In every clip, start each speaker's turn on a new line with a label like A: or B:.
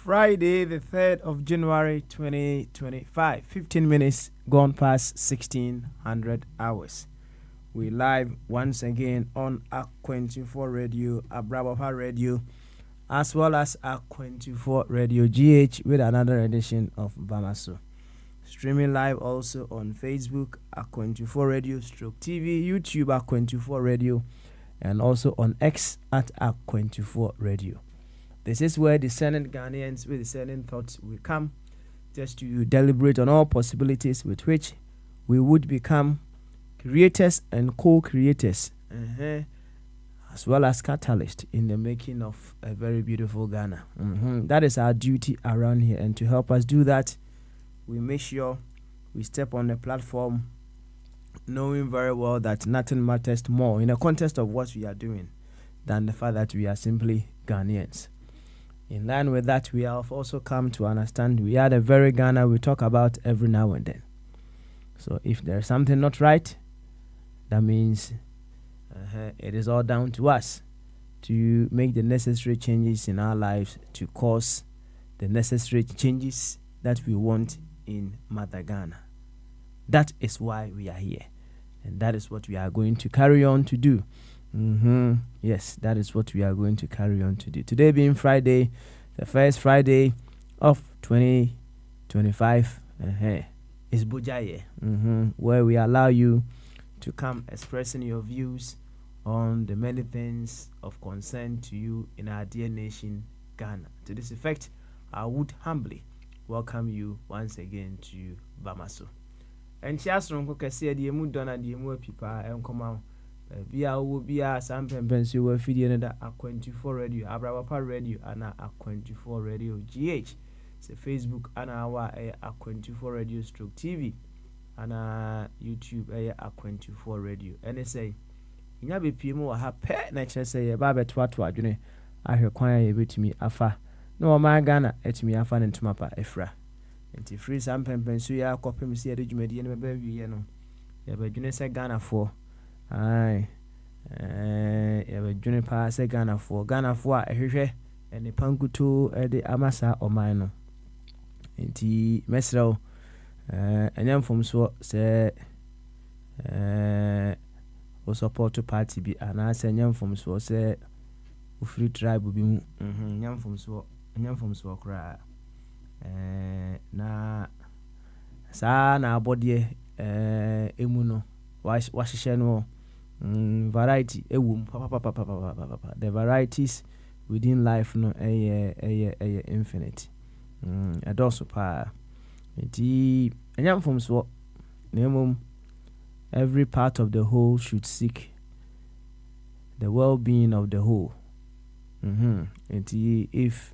A: Friday, the 3rd of January 2025, 15 minutes gone past 1600 hours. We live once again on Ak24 Radio, Abrabapa Radio, as well as Ak24 Radio GH with another edition of Bamaso. Streaming live also on Facebook, Ak24 Radio, Stroke TV, YouTube, Ak24 Radio, and also on X at Ak24 Radio. This is where discerning Ghanaians with discerning thoughts will come just to deliberate on all possibilities with which we would become creators and co-creators, as well as catalysts in the making of a very beautiful Ghana. That is our duty around here, and to help us do that, we make sure we step on the platform knowing very well that nothing matters more in the context of what we are doing than the fact that we are simply Ghanaians. In line with that, we have also come to understand we are the very Ghana we talk about every now and then. So if there's something not right, that means it is all down to us to make the necessary changes in our lives to cause the necessary changes that we want in Mother Ghana. That is why we are here. And that is what we are going to carry on to do. Yes, that is what we are going to carry on to do. Today being Friday, the first Friday of 2025, is Bogyae, where we allow you to come expressing your views on the many things of concern to you in our dear nation, Ghana. To this effect, I would humbly welcome you once again to Bamaso. And Chiasron Kokasi, the Emu Donna, the Emu Pipa, and come out. Via will be a sample pencil were feeding another Ak24 Radio, Abrabapa Radio, and Ak24 Radio GH. It's a Facebook and our Ak24 Radio Stroke TV and YouTube Ak24 Radio. And they say, in your BPM, I have pet nature say, Babet Watwa, June. I require a bit to me afa. No, my Ghana, et me a fan and to mapa efra. And to free sample pencil, ya copy me see a regiment in a baby, you know. Yeah, but you say Ghana for. Aye, June pass a Ghana for a hushe and a pangutu the Amasa or mine. And tea mesro, and young from so say, o support to party be an answer young from so say, free tribe will be young from so cry. Na sa na body emuno, wash no. Variety, the varieties within life, no, infinite. And also, from so, every part of the whole should seek the well-being of the whole. And if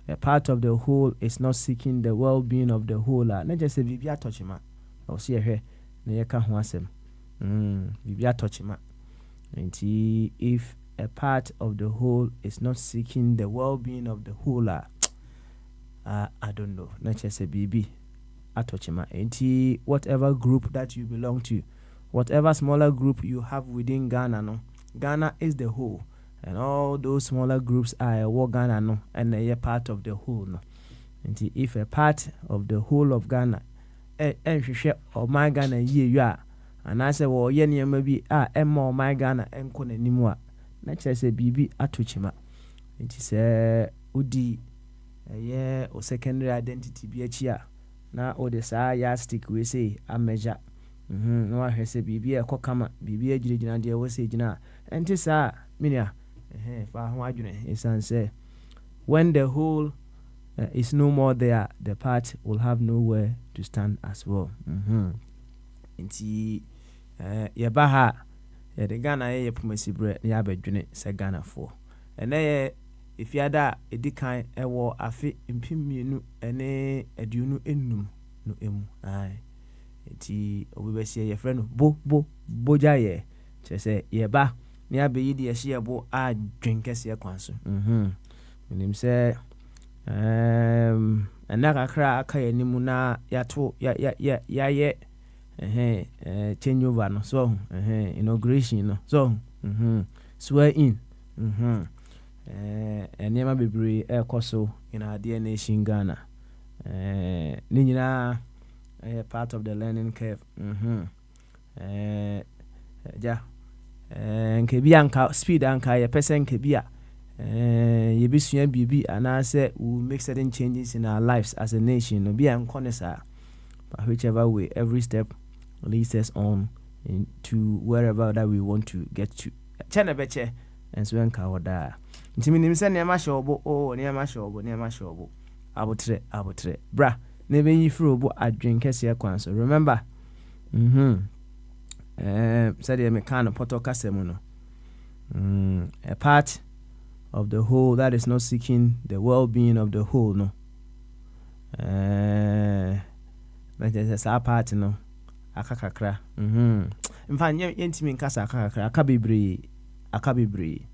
A: a part of the whole is not seeking the well-being of the whole, not just a Bibia touching, I'll see her, Nayaka Huasem. Bibia touching, and if a part of the whole is not seeking the well-being of the whole, I don't know. Not just a baby, a touching, and whatever group that you belong to, whatever smaller group you have within Ghana, no, Ghana is the whole, and all those smaller groups are what Ghana, no, and they are part of the whole, no. And if a part of the whole of Ghana, or my Ghana, you are. And I say, well, yen maybe Emma my Ghana and Kone Nimua. Nature say, BB Atuchima. It is a Udi, a year or secondary identity be a chia. Now, or the sa stick we say, a measure. No, I say, BB a cockama, BB a Jillian, dear was say, Jina. And this Minia, his son say, when the whole is no more there, the part will have nowhere to stand as well. Yabaha Yeah, the Ghana ye pumasi bre ni abedwene se Ghana for. Ene ye if yada edikan ewo afi mpimienu ene aduonu enum no emu. Ai. Eti obebesi ye frɛ no Bogyae. Chese ye ba ni abeyi de ye hye bo adwen kese kwanso. Nim se ena kakra aka ye nimu na yato ya change over no so inauguration no so swear in enema bebre ekoso in our dear nation Ghana ni nyina part of the learning curve nke bi anka speed anka ye person nke bi a ye besua bibi anase we make certain changes in our lives as a nation no bi ankonesa but whichever way every step leads us on into wherever that we want to get to chene beche enso enka woda ntimi nim se ne ma shobo ne ma shobo abotre bra ne be yi fro bo adwen kese kwanso remember said me kind of poto kasemu no a part of the whole that is not seeking the well-being of the whole no but there's a part no akakakra mfa yentimi nkasa akakakra akabebre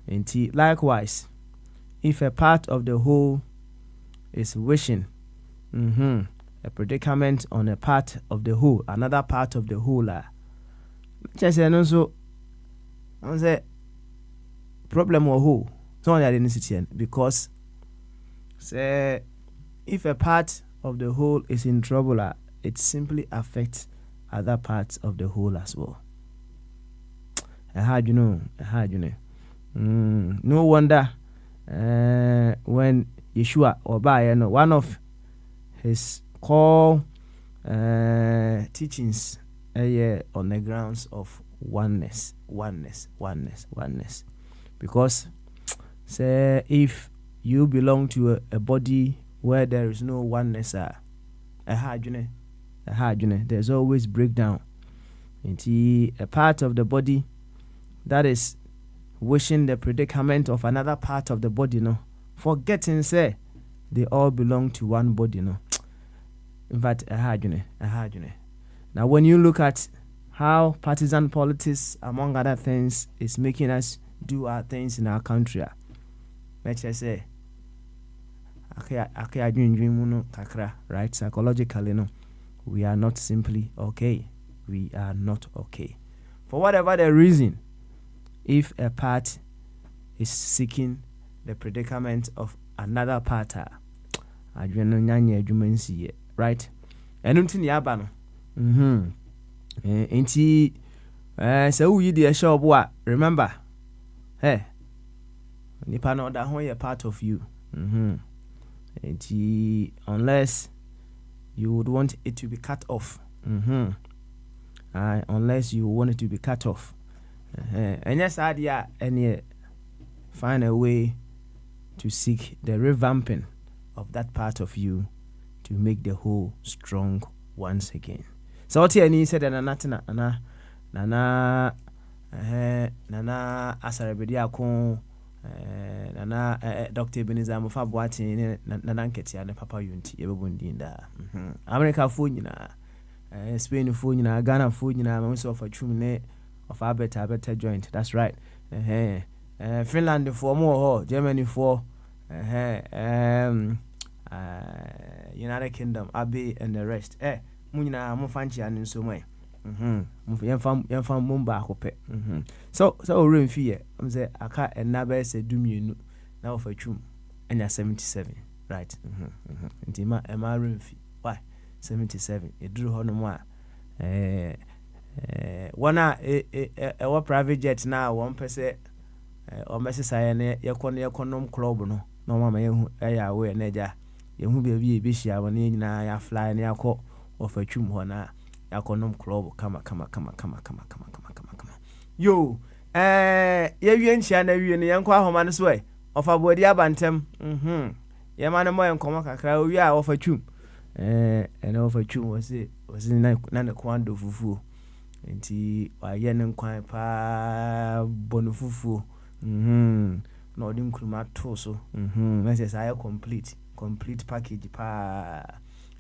A: enti likewise if a part of the whole is wishing a predicament on a part of the whole another part of the whole just no so on say problem or who so on the identity because say if a part of the whole is in trouble it simply affects other parts of the whole as well. How you know? No wonder when Yeshua or one of his core teachings on the grounds of oneness. Because say if you belong to a body where there is no oneness, there's always breakdown. Into a part of the body that is wishing the predicament of another part of the body, no, forgetting say they all belong to one body, no. In fact, now when you look at how partisan politics, among other things, is making us do our things in our country, let's just say, right? Psychologically, no, we are not simply okay. We are not okay. For whatever the reason, if a part is seeking the predicament of another part, right? And until Yabano. Ain't he? So you dear show what? Remember, hey, Nipano that whole part of you. Ain't he? Unless you would want it to be cut off. Unless you want it to be cut off. And yes, idea and find a way to seek the revamping of that part of you to make the whole strong once again. So what he said nana asarabedia ko nana Dr. Ebenezer Mofa Boateng nana nketia ne papa yunti ebebundinda America fo nyina Spain fo nyina Ghana fo nyina ma so of twum ne of a better joint. That's right. Finland for more, Germany for United Kingdom, Abbey and the rest. Munina Mufanchi and so way. Yam Mumba Hope. So room fear. I'm say Aka and Nabe said do me now for chum and you're 77. Right. Intima and my room fee. Why? 77. It drew on more. One a private jet now 1% or Mrs. Sayane Yakonom club no mama away neja you be a bishia when you fly near court of a chum hona Yakonom club come yo you shana you and young Quahoman's way of a body abantem Yamana Moy and Comaka we are of a chum and of a chum was in Nana Quando Fufu. nti wayɛ ne nkwan paa bɔ no fufuo na ɔde nkuruma to so na sɛ saa yɛ complete package paa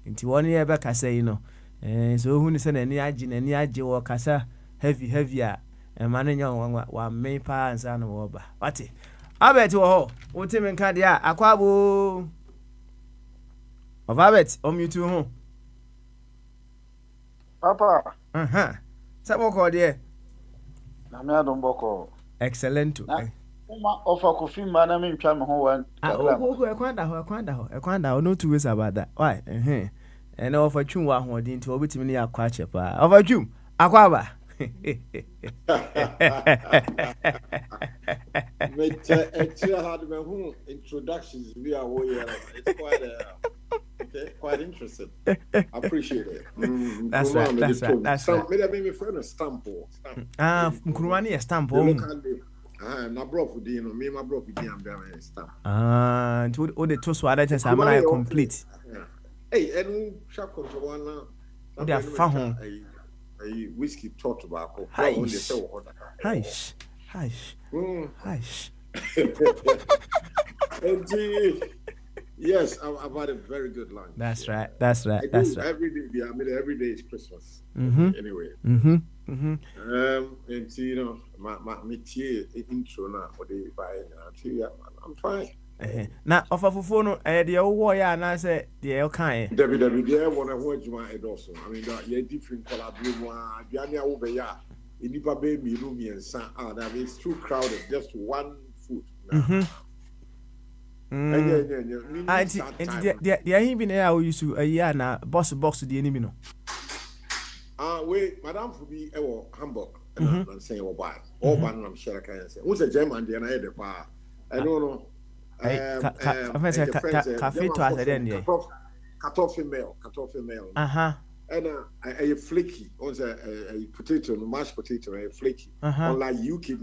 A: nti wɔn yɛ bɛkasa yi no so ohu ne sɛ n'ani agye wɔ kasa heavy a ɛma no nyɛ wamme paa nsa no wɔba wate Albert wɔ hɔ wote me nka deɛ a akɔ abo of Albert ɔmute ho
B: Papa
A: sɛ bɔkɔ deɛ
B: na me adom bɔkɔ
A: excellent
B: Uma offer coffee man I mean try me ho one
A: ɛkwan da hɔ no two ways about that why and offer twum wɔ ahoɔden nti wɔbɛtumi ne yɛ akɔ akyɛ paa offer twum akɔ aba
C: introductions we are it's quite interesting. I appreciate it.
A: That's right.
C: Maybe my friend a stamp.
A: Nkurumani a stamp.
C: Na bro for you know me my bro for I'm doing stamp.
A: To all the two swada just am I complete.
C: Hey, and shop control one.
A: They are found.
C: A whiskey taught tobacco.
A: Hish.
C: Yes, I've had a very good lunch.
A: That's right.
C: Every day, every day is Christmas. Anyway. And you know, my intro now for the buying. I'm fine.
A: Now, offer for phone, the old warrior, and I said, the okay.
C: There, one of what you want also. I mean, you're different color, blue one, Diana over here. In the baby room and son, it's too crowded, just one food.
A: The been there used to a year now, box to the enemy. No,
C: wait, Madame for be Hamburg, and I'm saying, why? All ban, I'm sure I can say. Who's a German, the other bar? I don't know.
A: Cafe to us then, yeah.
C: Cut off female. And a flaky, also a potato, mashed potato, a flaky. Unlike UK,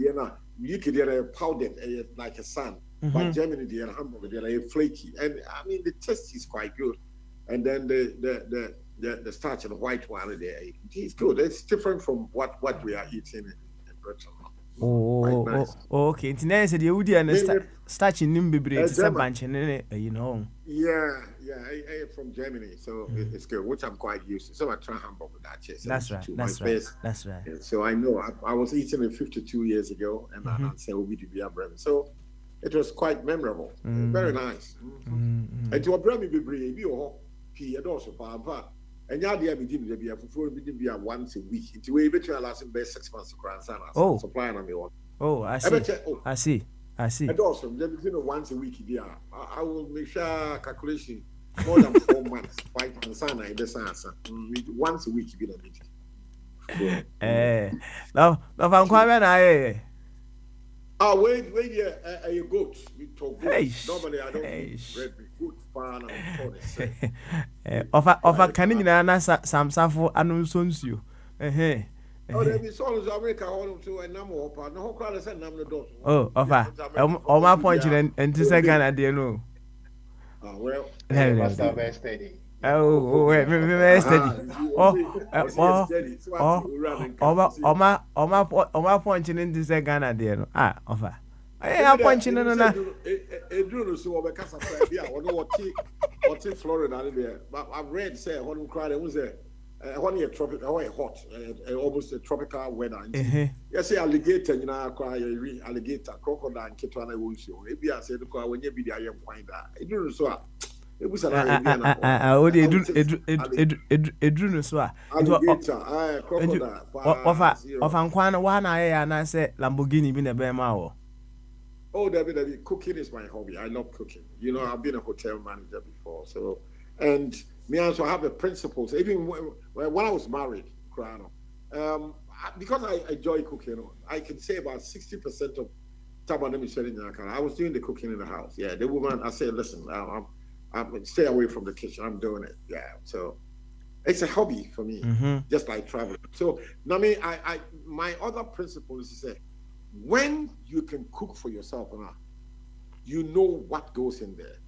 C: they're powdered like a sun. But Germany, they're Hamburg, they're flaky. And I mean, the taste is quite good. And then the starch and the white one, it's good. It's different from what we are eating in Britain.
A: Okay. Today said you would starch in Nimbi, it's a bunch, you know.
C: Yeah, from Germany, so it's good, which I'm quite used to. So I try Hamburg with that.
A: That's right.
C: Yeah, so I know I was eating it 52 years ago, and I said we did be a bread. So it was quite memorable, very nice. And to a bread, be brave, you also, Papa. And now they have been be once a week. It's way better last 6 months of grand sana. Supplying on me one.
A: I see.
C: And also, once a week, I will make sure calculation more than 4 months. Fight and sana in this answer. Once a week, you get a meeting.
A: Now, I'm quite
C: wait, a goat. We talk goats. Normally, I don't eat bread with goat pan and
A: offer canning in an some safo announced you.
C: Oh, there be songs America all to a number of part. No whole crowd said number dot.
A: Offer. My point and to second I didn't know.
C: Well,
B: steady.
A: Very steady. My point in this Ghana, dear. Offer. I punching in a
C: drew so over Casa what Florida there. But I've read say one crowd was there. 1 year tropical, hot, almost a tropical weather. Yes, alligator, you know, cry alligator, crocodile, and Ketwana will show. Maybe I said, when you be there, you find that. It drew so. It was a drew so. Alligator, crocodile.
A: Of Anquana, one and I said Lamborghini been a bear mao.
C: Oh, David, cooking is my hobby. I love cooking. You know, I've been a hotel manager before, so and. Me also have a principles. Even when I was married, because I enjoy cooking, I can say about 60% of time I was doing the cooking in the house. Yeah, the woman, I said, listen, I'm stay away from the kitchen. I'm doing it. Yeah, so it's a hobby for me, just like traveling. So, I mean, my other principle is to say, when you can cook for yourself, you know what goes in there.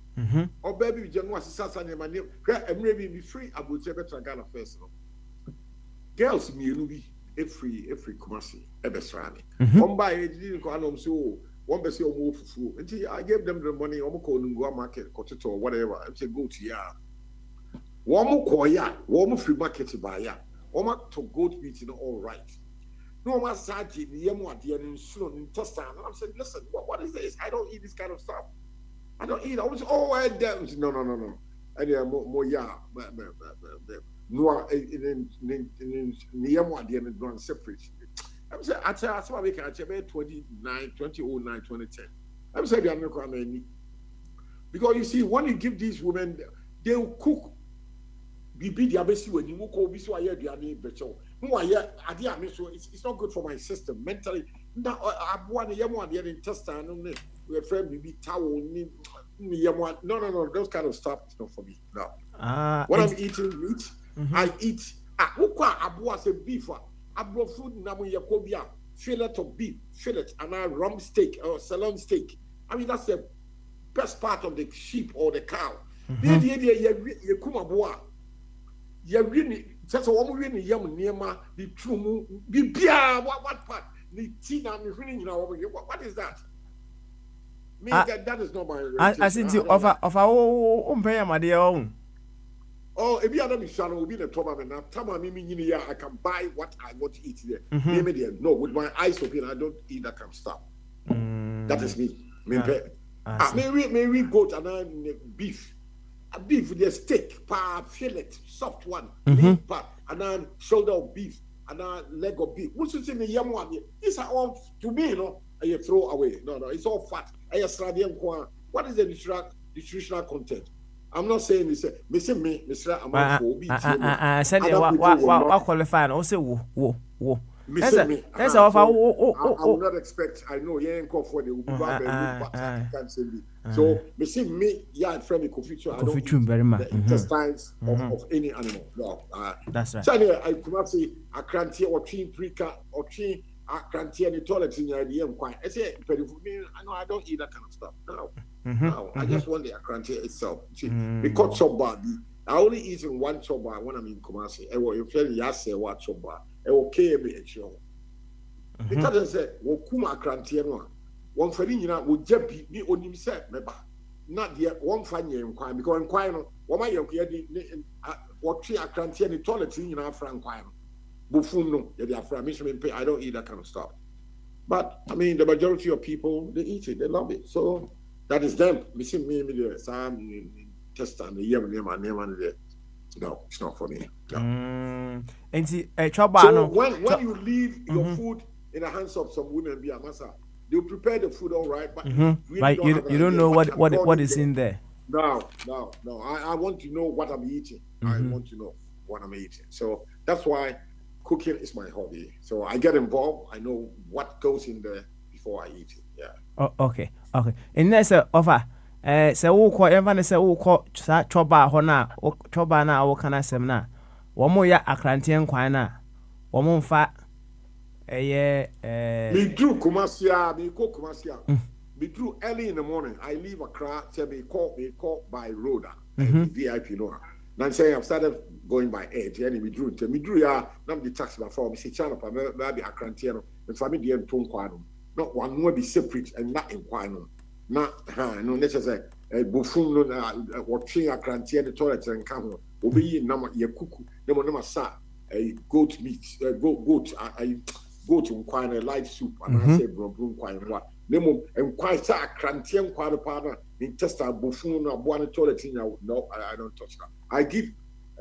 C: Or baby, you know, I'm maybe be free. I would say better Ghana first. Girls, me, every Kumasi, Ebesrani.
A: Mhm.
C: One by didn't go on so one person move full. Until I gave them the money, I'm going to go market, Kototo, or whatever. I say go to ya. One more koya, one more free market to buy ya. One more to goat meat, all right. No more sati, the yamwa, the intestine. And I'm saying, listen, what is this? I don't eat this kind of stuff. I don't eat. I was I damn. No. And yeah, more yeah, no, in the yamwa, the end separate. I'm saying, I tell you, I can tell 2009, 2010. I'm saying, they are not going to because you see, when you give these women, they will cook. Bibi the abesi when you go be so I hear the ani becho. No, I hear so it's not good for my system mentally. Now I want the yamwa the intestine. We friend Bibi towel no, those kind of stuff is not for me. No. When I'm eating meat, I eat abua say beef. Abro food namu yakobia fillet of beef, fillet and a rump steak or salon steak. I mean that's the best part of the sheep or the cow. You come aboa. You really just a woman really young near the true bibia what part the tina what is that? Me that is not my
A: I think you offer pay my dear own.
C: Oh, if you are not shallow, will be the top of it. Now, I can buy what I want to eat there. No, with my eyes open, I don't eat that kind of stuff. That is me. Maybe goat and beef. A beef with a steak, fillet, soft one, lean part, and then shoulder of beef, and then leg of beef. What's in the yam one? These are all to me, you throw away. No, it's all fat. What is the nutritional content? I'm not saying this. Me, Mr.
A: I said, what qualify? Also, wo.
C: That's all. I will not expect. I know you ain't called for the can't say me. So me, yeah, friendly coffee. I don't eat
A: very much
C: the intestines of any animal. No,
A: that's right.
C: So anyway, I could not say a cranty or tree preca or tree a cranty and the toilet in the idea. I say, but for me, I know I don't eat that kind of stuff. No, I just want the cranty itself. See, because choba, I only eat in one choba when I'm in Kumasi. I will if you say what choba. Okay, because I said, Wokuma Crantiano, one for you would just be me on himself, not yet one funny inquiry because inquiring what my young what tree a crantian in toilet in our frank Buffon, I don't eat that kind of stuff. But I mean, the majority of people they eat it, they love it. So that is them. Missing me, some test and the year and there. No, it's not for me. No.
A: So
C: when you leave your food in the hands of some women, be a massa, they'll prepare the food all right, but
A: you don't know what is in there.
C: No. I want to know what I'm eating. I want to know what I'm eating. So that's why cooking is my hobby. So I get involved. I know what goes in there before I eat it. Yeah.
A: Oh, okay. And that's a offer. Say who call everyone say who call choba hona choba na wo kana sem na wo mo ya akrantie nkwan na wo mo mfa
C: me drew Kumasia me drew early in the morning. I leave Accra, say me call by road VIP no now say I've started going by edge and me drew ya nam the taxi before me say channel pa maybe akrantie no me family dem to nkwan no not one will be separate and not nkwan no na no necessary bufun no na watching a cranty and the toilet and come obeyi nama ye kuku no nama sa goat meat goat nkwan light soup and I say bro nkwan wa nemo nkwan sa cranty nkwan pa na intestine bufun no abo an toilet no I don't touch that. I give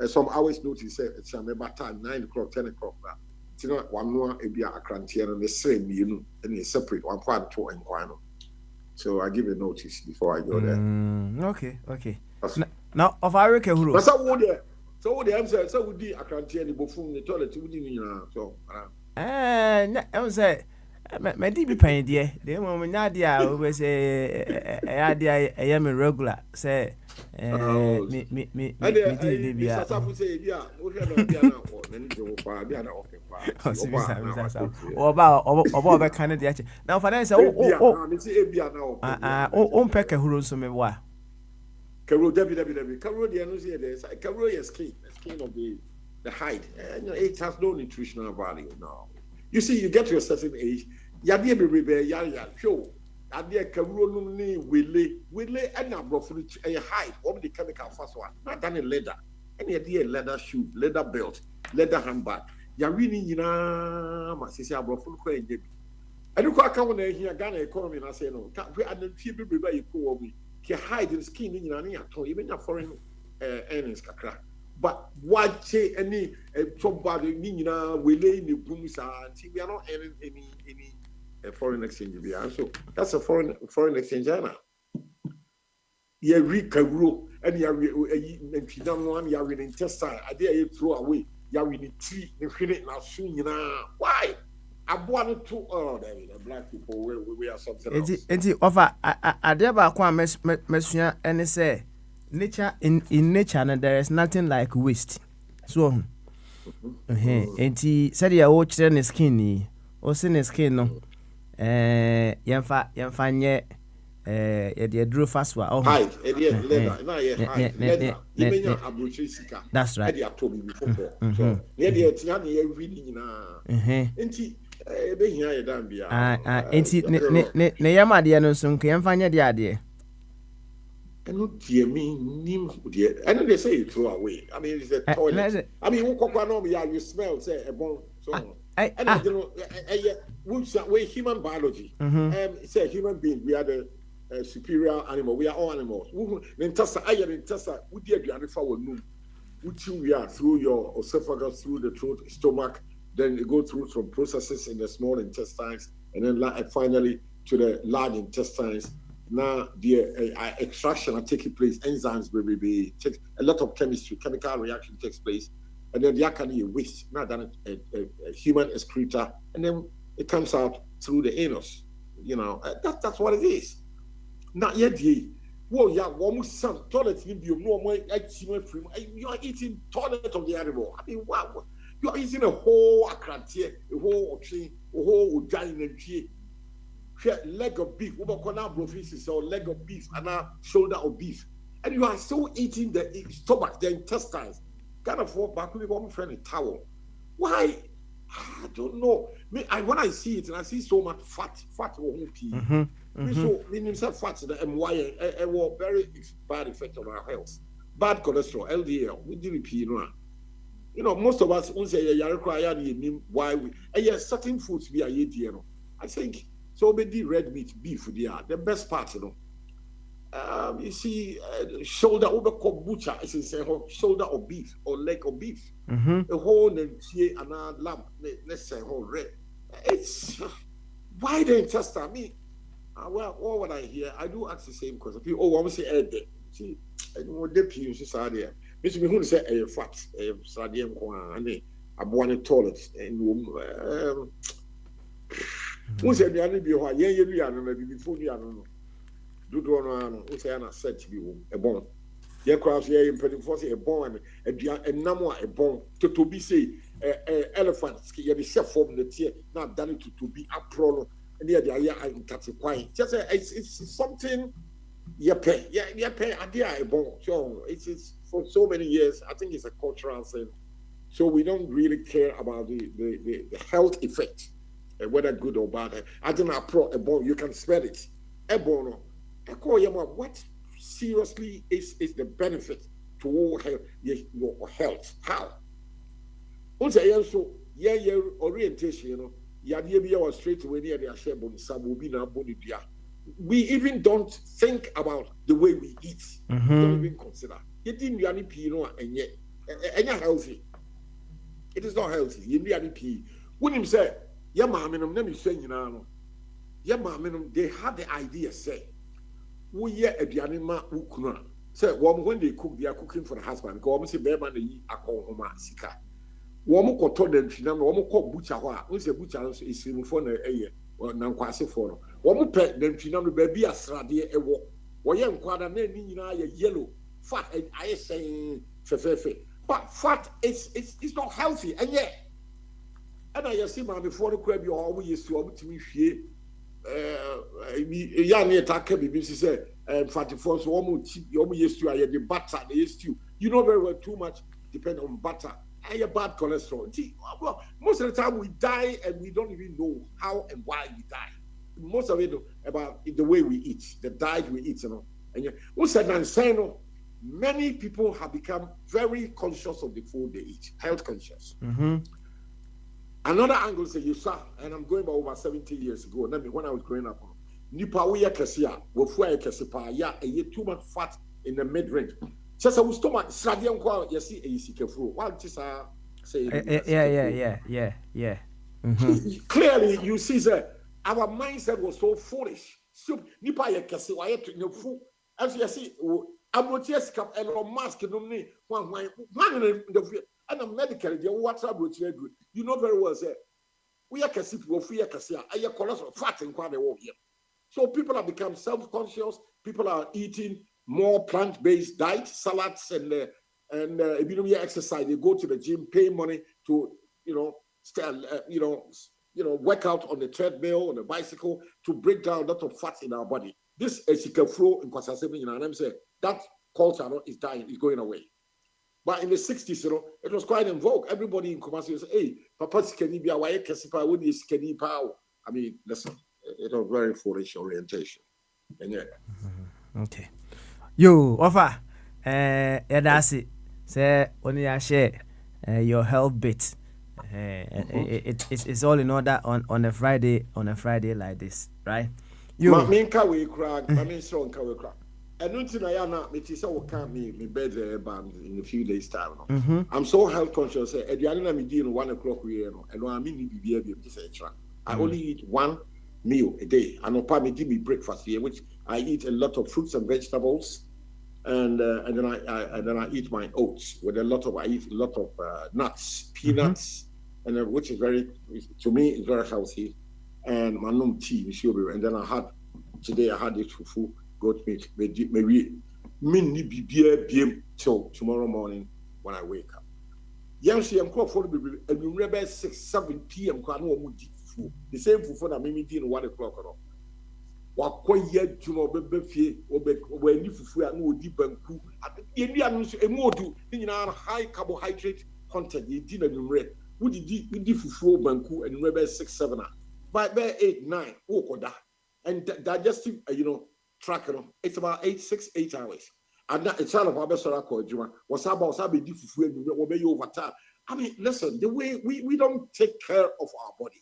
C: some hours notice say it's a time 9 o'clock 10 o'clock na tina one no e bia cranty and the same you and separate one part to nkwan no. So I give a notice before I go there.
A: Okay. Now of our huru.
C: But so the answer so would be a cranty and buffoon the toilet so
A: I say my DB pain dear. The moment Nadia always say I am a regular say me about Canada. Now for that peke huru so me wa.
C: Karo W Karo the no say there. Karo is skin of the hide. It has no nutritional value. No. You see, you get to a certain age, yadi be ya show. Yadi kawuro no ni wele and na brofo a hide all the chemical first one. Not done in leather. And yadi a leather shoe, leather belt, leather handbag. Ya really ma sisi brofo ko enje. And you aka wona here Ghana economy na say no. We and fie be you ko we. Ke hide the skin ni nyina na aton even your foreign earnings kakra. But what say any somebody wele ni boom sa we are not earning any foreign exchange so that's a foreign exchange now. Yeah, recagro and ya one ya in intestine I dare you throw away ya in tree na soon why I wanted to the black people we are something else.
A: Enti offer ade ba kwa mesua ene say nature in nature and there is nothing like waste. So enti said ya wo kire ne skin ni o se ne skin no yemfa nye ye de duro faswa oh
C: hide leather na ye hide leather imenya abrochi sika
A: that's right
C: e dey atobi before so ye dey tia na ye really nyina enti be hia ye dan bia
A: enti ne yama de no so nka yemfa nye de ade
C: and dear me dear and they say you throw away. I mean it's a toilet. I mean you smell say a bone so and I don't know we human biology say human being we are the superior animal, we are all animals. We chew through your esophagus, through the throat, stomach, then it go through some processes in the small intestines, and then finally to the large intestines. Now the extraction are taking place, enzymes will take a lot of chemical reaction takes place, and then there can be a waste, not done a human excreta, and then it comes out through the anus. You know, that's what it is. Not yet, well, yeah, almost some toilet you are eating toilet of the animal. I mean, wow, you are eating a whole akrantie, a whole tree, a whole giant tree. Leg of beef, or leg of beef, and a shoulder of beef, and you are still eating the stomach, the intestines. Kind of walk back with one friend a towel. Why? I don't know. When I see it, and I see so much fat won't pee. So meaning fat the MY a very bad effect on our health. Bad cholesterol, LDL, we didn't pee, you know, most of us won't say why we yes, certain foods we are eating. I think so many red meat, beef, they are the best part, you know. You see, shoulder over butcher, is shoulder of beef or leg of beef. A whole and a lamb, let's say whole red. It's why the intestine. I mean, well, all what I hear, I do ask the same question. People, I want to say, see, I know the people say there. Mr. Me who say a fat, a sadium, and a born toilet, and who said the only be why you are maybe before you are no. Do one who say an asset to be a bone. Your cross here in pretty force a bone a number a bone to be say elephants, you be set from the tear, not done it to be a problem. And the idea I'm quiet. Just it's something you pay. Yeah, you pay idea a bone. So it's for so many years. I think it's a cultural thing. So we don't really care about the health effect, whether good or bad. I don't know a bone. You can smell it. A bone. What seriously is the benefit to all your health? How? Also, orientation, you know. Straight away near the we even don't think about the way we eat. Don't even consider. You didn't and yet healthy. It is not healthy. You need when him say, yeah, mamma, let me say, you know, yeah, mamma, they had the idea, say, we hear a dianima ukuna. Say, when they cook, they are cooking for the husband. Go almost a bear man, a call sika. Woman called told them, woman called butcher, who say butcher is in for a year or Nanquasi for. Woman pet them, baby, a sradia a walk. Or young quadra, yellow, fat, and I say, fefe. But fat it's not healthy, and yet. And I see my before the crab, you always used to me fear. Young attack baby, she said, fatty force, almost used to the butter, they used to. You know very well too much depend on butter. bad cholesterol. Well, most of the time we die and we don't even know how and why we die. Most of it about the way we eat, the diet we eat, And we said many people have become very conscious of the food they eat, health conscious. Another angle is you saw, and I'm going back over 70 years ago. When I was growing up, nipa we kesia, wofua kesipa ya too much fat in the mid range. Just a stomach, sadium kwa yesi esikefru. What is say?
A: Yeah.
C: Clearly, you see that our mindset was so foolish. So nipa ye kesi wa ye to fu. As you see, abotias cap Elon Musk no ni one the and medical the what's abotias good. You know very well say we are kesi people free kesi a ye cholesterol fat in kwa the war here. So people have become self-conscious. People are eating more plant-based diet, salads, and if you don't exercise, they go to the gym, pay money to work out on the treadmill, on the bicycle to break down a lot of fat in our body. This is flow in Kwasasemi, and I'm saying that culture is dying, is going away. But in the 60s, it was quite in vogue. Everybody in Kumasi would say, "Hey, Papa Skeni be away, Kesipa, what is Skeni Power?" I mean, listen. It was very foolish orientation. And
A: Okay. You offer that's it. Say only I share your health bit. It's all in order on a Friday like this, right?
C: You mean we crack, I mean strong we crack. And until I am not, it is all can't me bed in a few days' time. I'm so health conscious. At the end of the 1 o'clock and I mean I only eat one meal a day. I know probably give me breakfast here, which I eat a lot of fruits and vegetables, and then I eat my oats with I eat a lot of nuts, peanuts, and which is to me is very healthy, and my tea, and then I had this fufu goat meat, maybe mini BBM till tomorrow morning when I wake up. Yes, I'm called for the and you remember 6-7 p.m. The same fufu that made me 1 o'clock. Wakoye jumo bebefie obeni fufu ya no odi banku yeni anu so emodu nyina high carbohydrate content ye di na numre wudi fufu banku and remember 6-7 by 8-9 wokoda and digestive track it's about 8 hours and that it's all about besora ko adwuma was about be di fufu enu obey over time. I mean, listen, the way we don't take care of our body,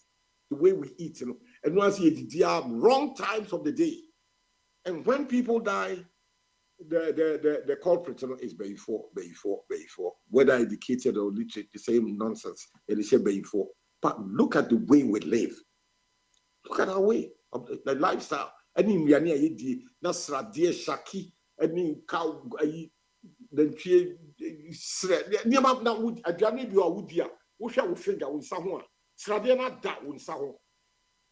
C: the way we eat, and once you the wrong times of the day, and when people die, the culprit is before, whether educated or literate, the same nonsense. It is before. But look at the way we live. Look at our way of the lifestyle. I mean, we are near Nasra, dear Shaki, I mean, cow, then near now would a journey be a wood dear. Who shall we finger on someone? Sradiana that won Saho.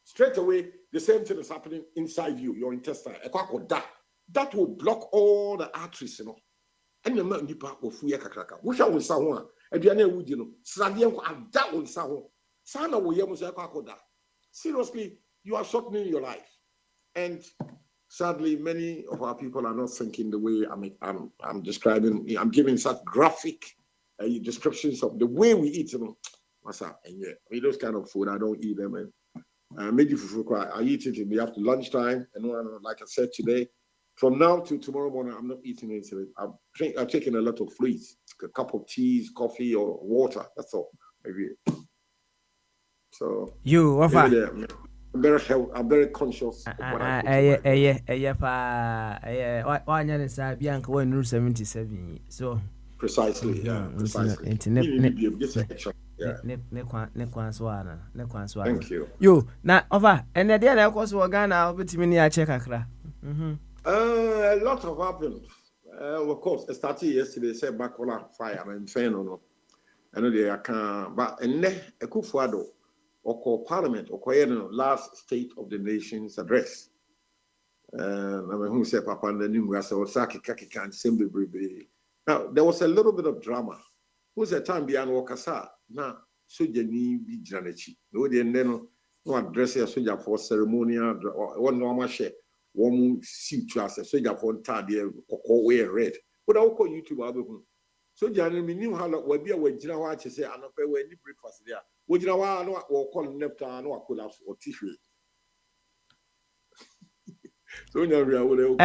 C: Straight away, the same thing is happening inside you, your intestine. That will block all the arteries, And the man nipa will fuya kakraka. Who shall we someone? And the wood, Sradian and that won Saho. Sana will yamusa kakoda. Seriously, you are shortening your life. And sadly, many of our people are not thinking the way I'm describing. I'm giving such graphic descriptions of the way we eat. What's up? And yeah, those kind of food, I don't eat them. And maybe I eat it in the after lunchtime. And like I said today, from now to tomorrow morning, I'm not eating anything. I'm taking a lot of fluids, a cup of tea, coffee, or water. That's all. Maybe. So
A: you offer.
C: I'm very conscious of what I
A: put 77. So
C: precisely, yeah, precisely. Thank you.
A: You now over and the day of course we're gonna put me near check akra.
C: A lot have happened. Of course, it started yesterday, said Bacola fire and Feno. I know they can, but and a Kufuado. Or Parliament, or last State of the Nation's address. I mean, who said Papa and the Numgrasa or Saki Kaki can't simply. Now, there was a little bit of drama. Who's a time beyond Wakasa? Now, Sujani be Janachi. No, then no address a soldier for ceremonial or one normal share. One suit to us, a soldier for Tadia or wear red. But I'll call you to Abu. So Jan me knew how we be away Jina watch say and pay we any breakfast there. We Jina wa no or call nepta no collapse or tissue. So now we will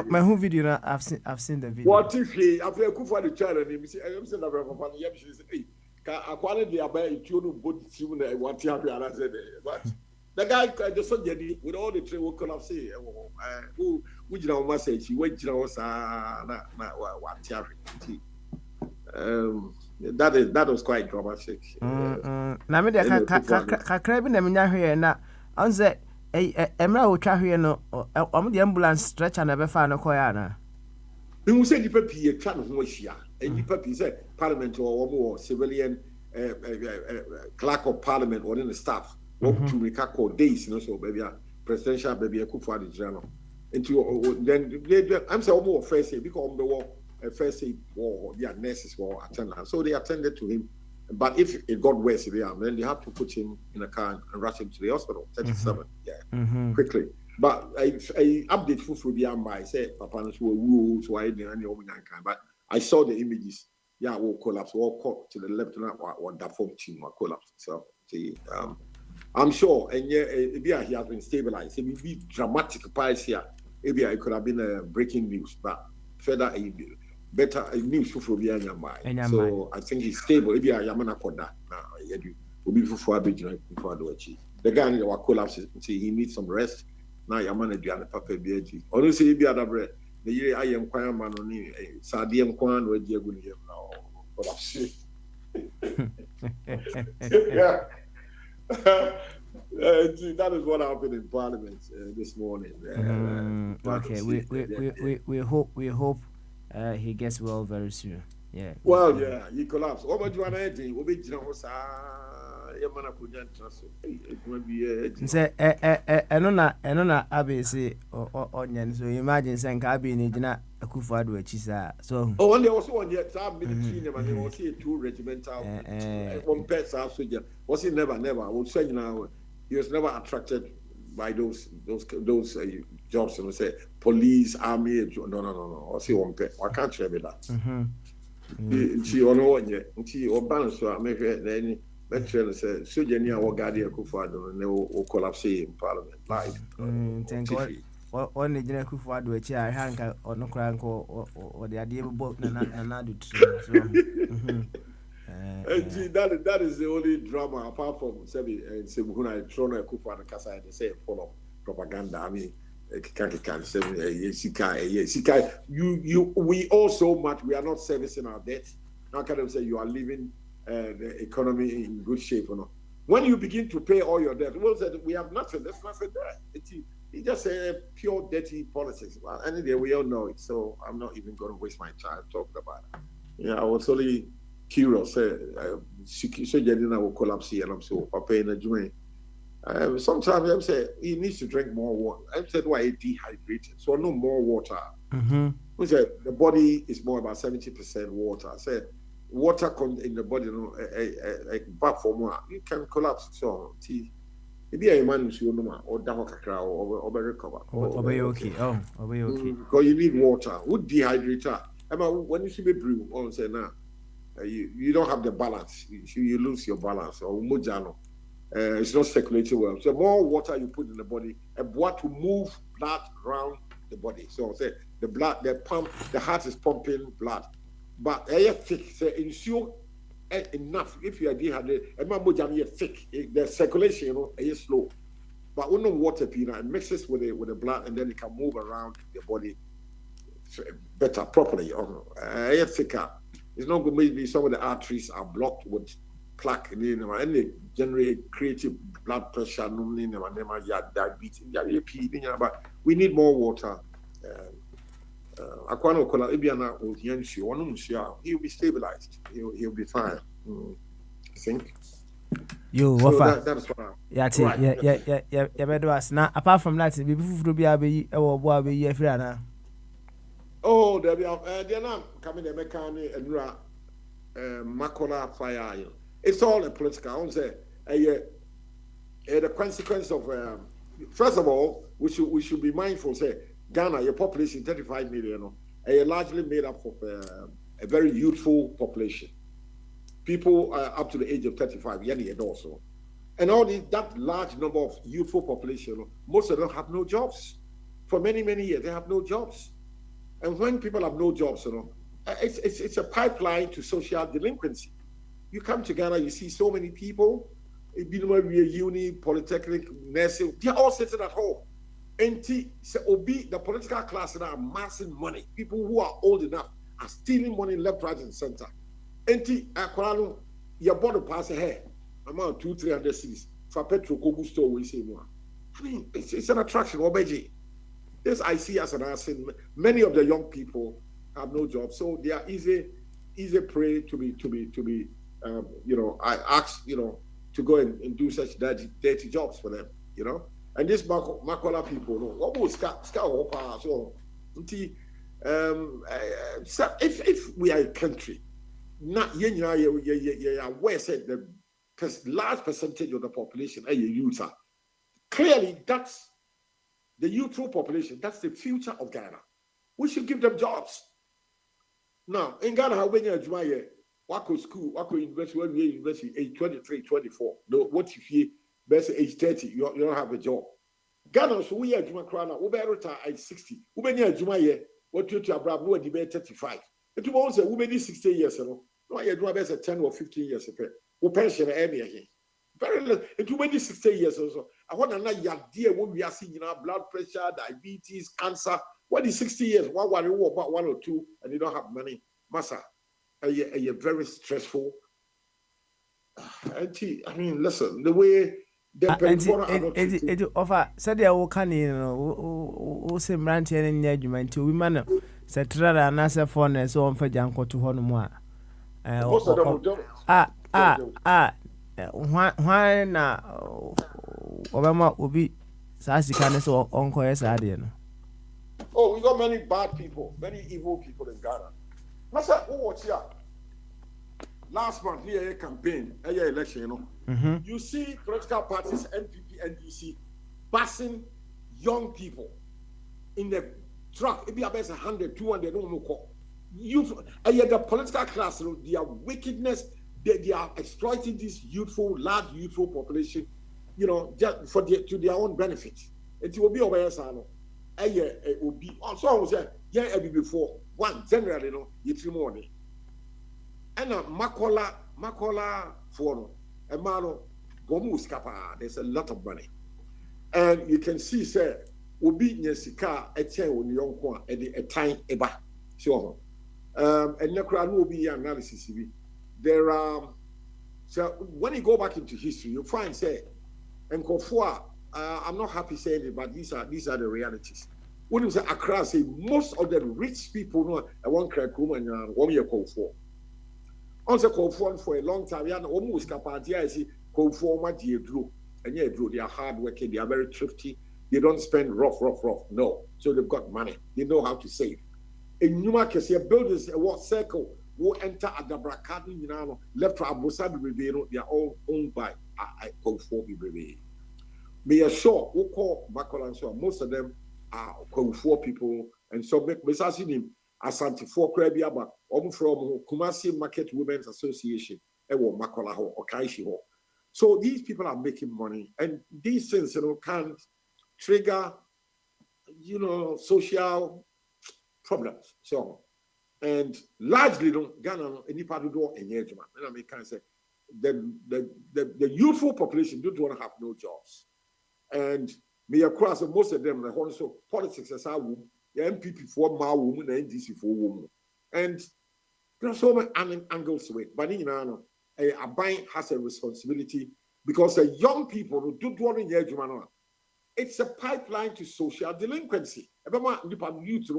A: my whole video now, I've seen the video.
C: What if he after Kufa the child and he say I am saying that papa yam she say hey I quality the about it you know both team na what you have and said but the guy just so jadi with all the train will collapse who Jina wa say she we Jina wa sa na what that was quite dramatic.
A: Na me de kakra bi na me nya hwe na on say emra wo twa hwe no om de ambulance stretcher na be fa no koya na
C: we say the papi twa no ho ahia and the papi say parliament or civilian clerk of parliament or in the staff work to make call days you know so baby presidential baby Akufo Addo into then I'm say omo first say because the work first aid or their nurses were attendant. So they attended to him. But if it got worse, then they had to put him in a car and rush him to the hospital. 37, quickly. But I update for the I said, Papa, so rules, why didn't any kind. But I saw the images. Yeah, will collapse. All caught to the left or that form team will collapse. So I'm sure, and yeah, he has been stabilized. It will be dramatic price here. Maybe it could have been a breaking news, but further better news for your mind. So I think he's stable. Maybe I am an akoda. Will be for the guy in our collapse. He needs some rest. Now I'm gonna do an papa BG. Honestly, be other bread. The year I am quite man on Sadiam Kwan or Diagun now. Collapse. Yeah. That is what happened in Parliament this morning.
A: Okay, we hope he gets well very soon. Yeah.
C: Well, yeah, he collapsed. What about you and Eddie? What about you?
A: Say, enona Abi say onion. So imagine saying Abi ni jina Akufo Addo chisa. So.
C: Oh, and there was one yet. I've been between them, and they was here 2 regimental. One pet soldier. Was he never? I would say now he was never attracted by those jobs. And say police, army. No. I see one pet. I can't share with that. She on one yet. She on balance. So I make any. Let's say soldier near what Guardian Akufo Addo and they will collapse in Parliament live.
A: Thank God. On the General Akufo Addo a chair hanka or no crank or the idea of both and do
C: that is the only drama apart from Sebi and Sebuna Trono Akufo Addo Kasa they say full of propaganda. I mean we owe so much, we are not servicing our debt. How can I say you are living the economy in good shape or not? When you begin to pay all your debt, we'll say we have nothing. That's nothing there. It's just a pure dirty politics. Well, anyway, we all know it, so I'm not even going to waste my time talking about it. Yeah, I was only curious. So Jadina will collapse here, and I'm so paying a joint. Sometimes I say he needs to drink more water. I said why he dehydrated, so no more water. We said the body is more about 70% water. I said water in the body, like back for more, you can collapse. So, maybe a man who's or down or recover.
A: Okay.
C: Because you need water. Would dehydrator. When you see me brew, all say now, you don't have the balance. You lose your balance or mujano. It's not circulating well. So more water you put in the body, and what to move blood around the body. So say the blood, the heart is pumping blood. But I thick, say ensure enough. If you are dehydrated, thick, the circulation, is slow. But when no water, it mixes with the blood, and then it can move around the body better, properly. Thicker. It's not going to be some of the arteries are blocked with plaque, and they generate creative blood pressure, diabetes, but we need more water. He'll be stabilized. He'll be fine. I think. That's what
A: now, apart from that,
C: oh, they're not coming to mechanic and Makola fire. It's all a political. I won't say the consequence of first of all, we should be mindful. Say Ghana, your population 35 million, largely made up of a very youthful population. People up to the age of 35, and also. And all that large number of youthful population, most of them have no jobs. For many, many years, they have no jobs. And when people have no jobs, it's a pipeline to social delinquency. You come to Ghana, you see so many people, uni, polytechnic, nursing, they're all sitting at home. And the political class that are amassing money, people who are old enough are stealing money left, right, and center. And you bought a pass ahead, amount 200-300 cities for petrol Kogu store. We say more. I mean, it's an attraction. This I see as an asset. Many of the young people have no job, so they are easy prey to be. I ask to go and do such dirty jobs for them. And these Makola people, what was so if we are a country, not where said the large percentage of the population are youth. Clearly, that's the youthful population. That's the future of Ghana. We should give them jobs. Now, in Ghana, when you're Wako school, Wako university, age 23, 24. No, what if you best age 30, you don't have a job. Ghana, so we are Juma Krana, we better retire at 60. We be near Juma ye, what you to Abraham, no debate 35. It won't say we be 60 years, no, you do best 10 or 15 years. We pension here. Very little, it will be 60 years or so. I want to know your dear when we are seeing blood pressure, diabetes, cancer. What is 60 years? What worry about 1 or 2 and you don't have money? Massa. A very stressful. I mean, listen, the way
A: it offer said I will can say branch and engagement to women, Satrada and Nasa phone so on for Janko to Honoma.
C: Most of them will do it.
A: Why Obama will be Sassy Canis or Uncle Sadian.
C: Oh, we got many bad people, many evil people in Ghana. Massa, what's here? Last month, here a campaign, a election, You see political parties, NPP, NDC, busing young people in the truck. It be about 100, 200, no more. The political class, their wickedness, they are exploiting this large youthful population, just to their own benefit. It will be over here, it will be. Also, I was there, before. One, generally, you three morning. And Makola for a mano, Gomuskapa, there's a lot of money. And you can see, sir, Ubi Nesika, a chair on young one at a time eba. Sure. And Nakran will be analysis. There are, so when you go back into history, you find, say, and Kofua, I'm not happy saying it, but these are the realities. When you say Accra, say most of the rich people know I want crack room and 1 year call for. Also call for a long time. Yeah, almost capacity. I see call for what you drew, and yeah, drew. They are hardworking. They are very thrifty. They don't spend rough. No, so they've got money. They know how to save. In New Market, builders a what circle will enter at the Brakadin, left to Abusa Bibero. They are all owned by call for Bibero. May assure who call Bakola, so most of them are Kongfu people, and so make him Asante for Krabiaba, from Kumasi Market Women's Association, Makola or Kaishi. So these people are making money, and these things, can trigger, social problems. So, and largely, Ghana, any part of the world, engagement. And I mean, can say the youthful population don't want to have no jobs. And me across most of them, also politics as our womb, the MPP for my woman and NDC for woman. And there are so many angles to it. But a bank has a responsibility because the young people who do want to hear it's a pipeline to social delinquency. Youth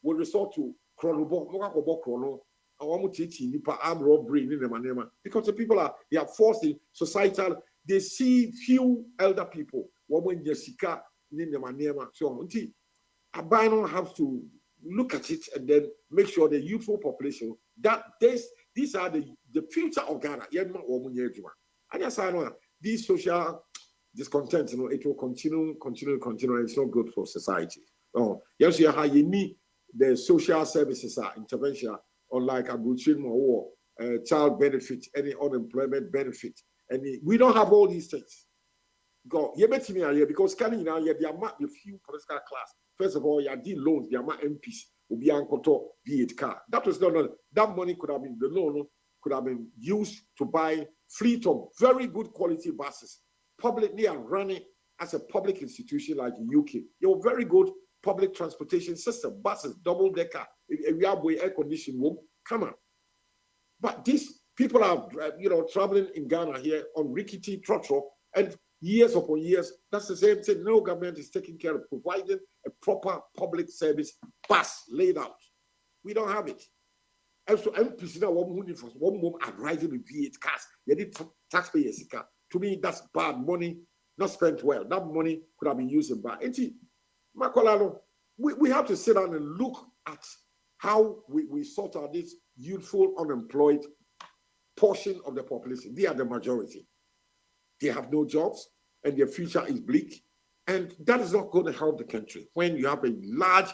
C: will resort to chrono, armed robbery, because the people they are forced in societal. They see few elder people. Woman Jessica, so Abino has to look at it and then make sure the youthful population that these are the future of Ghana. And yes, I know these social discontent, it will continue. It's not good for society. Oh, yes, you have the social services are intervention, unlike Abuchin or child benefit, any unemployment benefit. And we don't have all these things. Go, you bet me here because scanning now, you have a few political class. First of all, you have loans, you have MPs, will be uncle V8 car. That was not that money could have been the loan could have been used to buy fleet of very good quality buses, publicly and running as a public institution like the UK. You have very good public transportation system, buses, double decker, we have air conditioned room. Come on. But these people are, traveling in Ghana here on rickety trotro, and years upon years, that's the same thing. No government is taking care of providing a proper public service bus laid out. We don't have it. And so MPs now one mom are riding with V8 cars. You need taxpayers. To me, that's bad money, not spent well. That money could have been used in bad. We have to sit down and look at how we sort out this youthful, unemployed portion of the population. They are the majority. They have no jobs and their future is bleak. And that is not going to help the country when you have a large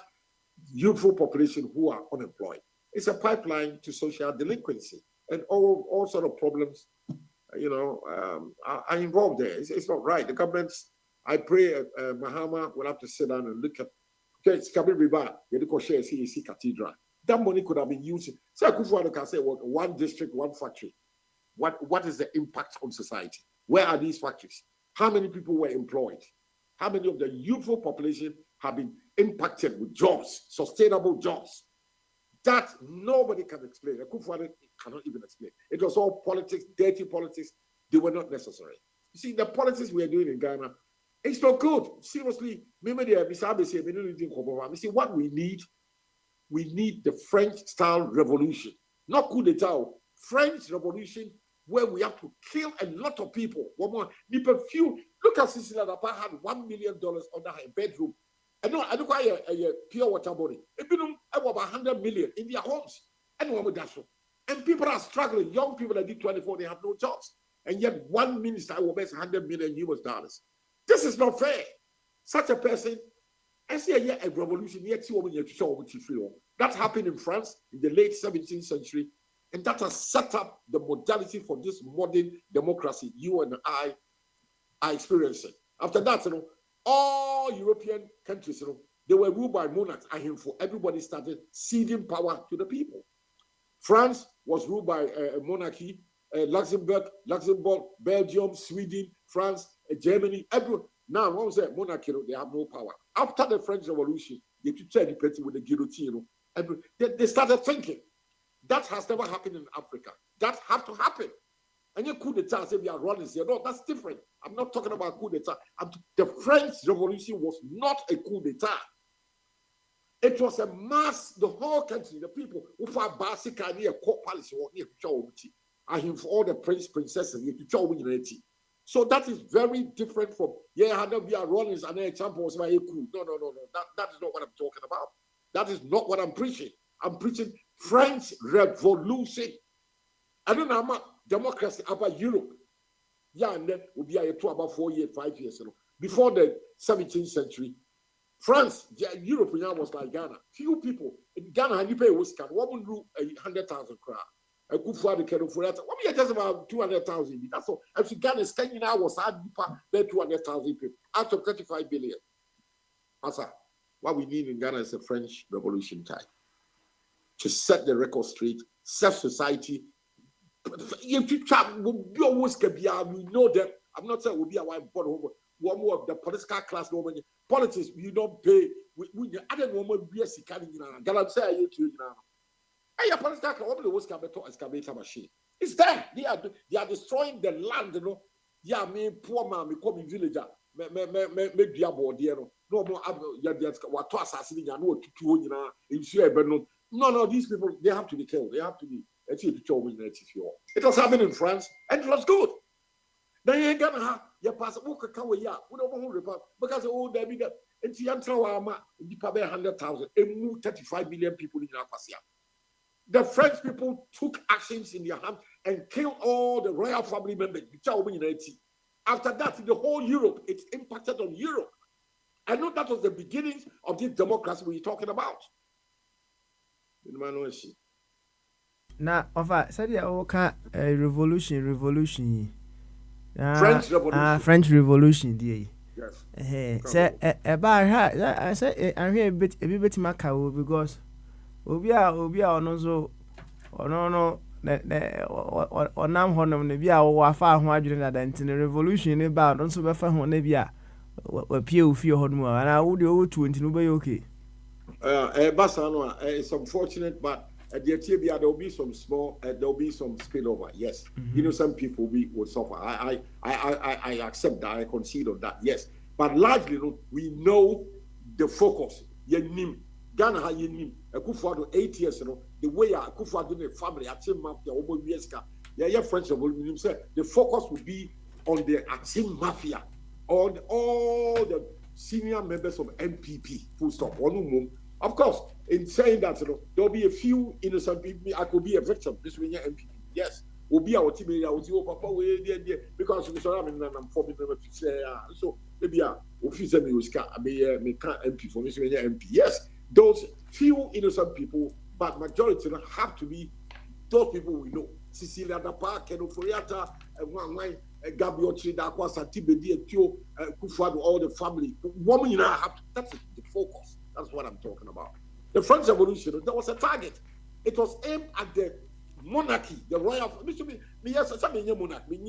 C: youthful population who are unemployed. It's a pipeline to social delinquency and all sort of problems, are involved there. It's not right. The governments, I pray Mahama will have to sit down and look at cathedral. That money could have been used. So Akufo-Addo can say, well, one district, one factory. What is the impact on society? Where are these factories? How many people were employed? How many of the youthful population have been impacted with jobs, sustainable jobs? That nobody can explain. Akufo-Addo cannot even explain. It was all politics, dirty politics. They were not necessary. You see, the politics we are doing in Ghana, it's not good. Seriously, see what we need the French-style revolution, not coup d'etat, French revolution, where we have to kill a lot of people. One more, look at Cecilia Dapa had $1 million under her bedroom. I don't a pure water body. It been about 100 million in their homes. And people are struggling. Young people that did 24, they have no jobs. And yet one minister will make $100 million US. This is not fair. Such a person, I see a revolution. That happened in France in the late 17th century. And that has set up the modality for this modern democracy you and I are experiencing. After that, all European countries, they were ruled by monarchs. Everybody started ceding power to the people. France was ruled by a monarchy. Luxembourg, Belgium, Sweden, France, Germany. Now, when we say monarchy, they have no power. After the French Revolution, they tried to with the guillotine. They started thinking. That has never happened in Africa. That has to happen. And you coup d'etat say we are running here. No, that's different. I'm not talking about coup d'etat. The French Revolution was not a coup d'etat. It was a mass, the whole country, the people who fought basically near court palace or near and for all the princesses. So that is very different from we are running and then champions by a coup. No. That is not what I'm talking about. That is not what I'm preaching. I'm preaching French Revolution. I don't know about democracy about Europe. And then will be about 4 years, 5 years. Before the 17th century, France, Europe was like Ghana. Few people in Ghana, you pay Wisconsin, 100,000 crowd. A good for the Kero for that. What we just about 200,000. That's all. If Ghana is 10 hours, I'd be 200,000 people out of 35 billion. Asa, what we need in Ghana is a French Revolution type to set the record straight, set society. We know that. I'm not saying we'll be a white bottle. One more of the political class. Politics, you don't pay. We I don't know what we are seeking. Ghana say you to now. Hey, your political class, excavator machine. It's them. They are destroying the land. Yeah, me poor man, me come in villager. Me diabo there. No more. What to assassin? You know to No, these people, they have to be killed. They have to be. It was happening in France, and it was good. Then you ain't gonna have your pass. We don't want because there be that. And the answer was, you probably 100,000. It moved 35 million people in Apasia. The French people took actions in their hand and killed all the royal family members. After that, the whole Europe, it impacted on Europe. I know that was the beginnings of this democracy we're talking about. In my no she.
A: Na ofa said ya o ka revolution
C: French Revolution.
A: French Revolution die.
C: Yes.
A: Say e ba ha say ahwe ebi betima ka o because obi a ono so ono no onam honom ne bi a wo afa ho adwene na danti revolution ne ba no so be fa ho ne bi a wa pie ofie honom na wo de o 20 no be okay.
C: Basano, it's unfortunate, but at the TBA there will be some small, there will be some spillover. Yes, you know, some people will suffer. I accept that. I concede on that. Yes, but largely, we know the focus. Yenim Ghana ha yenim. Akufo-Addo 8 years, the way Akufo-Addo the family, Atim Mafia, Obo Yeska, yeah, French Revolution. The focus will be on the Atim Mafia, on all the senior members of MPP. Full stop. Of course, in saying that, there'll be a few innocent people. I could be a victim. This will be MPP. Yes, will be our team. I will see Papa because I'm forming them. So maybe officer me can't MP for this MP. Yes, those few innocent people, but majority have to be those people we know. Cecilia Dapa, Keno Foriata, and Gabriel Chidakwa, Santibedi, Tio, Kufadu, all the family. Woman, have to, that's the focus. That's what I'm talking about. The French Revolution, there was a target. It was aimed at the monarchy, the royal. Yes, some monarchy.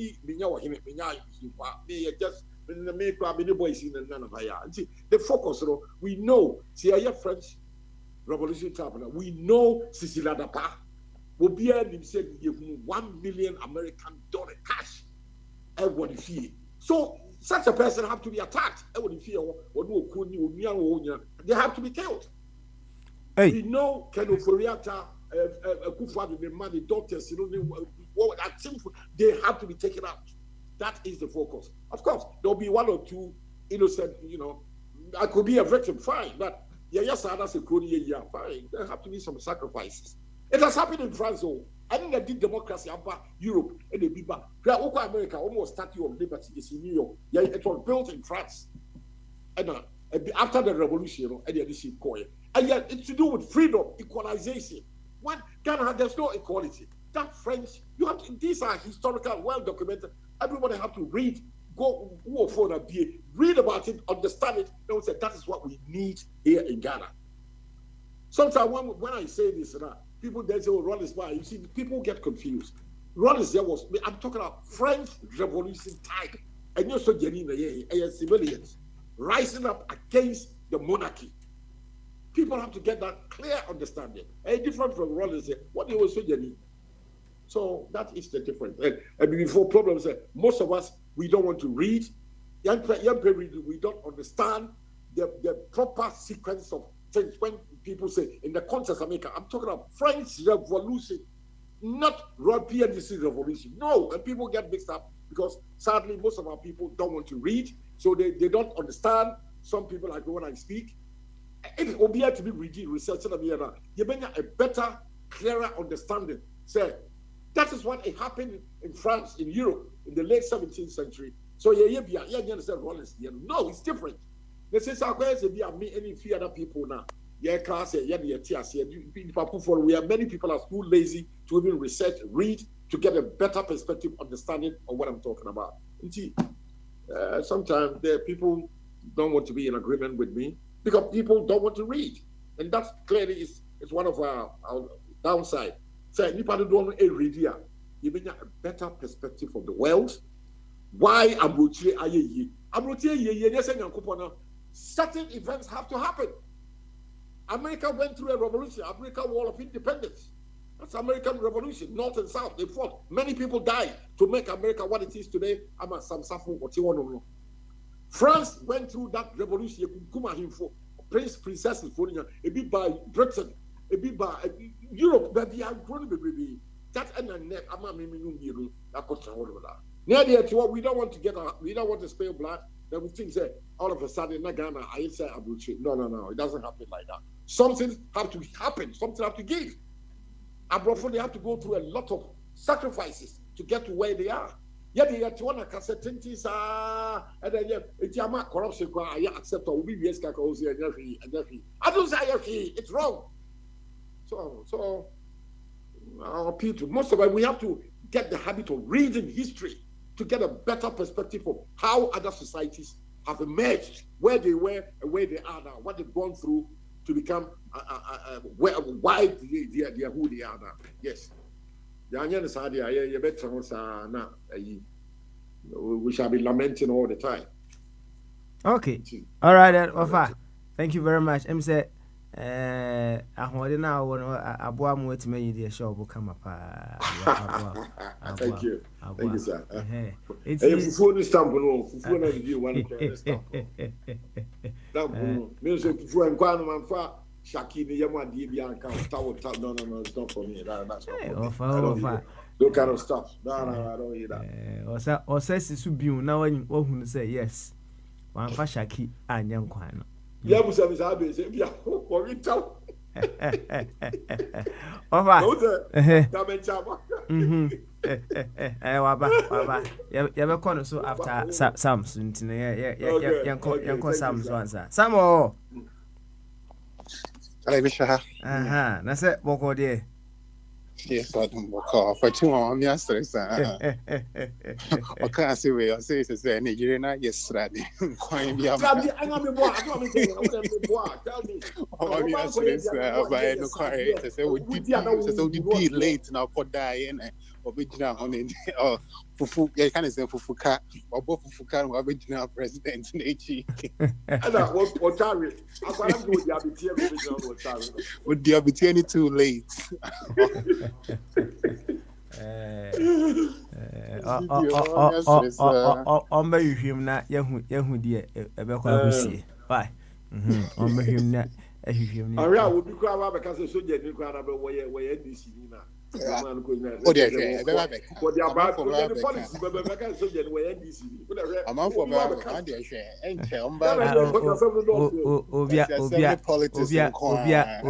C: The focus, we know. See, a French Revolution happened. We know Cecilia Dapa will be able to say $1 million American cash. Everybody feel so. Such a person have to be attacked. They have to be killed.
A: Hey.
C: We know Keno Foriata, Akufo-Addo, the money doctors, they have to be taken out. That is the focus. Of course, there'll be one or two innocent, I could be a victim, fine, but yes, that's a good year, fine. There have to be some sacrifices. It has happened in France, I think they did democracy about Europe and the Biba. America, almost Statue of Liberty is in New York. Yeah, it was built in France. And after the revolution, and yet it's to do with freedom, equalization. When Ghana, there's no equality. That French, these are historical, well documented. Everybody have to read, read about it, understand it. They will say that is what we need here in Ghana. Sometimes when I say this, people then say, Rollins, why? You see, people get confused. Rollins, I'm talking about French Revolution type. And you're so genuine, civilians rising up against the monarchy. People have to get that clear understanding. Different from Rollins, what they were so genuine. So that is the difference. And before problems, most of us, we don't want to read. Young people, we don't understand the proper sequence of things. When people say in the context of America, I'm talking about French Revolution, not PNDC Revolution. No, and people get mixed up because sadly most of our people don't want to read, so they don't understand. Some people, like when I speak, it will be able to be researched you bring a better, clearer understanding. Say that is what it happened in France, in Europe, in the late 17th century. So you understand Rollins. No, it's different. They say any few other people now. We are many people are too lazy to even research, read, to get a better perspective, understanding of what I'm talking about. Sometimes people don't want to be in agreement with me because people don't want to read, and that clearly is one of our downside. So you don't want to read here. You bring a better perspective of the world. Why certain events have to happen. America went through a revolution, American War of Independence. That's American Revolution, North and South. They fought. Many people died to make America what it is today. France went through that revolution. Princesses, a bit by Britain, a bit by Europe, but they are growing baby. That and the net, we don't want to we don't want to spill blood. Then we think say all of a sudden Ghana, I say Abuchi. No, it doesn't happen like that. Something have to happen, something have to give. Abrofo, they have to go through a lot of sacrifices to get to where they are. Yeah, they have to want to and then it's corruption. I accept or we I don't say it's wrong. So people, most of it, we have to get the habit of reading history to get a better perspective of how other societies have emerged, where they were and where they are now, what they've gone through to become why they are who they are now. Yes. We shall be lamenting all the time.
A: Okay. All right, then, Ofa. Thank you very much. I'm say, ahoɔden a wɔwɔ no aboa mu atumi ayi deɛ ɛhyɛ ɔbo kama paa.
C: Thank you. Thank you, sir.
A: It's
C: fufuo ni stamp no. Fufuo na review one stamp. Stamp no. Me so fufuo nkwa no manfa Shaki ni yamu adi bi anka tawo. No, it's not for me. That's not for me.
A: Ofa.
C: Those kind of stuff. No, I don't eat that.
A: Ɔsɛ sisu biu na wahunu say yes. Wanfa Shaki anya nkwa no.
C: Yeah, Musa Abe say bia for it out.
A: Ofa. Waba. Ya be kono so after Psalms ntine yanko Psalms once. Samo.
D: Aha,
A: na say boko de.
D: Yes, I don't call for 2 hours. Yesterday, sir. Okay, I say we are saying it's a Nigerian yesterday. Coin be a tell me. Oh, yesterday, sir. By no car, I say we did be late now for dying. Original on it. Oh, Fufu, you can't say Fufuka or both Fufuka or original president in HE.
C: What time?
D: Would the opportunity too late?
A: Omba yuhim na yahu die ebekwa ahusie. Bye. Omba yuhim na yuhim ni.
C: Aria wo bi kwa ba ka se soje ni kwa na be wo ye DC ni na.
D: Oh, there,
C: for the about the policy, but I soje ni wo ye DC ni.
D: I'm on for ba there share. Enche omba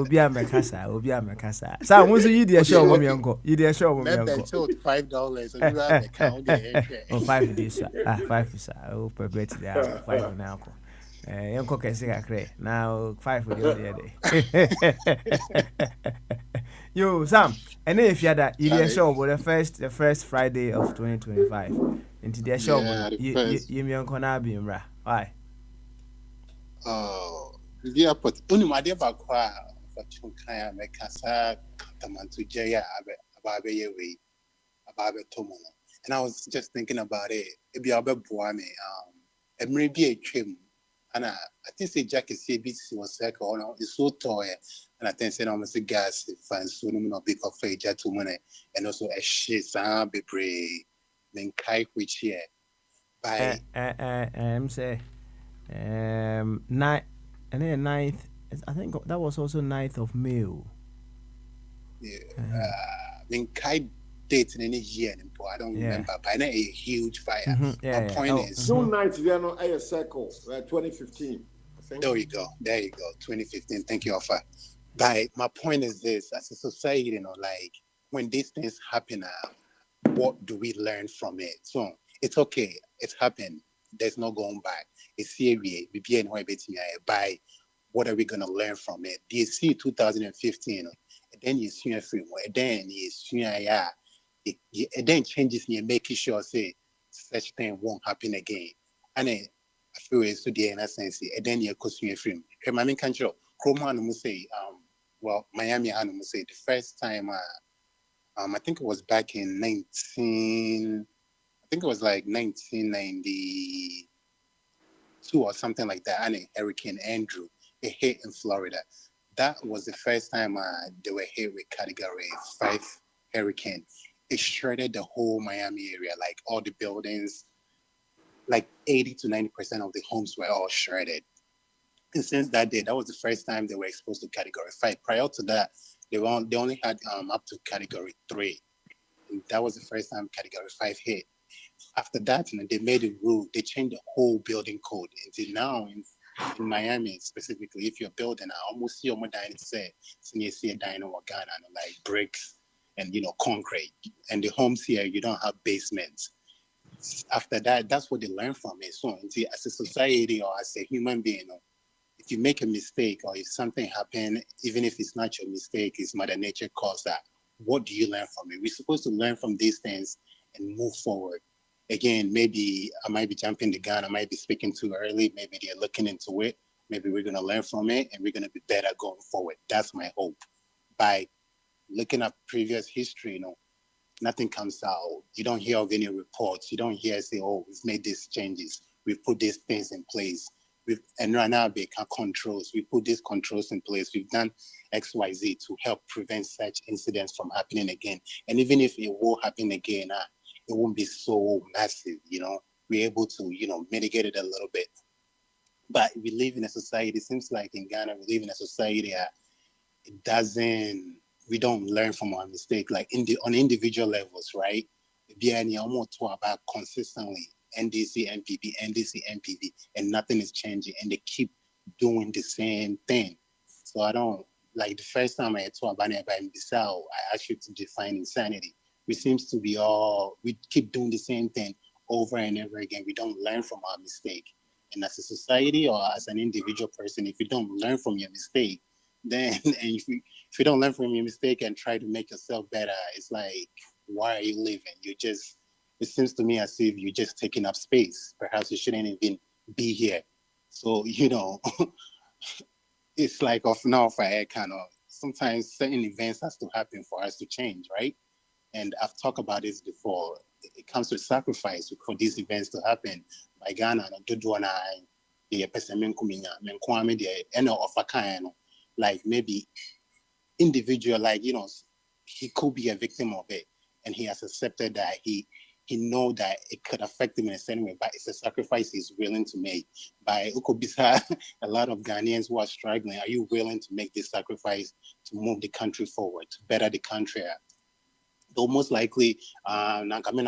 A: obia mekasa. Sa wonso yi de show wo mienko. Yi de show wo mienko.
D: $5 so you have account there.
A: Oh, 5 days. 5 is oh per birthday 5 now. Yanko kesi kakre. Now 5 for the other day. Yo, Sam, and if you had that, you show the first Friday of 2025. Into the show, you me on Konabi, right? Why?
D: Oh, yeah, but only my dear Bakwa for Chunkaya, Mekasa, Tamantu Jaya, Ababe way, Ababe Tomono. And I was just thinking about it. It be Abe Buame, it may be a trim. And I think say Jack is CBC was like, oh no, it's so toy. And I think say almost a gas if I'm so no big of a jet to money and also a shit be brave. Then kai which here by
A: say ninth and then 9th. I think that was also 9th of May.
D: Yeah, then kai date in any year anymore. I don't remember, but a huge fire. My point is
C: June 9th, we are not a circle, 2015.
D: There you go, 2015. Thank you, Alpha. But my point is this: as a society, like when these things happen, what do we learn from it? So it's okay, it's happened. There's no going back. It's serious. By what are we gonna learn from it? Do you see 2015? And then you see a free. And then you see it then changes and you're making sure say such thing won't happen again. And then I feel it's so the in a sense, and then you're costing a film. I mean, can't you? Chroma must say, Miami must say the first time I think it was back in 1992 or something like that, and Hurricane Andrew, it hit in Florida. That was the first time they were hit with Category 5 hurricane. It shredded the whole Miami area, like all the buildings, like 80 to 90% of the homes were all shredded. And since that day, that was the first time they were exposed to Category 5. Prior to that, they only had up to Category 3. And that was the first time Category 5 hit. After that, they made a rule. They changed the whole building code. Until now, in Miami specifically, if you're building, I almost see more dining say, you see a dino or Ghana, like bricks and concrete. And the homes here, you don't have basements. After that, that's what they learn from it. So as a society or as a human being, if if you make a mistake or if something happened, even if it's not your mistake, it's Mother Nature caused that. What do you learn from it? We're supposed to learn from these things and move forward. Again, maybe I might be jumping the gun. I might be speaking too early. Maybe they're looking into it. Maybe we're going to learn from it and we're going to be better going forward. That's my hope. By looking at previous history, nothing comes out. You don't hear of any reports. You don't hear say, oh, we've made these changes. We've put these things in place. And right now, we can controls. We put these controls in place. We've done X, Y, Z to help prevent such incidents from happening again. And even if it will happen again, it won't be so massive, We're able to, mitigate it a little bit. But we live in a society, it seems like in Ghana, we live in a society that we don't learn from our mistake, like on individual levels, right? Be almost about consistently NDC, MPP, and nothing is changing, and they keep doing the same thing. So I don't like the first time I talked about Bissau, I asked you to define insanity. We we keep doing the same thing over and over again. We don't learn from our mistake. And as a society or as an individual person, if you don't learn from your mistake, then and if you don't learn from your mistake and try to make yourself better, it's like, why are you living? It seems to me as if you're just taking up space. Perhaps you shouldn't even be here. So, it's like off now for air kind of sometimes certain events has to happen for us to change, right? And I've talked about this before. It comes with sacrifice for these events to happen. By Ghana, the person of a kind, like maybe individual, like he could be a victim of it, and he has accepted that he know that it could affect him in a certain way, but it's a sacrifice he's willing to make. By Ukobisa, a lot of Ghanaians who are struggling, are you willing to make this sacrifice to move the country forward, to better the country? Though most likely, life and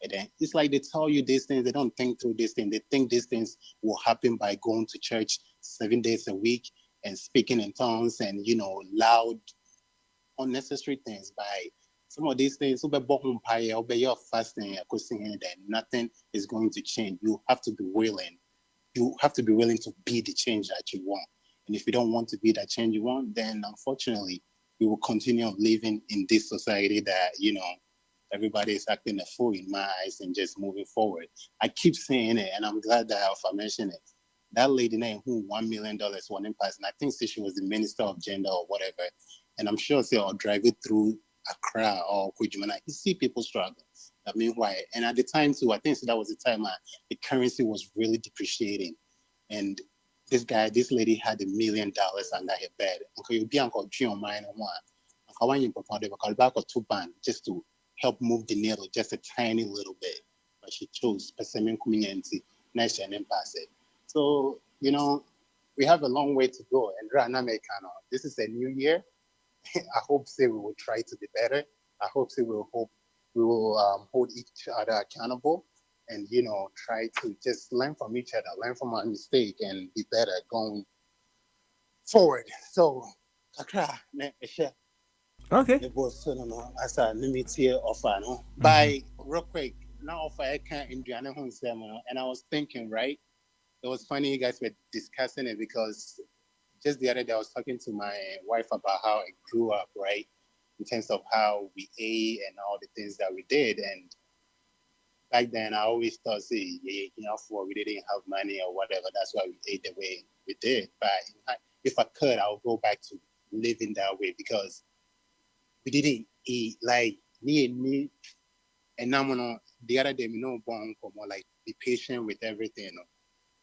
D: then it's like they tell you these things, they don't think through these things. They think these things will happen by going to church 7 days a week and speaking in tongues and loud, unnecessary things. By some of these things, you're fasting, then nothing is going to change. You have to be willing. You have to be willing to be the change that you want. And if you don't want to be that change you want, then unfortunately, we will continue living in this society that, everybody is acting a fool in my eyes and just moving forward. I keep saying it, and I'm glad that Alpha mentioned it. That lady named who $1 million won in pass, and I think she was the minister of gender or whatever. And I'm sure I'll drive it through Accra or Kujumana. You see people struggle. I mean, why? And at the time too, I think that was the time the currency was really depreciating. And this lady had $1 million under her bed. You'll be Uncle John mine and one. Just to help move the needle just a tiny little bit. But she chose Pacific community, nation and pass it. So, we have a long way to go. And this is a new year. I hope we will try to be better. I hope we will hold each other accountable. And try to just learn from each other, learn from our mistake, and be better going forward. So,
A: Okay.
D: it was as a limit of by real quick. Now, if I can't Indiana and I was thinking, right? It was funny you guys were discussing it because just the other day I was talking to my wife about how I grew up, right? In terms of how we ate and all the things that we did, and back then, I always thought, we didn't have money or whatever. That's why we ate the way we did. But if I could, I would go back to living that way because we didn't eat like me. And now, the other day, like be patient with everything.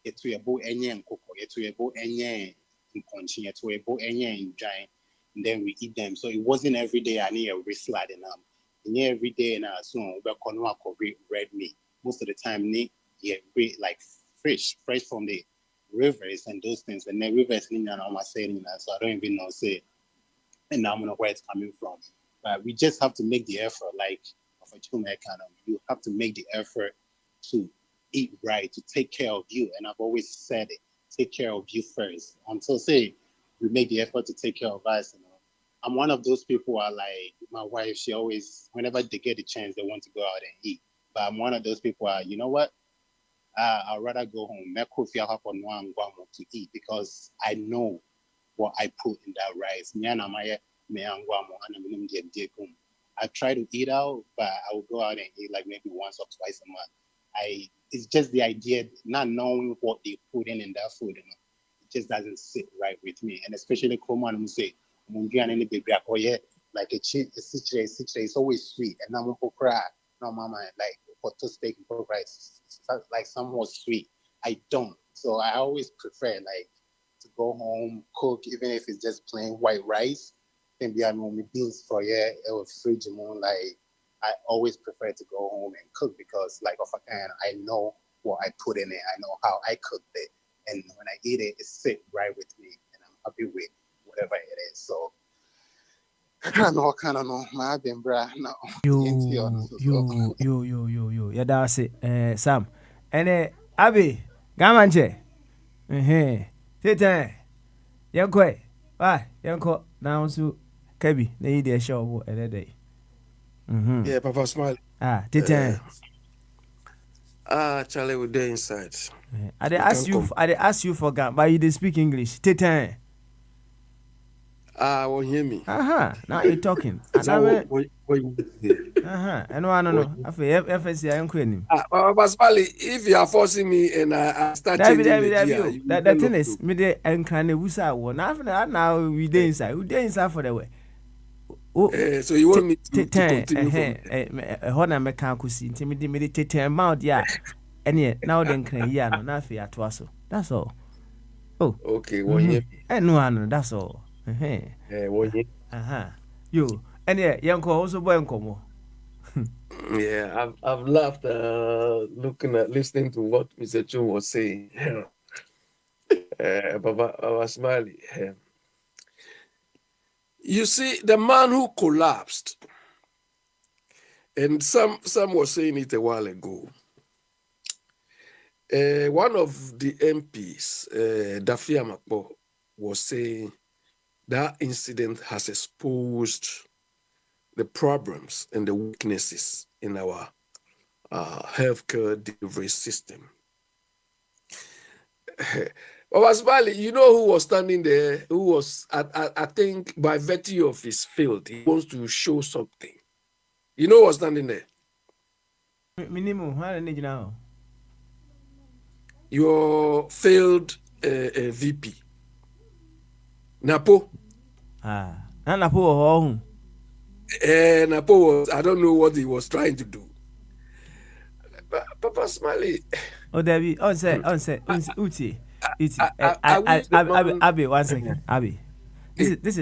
D: It's about any and cocoa. It's about any and punching. It's about any and giant. And then we eat them. So it wasn't every day I need a wrist slide and every day now soon we red meat. Most of the time like fresh from the rivers and those things. And the rivers so I don't even know and now I know where it's coming from. But we just have to make the effort, like of a you have to make the effort to eat right, to take care of you. And I've always said it, take care of you first. Until we make the effort to take care of us, I'm one of those people who are like my wife. She always, whenever they get the chance, they want to go out and eat. But I'm one of those people who are, you know what? I'd rather go home. To eat because I know what I put in that rice. I try to eat out, but I will go out and eat like maybe once or twice a month. It's just the idea, not knowing what they put in that food, you know, it just doesn't sit right with me. And especially Koman say, like a cheap, it's always sweet. And I'm cry, no mama, like potato steak and pork rice, like somewhat sweet. I don't. So I always prefer like to go home, cook, even if it's just plain white rice. Then be having beans for or fridge more. Like I always prefer to go home and cook because like if I know what I put in it, I know how I cooked it, and when I eat it, it sit right with me, and I'm happy with whatever it is. So I kind of know. My been bra now.
A: Yo. Yeah, that's it. Sam, and Abby, Gamanche. Tete, Yankwe. Why, Yanko, now to Kebi, they eat their show every day.
E: Yeah, Papa Smile.
A: Tete.
E: Charlie, we're there inside.
A: I ask you for Gam, but you didn't speak English. Tete.
E: Won't hear me.
A: Now you're talking. And I know. I feel FSC, I am quitting.
E: Papa Smile, if you are forcing me and I start changing
A: the thing is, me de and can wusa one. After that, now we there inside. We there inside for the way.
E: So you want me to continue?
A: Hona mechanical see. Intimidate me the amount, yeah. And yet now then can ya no na fear to us. That's all. Oh,
E: okay. Won't hear me.
A: And no, that's all.
E: Won't hear.
A: You and yeah, young also boy and
E: Yeah, I've laughed listening to what Mr. Chun was saying. Papa Smiley. You see, the man who collapsed, and some were saying it a while ago. One of the MPs, Dafia Makbo, was saying that incident has exposed the problems and the weaknesses in our healthcare delivery system. Obasbali, you know who was standing there? Who was, I think, by virtue of his field, he wants to show something. You know who was standing there?
A: Minimum, how do you know?
E: Your failed VP. Napo.
A: Napo.
E: Napo was, I don't know what he was trying to do. Papa Smiley.
A: Oh, Debbie, say, Uti. Abby, 1 second. Abby, this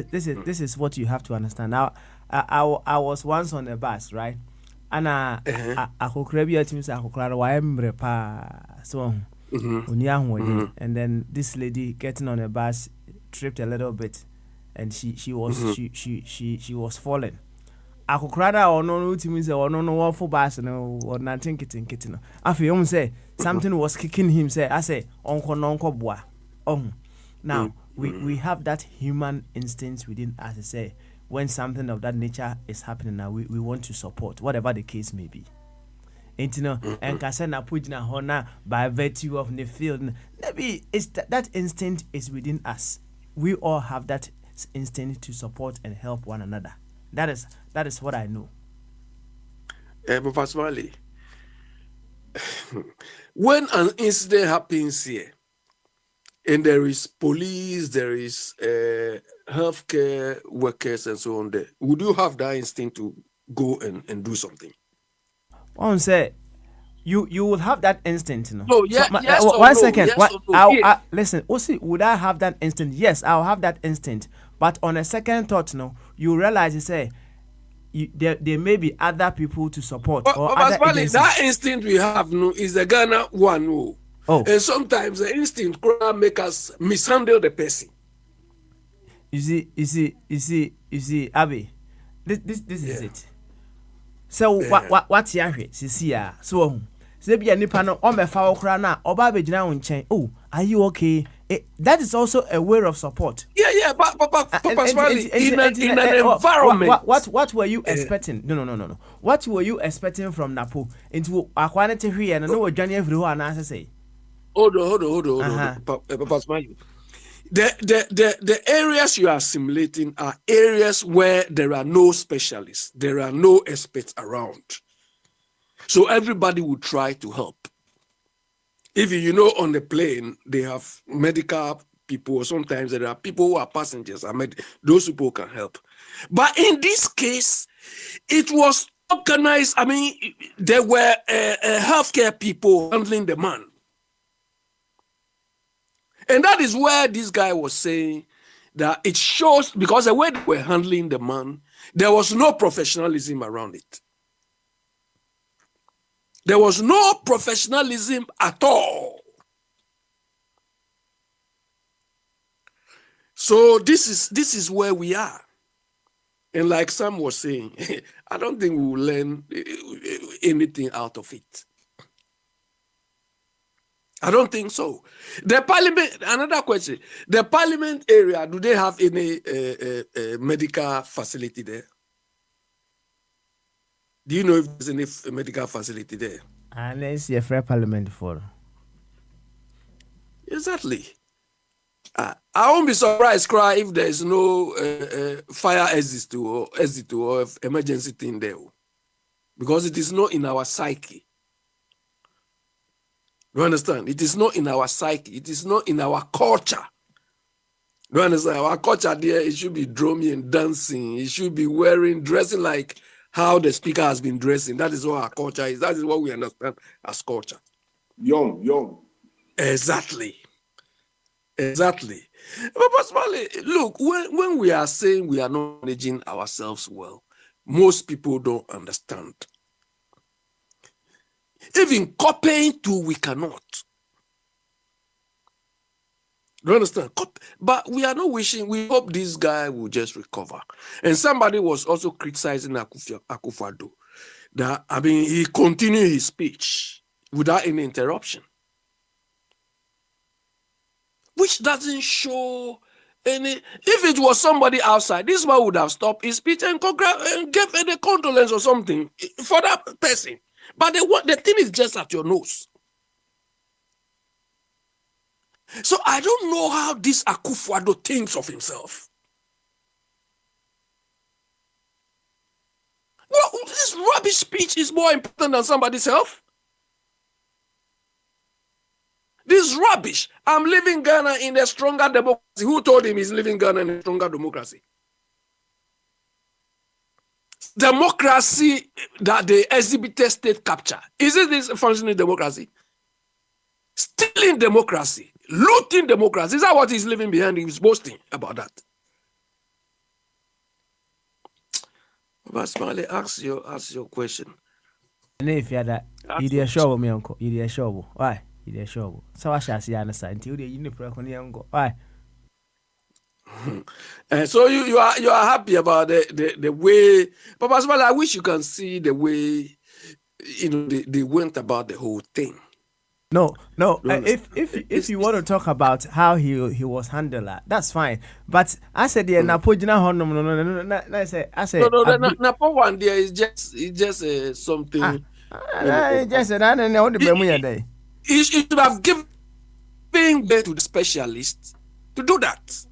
A: is what you have to understand. Now, I was once on a bus, right? And I could grab your team. I could cry. Why am I so? And then this lady getting on a bus tripped a little bit, and she was falling. I could cry or no team say or no what for bus or nothing kitten. I feel say something was kicking him. Say I say uncle boy. Now we have that human instinct within us. I say when something of that nature is happening now, we want to support whatever the case may be. And Kasana Pujina Hona by virtue of the field. Maybe it's that instinct is within us. We all have that instinct to support and help one another. That is what I know.
E: Papa Smiley, when an incident happens here, and there is police, there is healthcare workers, and so on there, would you have that instinct to go and do something?
A: One say, you would have that instinct, you know.
E: No, yeah,
A: so,
E: yes
A: one
E: or
A: second.
E: No, yes
A: I, listen, Osi, would I have that instinct? Yes, I'll have that instinct. But on a second thought, you know, you realize you say there may be other people to support or other agencies.
E: That instinct we have no is the Ghana one. No.
A: Oh.
E: And sometimes the instinct can make us mishandle the person.
A: You see, Abby, this is it. So what's your so be a nipa no o me fa okra na oba be gina won chen. Oh, are you okay? that is also a way of support.
E: Yeah, but Pasmali, in an environment.
A: What were you expecting? No. What were you expecting from Napo? Into Aquanity here and no Johnny everyone answer say.
E: Hold on. Pasmali. The areas you are assimilating are areas where there are no specialists, there are no experts around. So everybody will try to help. If you know on the plane, they have medical people, or sometimes there are people who are passengers. Those people can help. But in this case, it was organized. I mean, there were healthcare people handling the man. And that is where this guy was saying that it shows, because the way they were handling the man, there was no professionalism around it. There was no professionalism at all. So this is where we are. And like Sam was saying, I don't think we will learn anything out of it. I don't think so. The parliament, another question, the parliament area, do they have any medical facility there? Do you know if there's any medical facility there?
A: Unless you're free parliament for.
E: Exactly. I won't be surprised, cry, if there is no fire exit or emergency thing there, because it is not in our psyche. You understand? It is not in our psyche. It is not in our culture. You understand? Our culture there, it should be drumming and dancing. It should be dressing like how the speaker has been dressing. That is what our culture is. That is what we understand as culture.
C: Young.
E: Exactly. But personally, look, when we are saying we are not managing ourselves well, most people don't understand. Even copying too, we cannot. You understand? But we are not wishing, we hope this guy will just recover. And somebody was also criticizing Akufo-Addo that, I mean, he continued his speech without any interruption, which doesn't show any. If it was somebody outside, this man would have stopped his speech and gave a condolence or something for that person. But the thing is just at your nose. So I don't know how this Akufo-Addo thinks of himself. Well, this rubbish speech is more important than somebody's health. This rubbish. I'm leaving Ghana in a stronger democracy. Who told him he's leaving Ghana in a stronger democracy? Democracy that they exhibited state capture. Isn't this functioning democracy? Stealing democracy, looting democracy. Is that what he's leaving behind? He's boasting about that. But Smiley, ask your question.
A: And if you're that, you're sure me, uncle. You're sure. Why? You're sure. So I shall see answer until you need to why?
E: So you are happy about the way, but as well, I wish you can see the way they went about the whole thing.
A: No. If you want to talk about how he was handled, that's fine. But I said the Napojina Honum. No. I said
E: no. Napo one there is just something.
A: Just the day.
E: He should have given way to the specialist to do that.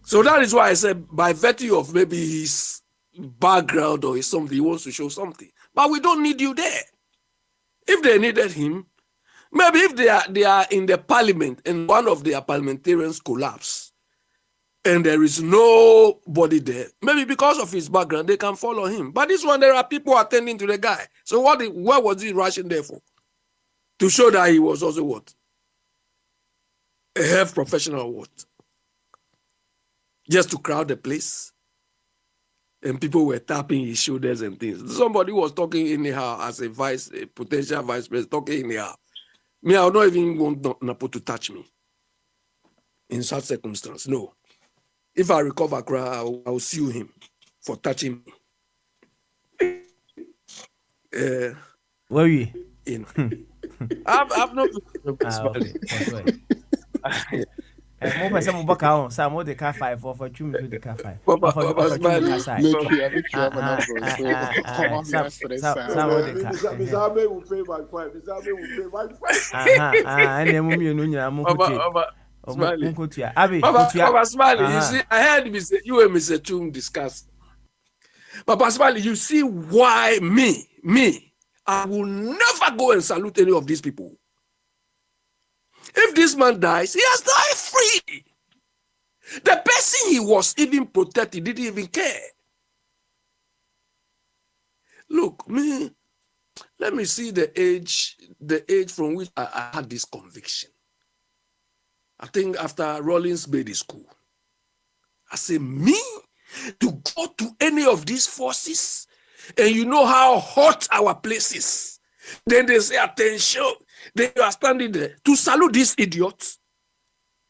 E: So that is why I said, by virtue of maybe his background or something, he wants to show something. But we don't need you there. If they needed him, maybe if they are in the parliament and one of their parliamentarians collapse and there is nobody there, maybe because of his background, they can follow him. But this one, there are people attending to the guy. So what was he rushing there for? To show that he was also what? A health professional, what? Just to crowd the place. And people were tapping his shoulders and things. Somebody was talking anyhow as a potential vice president, talking anyhow. Me, I would not even want Napo to touch me in such circumstance. No. If I recover, I will sue him for touching me.
A: Where are you?
E: I've not been
A: Okay.
E: smiling.
A: Mo pese mo boka on sa mo de ka 5 for twum to de ka 5.
E: Papa
A: For twum ka
E: smiling.
A: sai.
D: Look, I think you have an number, so come on,
A: Some
D: yes, for this
A: some
D: sound.
A: what they call.
C: Mr. Abe will pay my fine. Mr. Abe will pay my fine.
A: And then mummy no nyina mo kuti.
E: Papa smiling.
A: Mo kuti. Abi,
E: Papa smiling. You see, I heard you and Mr. Chum discuss. Papa smiling. You see why me, I will never go and salute any of these people. If this man dies, he has died free. The person he was even protected didn't even care. Look, me, let me see the age from which I had this conviction. I think after Rollins Baby School, I say, me to go to any of these forces, and you know how hot our place is. Then they say, attention, they are standing there to salute these idiots.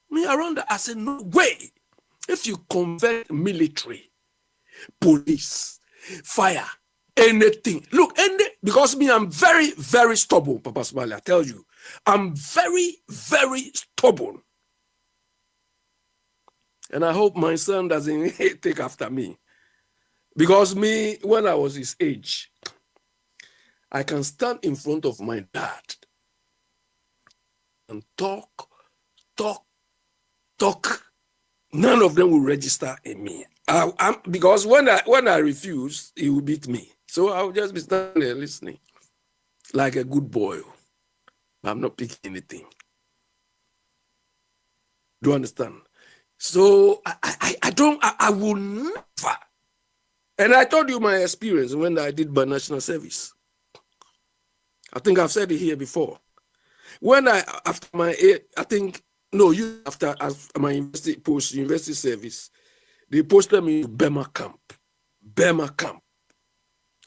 E: Me around that, I said, no way. If you convert military, police, fire, anything. Look, because me, I'm very, very stubborn, Papa Smiley, I tell you. I'm very, very stubborn. And I hope my son doesn't take after me. Because me, when I was his age, I can stand in front of my dad and talk. None of them will register in me. Because when I refuse, he will beat me. So I'll just be standing there listening like a good boy. I'm not picking anything. Do you understand? So I will never. And I told you my experience when I did my national service. I think I've said it here before. When after my university service, they posted me to Burma camp.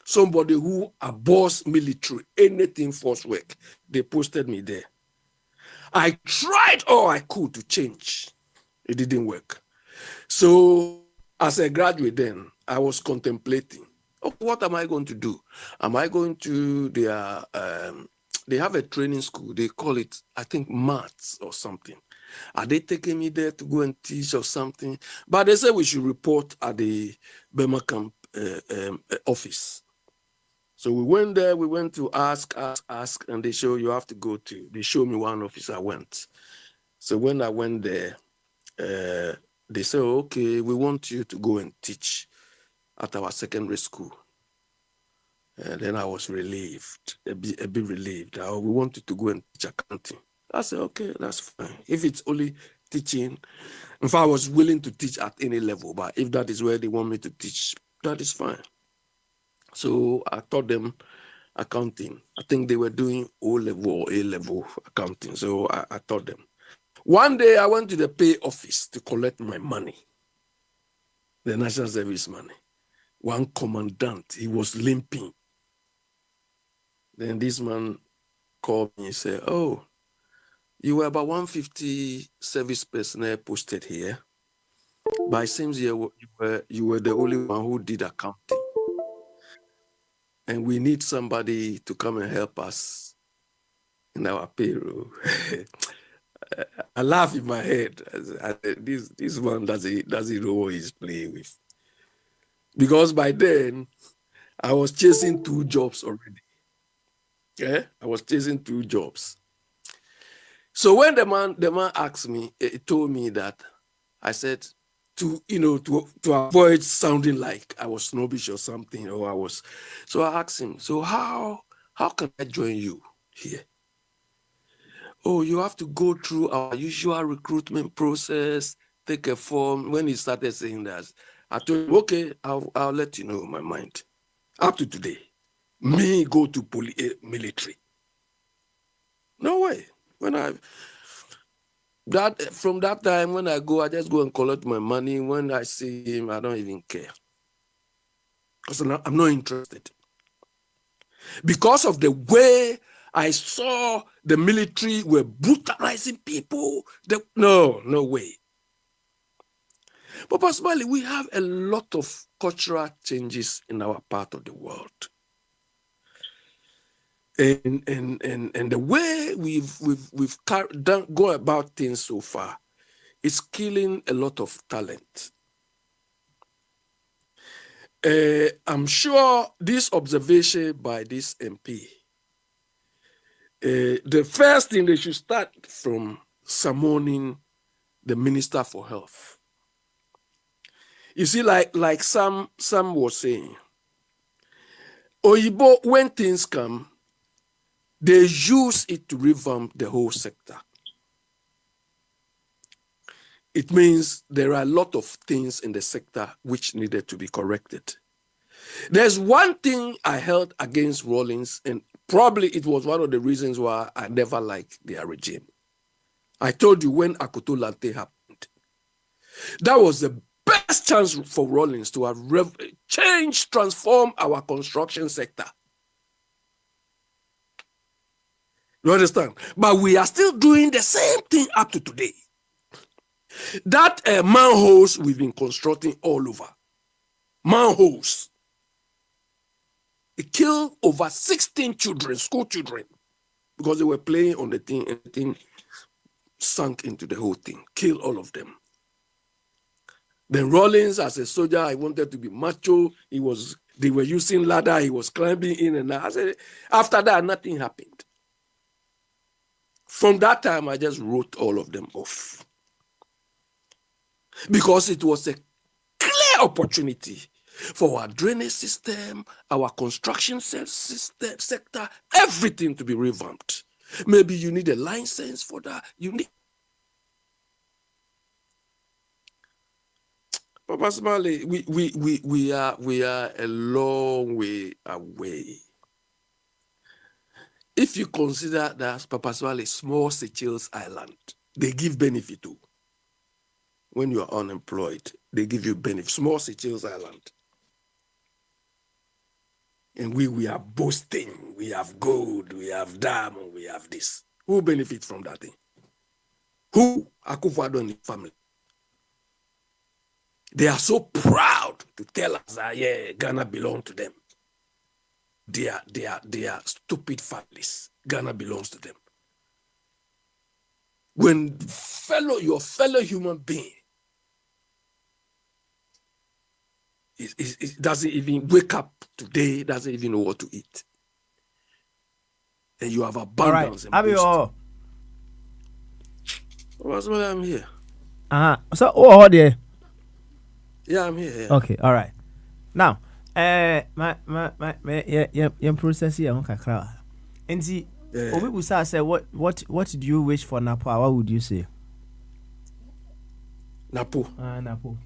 E: Somebody who abhors military, anything force work, they posted me there. I tried all I could to change. It didn't work. So as a graduate then, I was contemplating, what am I going to do? Am I going to they have a training school, they call it, I think, maths or something. Are they taking me there to go and teach or something? But they said we should report at the Burma camp office. So we went there, we went to ask, and they show you have to go to, they showed me one office, I went. So when I went there, they said, okay, we want you to go and teach at our secondary school. And then I was relieved, a bit relieved. We wanted to go and teach accounting. I said, okay, that's fine. If it's only teaching, if I was willing to teach at any level, but if that is where they want me to teach, that is fine. So I taught them accounting. I think they were doing O-level or A-level accounting. So I taught them. One day I went to the pay office to collect my money, the national service money. One commandant, he was limping. Then this man called me and said, oh, you were about 150 service personnel posted here, but it seems you were the only one who did accounting. And we need somebody to come and help us in our payroll. I laugh in my head. This one doesn't know what he's playing with. Because by then, I was chasing 2 jobs already. Yeah, I was chasing 2 jobs. So when the man asked me, he told me that, I said, to avoid sounding like I was snobbish or something, so I asked him, so how can I join you here? Oh, you have to go through our usual recruitment process, take a form. When he started saying that, I told him, okay, I'll let you know my mind. Up to today, me go to military. No way. From that time, when I go, I just go and collect my money. When I see him, I don't even care. Because I'm not interested. Because of the way I saw the military were brutalizing people. No way. But personally, we have a lot of cultural changes in our part of the world. And the way we've go about things so far is killing a lot of talent. I'm sure this observation by this MP, the first thing they should start from summoning the Minister for Health. You see, like some was saying, Oyibo, when things come, they use it to revamp the whole sector. It means there are a lot of things in the sector which needed to be corrected. There's one thing I held against Rawlings, and probably it was one of the reasons why I never liked their regime. I told you when Akoto Lante happened, that was the best chance for Rawlings to have transform our construction sector. You understand? But we are still doing the same thing up to today. That manholes we've been constructing all over. Manholes. It killed over 16 children, school children, because they were playing on the thing and the thing sunk into the whole thing, killed all of them. Then Rawlings, as a soldier, I wanted to be macho. They were using ladder, he was climbing in and out. I said, after that, nothing happened. From that time, I just wrote all of them off. Because it was a clear opportunity for our drainage system, our construction sector, everything to be revamped. Maybe you need a license for that. Papa Smiley, we are a long way away. If you consider that Papa Smiley, small Seychelles Island, they give benefit to. When you are unemployed, they give you benefit. Small Seychelles Island. And we are boasting. We have gold, we have diamond, we have this. Who benefits from that thing? Who? Akufo-Addo and his family. They are so proud to tell us that, yeah, Ghana belongs to them. They are stupid families. Ghana belongs to them. When your fellow human being it doesn't even wake up today, doesn't even know what to eat, and you have abundance.
A: All right.
E: Well, I'm here.
A: So, oh, there.
E: Yeah, I'm here. Yeah.
A: Okay, all right. Now, my process here, okay, and see, Obi Busa said, what do you wish for Napa? What would you say?
E: Napo.
A: Napo.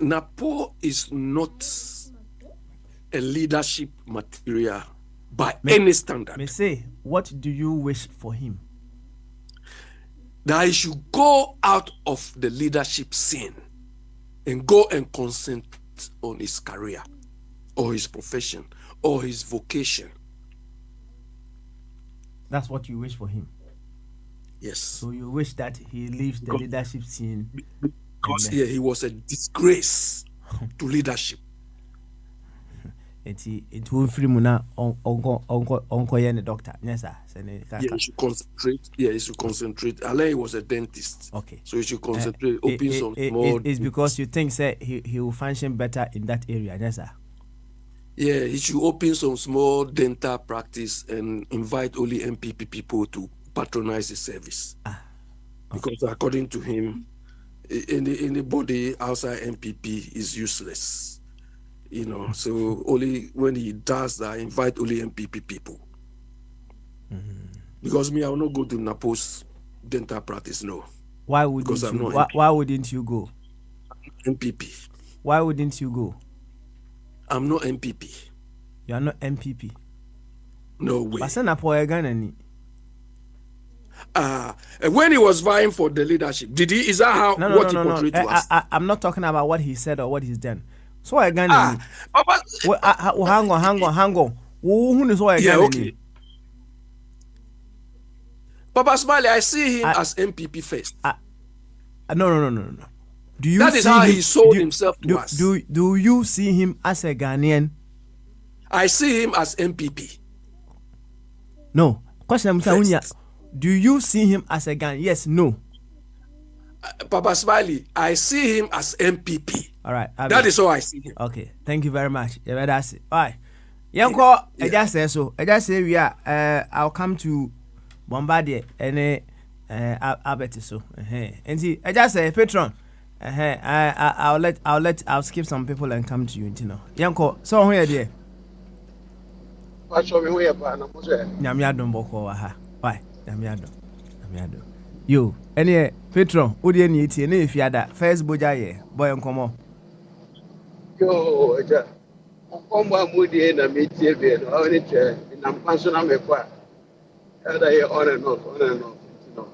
E: Napo is not a leadership material by any standard.
A: May say, what do you wish for him?
E: That he should go out of the leadership scene and go and concentrate on his career or his profession or his vocation.
A: That's what you wish for him?
E: Yes.
A: So you wish that he leaves the leadership scene?
E: Because he was a disgrace to leadership.
A: It will free muna onko yen doctor. Yes, sir.
E: Yeah, he should concentrate. Yeah, he should concentrate. Alain was a dentist.
A: Okay.
E: So he should concentrate. Open some small.
A: It's because you think, say, he will function better in that area. Yes, sir.
E: Yeah, he should open some small dental practice and invite only MPP people to patronize his service.
A: Okay.
E: Because according to him, anybody outside MPP is useless. You know, so only when he does that, invite only MPP people. Because me, I will not go to Napo's dental practice, no.
A: Why wouldn't you? Why wouldn't you go?
E: MPP.
A: Why wouldn't you go?
E: I'm not MPP.
A: You are not MPP.
E: No way. When he was vying for the leadership, is that how what he portrayed to us?
A: I'm not talking about what he said or what he's done. So I got hang on. Who is why?
E: Yeah, okay. Papa Smiley, I see him as MPP first.
A: No. Do you
E: That is
A: see
E: how
A: him,
E: he sold himself to us.
A: Do you see him as a Ghanaian?
E: I see him as MPP.
A: No. Question
E: First.
A: do you see him as a Ghanaian? Yes, no.
E: Papa Smiley, I see him as MPP.
A: All right.
E: That is how I see him.
A: Okay. Thank you very much. Yeah, that's it. All right. Yanko, I just say so. I just say we are. I'll come to Bombardier and Albert so. And see, I just say Patron. I'll skip some people and come to you. You know. Yanko, so where there?
F: What's over here, Pana?
A: Nyamiadon boko ha. Why? Nyamiadon. You, any Patron, Udi ni iti ni if you ada first Bogyae boy nkomo.
F: Yo, eja. Omba mudi na metie be no. Awni che na mpanso na mekwa. Ada ye on and off, you know.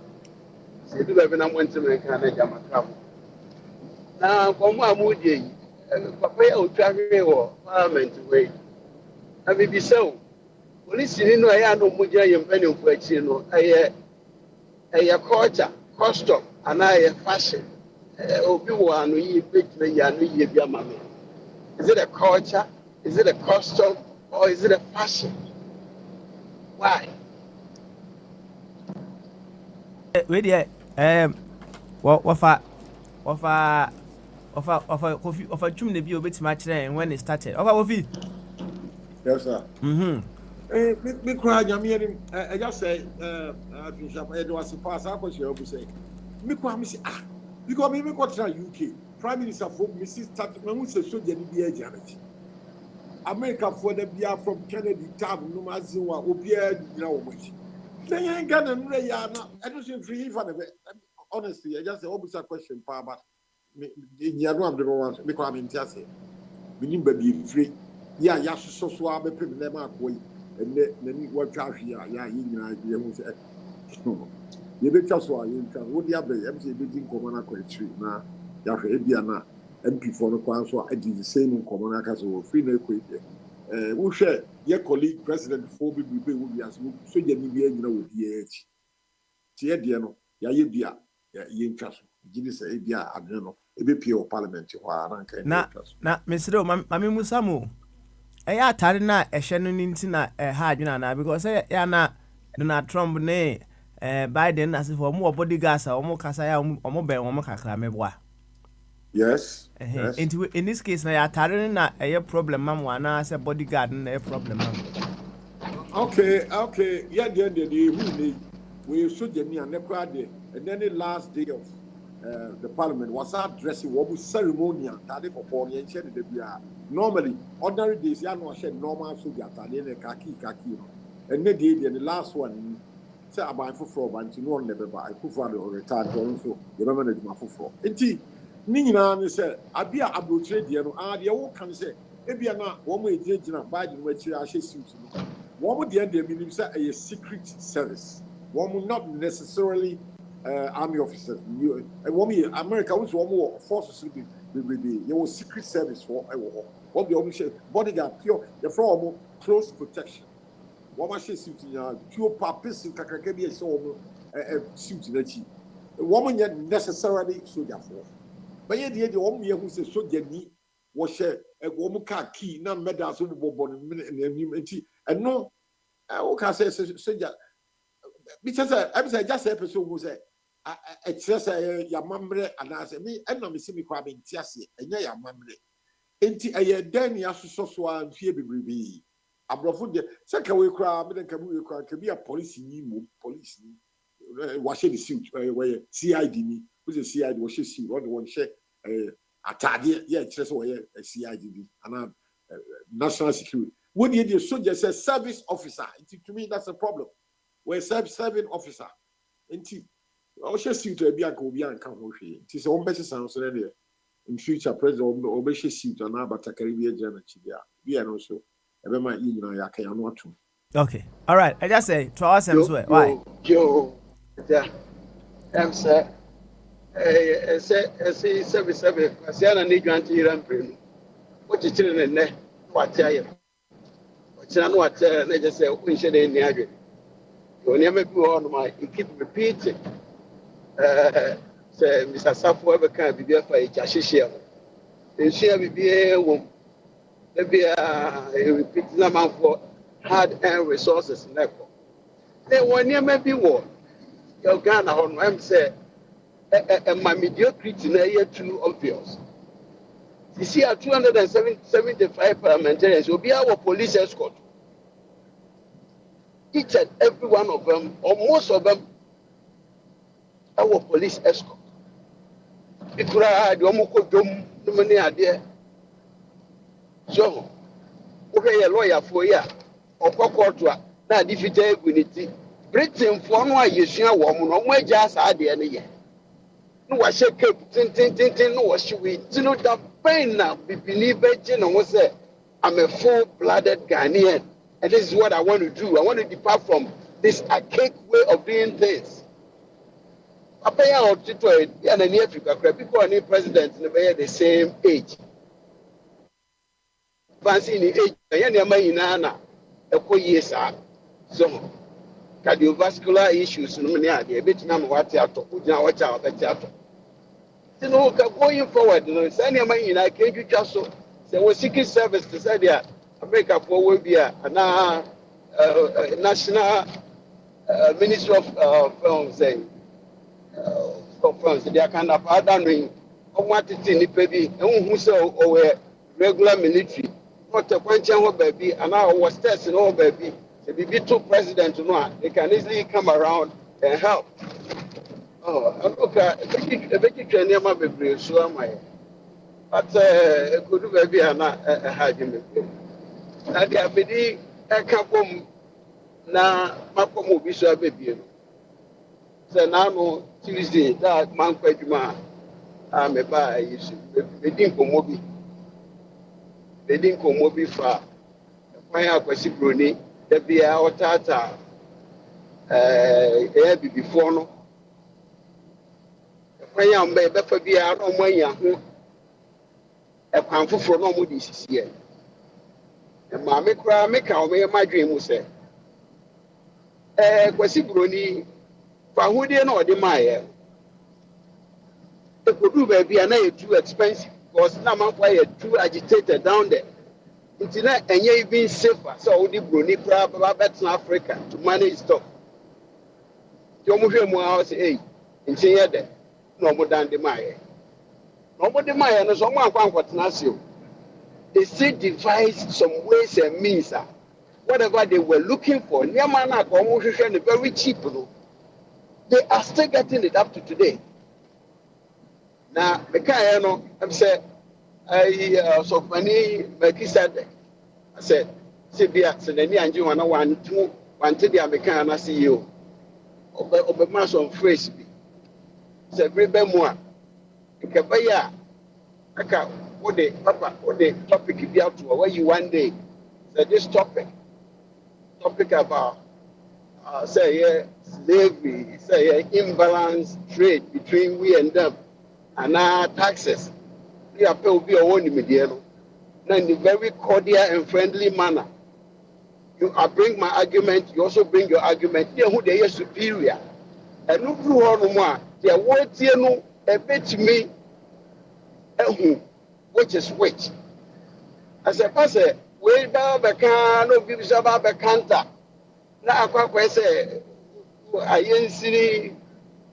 F: Se du be na mwenti me kan na jama kam. Na komba mudi yi. Papa ya otwa hwe wo parliament we. Na bibi sew. Police ni no ya no mugya ye mpani mfu achi no aye culture, custom, and I fashion. Obi wa no yi picture ya no yi bi amame. Is it a culture? Is it a custom? Or is it a fashion? Why?
A: Wait there. Wafa chum ne bi obetima kire when it started. Wafa wofi.
C: Yes, sir. Me cry, Yamian. I just say, it was a pass. I was here to say, me cry, me say, because me got to UK. Prime Minister for Mrs. Tatman says, so the Janet. America for the beer from Kennedy Town, no matter what, Obia, you know, which. They ain't got a Rayana. I don't see free for the honestly. I just say, always a question, Pa, but in Yadam, the ones, because I'm in Tassie. We need to be free. Yeah, so I be putting them up way. And then what out here, you say, you bet us why you can. What the other MC didn't come on a question now. Yafiana MP for the council, I did the same in Comonaca, so free no quick. Who share your colleague, President Phoebe, would be as so you know with the age. Tia Diano, Yabia, Yin Castle, Guinness, Abia, Adreno, a BPO Parliament,
A: na Mr. Mami Musamu. I tell na a Shannon Intina a hard na because na Donald Trump ne Biden as for more bodyguards or more Casaya or more Ben or more Cacramebois.
C: Yes.
A: In this case, na na a problem, Mamma, as a bodyguard and a problem.
C: Okay. Yeah, we should get me and then the last day of the parliament was addressing what was ceremonial. Normally, ordinary days, you know, normal soldier, khaki, and then the last one, say about for and to know never buy, for retired also, the remember my for. Nina said, Abia Abu trade, you know, the old can say, Ebiana, one way did Biden, which I should suit. One would the end of a secret service. One would not necessarily army officers. America was one more forces to be there was secret service for what the only bodyguard pure the form close protection. What was she suiting pure purpose to Kakabi so suit in the chief. A woman yet necessarily soldier for. But yet the woman who says soldier need was share a woman car key, none medals over and no, I can say soldier. Because I just a person who said, I trust your mamre and I say, me, and no, Missy Crabbing, Tiasi, and your mamre. Enti a den ya so and fear be. A brofoot, second way crab, and can be a police in police. Washing the suit, where CID me, who's a CID, was she see one share a tardy, yeah, just away a CID and national security. What did the soldier say, service officer? To me, that's a problem. We're serving officer. Enti I shall suit to be a Kobian country. It is on better sounds in future president or be suit and about a Caribbean journey. We are also ever my evening. I can not to.
A: Okay, all right. I just say to us, why?
F: Joe, I'm sir. I say, service, I say, I need grant here and bring. What you children in there? What I am. What's what they just say, we should in the you never go on my, you keep repeating. Say Mr. Safo ever can be there for a chashishia. And share with be a woman. Maybe a repeat number for hard earned resources in Echo. Then one year maybe war. Your Ghana on I'm say and my mediocrity na here too obvious. You see, our 275 parliamentarians will be our police escort. Each and every one of them, or most of them, our police escort. Because the Omoko Dom, the money are there. So, okay, a lawyer for ya, or court, now defeated unity. Britain for one year, woman, or my just idea. No, I shake tin, no, she will. You know, that pain now, be believe it, you know, say, I'm a full blooded Ghanaian. And this is what I want to do. I want to depart from this archaic way of doing things. I pay out to it, and in Africa, people are new presidents in the same age. Fancy in the age, and you're my nana, a 4 years. So, cardiovascular issues, no many are a bit now what you have to put now, watch out, bet you have to. You know, going forward, you know, sending my in, I can't do just so. There was Secret Service to say that. America for will be a national Ministry of Films they are kind of ordering what it in the baby and who so or regular military not a question baby and I was testing all baby the BB2 president to know they can easily come around and help. Oh, okay, a bit training my baby so am I. But could do baby and I had him. Na dia bedi eka bom na makomo bi so abebie no se na no Tuesday that man kwaduma a me ba yesu bedi nkomo bi fa kwan akwasi broni da bia otata bibifo no kwan ya mbe be fa bia no mo anya ho kwan foforo no mo di sisi and Mammy cry, make my dream was say. Kwasi Bruni, for who they know the Maya. The Kudu baby are not too expensive because now I'm quite too agitated down there. It's not and you being safer, so the Bruni crab about in Africa to manage stuff. Jomuhe Moa say, in China, no more than the Maya. No more the Maya, no someone what's Nasio. They still devise some ways and means. Whatever they were looking for, very cheap. They are still getting it up to today. Now, I'm saying, I so many said, I said, Sibia, Sedani, and you wanted the American CEO of the mass on Frisbee. Said, Rebemua, Kabaya, Aka. What the topic be out to where you one day say this topic about say slavery, say imbalance trade between we and them and our taxes. We are paid be our own mediano. Now in a very cordial and friendly manner. I bring my argument, you also bring your argument. They who they are superior. And no do one more. They are what you know a bit to me. Which is which? As a person, we can no be about the canter. Now, I say,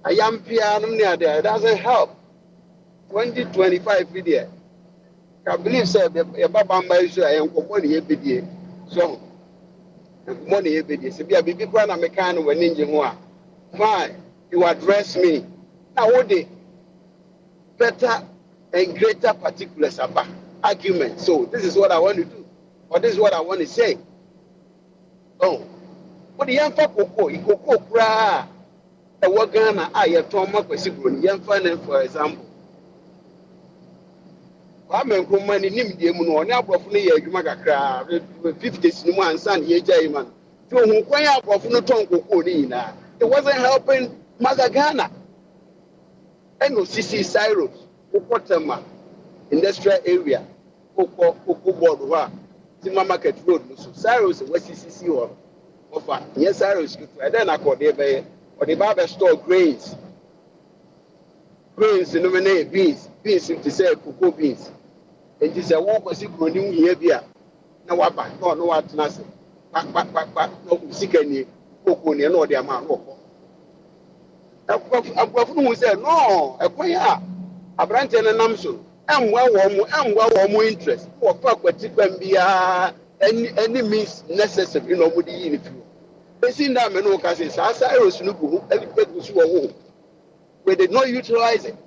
F: I am piano near there. It doesn't help. 2025 video. I believe, sir, the Baba Maisha and money every day. So, money every day. So, be a big one, I'm a kind of an ninja. Fine, you address me. Now, what they better and greater particulars about argument. So this is what I want to do, or this is what I want to say. Oh, but the young folk, you go cry. The work Ghana, I have told my question. Young fan, for example, I'm a woman in Nimu, now probably a Jumaka 50s, no one son, ye Jayman. To whom quite of no tongue, it wasn't helping Mother Ghana. And no CC Cyrus. Ukotema industrial area, Oko Board, Timber Market Road, Cyrus, West CC or offer. Yes, Cyrus, then I call the or the barber store grains. grains no me beans to say cocoa beans and this a walk was running here bia na waba no atena se pa no sika ni cocoa ni no de ama no akwafo no say no ekwan a abrante ne nam so emwa wo mu interest wo fa kwati kwam bia any means necessary no mo di yi fi esi nda me no ka say sa aeros no bu egu so wo we did not utilize it.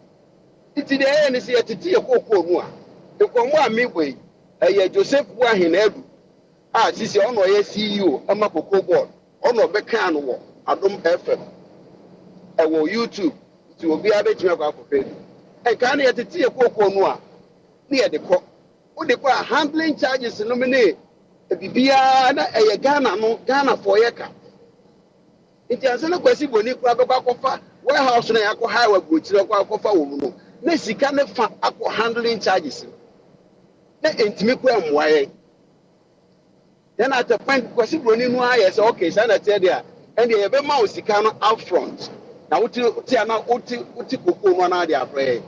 F: It's the end is yet to tea a cocoa more. The Comwa midway, a Joseph Wahinedu. Ah, this is on my CEO, a map of board, on no Becan war, I don't FM. I will YouTube to be able to have a copy. And can you tea a cocoa noir near the court? What they call handling charges nominate a Bibiana, a Ghana for Yaka. It has a question when you grab a back of warehouse na yako highway goods na kwa kofa wo no na sika ne fa akọ handling charges na entimi kwa mwaye then at the point kwasi broni no aye say okay say na tell there and dey be ma sika no up front na uti ana uti koko no na dey afre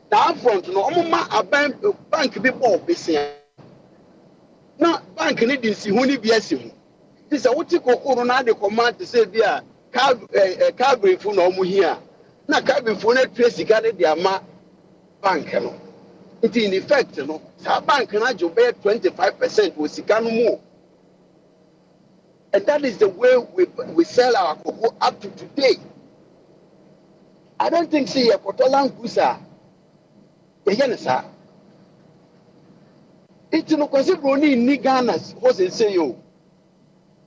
F: na up front no omo ma aban bank bi bo besia na bank ni di si hu ni bi asi hu this uti koko no na dey command to say there cabin for no more here. Na cabin for net trace the ama bank. No. It in effect, no. Sa bank na jo bear 25% with Sikano more. And that is the way we sell our cocoa up to today. I don't think see a Kotolan Kusa. Sir. It's no consider only in Niganas was in say you.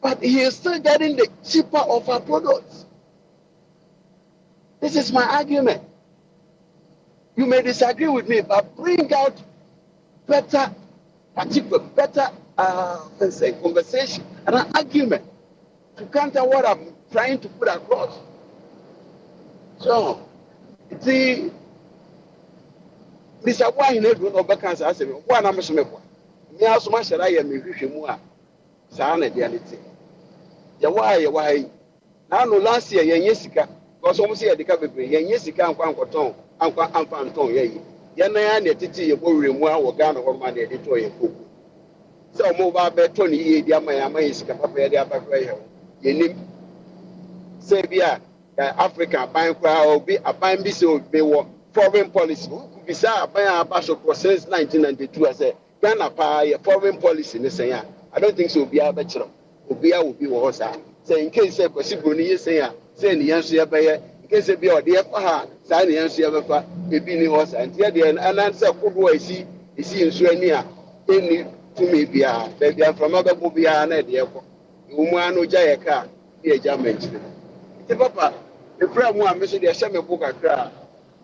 F: But he is still getting the cheaper of our products. This is my argument. You may disagree with me, but bring out better conversation and an argument to counter what I'm trying to put across. So, see, Mr. Why in every other cancer, I said, one I'm a smith. Me also much that I am a Rishimua. Sana reality. Why? Now no last year, Yesika, because almost here the cabaret, Yesika and Quancoton, and Quanfanton, ye. Yana and Titi, a boy, or Ghana or money, editor, so mobile bet 20 years, Yamaya, Papa, the upper prayer. Ye name Sabia, Africa, Banqua, or be a Bambi, so be foreign policy. Beside by a bashop since 1992, I said, Ghana, foreign policy, in the same. I don't think so. Be a bachelor. Obia will be was say in case a possible near say the answer by in case it be or dear for her, sign the answer of a baby was and yet the answer could boy see is in Suenia any to me be a baby from other movie and a dear Umano Jayaka, dear Jamaica. Papa, the prayer one message the same book I cry.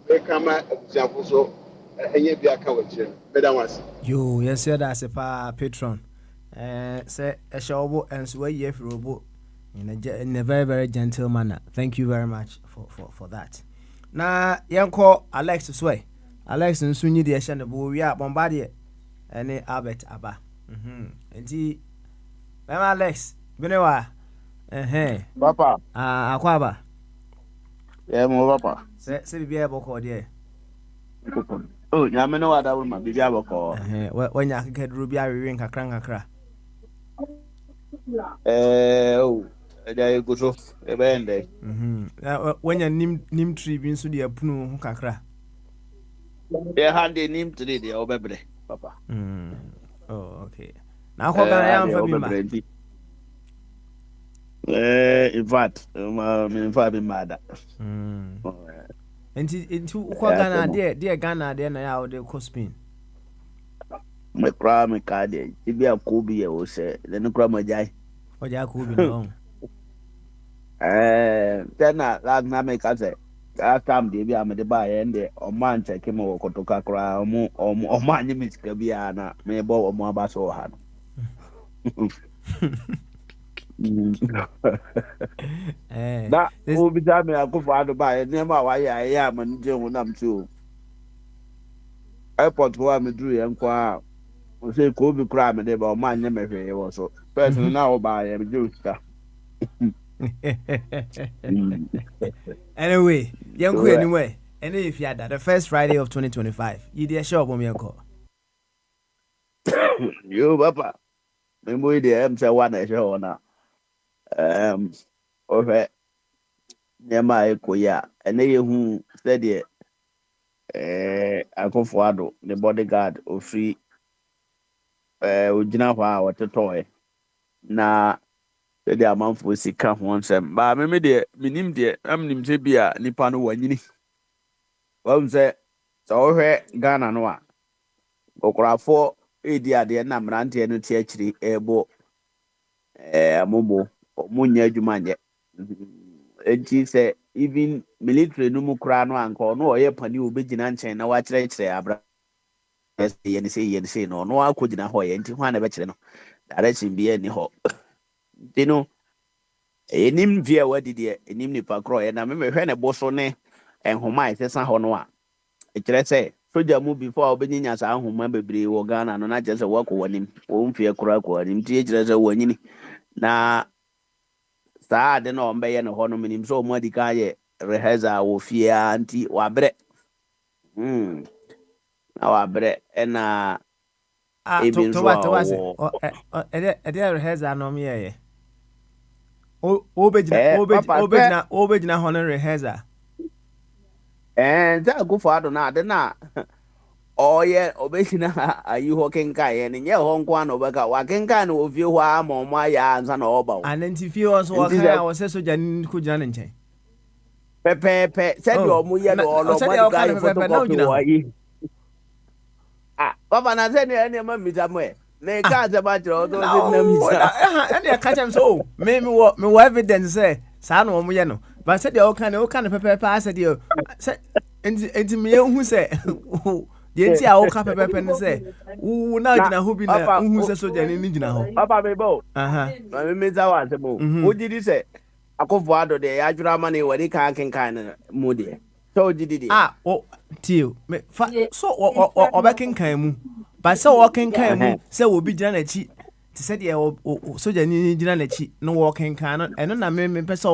F: They come example so and yet be a coward. Better once.
A: You, yes, sir, that's a patron. Say a show and sway ye robo in a very, very gentle manner. Thank you very much for that. Now, young call Alex Sway. Alex and Sunny the Ashan of Boya Bombardier and Albert Abba. And he, Alex, Benewa,
B: Papa.
A: Aquaba.
B: Yeah, mo papa.
A: Say, be able to dear.
B: Oh, Yamano, what I will my baby call.
A: When you get Rubia, we ring a crank.
B: Oh, there you go. So, a band.
A: When your name tree being so dear Punu Kakra.
B: They had the name today, the Obebre, Papa.
A: Oh, okay. Now, what I am for me.
B: In fact, I'm mad.
A: Into Ghana, dear Ghana, then I out the Cospin.
B: My crime, my card, if you are Kobe, or say, then the crime, my guy.
A: What you could be long.
B: Then I make us say, last time they be a buy and the man check him over Kotoka or man, you miss Kabiana, may bow or more bass or hand. That will be time I go for to buy a name why I am and Jim I'm too. Airport who I'm drew and qua say Kobe crime and they about my name also. Person now buy a juice.
A: Anyway, young queen anyway. And if you had that, the first Friday of 2025, you did show up on me call.
B: You papa. Me boy the am say one show na. Ohwe nyama ekoya. Ene ye hu said the akofo ado the bodyguard ofri ogyina hɔ a wɔtetɔe na sɛdeɛ amanfoɔ sika ho nsɛm baa me deɛ menim deɛ amnim sɛ bi a nipa no wanyini wahu sɛ sɛ wohwɛ Ghana no a ɔkorafoɔ ɛdi adeɛ na mmeranteɛ no te akyiri ɛbɔ amobo ɔmo nyɛ adwuma nyɛ enti sɛ even military no mu koraa no anka ɔno ɔyɛ pani a obɛgyina nkyɛn na wakyerɛkyerɛ abra yɛne sei no ɔno akɔgyina hɔ yɛ nti ho a na ɛbɛkyerɛ no direction bi ani hɔ nti no enim via wadi deɛ enim nipa korɔ yɛ na mehwɛ ne bo so ne nhoma a ɛsesa hɔ no a ɛkyerɛ sɛ soja mu before a wobɛnyinya saa nhoma bebree wɔ Ghana no na kyerɛ sɛ woakɔ w'anim wɔmfie koraa kɔ w'anim nti ɛkyerɛ sɛ wanyini na saa ade na ɔmbɛyɛ ne hɔ no menim sɛ ɔmo adi kan yɛ rehearsal wɔ fie a nti wabrɛ na wabrɛ ɛna ebi nso a
A: ɔwɔ ɛdeɛ rehearsal na ɔmyɛyɛ obɛgyina hɔ no rehearsal
B: sɛ akufo ado na ade na ɔyɛ ɔbɛgyina ayi hɔ kenkaeɛ no nyɛ hɔ nko a na ɔbɛka wakenkae no wɔ fie hɔ a ma ɔmo ayɛ ansa na ɔba wo
A: ana nti fie hɔ so wɔkae a wɔsɛ sogya no kɔgyina ne nkyɛn
B: pɛpɛɛpɛ sɛdeɛ ɔmo yɛ no ɔno ɔmo adi kan yɛ photocopy wɔ ayi papa na sɛdeɛ ɛnneɛma mmisa mo ɛ na ɛka asɛm akyerɛ ɔtɔ sɛ nam misa
A: ɛne ɛka kyɛm sɛ o mewɔ evidence sɛ saa na ɔmo yɛ no but sɛdeɛ woka no pɛpɛɛpɛ a sɛdeɛ nti meyɛhu sɛ deɛ nti a woka pɛpɛɛpɛ no sɛ wo na gyina hɔ bi na wohu sɛ sogya no gyina hɔ
B: papa mebɔ ma memisa wɔ asɛm o wogye di sɛ akofo ado deɛ yɛadwere ama no wɔde ka kenkan no mu deɛ sɛ wogye di deɛ
A: tio so ɔbɛkenkan mu but sɛ wɔkenkan mu sɛ wɔbi gyina n'akyi te sɛ deɛ sogya no gyina n'akyi na wɔkenkan no ɛno na mepɛ sɛ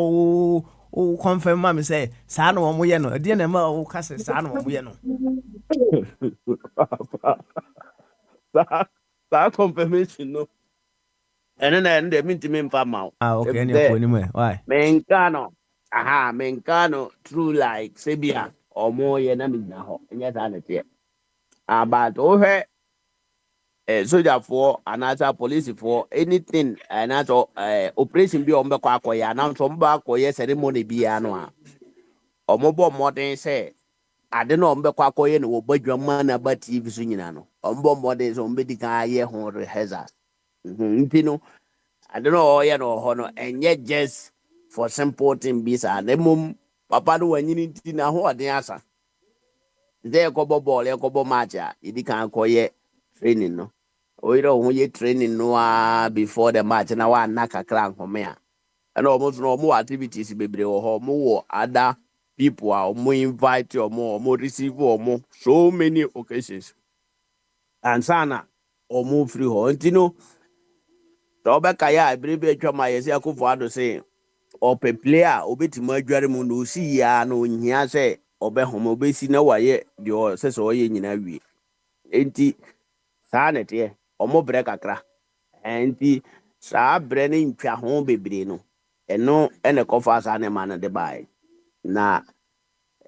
A: wo confirm ma me sɛ saa na wɔn yɛ no ɛdeɛ na ma wo ka sɛ saa na wɔn yɛ no
B: saa confirmation no ɛno na ɛno deɛ mentimi mfa ma wo
A: okay ɛne ɛkɔ anim why
B: menka no true like sɛ bi a ɔmo yɛ na megyina hɔ ɛnyɛ saa ne teɛ but wohwɛ sojafoɔ anaasɛ polisifoɔ anything anaasɛ operation bi a ɔmo bɛkɔ akɔyɛ anaasɛ ɔmo bɛ akɔyɛ ceremony biara no a ɔmo bɔ mmɔden sɛ ade na ɔmo bɛkɔ akɔyɛ no wɔ badwama na ba TV so nyina no ɔmo bɔ mmɔden sɛ ɔmo bɛdi kan ayɛ ho rehearsals nti no ade na ɔyɛ no wɔ hɔ no ɛnyɛ just for simple thing bi saa na mmom papa no wanyini nti na ahoɔden asa sɛ yɛkɔbɔ bɔɔl yɛkɔbɔ match a yɛdi kan akɔyɛ training no oyire ho ye training no before the match na wa na kakra nkome a na omo so no omo activities bebre wo ho omo wo other people a omo invite omo receive omo so many occasions and sana omo free ho nti no to be kaya ebrebe atwa ma yesi akofo ado say ope player obetima adware mu no si ya na ohia say obehom obesi na waye de o sese oye nyina wie enti saa nete ɔmo brɛ kakra nti saa brɛ ne ntwa ho bebree no ɛno ɛna kɔfa saa ne ma no de bae na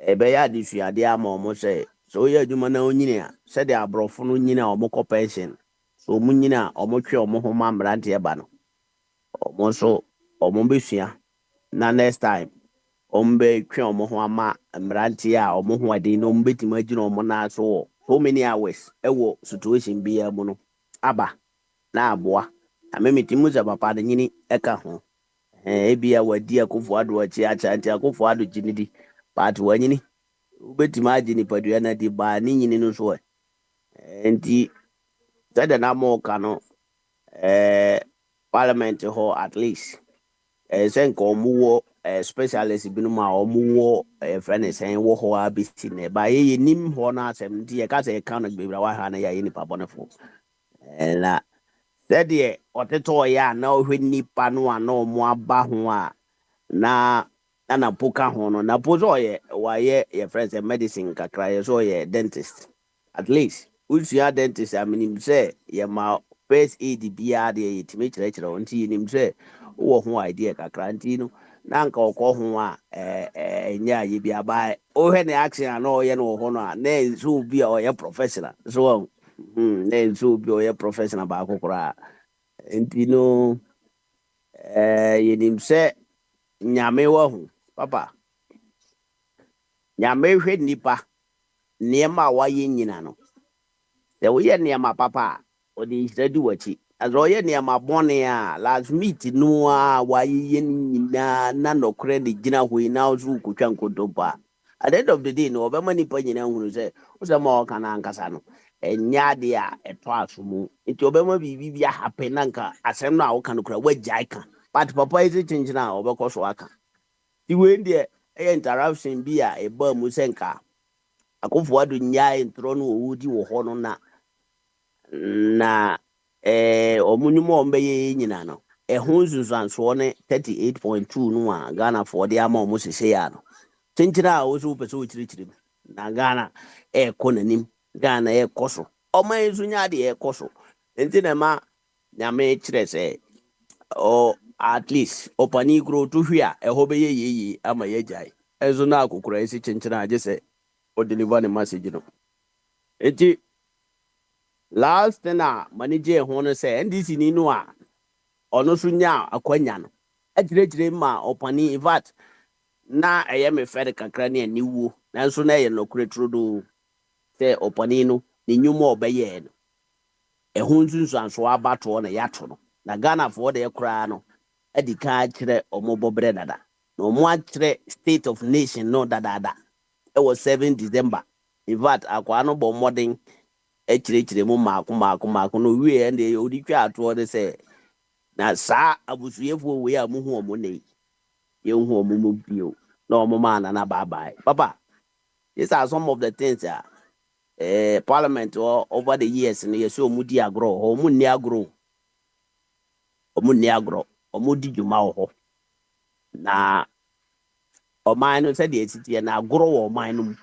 B: ɛbɛyɛ adesuade ama ɔmo sɛ oyɛ adwuma na onyini a sɛdeɛ aborɔfo no nyini a ɔmo kɔ pension so ɔmo nyini a ɔmo twe ɔmo ho ma mmeranteɛ ba no ɔmo nso ɔmo bɛsua na next time ɔmo bɛtwe ɔmo ho ama mmeranteɛ a ɔmo ho ɔden na ɔmo bɛtumi agyina ɔmo nan so wɔ so many hours ɛwɔ situation biara mu no aba na aboa amemetimu sɛ papa de nyini ɛka ho ebia wadi akofo ado akyi akyanti akofo ado gyini di but wanyini wobɛtumi agye nipadua na di ba ne nyini no so nti sɛde na mo ka no parliament hɔ at least sɛ nka ɔmo wɔ specialist binom a ɔmo wɔ friend sɛn wɔ hɔ a bɛsi ne ba yɛ nim hɔ no asɛm nti yɛka sɛ yɛka no bebree wa ha na yɛ nipa bɔnefo na sɛdeɛ ɔtetɔ yɛ a na ɔhwɛ nipa no a na ɔmo aba ho a na na poka ho no na po so ye waye your friends medicine kakra ye so ye dentist at least usua dentist aminim say ye ma first aid bia de yetime kyerɛkyerɛ wo nti nim sɛ wo ho idea kakra nti no na nka ɔkɔ ho a nya ye bia ba o hwɛ ne action na ɔyɛ no wo ho no a na nso bi a ɔyɛ professional so na nso bi ɔyɛ professional ba akokora nti no yenim sɛ nyame wɔ ho papa nyame hwɛ nipa nneɛma a wayɛ nyina no sɛ woyɛ nneɛma papa a ɔde nhyira di w'akyi as ɔyɛ nneɛma bɔne a last meet no a wayɛ nyinaa na nɔkorɛ de gyina hɔ yi na wo so wokɔtwa nkontompo a at the end of the day no ɔbɛma nipa nyinaa hunu sɛ wosɛ ma ɔka no ankasa no ɛnyɛ adeɛ a ɛtɔ aso mu nti ɔbɛma biribi bi ahapɛ na nka asɛm no a woka no kora woagyae ka but papa yi sɛ kyenkyena a ɔbɛkɔ so aka nti wei deɛ ɛyɛ interruption bi a ɛbaa mu sɛ nka akɔfoɔ ado nyae ntorɔ no wɔwɔdi wɔ hɔ no na ɔmo nnwuma a ɔmbɛyɛ nyina no ɛho nsunsuansoɔ ne 38.2 no a Ghanafoɔ de ama ɔmo sesei a no kyenkyena a wo sɛ wopɛ sɛ wokyerɛkyerɛ mu na Ghana ɛɛkɔ n'anim Ghana ɛɛkɔ so ɔma yi nso nya adeɛ ɛɛkɔ so nti na ma nyame kyerɛ sɛ at least ɔpani kuro to hwe a ɛhɔ bɛyɛ yeye ama yɛgyae ɛnso na akokora ɛsi kyenkyena agye sɛ ɔdeliver ne message no enti last thing a mane gye ho no sɛ NDC ni no a ɔno so nya akwanya no akyerɛkyerɛ ma ɔpani in fact na ɛyɛ me fɛre kakra ne aniwuo nanso na ɛyɛ nɔkorɛ turodo sɛ ɔpani no ne nnwuma a ɔbɛyɛɛ no ɛho nsunsuansoɔ abatoɔ na yɛato no na Ghanafoɔ deɛ koraa no adi ka kyerɛ ɔmo bɔberɛ dada na ɔmo akyerɛ state of nation no dadaada ɛwɔ 7 December in fact akwaa no bɔ mmɔden akyerɛkyerɛ mu maako no wie ɛnde ɔde twa atoɔ de sɛ na saa abusuyefoɔ wei a muhu ɔmo ne yɛnhu ɔmo mu bio na ɔmo ma nana bye papa these are some of the things parliament over the years no yɛsɛ ɔmo di agorɔ ɔmo nni agorɔ ɔmo di dwuma wɔ hɔ na ɔman no sɛdeɛ ɛsitiɛ na agorɔ wɔ ɔman no mu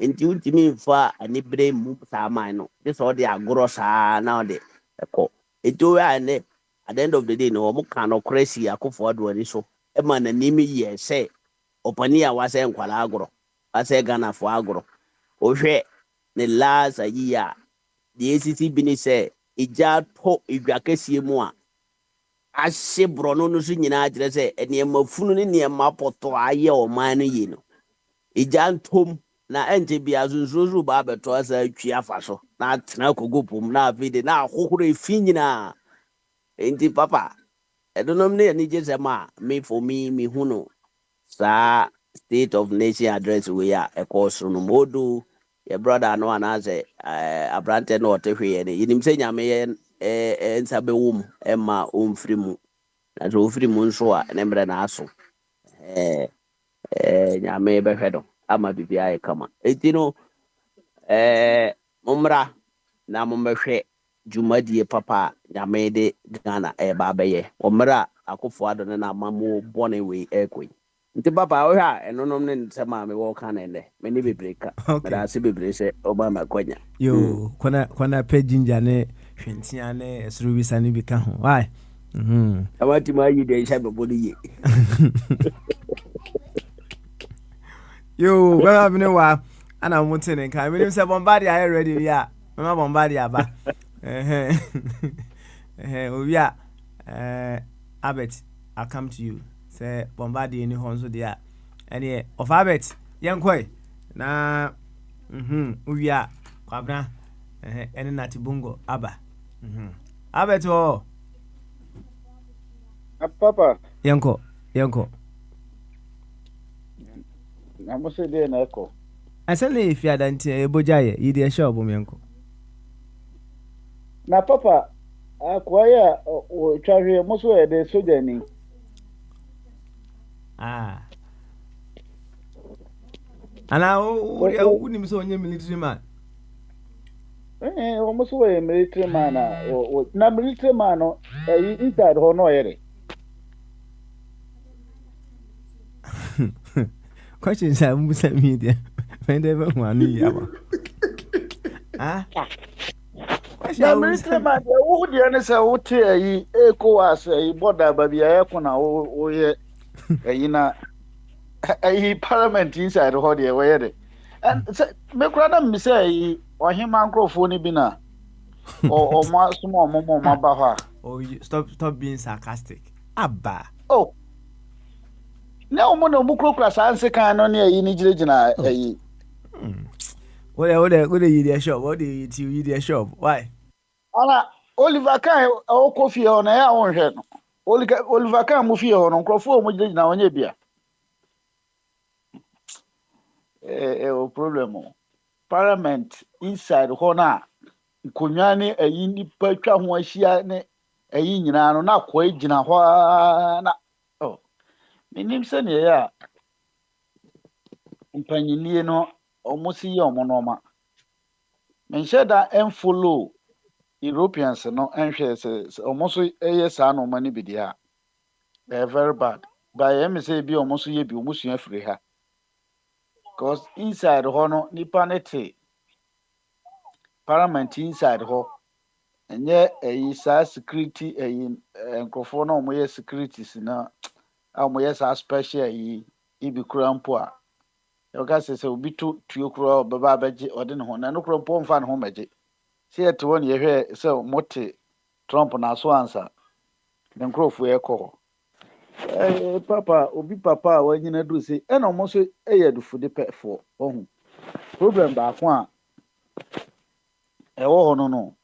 B: nti wontumi mfa anibere mu saa man no de sɛ ɔde agorɔ saa na ɔde ɛkɔ nti ɔyɛ a ne at the end of the day no ɔmo ka nɔkorɛ si Akufo Addo ani so ɛma n'anim yɛ sɛ ɔpani a wasɛ nkwalaa agorɔ wasɛ Ghanafoɔ agorɔ wohwɛ ne last ayi a deɛ ɛsisi bi ne sɛ ɛgya tɔ edwa kɛseɛ mu a ahye borɔno no so nyinaa kyerɛ sɛ nneɛma funu ne nneɛma pɔtɔ ayɛ ɔman no yie no ɛgya ntom na ɛnkyɛ bia sunsuosu ba abɛtɔ asa atwi afa so na atena kogo pom na afei de na ahohoro efi nyinaa nti papa ɛdonom ne yɛne gye sɛm a me hu no saa state of nation address wei a ɛkɔɔ soro no modo yɛ brother no anaasɛ abrantɛ no ɔte hweɛ no yɛnim sɛ nyame yɛ nsa bɛwɔ mu ɛma ɔmfiri mu na sɛ ɔfiri mu nso a ne mmerɛ na aso nyame bɛhwɛ no ama biribiara yɛ kama enti no mommra na mommɛhwɛ dwumadie papa a nyame de Ghana ɛba bɛyɛ ɔmmerɛ a Akufo Addo no na ama mo bɔne wei ɛkɔi nti papa wohwɛ a ɛnonom ne nsɛm a mewɔ ka no ɛnɛ mene bebree ka mede ase bebree sɛ ɔba makwanya
A: yo kwana pɛ ginger ne hwentia ne ɛsoro wisa ne bi ka ho why
B: awatimi ayi deɛ nhyɛ bɛbɔ no yie
A: yo bɛma bene wa ana mo te ne nka menim sɛ bombard ayɛ ready wi a mama bombard aba owi a Albert, I'll come to you say bombard ni hɔ nso deɛ a ɛneɛ of Albert yɛnkɔe na owi a kwabena ɛne nati bongo aba Albert
G: papa
A: yɛnkɔ
G: na mo se de na ɛkɔ
A: ɛsɛ ne fi adanti Bogyae yi de ɛhyɛ ɔbom yɛnkɔ
G: na papa akwai a o twahwe mo so yɛ de soja ni
A: ana o nim so onye military man
G: o mo so yɛ military man na military man no inside ho no yɛ
A: Questions are Musa media. When they were one year. Ah,
G: na military man wo de ne say wo te ayi ECOWAS ayi border ba bia ye ko na wo ye ayi na ayi parliament inside ho de wo ye de and me kura na mi say ayi ohima nkrofo ni bi na o ma sumo mo ma ba ho a
A: oh, stop being sarcastic. Abba.
G: oh na o mo na mu kura sa anse kan no ne ayi ni gina ayi
A: What you their shop? What do you their shop? Why?
G: ana Oliver kan o ko fie ho na ya won hwe no Oliver kan mu fie ho no nkrofo mo gina onye bia o problem o parliament inside ho na nkonwa ne ayi nipa twa ho ahia ne ayi nyina no na kwa gina ho na oh minim se ne ya mpanyini no omusi ye omonoma menhye da enfollow Europeans no enhwe se omuso eye sa no mani bi dia very bad by em say bi omuso ye bi omuso afiri ha because inside ho no nipa ne te parliament inside ho enye ayi sa security ayi nkrofo na omo ye securities na omo ye sa special ayi ibi kura mpo a yoga se obi tuo kura obeba abeje ode ne ho na no kura mpo mfa ne ho meje se yete won ye hwe se mote Trump na so ansa the nkrofo ye ko papa obi papa a wanyina du se e na omo so eye dufu de pefo ohun problem ba ko a e wo ho no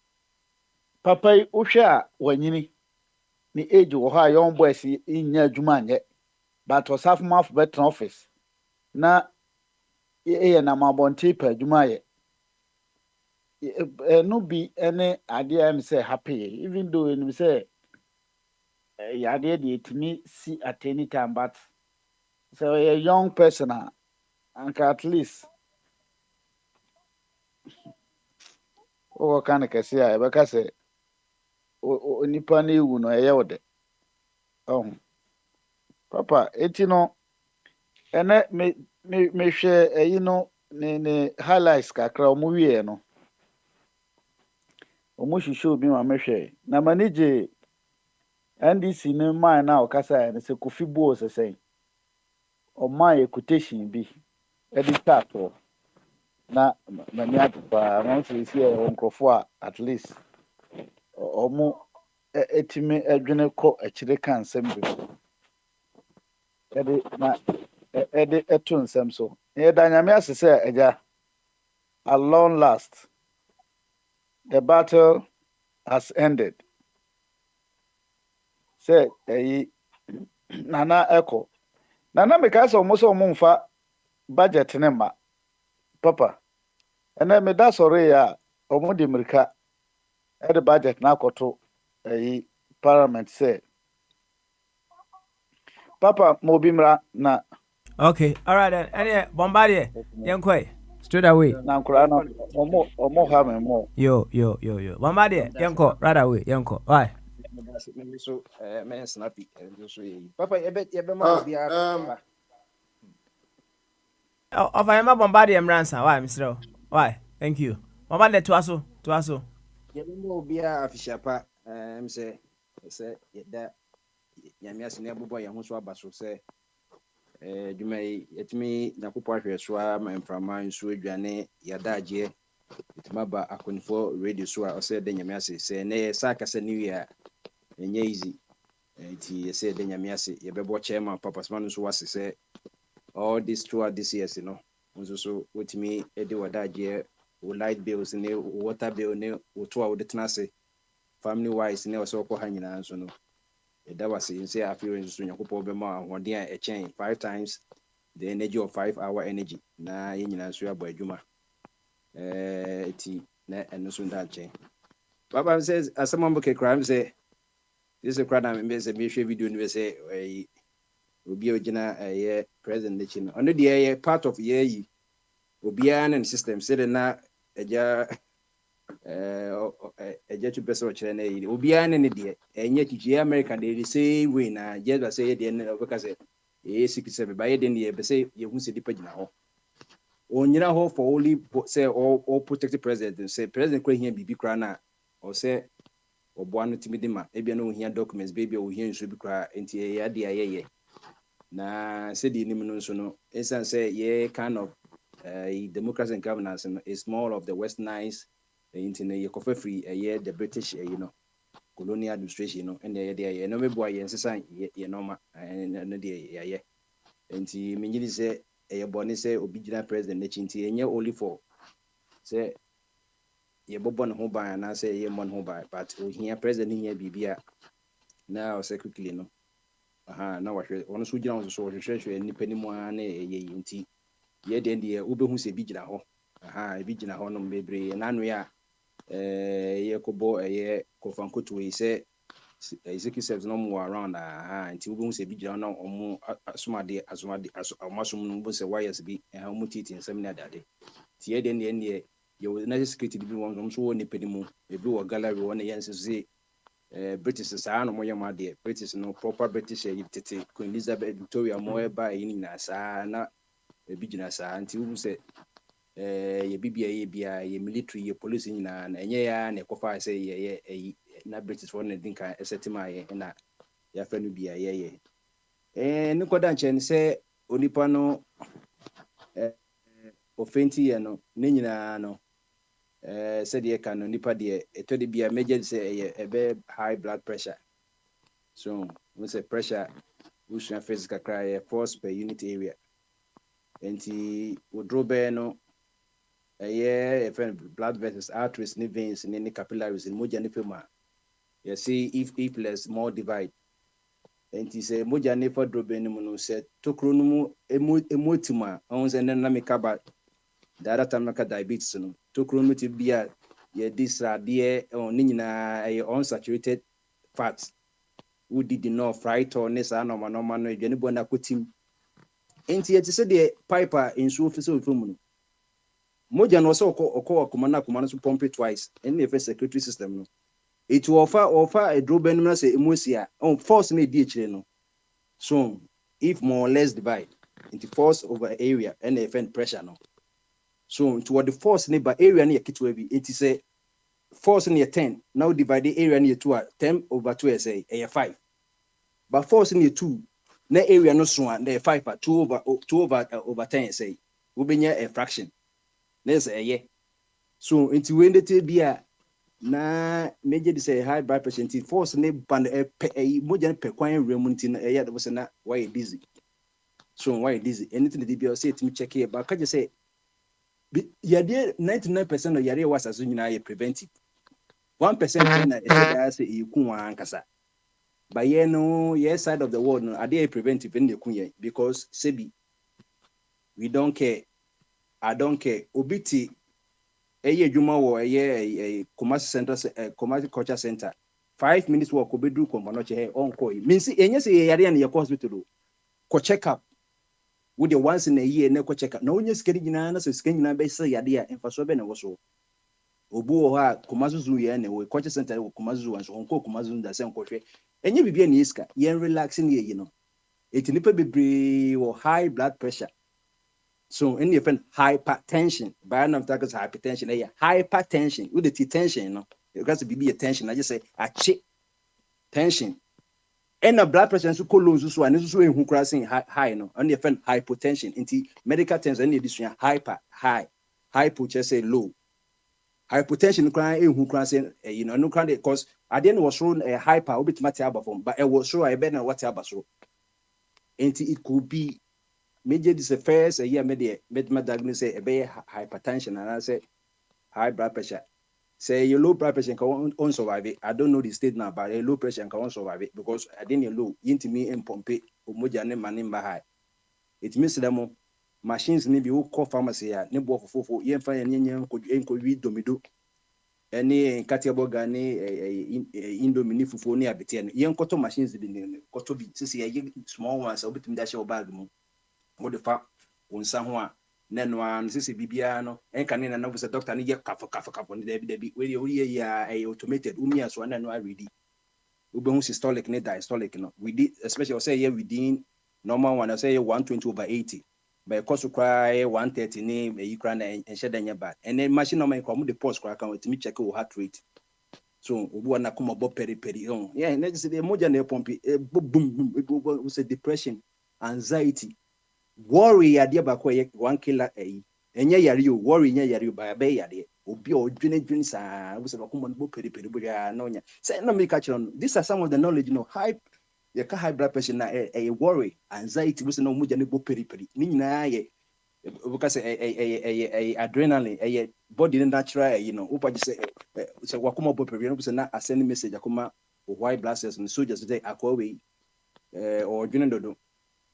G: papa yi wohwe a wanyini ni age wo ha young boys inya adwuma anye but osaf maf better office na ye na mabonte pa adwuma ye no be any idea am say happy even though you say ya dey etimi see at any time but so a young person and at least o kan ka say e be ka say onipa na ewu no eye wode oh papa etino ene me hwe eyi no ne highlights kakra omu wie no omu hwehwe obi ma mehwe na manage NDC ne man na okasa ne se Kofi Buo sesen o man quotation bi e di tato na mani atupa no se si e nkrofo a at least omu etime adwene kɔ akyire kan nsɛm bi ede na ede eto nsɛm so e da nyame asese agya at long last the battle has ended say nana echo nana me ka so mo so mo mfa budget ne ma papa ena me da sori ya omo di mirika e the budget na akoto parliament say papa mo bi mra na
A: Okay, all right then. Any Bombardier, Yankwe, straight away.
G: na nkura no omo ha me mo
A: Yo. Bombardier, Yanko, right away, Yanko. Why?
H: So, man, snappy. Papa, you bet you be
A: Of I am a Bombardier Ransom. Why, Mr. Why? Thank you. Bombardier to us.
H: You be a fisher pa. Say, that Yamias never boy, and who's what so say. You may let me Nakupa Swam and from mine, Suijane, Yadaje, Maba Akunfo radio swa or said Yamiasi, say, nay, Saka New Year, and easy. And he said, Yamiasi, you better chairman, Papa's man was say, all this throughout this year, you know, was also with me, Eddie Wadaje, light bills in the water bill, or 2 the Tenase, family wise, never so hanging answer. No. That was in say a few inches when you could probably more 1 day a chain 5 times the energy of 5-hour energy. Na in answer by Juma. Tea and no soon that chain. Papa says, as someone book a crime, say, this is a crime and miss a video and say, will be a year present nation. Under the part of ye will be an system said na a jar. A jet person chene will be an idea, and yet you American they say win. Just say the end of because secret service by then ye be say ye hu se di pagina ho onyina ho for only say all protect the president say president kra hia bibi kra na or say oboa no timidima ebia no hia documents baby o hia nso bi kra enti ye ade ayeye na say di nim no nso no insan say ye kind of democracy and governance is more of the westernized into ye coffee free the British colonial administration and the no me boy yen sesan ye normal and the ye enti menyini say ye boni say obigina president na chinti enye only for say ye bobon ho ban na say ye mon ho ban but ohia president here bibia na say quickly no na wahwe ono so gina on so hwehwehwe nipa ni mu na ye enti ye den de obehu se bi gina ho bi gina ho no bebre na no ya ye kobo ye kofankoto we say executives no more around nti obehu se bi gina no omo asomade amasum no bo se wires bi omo titi nsem na dade ti ye den de ye wo na security bi won so wo nipa ni mu ebi wo gallery wo na yense se British saa no moye ma de British no proper British tete Queen Elizabeth Victoria mo eba yi na saa na ebi gina saa nti wu se ye bibia ye bia ye military ye police nyina na enye ya na ekofa se ye na British for na dinka esetima ye na ya fa no bia ye ni koda nche se onipa no ofenti ye no ne nyina no said ye can nipa de eto de bia major say a high blood pressure so we say pressure we should physical cry force per unit area enti wodrobe no blood vessels arteries ni veins ni capillaries in moja ni fema you see if less more divide enti say moja ni for drobe ni mu no say tokro no mu emotima on say na make ba the other time like diabetes no tokro no ti bia ye this radie on ni nyina unsaturated fats who did no fried or nesa no no edwane bo na kotim enti ye ti se de piper insu ofise ofemu no moja no so okọ akoma no so pump it twice in the security system no it will offer a drop ben na say emosia on force na di ekire no so if more or less divide into force over area and the effect pressure no so toward the force neighbor area near kitwe bi it is a force near 10 now divide the area near 2 10 over 2 say 5 but force near 2 na area no so na 5 2 over 10 say we be near a fraction na say so into when the bia na major dey say high blood pressure into force ne band moja pe kwan remu nti na ya de na why dizzy so why dizzy anything the bia say to check here but ka just say yade 99% of yare was as nyina ye preventive 1% na e say e ku wan kasa but ye no ye side of the world no ade preventive in the ku ye because sebi we don't care I don't care obiti eye adwuma wo eye Kumasi Center Kumasi Culture Center 5 minutes walk obedu kombono che on ko means enye say yare na ye hospital ko check up with the once in a year na ko check up na onye skeri nyina na so skeri nyina be say yade a emfaso be na wo so obu ha Kumasi Zoo ye na we Culture Center wo Kumasi Zoo so onko Kumasi Zoo da se onko hwe enye bibia na iska ye relaxing ye no etinipa bebre wo high blood pressure so in the event hypertension by name targets hypertension hypertension with the tension no it has to be a tension I just say ache tension and the blood pressure so colons so and so who crossing high no on the event hypotension into medical terms and this hyper high hypo just say low hypotension crying who crossing no can because at the end was thrown a hyper obit matter but it was so I better whatever so it could be major this first a year med diagnosis say hypertension and I say high blood pressure. Say your low blood pressure can survive it. I don't know the state now, but a low pressure can survive it because I didn't low into me and pump it umoja ne manimba high. It means them machines need be call pharmacy here. Ne bo fofo yen fa yen ko wi domido. Any katiaboga ne indomini fufu ne abete no yen koto machines bi ne koto bi sisi small ones obitim da share bag mu. Modifa unsa ho a na no an sese bibia no enka ne na no se doctor ne ye kafo ne debi we ya automated umia so na no already we be hu systolic ne diastolic no we did especially say here within normal one I say 120/80 by cost to cry 130 name you cry and shed then bad and then machine normal come the post crack with me check your heart rate so obu na come about peri yeah next the moja na pump boom we say depression anxiety worry yade ba ko one killer enye yare you worry enye yare ba be yade obi o dwene sa we say come on bo peri ya no nya say no make catch on these are some of the knowledge you can high blood pressure na a worry anxiety we say no moja ne bo peri ni nyina ye because a adrenaline a body natural upa just say wakuma bo peri no say na send message akuma white blood cells and soldiers say akwa or dwene dodo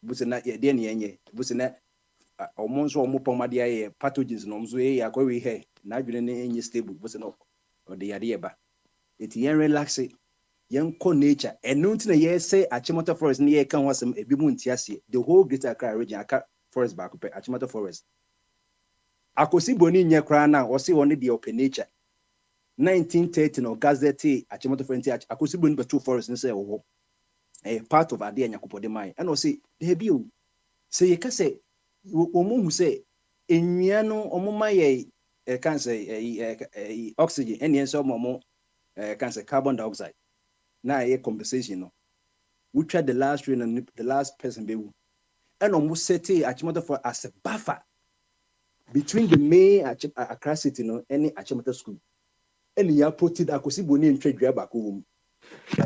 H: we say na ye de ne yenye we say na omonso omo pomade aye pathogens no mzo ye akwa we he na dwene ne enye stable we say no or the yade ba it yen relax yenko nature enu nti na ye say Achimota forest ne ye kan wasem ebi mu ntiase the whole Greater Accra region aka forest back pe Achimota forest akosi boni nye kra na o se woni de open nature 1930 no gazette Achimota forest akosi boni betu forest ne say wo part of ade anyakopode mai and o say de bi o say ye ka say omo hu say enwia no omo maye kan say oxygen ene enso omo kan say carbon dioxide na a conversation no we tried the last rain and the last person be and almost set Achimota for as a buffer between the main Accra city no any Achimota school and ya put it akosi boni ntwa dua ba ko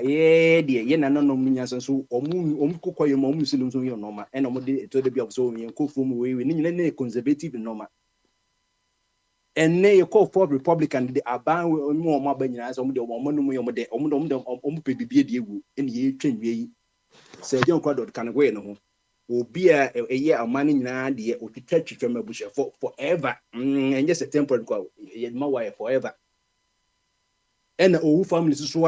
H: yeah de ye na no munya so omu kokoye mo omu silim so ye normal and omu de to de bi so ye ko from we ni nyina na conservative normal and ne call for Republican the aban mu omo abanyina so omu de omo no mu ye omu pe bibie de egu and ye twenwe yi se je nkwa dot kan we no ho obi a eye amane nyina de otwitwa mabusha for forever and just a temporary kwa ye ma why forever and owu family so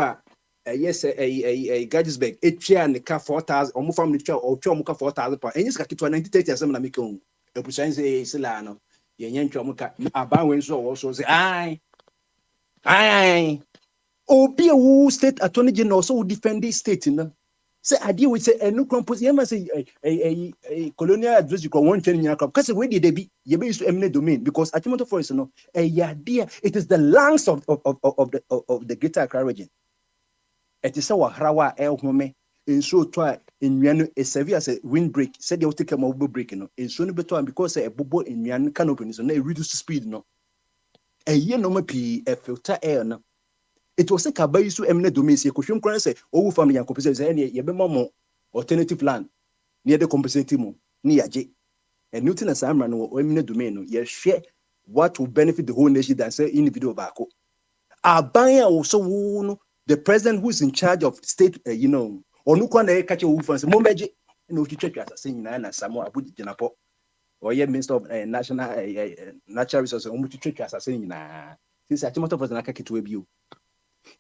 H: a yes a Gadisburg etwa ne ka 4000 omu family twa o twa omu ka 4000 pound and yes ka kitwa 1930 asem na make on ebusan say sila no ye nya ntwa omu ka aban we so wo so say ai obi a wu state attorney general so defend the state no say ade we say enu compose ye ma say a colonial address you won chen nyina crop cause we dey be ye be use to eminent domain because Achimota forest no it is the lungs of the Greater Accra region. It is our hrawa home in so try in Miano a severe as a windbreak said you take a mobile break no in so better because a bubble in Mian canopy so na reduce speed no a year no mapi a filter air no it was a cabayu so eminent domain say kushum kran say owu family and compensate say ye be more alternative land near the compensating mo ni yaje and Newton as Amran no eminent domain no ye share what will benefit the whole nation than say individual bako abanya also no the president who is in charge of state onukwa na catch owu fancy mombeje no chichwa asase nyina na Samuel Abuji Jenapo or ye minister of national natural resources omu chichwa asase nyina since Achimota president akakitu ebio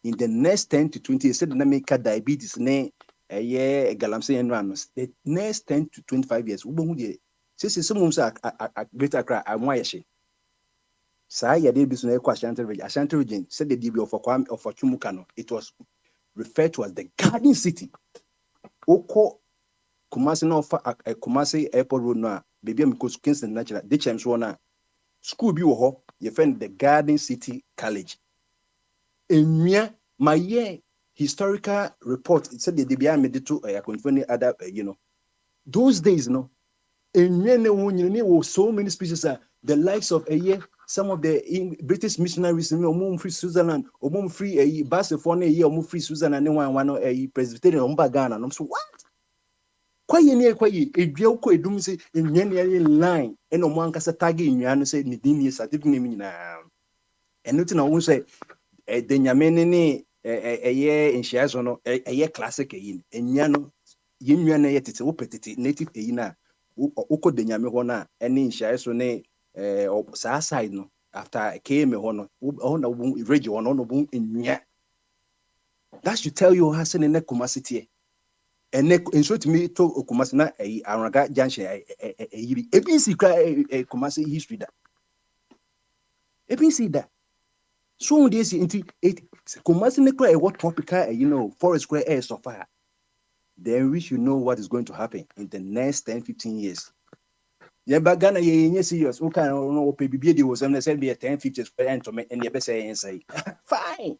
H: in the next 10 to 20 years said na make diabetes ne galamsey enrano the next 10 to 25 years ubohu de since some say Greater Accra amwayeshe Sa ya de bisu na ekwa Ashanti region said the DB of Chumuka no it was referred to as the Garden City. Oko Kumasi no Kumasi Airport Road no baby am because Kingston Natural de chems one school bi wo ho ye friend the Garden City College. Enwia my historical report it said the DB am made to confirm other those days no enwia ne so many species the likes of some of the British missionaries in free Switzerland, or free Barcelona, free Switzerland, and one Presbyterian Ghana. And I'm so what? Quite near quite a joke, a doom say in any line, and on one cassa tag in Yan say Nidini certificate now. And nothing I won't say the Yamene a year in Shiazono, a year classic in Yano, Yin yet it's opetity native Ina, Oko de Yamehona, and in Shiazone. Or side no after came on radio on in that should tell you how in a Kumasi and in short me to Kumasina a Araga Junction a BC cry a Kumasi history that a BC that so this into it Kumasi cry what tropical forest square air so far then we should know what is going to happen in the next 10-15 years. Yeah, but Ghana, you're serious. Okay, no, PBB was on the same 10-50 and you say and say, fine.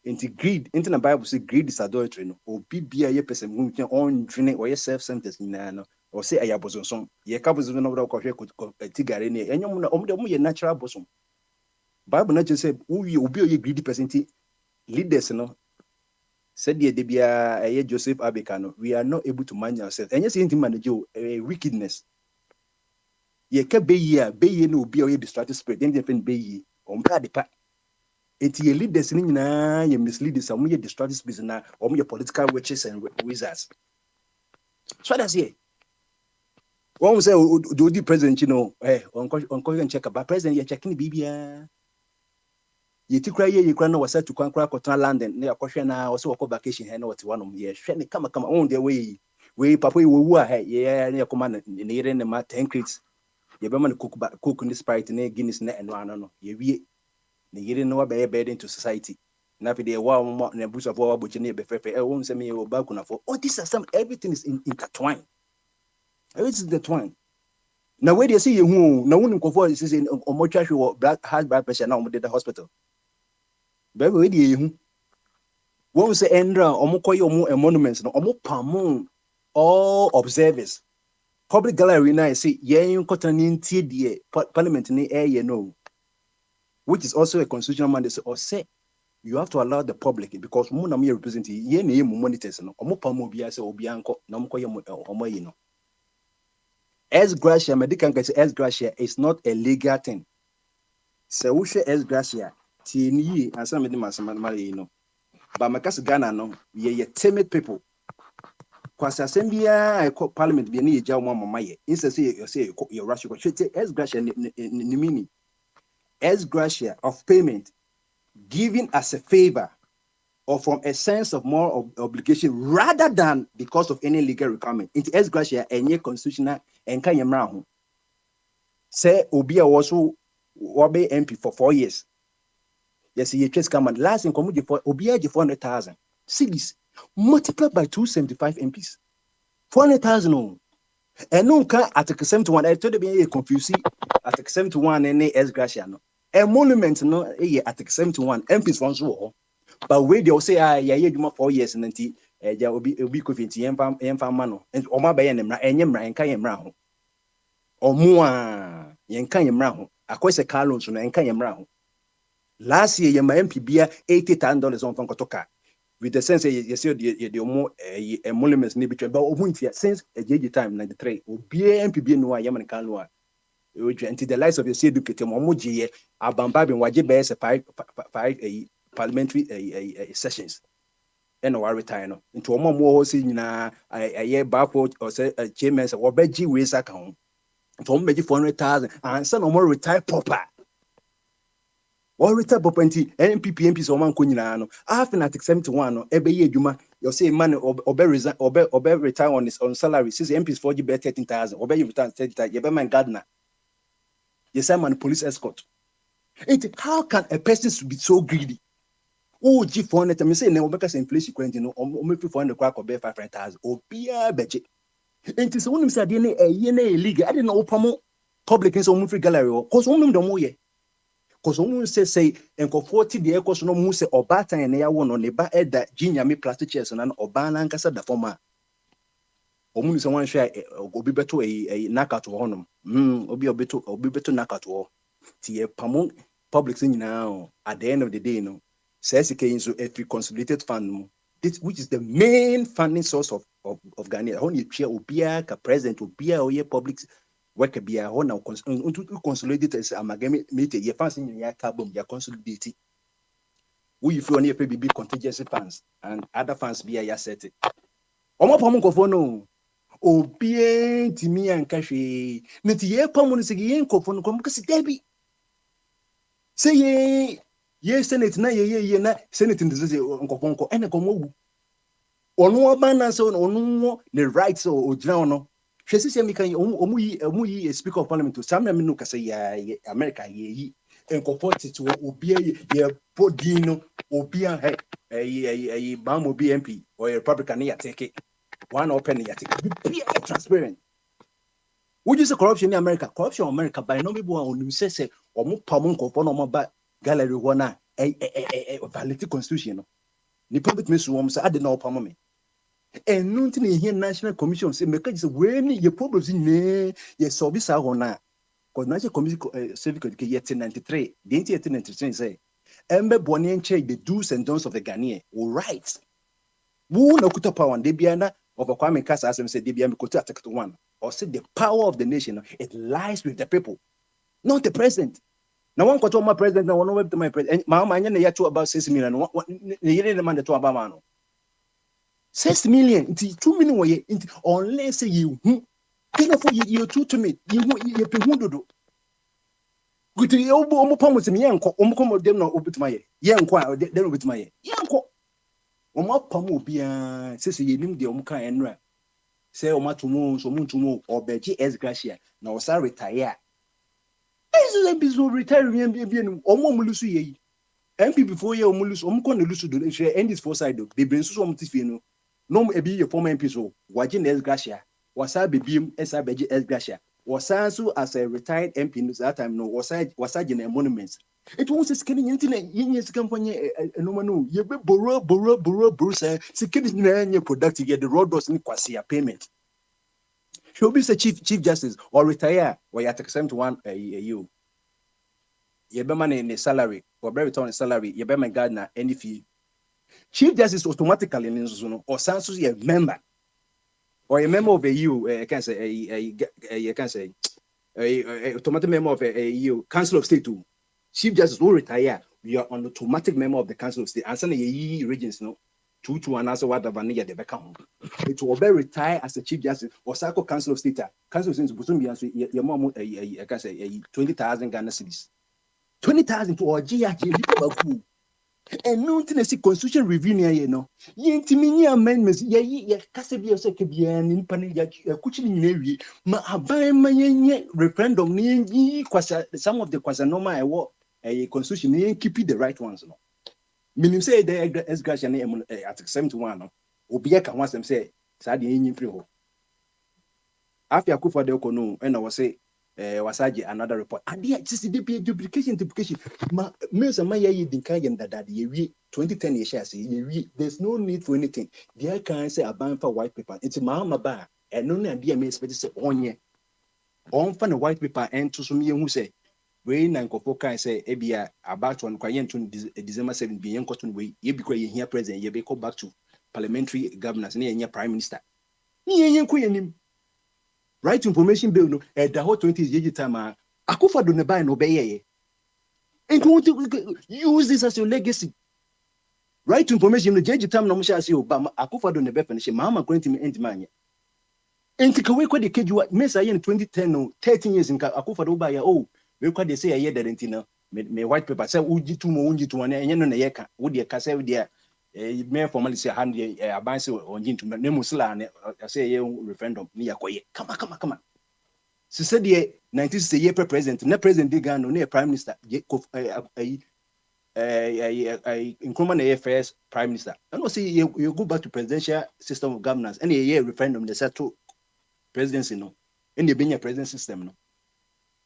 H: Into greed, into the Bible say greed is adultery. No, or be a person who can own drink or self-centered in or say I was on some. Ye couples of another coffee could tigger in it, and you're natural bosom. Bible not just say, who you be a greedy person, leaders, said the Debia Joseph Abekano, we are not able to manage ourselves. And yes, anything manage wickedness. Ye can be no be a distracted spirit, then defend be on Padipa. It's your leaders in your misleaders, some your distracted spirits now, or your political witches and wizards. So that's it. One say, do the president, on check about president, you're checking BBA. You took cry, you can know was said to conquer London, near Caution now, also a vacation, and what one of the years. Come on their way. We papa who are here, near command in the end of 10 crits. You better cook in this sprite in a Guinness net and one. You didn't know about bed into society. Now, if they were more than a bush of war, but you need I won't send me a balcony for. Oh, this is everything is intertwined. Everything is intertwined. Now, where do you see you? No one conform is in a mortuary or black high blood pressure now with the hospital. But where do you? One say Endra, Omokoyo, and monuments, no, Omopamon, all observers. Public gallery now, see, you cotton in TDA, parliament in the air, which is also a constitutional mandate, or say you have to allow the public because Munami represent ye name monitors, no, Omopamo Bias or Bianco, Namkoyo, Omoyino. As gratia, medical as gratia is not a legal thing. So, as gratia, Tini, and some of them are some marino. But my case Ghana, no, ye timid people. Because Assemblia, I call Parliament be near Jama Mamaye. Instead, you say you're Russia, as gratia, Nimini. As gratia of payment given as a favor or from a sense of moral obligation rather than because of any legal requirement. Into as gratia and ye constitutional and Kanyamrahu. Say Obia also Wabe MP for 4 years. Yes, he just come and last in community for Obia 400,000 cities multiplied by 275 MPs. 400,000. And no can Article 71. I told you be confusing Article 71 and as gratia. A monument no Article 71 MPs from so. But where they will say, you 4 years and then there will be coffee and mano and Oma Bayanam and Yamra and Kayamra. Or Mua Yankayamra. A question Carlos and Kayamra. Last year, my MP beer $80,000 on Fankotoka. With the sense you see the more emoluments need between but since a JG time 93 or BMP no Yaman Kalua. Until the lives of your educated Momuji, Abambab and Wajib five parliamentary sessions. And our retire into a more seen a year backward or say a chairman or Beji ways account. From Beji 400,000 and some more retire proper. Or retire property, MPs or Mankunano. After Article 71, every year, you say money or retire on salary. Since MPs 40 bear 13,000, or you return 30,000, you man gardener. Yes, I'm a police escort. How can a person be so greedy? Oh, G400, I'm saying, no, because inflation, or maybe 400 crack or bear 500,000 or be a budget. It is one of the DNA league. I didn't know public in some free gallery or cause one of them more. Because someone say, and for 40 the echoes no muse or batter and air one on the back at that junior me plastic chairs and or banana casa the former. Omun someone share or be better a knockout to honum. Or be better knockout to all. Tia Pamon public thing now at the end of the day, no says it came so a consolidated fund, which is the main funding source of Ghana. Only chair Ubia, president Ubia or public. Work be a honor consolidated as amalgamate ye fancy in your carbon, ya consolidated. We if you only pay big contingency funds and other funds be a set. Omo Pamukofono, O bien Timmy and Cashy, Neti Pamunis again, Kofono, because Debbie. Say ye, Senate, na ye, na Senate in the Uncle and a Como. Or no abundance on no the rights or journal. She says, "Omuyi speaker of parliament to some America ye
I: nkɔfɔ tete wɔ obi yɛ bɔ no obi a ɛyi bam obi MP or Republican ne yɛteke one open ne yɛteke be transparent. Would you say corruption in America? Corruption in America by no people on say ɔmo pam nkɔfɔ na ɔmo ba gallery hɔ na validity constitution no nipa bitumi so wɔn sɛ ade na ɔpam me. And nothing in here National Commission say make just when your problems in there yes so be sa hona because National Commission civic education yet 93 the 1893 say embe boni enche the do's and don'ts of the Ghanaian all right who no kuta power de biana of a Kwame Kasa as say de biana kuta article 1 or say the power of the nation it lies with the people not the president. Now one quarter my president now one web to my president my man ya to about 6 million the man to about 6 million into 2 million way into unless you for you 2 to me you pe hu dodo good you omo pam se me yenko omo kom dem na obituma ye yenko dem obituma ye yenko omo pam obi a se yenim de omo kan enra se omo atomo so muntumo obeji esgracia na o sa retire is ebizo retire bi omo mulusu ye MP before ye omo lusu omo kon lusu do share end this for side do be bring so omo tifie no no ebi ye former MP so waje na esgracia wasa bebiem esa beji esgracia wasa so as a retired MP no that time no wasa gina monuments it won't say skinny internet yin skin fanye no manu ye be boro say skinny na nye productive ye the road was ni kwase payment should be say chief justice or retire or you take 71 you ye be man in salary or be return salary ye be man gardener any fee chief justice automatically means or sanso ye member or a member of a EU I can say I can say a automatic member of a EU Council of State too. Chief Justice will retire. We are an automatic member of the Council of State. And some regions no 2 to an answer what the vanilla de become. It will be retire as a Chief Justice or Sako Council of State. Council of State to be answer your mom I can say 20,000 Ghana cedis. 20,000 to or GH. And no thing see constitution review near you know. Yintimi amendments, ye Cassabia Sekabian in Pania Kuchin Navy, ma abai my referendum near some of the Quasanoma I walk a constitution near keep the right ones. No. Meaning say the esgration at 71 Obiaka wants them say Sadi in free ho. After Kufa de Okono, and I was say Wasaji another report. And yeah, just the duplication. Ma means my ye dinkayan that ye 2010 years there's no need for anything. The can say a ban for white paper. It's Mahama bar and no idea may expect to say on ye. On fan a white paper and to some who say Rain and Kopoka say Ebia about one quiet to December 7 being cotton way, ye be here president, ye be called back to parliamentary governors near prime minister. Ye right to information bill no the whole 20 years time Akufa do nebuy no obey and want to use this as your legacy. Right to information no jeje time no mo sha say Obama Akufa do nebe finish mama going to me end man and take away kwa the keju me say in 2010 no 13 years in Akufa do buy oh we kwa dey say a year that no me white paper say uji tu na enye no na ye ka wo dey ka say we dey me formally say hand abanse onjin to na musla ne say ye referendum ni yakoye kama so said the 1960 year president na president de Ghana no prime minister increment na first prime minister and we say you go back to presidential system of governance and a year referendum they settle presidency no and the benya president system no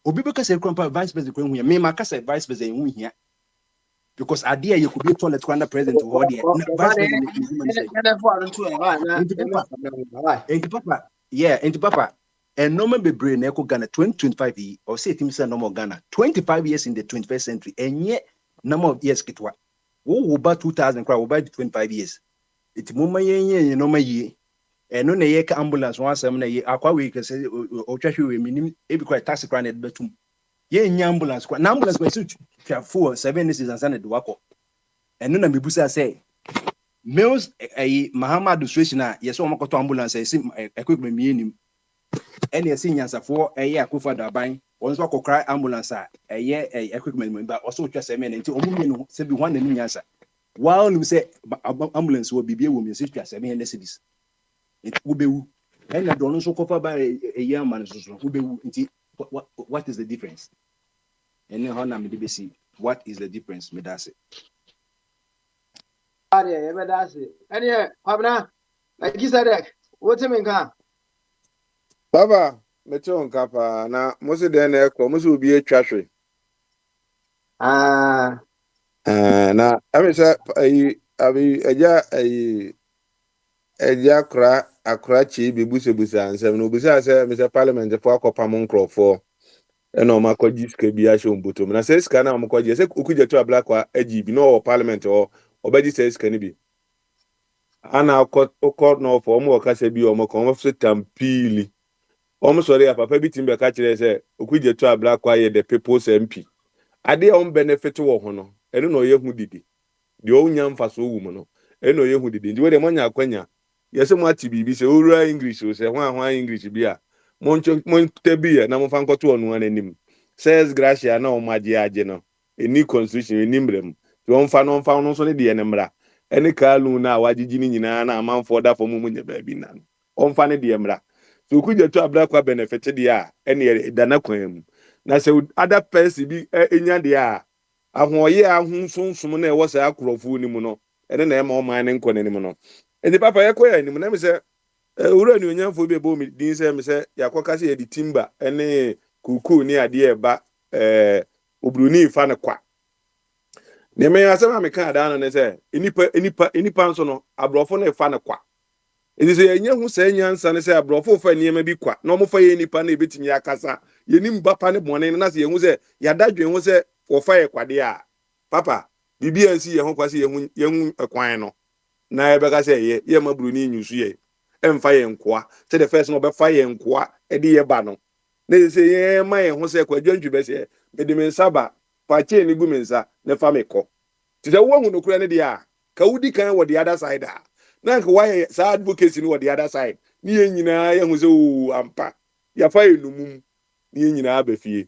I: obi be ka say vice president ko hu me ma ka say vice president hu hia because idea you could be toilet under president or the vice president papa and no be brain echo Ghana 2025 or say it no more Ghana 25 years in the 21st century and yet number of years kitwa wo about 2000 crowd about 25 years it mama ye no ma ye and no na ye ka ambulance one sem na ye akwa we ka say o twahwe we minim e bi kwa taxi crowd na betum ye nya ambulance kwa na ambulance kwa so twa 7 days and Sunday wako and no na mebusa say meals Mahama administration a yes o makoto ambulance say equipment minim and yes nyansa for Akufa da ban won so akokra ambulance a equipment mo ba also twa 7 nti omu no se bi wan na nyansa while you say ambulance will be wo mi se twa 700 cedis it ubewu and na don so kofa ba man so ubewu nti what is the difference
H: ɛne hɔ na mede bɛsi what is the difference meda ase
J: adeɛ yɛbɛda ase ɛneɛ kwabena Melchizedek wote me nka
K: Baba, meto nka paa na mosi den na ekọ mosi obi atwa hwe. Na ami sɛ abi eja akra chi bi busebusa nsɛm no busa sɛ mi sɛ parliament fo akɔpam nkrɔfo ɛna ɔmo akɔgye sika bi ahyɛ mbotom na sɛ sika na ɔmo kɔgye sɛ okugye to abla kwa agyi bi na ɔwɔ parliament hɔ ɔbɛgye sɛ sika ni bi ana akɔ na ɔfɔ ɔmo ɔkasa bi ɔmo kɔ ɔmo fɛ tampili ɔmo sɔre ya papa bi tim bɛ ka kyerɛ sɛ okugye to abla kwa yɛ the people's MP ade a ɔmo benefit wɔ ho no ɛno na ɔyɛ hu didi deɛ ɔnya mfa so wu mu no ɛno na ɔyɛ hu didi ndi wo de mo nya akwanya yɛsɛ mo ati biribi sɛ owura English o sɛ ho English bi a mo tabi na mo fa nkɔto ɔno anim says gracia na ɔmo agye no eni constitution eni mbrem tí ɔmo fa no nso ne deɛ ne mmra ɛne kaalu na wagyegye ne nyinaa na amanfoɔ da fam mu nya baabi na ɔmo fa ne deɛ mmra so okugye to abra kwa benefit deɛ a ɛne dana kwan mu na sɛ other person bi enya deɛ a ahoɔyɛ ahonsonsom na ɛwɔ sɛ akorɔfo ni mu no ɛne na ɛma ɔman ne nkɔ n'anim no enti papa yɛkɔ yɛ anim na me sɛ owura ne onyamfo bi ɛbɔ mi din sɛ me sɛ yɛakɔka sɛ yɛde timba ɛne kuku ni adeɛ ɛba obruni fa ne kwa ne me asɛm a meka ada no ne sɛ enipa nso no abrɔfo no fa ne kwa enti sɛ yɛnya hu sɛ nyansa ne sɛ abrɔfo fa nneɛma bi kwa na ɔmo fa yɛ nipa na ebetumi akasa yɛnim bapa ne bɔne na sɛ yɛhu sɛ yɛada dwen ho sɛ wɔfa yɛ kwade a papa bibi ansi yɛ ho kwa sɛ yɛhu ɛkwan no na yɛbɛka sɛ yɛ ma bruni nyusu yɛ ɛmfa yɛ nkoa sɛ the first no ɔbɛfa yɛ nkoa ɛde yɛ ba no na sɛ yɛ ma yɛ ho sɛ kwadwantwi bɛ sɛ mede me nsa ba fa kyɛn ne gu me nsa na fa me kɔ te sɛ woahu no kura ne deɛ a ka wodi kan wɔ the other side a na nka wayɛ saa advocacy no wɔ the other side ne yɛn nyinaa yɛhu sɛ o ampa yɛfa yɛ numum ne yɛn nyinaa ba fie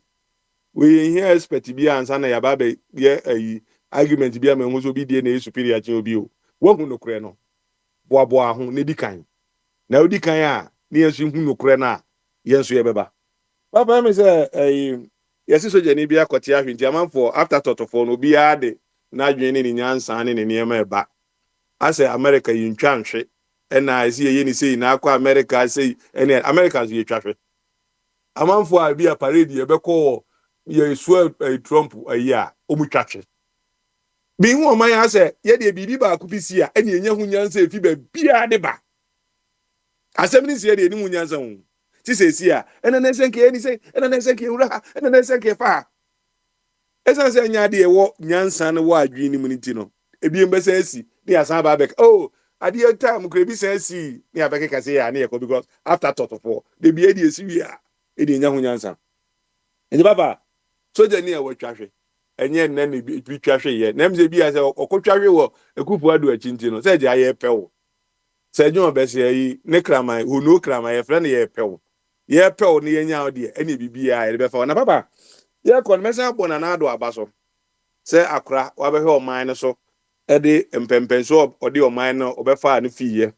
K: wɔyɛ hia expert bi ansa na yɛaba bɛ yɛ argument bi ama ɛho sɛ obi die na yɛ superior kyɛn obi o woahu no kura no boaboa ho ne di kan na odi kan a ne yɛnso hu no kura no a yɛnso yɛbɛba papa me sɛ yɛsi soja ni bi akɔte ahwe nti amanfoɔ after tɔtɔfoɔ no obiara de n'adwene ne ne nyansa ne ne nneɛma ɛba asɛ America yi ntwa nhwe ɛna ɛsi yɛyɛ ne sei na akɔ America sei ɛne America nso yɛtwa hwe amanfoɔ a bi a parade yɛbɛkɔ yɛ so Trump ayi a ɔmu twa hwe bi hu ɔman asɛ yɛde biribi baako bi si a ɛne yɛnya ho nyansa efi ba biara de ba asɛm ne si yɛde ne mu nyansa ho ti sɛ si a ɛna na sɛnke ni sɛ ɛna na sɛnke wura ɛna na sɛnke fa ɛsan sɛ nya de ɛwɔ nyansa no wɔ adwene mu nti no ebiem bɛsɛ asi ne asan ba bɛka oh adeɛ time kura bi sɛ asi ne abɛkeka sɛ ya ne yɛkɔ because after tɔtɔfo de bi edi esi wi a edi nya ho nyansa ɛdi baba soja ni a wɔtwa hwe ɛnyɛ nna ne bi twa hwe yɛ na mse bi a sɛ ɔkɔtwa hwe wɔ ekufu adu akyi nti no sɛ gye ayɛ pɛw sɛ dwon bɛsɛ yi ne kraman hono kraman yɛ frɛ ne yɛ pɛw yɛ pɛw ne yɛnya ɔdeɛ ɛne bibi a yɛde bɛfa na papa yɛ kɔ no mɛsan abɔ na ado aba so sɛ akora wabɛhwɛ ɔman no so ɛde mpɛmpɛn so ɔde ɔman no ɔbɛfa ne fiyɛ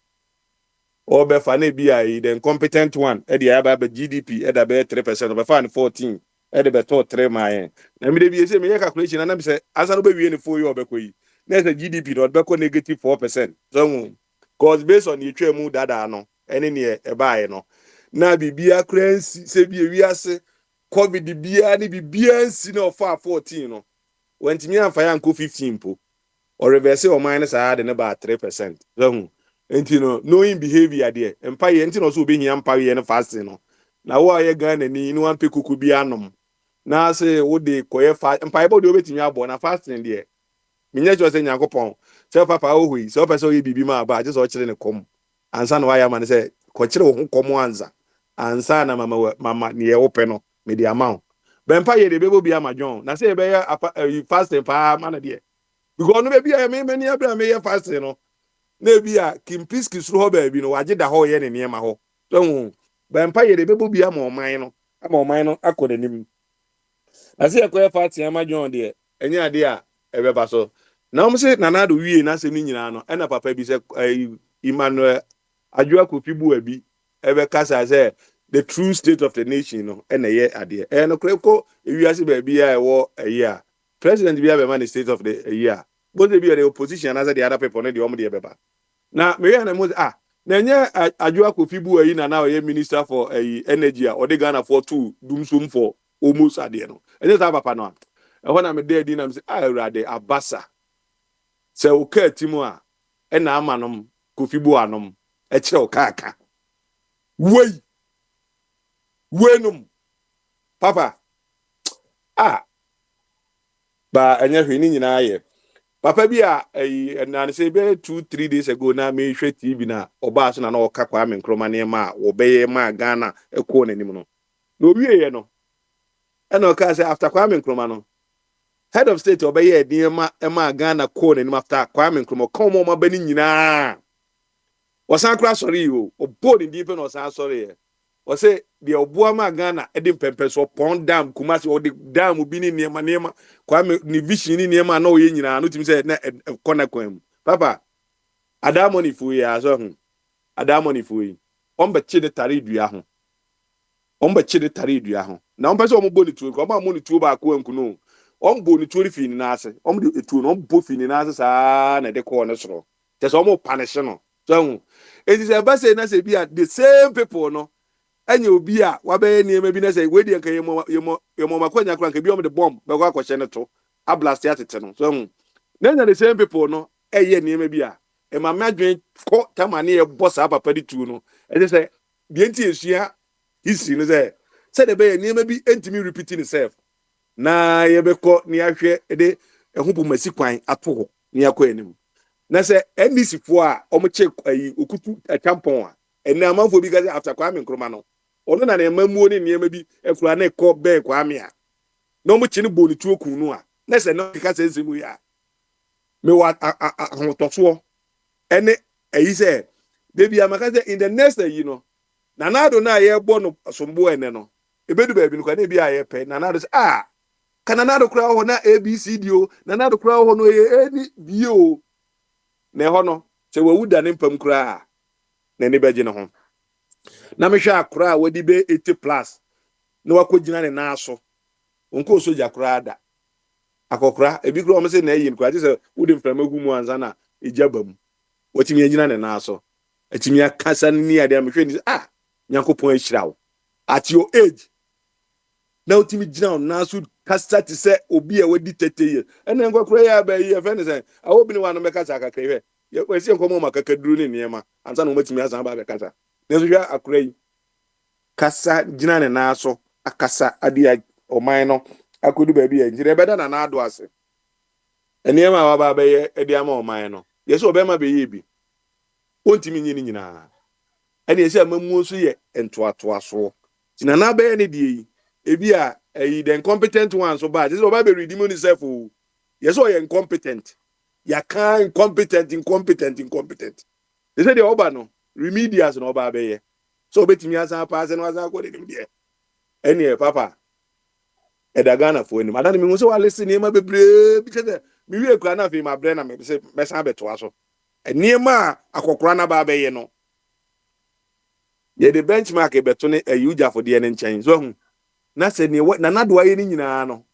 K: ɔbɛfa ne bi a the incompetent one ɛde aba ba GDP ɛda bɛ 3% ɔbɛfa ne 14 ɛde bɛtɔ 3 man na mi de bi ese me yɛ calculation na bi sɛ asa no bɛwie ne 4 yɛ ɔbɛkɔ yi na sɛ GDP no ɔbɛkɔ negative 4% so cause based on yɛtwa mu dada no ɛne ne ɛbaayɛ no na bibia kra nsi sɛ bi ewiase covid bia ne bibia nsi na ɔfa 14 no wantimi amfa ya nko 15 po or reverse o minus saa de ne ba 3% so enti no knowing behavior there empa ye enti no so obi hia mpa ye ne fasting no na wo aye Ghana ni no ampe kuku bi anom na se wo de koye fa mpa ebo de obetimi abo na fasting there minye cho se Nyankopɔn se papa ohui se opese oye bibi ma ba je so kire ne kom ansa na wa ya ma ne se ko kire wo ho kom ansa na mama ne ye wo pe no me di amount bempa ye de bebo bi ama John na se be ya fasting pa ma na de because no be ya me mani abra me ye fasting no na bi a kimpiski suru ho ba bi no waje da ho ye ne niema ho so bempa ye de bebo bi ama oman no akọ nanim na se ekoye fasting ama John de enye ade a ebeba so na mo se nanado wie na asem ni nyina no ena papa bi se Emmanuel adwa kofi bu abi ebe kasa se the true state of the nation no and a year idea and no creko if you ask baby a year president be have man state of the year both be the opposition as the other people no the omo the beba na me na mo na nya adwo akofibu ayi na now minister for energy or the Ghana for two dumsum for almost ade no and that papa no e ho na me dey di na me say awurade abasa se o ka timu a e na amanom kofibu anom e kire o kaka wenum papa ba anya hwini nyina ye papa bi a na say be 2-3 days ago na me hwe TV na oba so na na oka kwa me nkroma ne ma wo beye ma Ghana eko nanim no na owie ye no e na oka say after kwa me nkroma no head of state obeye edin ma Ghana ko nanim after kwa me nkroma kom ma bani nyina wasan kra sorry o obodi ndi pe no wasan sorry ye o say the obuama Ghana edim pempe so pond dam kumasi o the dam bi ni nema kwa me ni vision ni nema na o ye nyina no timi say na kona kwam papa adamoni fu ya so hu adamoni fu yi on be chi de tare dua ho na on pese o mo boni tuo ko ma mo ni tuo ba ko anku no on boni tuo fi ni na ase on de tuo no bo fi ni na ase sa na de ko no soro te so mo punish no so hu it is a base na say be the same people no anya obi a wabe niema bi na say we de kan yemo makwanya kran ka bi o de bomb be kwa kwhye ne to a blast atete no so na the same people no eye niema bi a e ma madwen ko tamane e boss a papa di tu no e say bi enti esua history no say de be niema bi entimi repeating itself na ye be ko ni ahwe de ehubu masi kwan ato ho ni akọ anim na say NDC fo a o mo che okutu tampon a ena amanfo bi ga after Kwame Nkrumah no ono na mamuo ni niema bi ekura na ekọ be Kwame a no mo chi ni boni tuo kun no a na say no ka say nsemu ya me wa hotoso ene eyi say debi amaka say in the next year no na nado na ye gbo no sombo ene no ebedu ba bi no kwa na bi aye pe na nado say kana nado kura ho na ABCD o na nado kura ho no ye eni bio na ho no se wawuda ne mpam kura na ne beje ne ho na me hwa akura wadi be 80 plus na wakogina ne na aso onko soja kura da akokura ebi kura o me se na yin kura se wudi mframagu mu anza na ejabam watimi agina ne na aso atimi akasa ni ade me hwe ni nyankopon ahirawo at your age na utimi gina na aso kasa ti se obi a wadi 30 years ene ngokura ya ba yi e fe ne se awobi ni wa no me kasa akaka hwe we se nkomo makaka duru ni niema anza no matimi asan ba be kasa nezo hwa akura yi kasa gina ne na aso akasa ade oman no akodu ba bi njire beda na ado ase eniema wa ba be ede ama oman no yeso obema be yi bi ontimi nyini nyina ene yesi amamuo so ye entoatoa so tina na be ne die yi ebi a the incompetent ones so bad yeso ba be redeem himself o yeso ye incompetent ya kan incompetent they say the oba no remedials no oba be ye so betimi asan pass no asan ko de dem ene papa Ghana for him. Madam, me so listen him bebre because me we kura na fi ma bre na me say mesan beto aso. Niema akokora na ba be ye no. Ye the benchmark e beto ne uja for the nchen. So hu. Na se ne na nado aye ni nyina no.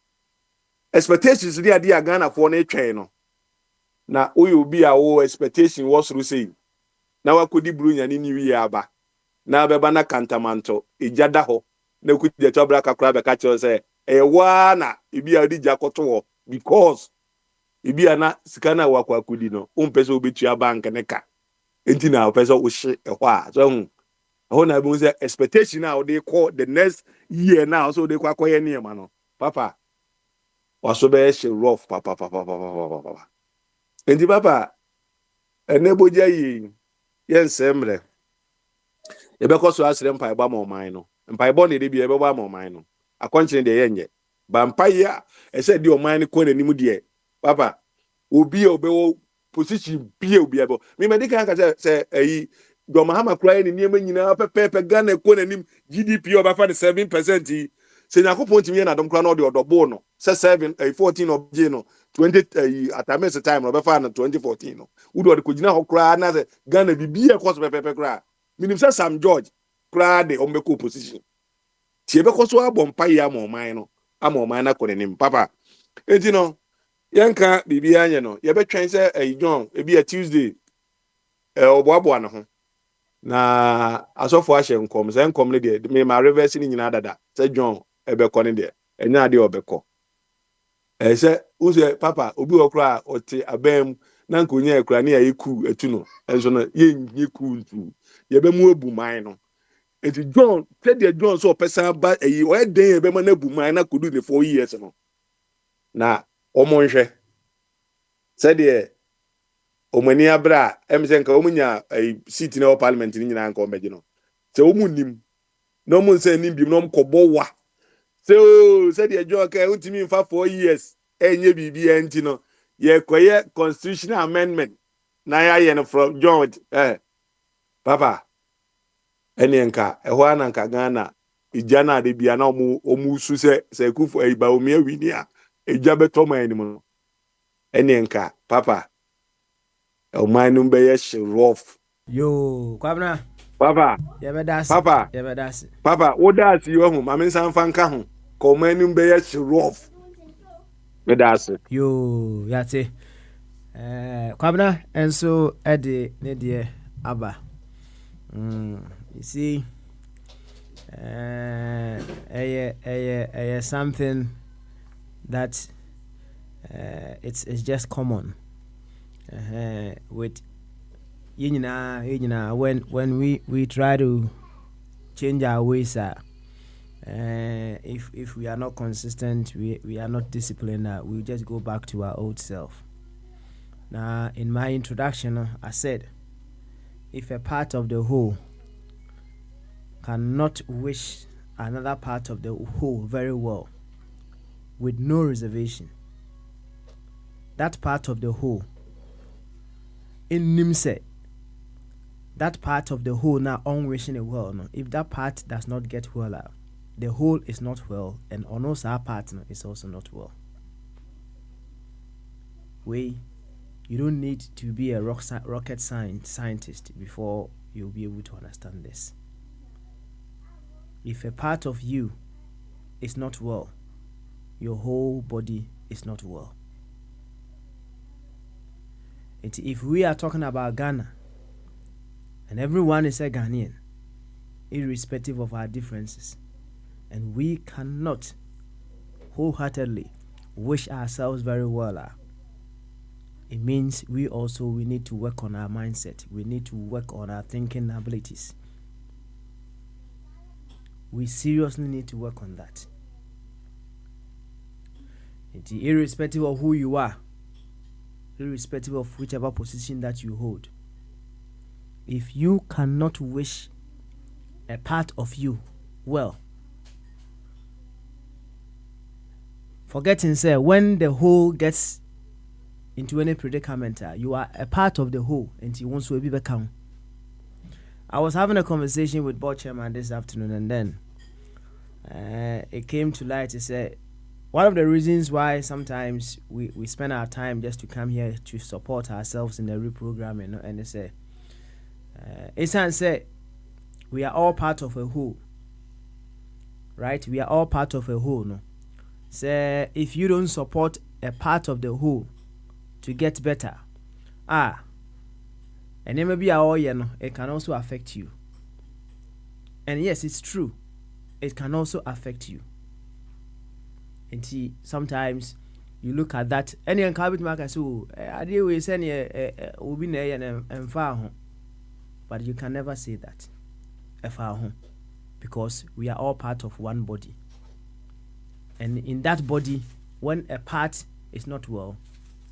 K: Expectations dey ade Ghana for na twen no. Na oyo bi a wo expectation was through say. Na wakodi bru nya ni new year aba. Na beba na kantamanto ejada ho. Na kuje to bra kakora be ka che say na ibi a dija koto because ibi ana sikana wakwa akudi no umpese obetua bank neka enti na opese ohye ehwo a so hu na bi say expectation now they call the next year now so they kwa koye niema no papa waso be she rough papa enti papa ene Bogyae yen semre ebe ko so asire mpa eba ma oman no mpa ebo ne de bi ebe ba ma oman no akonchine de yenye bampaya ese di oman ko nanim de papa obi obewo position bie obi abo me medika kan say ayi do mahama kura ni niema nyina pepepe Ghana ko nanim GDP obafa de 7% se nyakopon timi na dom kura no de odobo no say 14 obje no 20 atames time obafa na 2014 no udo de kogina ho kura na say Ghana bibie ko so pepepe kura minim say Sam George koraa de ɔmbɛkɔ opposition tie bɛkɔ so abɔ mpaeɛ ama ɔman no ama ɔman no akɔ n'anim papa enti no yɛnka biribi anyɛ no yɛbɛtwɛn sɛ ɛyi John ebi yɛ Tuesday ɔboaboa ne ho na asɔfo ahyɛ nkɔm sɛ nkɔm no deɛ me ma reverse ne nyinaa dada sɛ John ɛbɛkɔ ne deɛ ɛnyɛ adeɛ ɔbɛkɔ sɛ wosɛ papa obi wɔ koraa ɔte abɛn mu na nkonya ekura ne yɛ ku etu no enso no yɛnye ku ntu yɛbɛmu abu man no enti John sɛdeɛ John so ɔpɛsa ba eyi ɔyɛ den yɛbɛma na abu man na kodu ne 4 years no na ɔmo nhwɛ sɛdeɛ ɔmani abra em sɛ nka ɔmo nya seat na parliament ni nyina nka ɔmɛgye no sɛ ɔmo nim na ɔmo nsa nim bi na ɔmo kɔbɔ wa sɛ sɛdeɛ John ka ɔntimi mfa 4 years enye bibi enti no yɛkɔyɛ constitutional amendment na yɛayɛ no from John papa ɛne nka ɛhɔ ananka Ghana igya na de bia na ɔmo su sɛ kufo ba omi awini a igya bɛtɔ man anim no ɛne nka papa ɔman no bɛyɛ rough
A: yo kwabna
K: papa papa woda asi yo ho mame nsan fa nka ho ka ɔman no bɛyɛ rough medase
A: yo yate kwabna enso ede ne de aba you see something that it's just common with when we try to change our ways if we are not consistent, we are not disciplined, we just go back to our old self. Now, in my introduction, I said, if a part of the whole cannot wish another part of the whole very well, with no reservation, that part of the whole, in Nimse, that part of the whole now unwishing it well, no? If that part does not get well, the whole is not well, and also our partner is also not well. You don't need to be a rocket scientist before you'll be able to understand this. If a part of you is not well, your whole body is not well. If we are talking about Ghana, and everyone is a Ghanaian, irrespective of our differences, and we cannot wholeheartedly wish ourselves very well, it means we need to work on our mindset. We need to work on our thinking abilities. We seriously need to work on that. Irrespective of who you are, irrespective of whichever position that you hold, if you cannot wish a part of you well, forgetting, say, when the whole gets into any predicament, you are a part of the whole, and you want to be become. I was having a conversation with Bogyae this afternoon, and then it came to light to say one of the reasons why sometimes we spend our time just to come here to support ourselves in the reprogramming, and they say it's say we are all part of a whole, right? We are all part of a whole, no? Say if you don't support a part of the whole to get better, and then maybe it can also affect you. And yes, it's true, it can also affect you. And see, sometimes you look at that, any encouragement marker, so I deal with any and far home, but you can never say that far home, because we are all part of one body, and in that body, when a part is not well,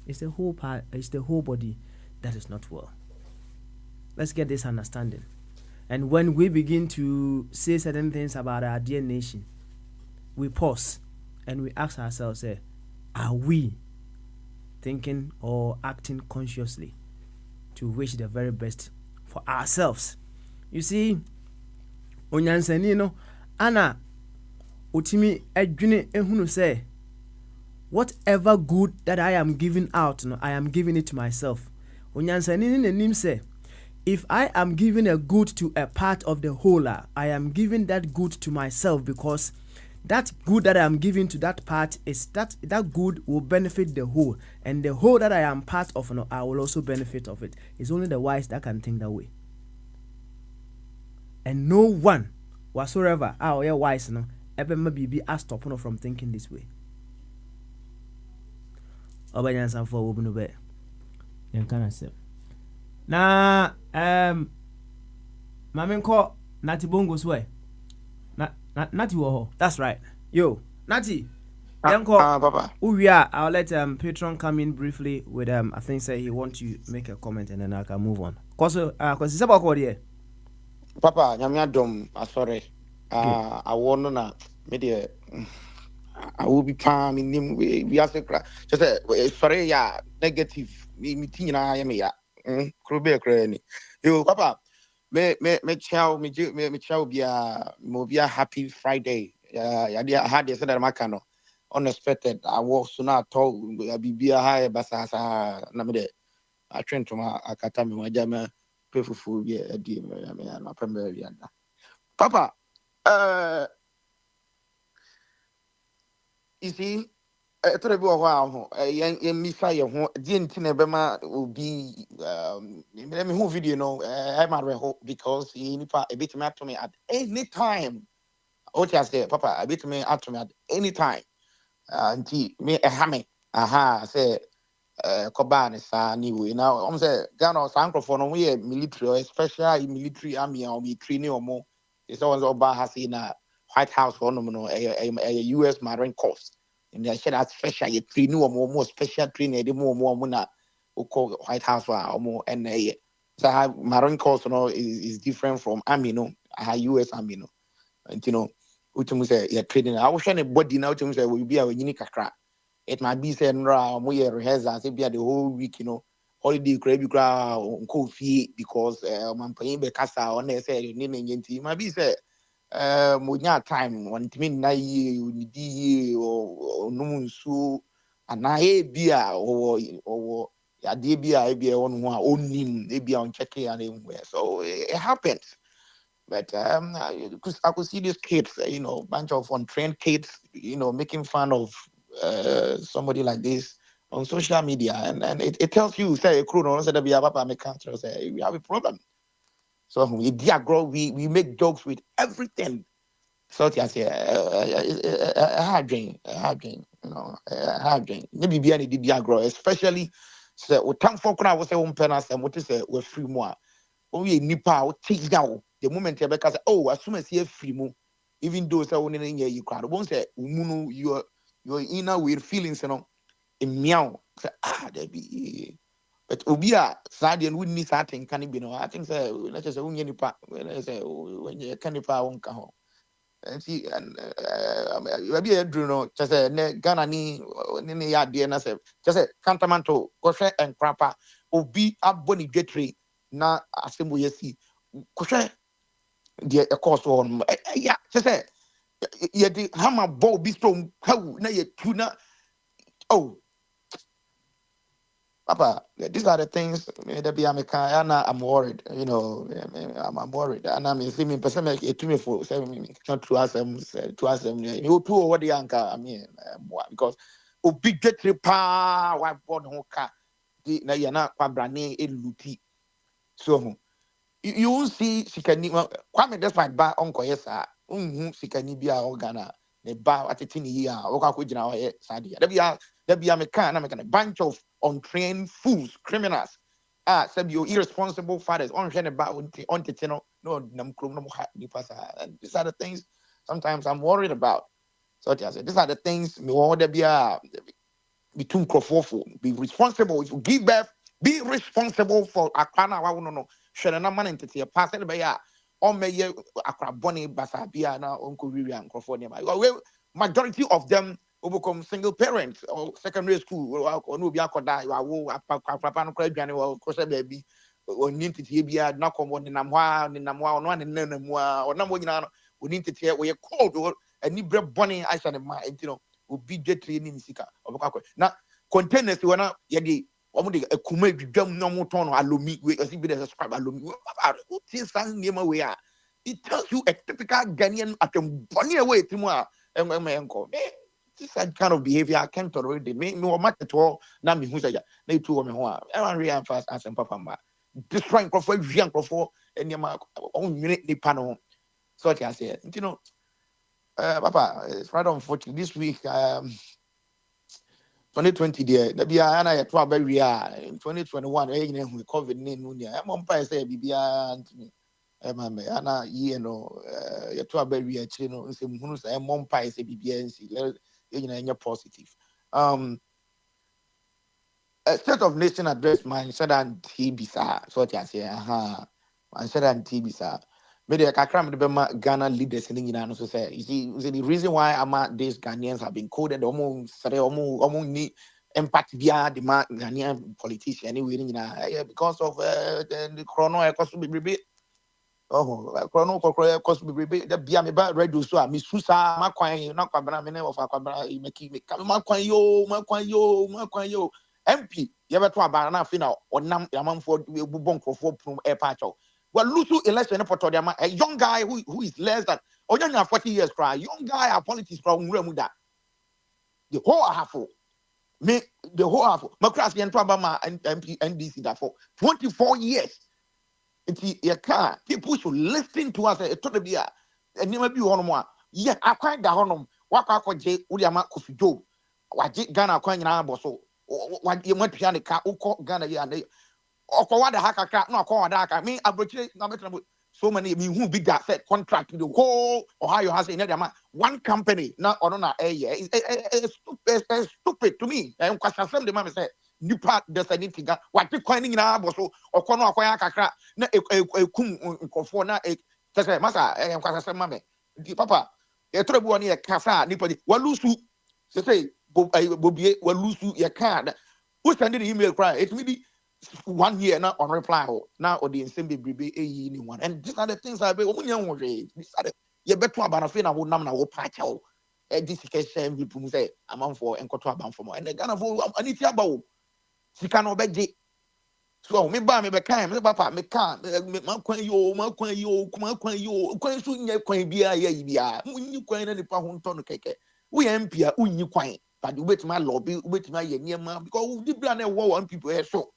A: it's the whole part, it's the whole body that is not well. Let's get this understanding. And when we begin to say certain things about our dear nation, we pause and we ask ourselves, are we thinking or acting consciously to wish the very best for ourselves? You see, onyansani no ana utimi adwene ehunu say, whatever good that I am giving out, no, I am giving it to myself. Onyansani ne nim say, If I am giving a good to a part of the whole, I am giving that good to myself, because that good that I am giving to that part is that good will benefit the whole, and the whole that I am part of, I will also benefit of it. It's only the wise that can think that way. And no one whatsoever you're wise ever maybe a stop from thinking this way. Obanyansan for wobunu be. Yan kana se. Na Mamen ko Nati Bongo's way. Nati wo. That's right. Yo, Nati. Yanko,
L: Papa.
A: I'll let Patron come in briefly with I think say he want to make a comment and then I can move on. Cause it's about what here.
L: Papa, nyamia dom asore. I want na media. I will be palm in him. We have to cry. Just sorry, ya negative. Me tina ya me ya. Krube kreni. Yo, Papa. Me chow be a happy Friday. I had this that makano. Unexpected. I was soon at all. I be a high basasa namide. I train to my akatami my jama pefufu be a dear me and my primary. Papa, you see, a terrible while, young Messiah, didn't bema will be let me who video no I'm hope because he a bit me to me at any time. What I say, Papa, a bit me at me at any time. And me a hammy, aha, say Koban sa anyway. Now I'm say Ghana Sanko for no way military, especially military army or be training or more. It's always about has in a White House for no a US Marine Corps. And they said that special training or more special training, the more White House or more and so Marine Corps is different from army, no, US army, no. And which say you're training. I was trying to body now to say will be a unique crack. It might be said we rehearsals it be the whole week, holiday crab coffee because man paying the casa on there say you need it might be said munya time one mean na you need or no so and I beer or ya be on one own be on checking and anywhere. So it happens. But because I could see these kids, bunch of untrained kids, making fun of somebody like this on social media, and it tells you, say, crew, no, say that we have say we have a problem. So we grow, we make jokes with everything. So I say a hard drink, a hard drink. Maybe be any grow, especially so we thank for crowd was say one penance and what is we free more. We nipa take down the moment you say, oh, as soon as you free mo, even though say one in you crowd, won't say your inner weird feelings, in meow. Say there be, but obia sad and wouldn't miss that thing can it be no. I think say let's just say when you can won't come home. And see and maybe I do know just say Ghana ni ya dear na say just say Cantamanto, Koshe and Krapa, obi aboni getri. Na asem we see kuhwe de e course on ya say ye di hammer ball bi storm how na ye tu na oh Papa, these are the things that be I'm worried, I'm worried. And I'm assuming person make it to me for 7 minutes. Not to ask them, you two over the anchor. I mean, because big get pa wife born hoka. Na yana kwa brane e luti. So you will see Sikani Kwame despite ba uncle yes Sikani bia organa ne ba atetini here oka kujina o sadi there be a bunch of untrained fools criminals said you irresponsible fathers on tetino no nam krum no ha ni pasa and these are the things sometimes I'm worried about. So these are the things me want there be a between crofofo be responsible if you give birth be responsible for akwana wa no share na man entity pass it by ya on me akraboni basabia na onko wiwi ankrofo ne majority of them will become single parents or secondary school or no be akoda you papa no kra dwane wo ko se baby oni entity bia na komo ni namwa no ne nanamu or na mo nyina no oni entity we cold ani bre boni aisha ne ma obi dwetri ni sika obakwa na containers wana ye di almost a kume jam no more ton alomi we as if they subscribe alomi. What is sang near we are? It tells you a typical Ghanaian at a bunny away to more and my uncle. This kind of behavior I can't tolerate. They make no matter at all. Now me who's a they two women who are real fast as and papa. Destroying Crawford, young Crawford, and your own minute the panel. So I say, you know, Papa, it's rather unfortunate this week. 2020 there, the be I na to very in 2021 with COVID I'm on pay say bibia antimi ma me ana ye no ya to very actually no say hunu say I'm on pay say bibia nsi positive. A state of nation address man said and bisa so I say man said and bisa me de kakra me de ma Ghana leaders ni nyina no so say you see the reason why these Ghanaians have been coded almost ni impact via the Ghanaian politician anyway because of the chrono cost be chrono cost be the bia me ba radio so me susa ma kwan na kwabra me ne of kwabra make me ma kwan yo MP you beto aba na afi na onam yamanfo ebubo nkrofo prum airport well lose election for a young guy who is less than 40 years cry young guy our politics from muda the whole half me the whole half macras yen to ma MP NDC that for 24 years people should listen to us to the bia and never be one more yeah akwan da honom wakwa akwaje udiama kofijo waje Ghana akwan nyina aboso waje matua ne ka ukọ Ghana ya ne okwa da hakaka na okwa da aka me abrochire na betra so many me who big that set contract the whole Ohio has in there one company na ono na it's stupid to me and kwasa sem the man say nipa there's anything what the coin nyina aboso okwa no akwa akakra na ekum nkofo na say masa kwasa sem mame papa e trobu oni e kasa nipa di walusu say Bogyae walusu ye card who send the email cry it me 1 year now on reply now or the same baby anyone and these are the things I be these are the you better about na wo nam na wo patch out this can be say amount for enkoto aban for and the Ghana for aniti abawo sika no beje so me ba me be kan me papa me kan ma kwan yo kwan so nya kwan bia ya bia munyi kwan na nipa ho nto no keke we empia unyi kwan but we bet my lobby we bet my ye niam because we plan e wo one people so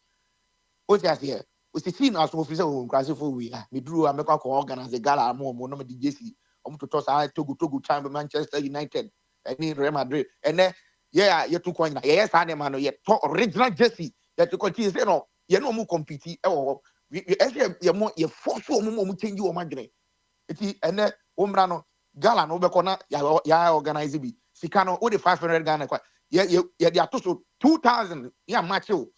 L: what you here? We see now some officer who crazy for we. Me drew a make a organize a gala more no me DJC. To toss I Togo time Manchester United and Real Madrid. And then you took coin. Yes, I man yet original Jesse that you continue say no, you no more compete or you more you force more change you imagine. It and then umbrano gala no bekona ya organize be. Sikano o the 500 Ghana yeah they are 2,000 yeah match you.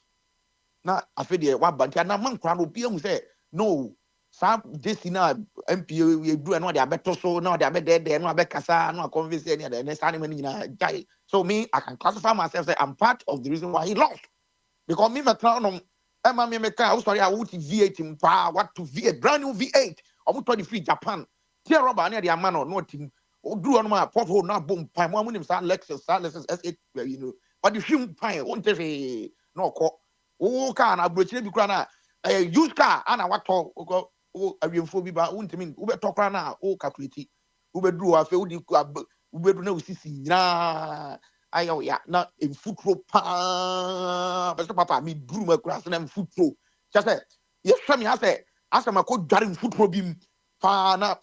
L: Na afedi wa banti na man kra no bia hu say no sa this na MP we do no dey abeto so no dey abede no abekasa no convince any the next time nyina jai so me I can classify myself say I'm part of the reason why he lost because me metra no Emma me ka sorry I would V8 mpa what to V8 brand new V8 omo to the free Japan tie rubber na dey amano no team o do on my porthole na boom pan mo amunim sa Lexus S8 you know but the film pan won't say no call oh car na brochire bi kra na used car ana wato o awiemfo bi ba untimi wo beto kra na o calculate wo bedru afa wo di wo bedru na osisi nyina ayo ya na enfutro pa best papa mi dru ma kra na enfutro just ye hwe me ase mako dware enfutro bi pa na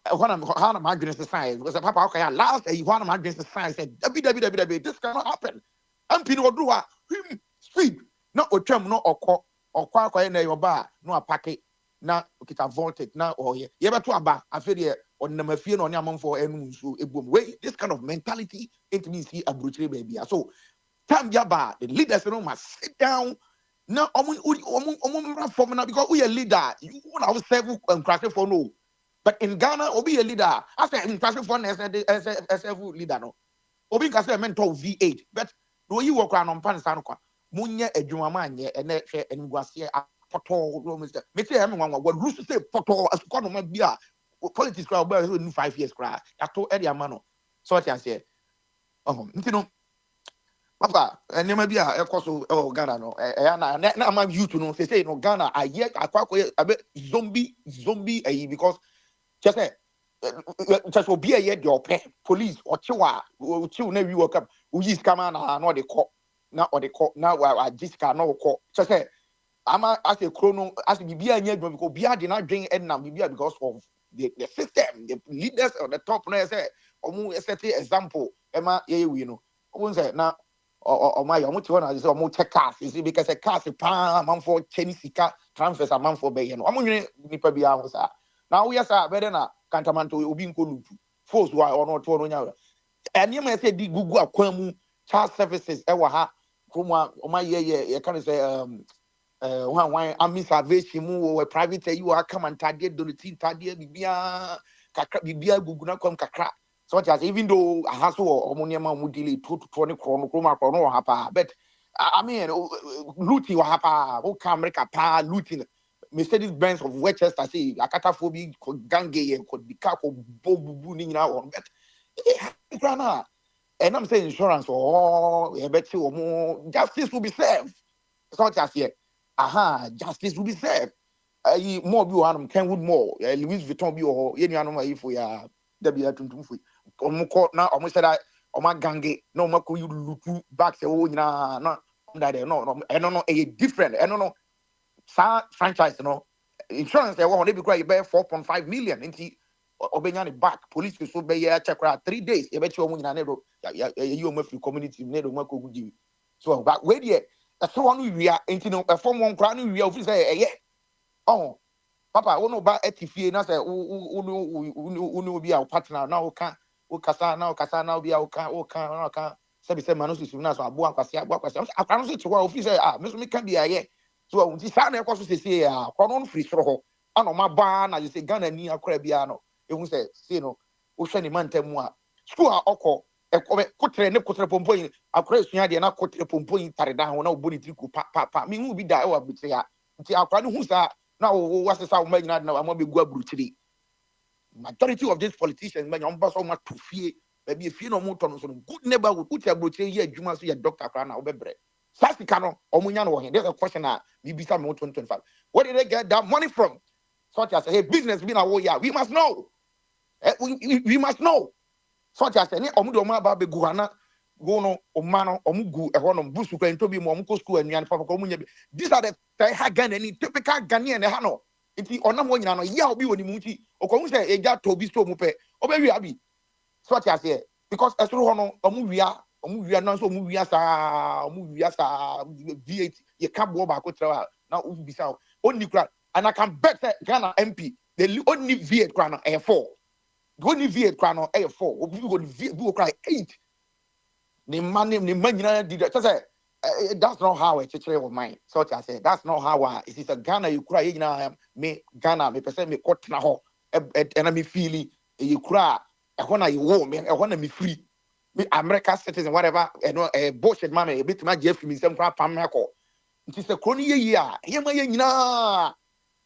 L: hana ma adwene size because papa okay last hana ma adwene size said www this cannot happen ampi no do a speed na otwam no okọ akwa na yoba no apake na okita voltage na oye ye beto aba afede onam afie na oni amanfo enu nsu ebom we this kind of mentality it means see abrochire baby so time yaba the leaders no must sit down na omo form na because we a leader you want to serve and crash for no but in Ghana obi a leader I say in crash for as leader no obi ka say mentor V8 but no you work on pan san kwa munya adwuma manye ene hwe enguase apoto me say am wan wa lose say poto asukọ no ma bia politics crowd ba 5 years cry ato e dia ma no so what you say ntino Papa, and never be a coso oh Ghana no. Na am youth no say no Ghana I hear a bit zombie because just say just will be a year your police or chill never work up who is come on no they call now or they call now I just cannot call just say I'm as a chrono as to be a year because be did not drink and now be because of the system the leaders on the top now say set example Emma we know won't say now or my own to one is almost check cars you see because a car is a man for Chenisika transfers a man for Bayan. I'm going to be out. Now we are better than Cantamanto Ubin Kulutu. Force why or not to and you may say the Google Aquamu child services ewa kuma my yeah can say one army salvation mu private you are come and tadie donati tadie bibia kakra bibia guguna kom kakra so just even though a hassle or moniama mudili 2 to 20 krono hapa but I mean looting wa hapa o America pa looting Mercedes Benz of Westchester say akata phobi ko gange ko dika ko bobubu ni nyina won but grana and I'm saying insurance or bet you more justice will be served so just here justice will be served more bi o Kenwood more Louis Vuitton bi o ye nuanom ayi fo ya da bi atuntum fo omko na omo said oma gange na omo ko you lutu back say o nyina na that no a different no sa franchise no insurance e wo dey be cry be 4.5 million nti obenya ne back police so be ya check 3 days e be che omo nyina ne do you omo free community ne do mako guji so but we there so one we are nti no form one kra no we office say oh papa wo no ba etifie na say wo bi our partner na wo kasa na obi a wo ka say be say manu susu na so abo akwase akwa no so to wa office me so me ka bi aye so unti sa na ekoso sese kono no free soro ho ana ma ba na you say Ghana ni akora bia no ehun say no wo hwe ni mantam a school a okọ kotre pompo yin akora esua de na kotre pompo yin tare da ho na obo ni triku pa me hu bi da e wa bitre a nti akora no hu sa na wo wasesa wo magina na wa be gu aburuchiri majority of these politicians man on baso ma to fie be fie no mo to no so good neighborhood uti aburuchiri ye adwuma so ye doctor akora na wo bebre Sasika no omunya no there's a question na BBC me 2025 where did they get that money from such as hey business be na wo ya we must know we must know such as any omu do ma ba be guana go no omano omugu e ho no busu kwa ntobi mo omko school anuan papa ko munya these are the ha Ghana any typical Ghanaian ha no nti onam wo nyina no ya obi woni mu nti okohu say eja to bi store mu pe obewi abi such as here because esoro ho no omu wia na so omu wia sa V8 ye ka bo ba ko tra na obi bisa oni kra and I can bet that Ghana MP the only V8 kra na 4 the only V8 kra no 4 obi go V8 bi kra 8 ni man nyina did say that's not how a teacher of mine so I say that's not how it is a Ghana you cry nyina me Ghana me person me ko tena ho and me feel you cry e ho na you wo me e ho na me free me American citizen whatever bullshit man e bit ma Jeff me sem kwa pam ko nti se kroni ye a ye ma ye nyina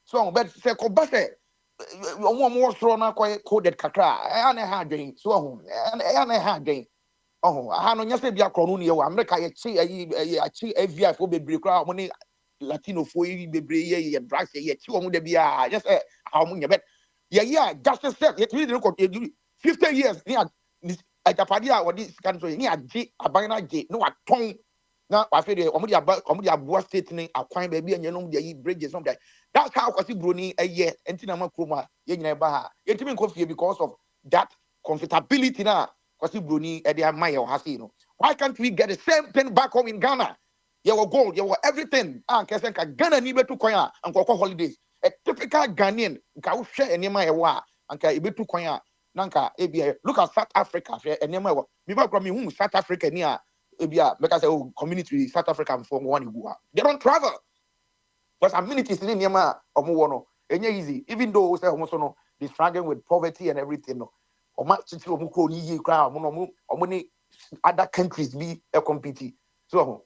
L: so but se ko ba se omo soro na kwa coded kakra e na ha dwen so ho e na ha dwen oh aha no nyase bia kronu ne ye wa America ye chi AVI fo bebre kra mo ne Latino fo yi bebre ye drugs ye chi wo da bia just how mo nyebet ye justice step ye tiri ko 50 years ni ajapade a wodi scan so ni age aban na age no waton na wa fe de omo di abua state ni akwan ba bia nyenom de yi bridges some that that's how kwasi broni eye entina ma kroma ye nyina ba ha ye timi nko fie because of that comfortability na kwasi broni e de amaye o hase no why can't we get the same thing back home in Ghana your gold your everything kesen ka Ghana ni betu kwan a nkoko holidays a typical Ghanaian nka wo hwe enema ye wa anka e betu kwan a nanka ebia look at South Africa enema wo me ba kro me hu South Africa ni a ebia make say community South Africa for one go they don't travel because amenities ni enema omo wo no enye easy even though say omo so no they struggling with poverty and everything no omo titi omo kro ni ye kra omo ni other countries be compete so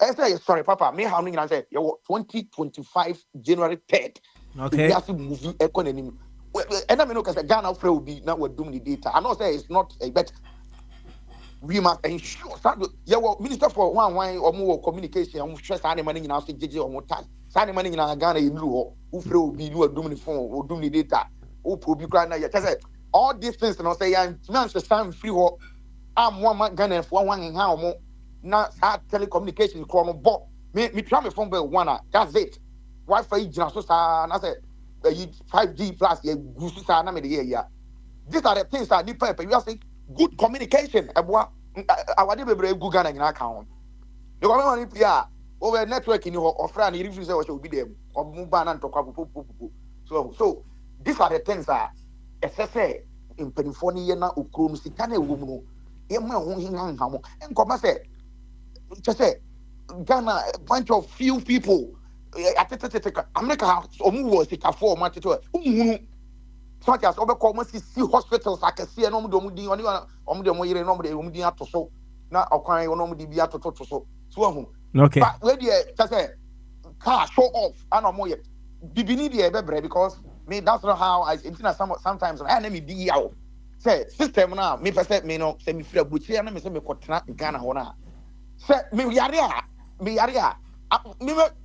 L: I say sorry papa me how many say 2025 January 3rd
A: okay
L: we have to move economy and I mean, because Ghana will be now we're doing the data. I know say it's not a bet. we must ensure minister for one or more communication and stress any money in our stage or more time. Signing money in our Ghana in blue who throw be no doing the phone or doing the data who probably crying. All these things and I say I'm the same free or I'm one man Ghana for one in how more not telecommunication chrono but me try my phone bill one that's it. Wi-Fi just so and I said 5G plus yeah goose na me the year. These are the things that need paper. You are saying good communication. Our delivery good Ghana in account. You come on here over network in your friend. You refuse to be them or move on and talk about. So these are the things that SSA in Pennsylvania na ukrom sikane wumu. Ema ho hinhan hamo. Enko say just say Ghana a bunch of few people. America omu wo sikafo o mateto. So as overcome see hospitals I can see no mu din oni omu yire no mu din atoso na okwan no mu di bi atoto so
A: okay
L: but we dey just say car show off and omo ye bibini dey bebre because me that's not how I sometimes I na me di yawo say system na me person me no say me free abuchi na me say me kotena Ghana ho na say me yare a me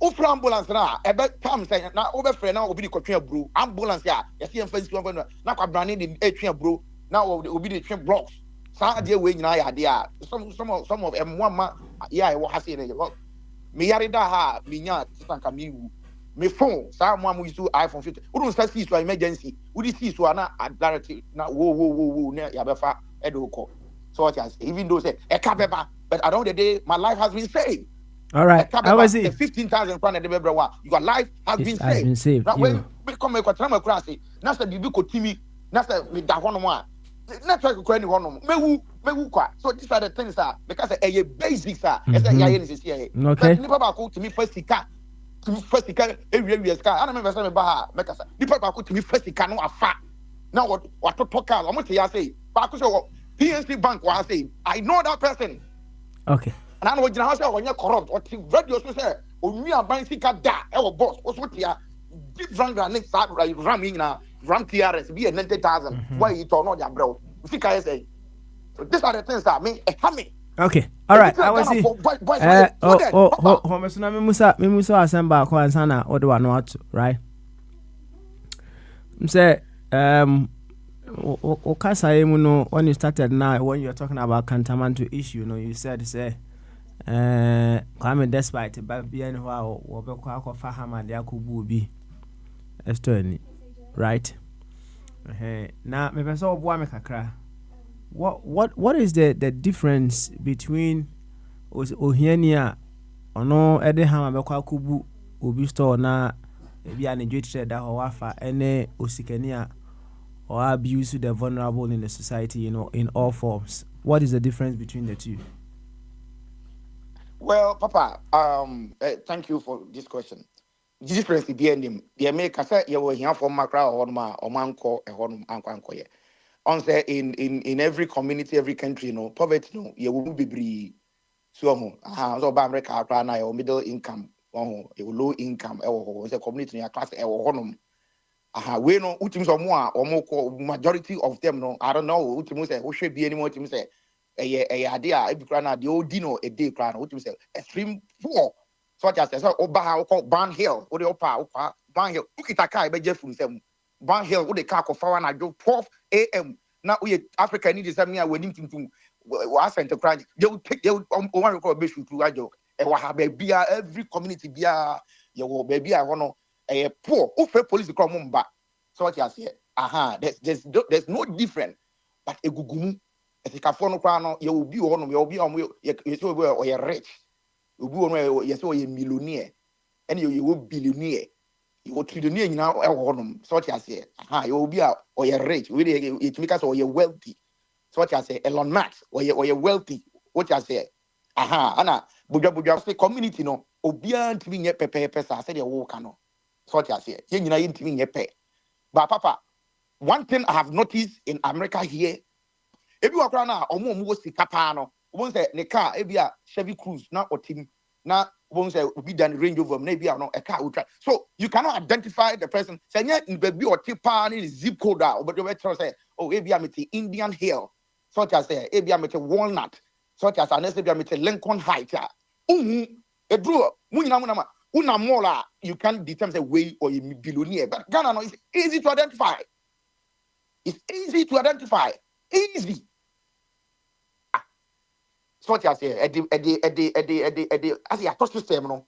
L: ufra ambulance na ebe come say na obe frɛ na obi di kotwe aburo ambulance ya yesi emfansi one na kwa brane di etwe aburo na obi di twe blocks saa de we nyina ya de a some of m1 ma ya e wo ha say me yare da ha me nya titanka me wu me phone saa mo use iPhone 50 udun sa see so emergency udi see so na directly na wo na ya be fa edo ko so what as even though say e ka beba but at the end of the day my life has been saved.
A: All right. I was
L: the 15,000 pound the baby your life has been saved. Now when we come make a class, na say bibi ko timi, na say me da hono mo a. Na try ko any hono. Mewu kwa. So these are the things that because a basics are as ya yen is here.
A: Okay.
L: Nipa ba ko to me first sika. To me first sika every sika. Ana me say me ba ha make say. Nipa ba ko to me first sika no afa. Now what to talk am. Omo say ba ko say PNC bank wa say I know that person.
A: Okay.
L: And I know you house when you're corrupt or radio say only a bank sika da e boss what's what ya different next ramming na ram TRS be 90,000 why you turn on your bro sika say so these are the things that me me
A: okay all right I was see homesuna me musa assemble ko ansana odo wa no ato right say okasa mu no when you started now when you're talking about Kantamanto issue you said say Kwame despite but be anywhere or be kwa fa hama de akobu obi estoni right now me pese obo me kakra what is the difference between ohiania ono ede hama be kwa akobu obi store na bi anedwetire da ho wafa ene osikania or abuse the vulnerable in the society in all forms? What is the difference between the two?
L: Well, Papa, thank you for this question. The difference behind him, the America said you were here for Macra or Manco, a horn, Anko. On say in every community, every country, poverty, you will be so America, or middle income, or low income, or a community class, or honum. We know more majority of them, no, I don't know, who should be any more to say. A idea if you the old dino a day plan what you say extreme poor such as oba called Ban Hill or the opa Ban Hill ukitaka be jeff from Ban Hill what the car of 12 a.m. now we Africa need some near when to was sent to cry they will pick they will one call be to ajo e wa have be every community be your baby I want a poor police come mumba such as here there's no different but a gugumu Ekafono kwano you will be on you will be on you rich you will be on you so you millionaire and you will billionaire you will trillionaire now such as here you will be or you rich really it make us or you wealthy such as say Elon Musk or you wealthy what I say ana buja say community no obia ntimi nye pepe sa say the wo ka no such as here ye nyina ye ntimi nye pe but papa one thing I have noticed in America here ebi wakra na omo sika pa no won say ne car ebia Chevy Cruise na otim na won say obi dan Range Rover na ebia no e car ultra so you cannot identify the person say nya baby or tipa ni zip code a obedi we tell say oh ebia me Indian Hill such as say ebia me Walnut such as an SBM Lincoln Heights. A draw, una mola, you can determine a way or a billionaire. But Ghana no, it's easy to identify. It's easy to identify. Easy. Such as here, as the system, no.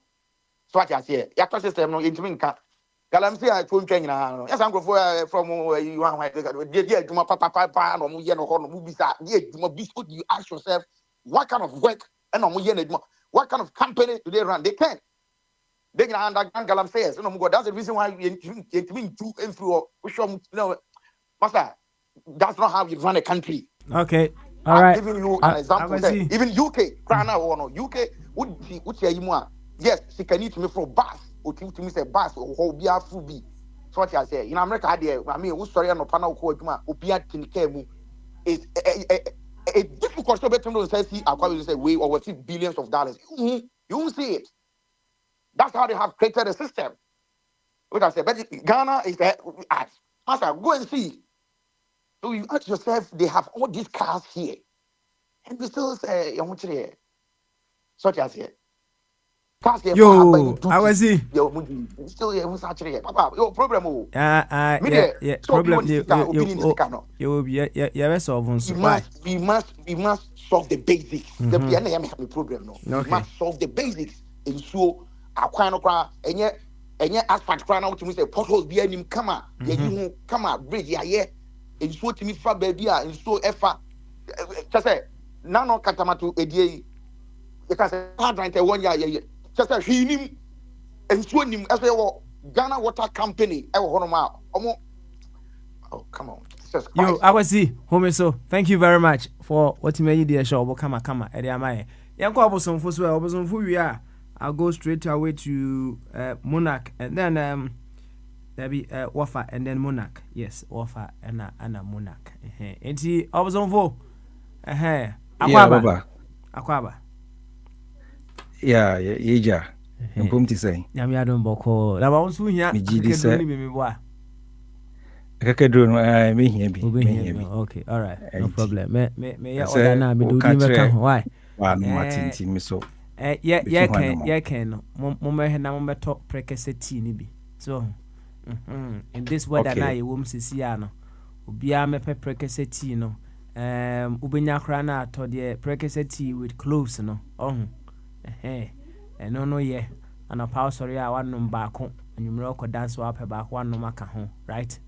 L: Such as here, your system, no, into Minka. Galamsey, I told you, yes, I'm going from you want dear, to my papa, no, Mubisa, dear, to my biscuit, you ask yourself, what kind of work and what kind of company do they run? They can. They can understand Galamsey. That's the reason why you two and through, Master, that's not how you run a country.
A: Okay. All
L: I'm
A: right.
L: giving you an example. Say, even UK, Krana or no UK, would say you yes, she can eat me from bus, or to me say bus, or be a full. So what I say, in America, I mean, who's sorry, no panel called Opia Tinkemu is a difficult to better know. Say, I say, we or see billions of dollars. You won't see it. That's how they have created a system. What I say, but Ghana is that, Master, go and see. So you ask yourself, they have all these cars here. And we still say, such as here. Cars here,
A: Yo, I was see.
L: Still here, who's actually Papa, your problem.
A: Yeah, problem. You will be, yeah, solve.
L: We must solve the basics. The piano have a problem. No, we must solve the basics. And so, our kind of cry, and yet, asphalt crying out to me, say, potholes behind him, come on, you come on, bridge, yeah. And so to me, for baby, and so effa. Just say, Nano Katamatu, a day. You can say, hard right 1 year. Just say, him and so him as well. Ghana Water Company, oh, come on.
A: Yo, I was see, home so. Thank you very much for what you made the show. Come, Ediamai. Yanko Abosom for swear, Abosom for we are. I'll go straight away to Monarch and then there be Wafa and then Monarch. Yes, Wafa and Monarch. And he Abosom for Aquaba.
M: Yeah, yeah. Impumti say.
A: Yami Adam Boko. That was who here.
M: Me here be.
A: Okay, all right. No problem. Me order na me do me why?
M: Martin me so.
A: Yeah, can. Mama na mama talk prekese tea ni bi. So, in this weather na ye wom sisi ano. Obia me prekese tea no. Ubenya kra na to de prekese tea with cloves no. No ye. Ana pa sorry a wanum baako. Anyumro ko dance wa pe baako wanum aka ho, right?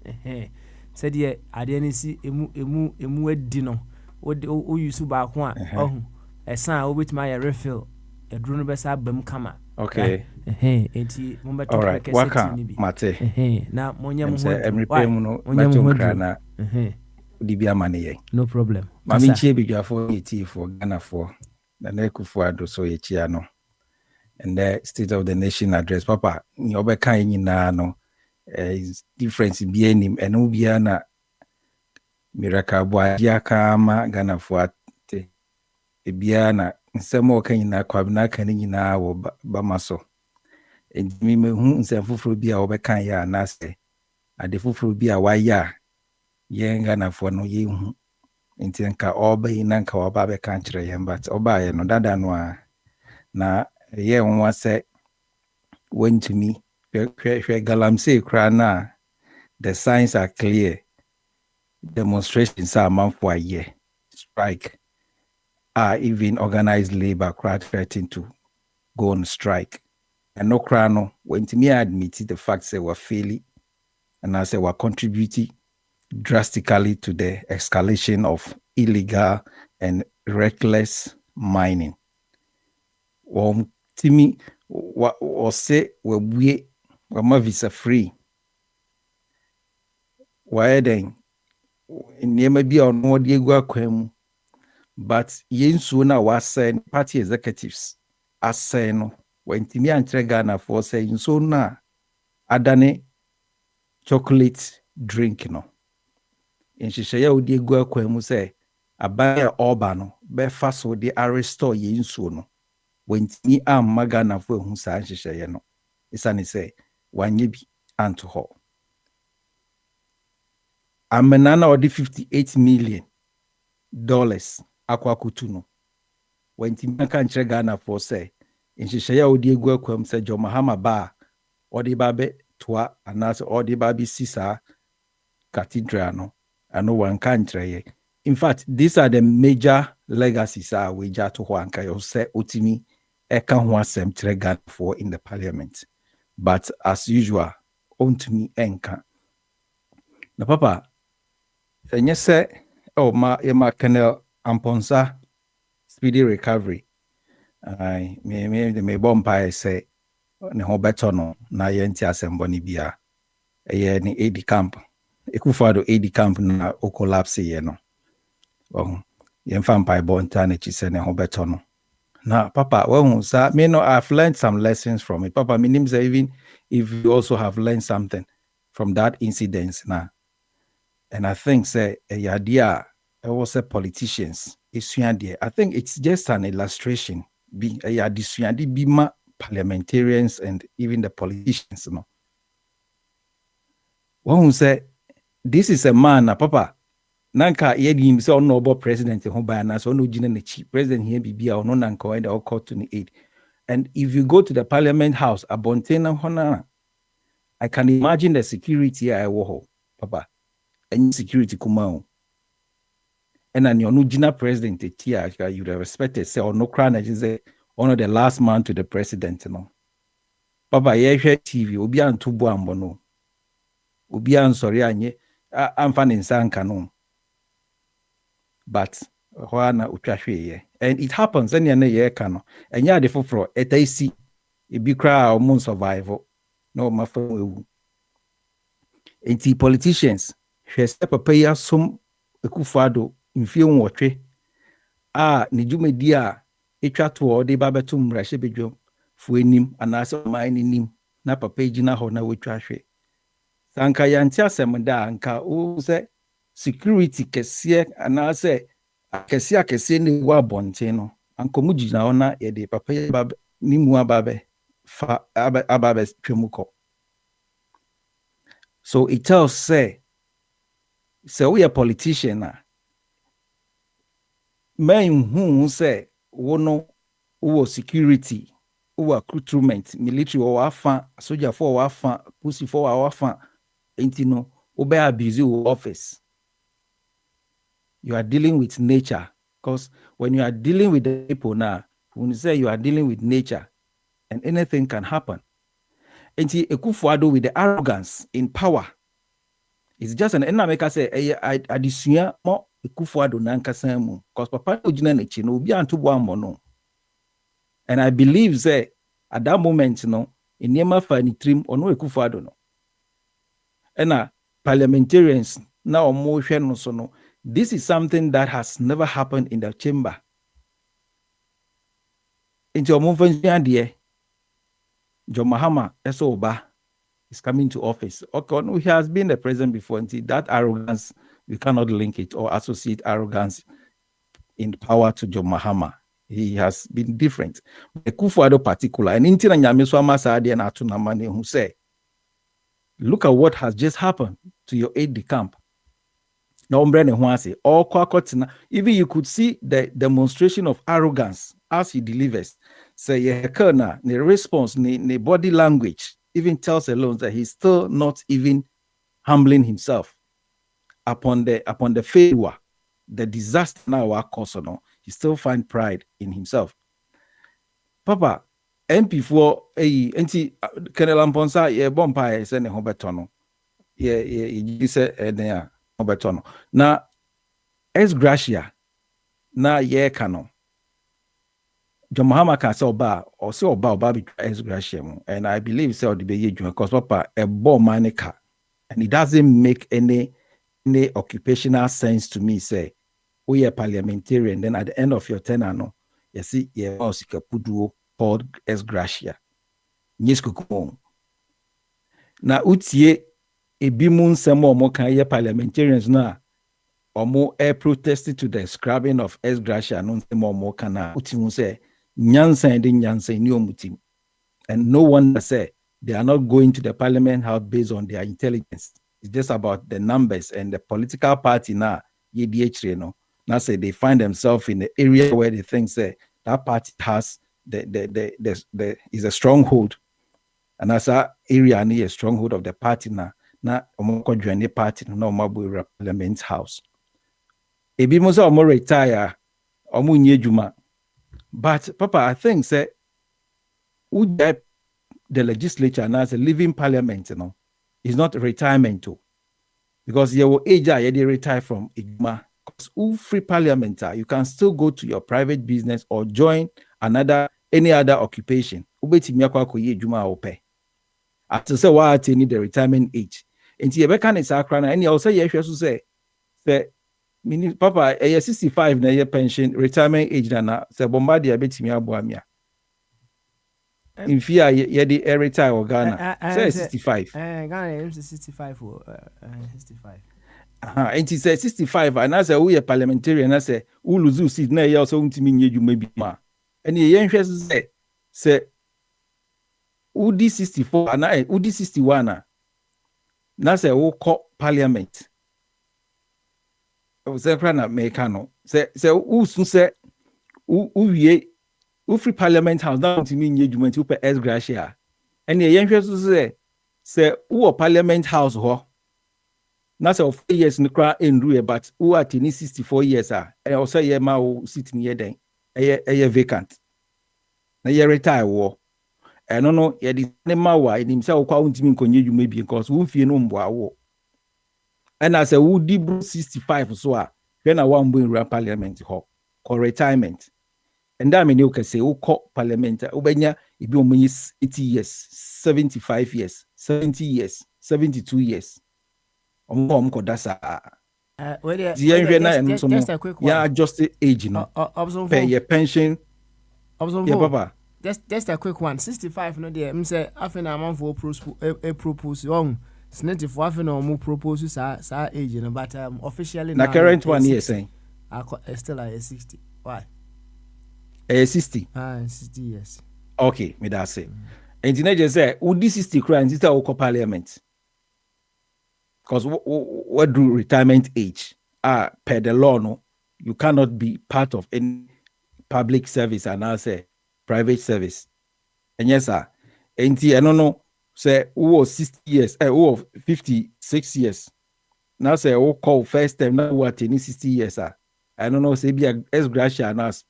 A: Said ye ade ni si emu adi no. O use baako a esan obetima ye refill. Eduru no besa bam kama.
M: Okay.
A: Enti mo beto prekese ni bi.
M: Mate.
A: Na monya mo ho.
M: Every no beto kra na. Di bia mane ye.
A: No problem.
M: Mami chie bidwafo yeti for Ghana for. Na nekufo ado so ye chia no. And the State of the Nation address, Papa, you kind no is difference in being and Ubiana Miraca Boyaka Ghana for Biana, some more can Quabna canina or Bamaso. And me whom say Fufrubia or Becaya Naste, and the Fufrubia Waya, Yang Ghana for no ye in Tenka or Bay Nanka or Babe country, but Obay no Dadanwa na. Yeah, one was said went to me. Galamsey crana. The signs are clear. Demonstrations are month for a year. Strike. Even organized labor crowd threatening to go on strike. And no crano went to me. I admitted the facts they were failing, and I said were contributing drastically to the escalation of illegal and reckless mining. Timi or say we visa free. Why then? Near be on more Diego Quem, but yen sooner was saying party executives as saying when Timi and Tregana for saying so na Adane chocolate drink no. In Shishaya Diego Quem say a buyer urbano, be fast with the aristo yen sooner. When me am magana for who sa share no isani say one ye be anto ho amenana or $58 million akwakutu no when Timaka and Ghana for say, in Shishaya Odi Guaquam said John Mahama Ba, or the Babe Tua, and as or the Babi Sisa Cathedrano, and no one country. In fact, these are the major legacies we to Huanka, you say Utimi, Eka Huasem Tregan for in the parliament. But as usual, on to me enka. Na papa, and yes, say, oh, ma Colonel Amponsa, speedy recovery. I me bompa say, ne ho beto no, na yenti asemboni bia. Ni AD camp. Ekufado AD camp na o collapse ye no. Oh, yemfa mpa bonta na chi se ne ho beto no. Now, Papa, well, sir, I've learned some lessons from it. Papa, means even if you also have learned something from that incident now. And I think, say, a idea, also politicians, I think it's just an illustration. Be parliamentarians and even the politicians, you know. One who say, this is a man, Papa. Nanka yedi him say no about president ho ba na so no gina na chi president here bibia or no nanka when they call to the aid. And if you go to the parliament house, abontena hona, I can imagine the security I wo, Papa. And security kumao. And then your no president tia you would have respected say or no crown as one of the last man to the president, you know. Papa, yeah, TV, obi an tubo ambono. Obi an sorry anye, I'm fan in San Canon. But and it happens any year can and yeah, the for it I see it be cry or moon survival. No, my phone. And politicians, she step a payer some ekufado in film watch. Ni jume dia etwa to or de babetum rashe bedwom fu enim anase man nim na papa gina ho na wetwa hwe. Sanka yanti asem da anka o se security kese anase akese ne wa bonte no ankomu gina ona ye de papa babe ni mu ababe fa ababe twemuko. So it tells say we are politician na men who say wono wo security wo recruitment military or afa soldier for afa pussy for afa entino obe abuse office. You are dealing with nature, because when you are dealing with the people now, when you say you are dealing with nature and anything can happen. And Ekufuado with the arrogance in power, it's just an enameka say adisuya mo Ekufuado nankasemu because papa ojina nechi no obi anto boambo no. And I believe say at that moment no in Niema Fani Trim or no Ekufuado no. And parliamentarians now motion no so no. This is something that has never happened in the chamber. Into your movement, John Mahama Esoba is coming to office. Okay, no, he has been the president before. And that arrogance, we cannot link it or associate arrogance in power to John Mahama. He has been different. The Kufuado particular, and Intina Nyamiswama Saadi and Atunamani who say, look at what has just happened to your aide de camp. Even you could see the demonstration of arrogance as he delivers. Say, the response, the body language even tells alone that he's still not even humbling himself upon the failure, the disaster now our cause. He still find pride in himself. Papa, MP4 anti Colonel Amponsa bompa send Hobetono. You said Betono. Na ex gracia na ye kano. John Mahama can say oba or say oba be ex gracia mu. And I believe say the be because papa a bomb manica and it doesn't make any occupational sense to me. Say we are parliamentarian, then at the end of your tenure no you see ye osika puduo called ex gracia. Nyeskukumo. Na utie ebimun semo mo kan ye parliamentarians na omo protested to the scrapping of ex gratia no semo mo kana utimu say nyansan de nyansan ni omutim. And no one say they are not going to the parliament house based on their intelligence. It's just about the numbers and the political party now. No. Now say they find themselves in the area where they think say that party has is a stronghold. And as a area near a stronghold of the party now join the party no more Parliament House. Ebi mo say omo retire, omo nye juma. But Papa, I think say the legislature now as a living parliament, is not retirement too. Because your age you retire from Igma. Because free parliament, you can still go to your private business or join any other occupation. Ubetimi akwa koye juma ope. After say why attain the retirement age. And you can is akra and you also say meaning Papa 65 na your pension retirement age na say bombardia betimi aboamia. In fear ye the retire or Ghana. Say 65.
A: Ghana is 65 or 65.
M: And he said 65, and I say we a parliamentarian, I say Uluzu seat na also untimi nye you maybe ma. And the young say Udi 64 and I Udi 61 na say who call parliament. I was say na mekano. Say who soon say who free parliament house down to me nye you to pe ex gratia. And the young say who parliament house ho. Now, so 4 years in the crowd in Rue, but who are 64 years and also ye ma sitting here then a vacant. Now ye retire war. I don't know ye the ma in himself counting you maybe because who fear no war. And I say who did 65 so when I want to parliament hall or retirement. And that mean you can say who call parliament ubenya it be 80 years, 75 years, 70 years, 72 years.
A: Just a quick one.
M: Yeah, just age, pay your pension. Yeah, Papa.
A: Just a quick one. 65 no there. Say after na man for propose wrong. Snitty for after no more propose sa age but officially
M: na current one here saying.
A: Still at 60. Why?
M: 60.
A: 60 years.
M: Okay, me that say. And the next say, would this 60 crimes is our parliament? Because what do retirement age? Per the law, no, you cannot be part of any public service and I say private service. And yes, sir. And I don't know, say who was 60 years, who was 56 years. Now say who call first time now what 60 years, sir. I don't know, say be a ex gratia and as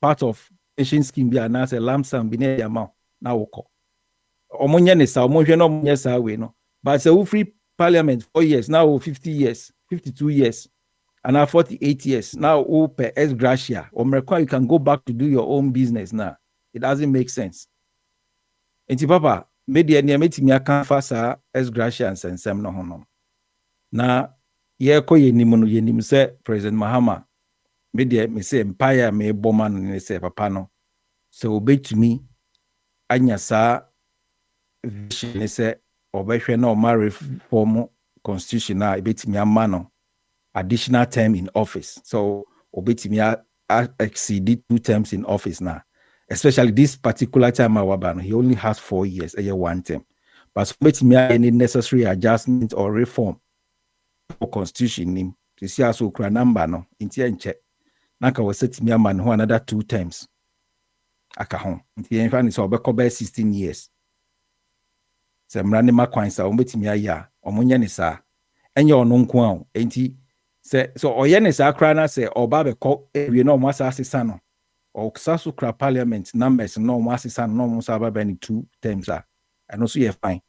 M: part of pension scheme be and say lump sum be near amount now call. Omonya ne sa omonhwe no omonya sa we no. But say who free Parliament 4 years, now 50 years, 52 years, and now 48 years. Now, per ex gratia, or you can go back to do your own business now. It doesn't make sense. And Papa, maybe any meeting me can fast ex gratia and send some no honor. Now, ye ko ye nimu say President Mahama, maybe me say empire me boman and say papa no. So obey to me, anya sa vision say obehwe na o reform constitution na ebetimi amano additional term in office. So obetimi exceed 2 terms in office now. Especially this particular time awabano, he only has 4 years, a year 1 term. But obetimi any necessary adjustment or reform for constitution him to see as okra number no inti enche. Naka was setimi amano ho another 2 terms. Aka ho. Inti enfa ni so obekọ 16 years. Se mrani makwansa ombetimi aya omunya ni sa enye ono nko a enti se so oye ni sa kra na se oba be ko ewie na omo asase no o ksaso kra parliament numbers no omo asesa no omo sa ba be ni 2 terms a eno so ye fine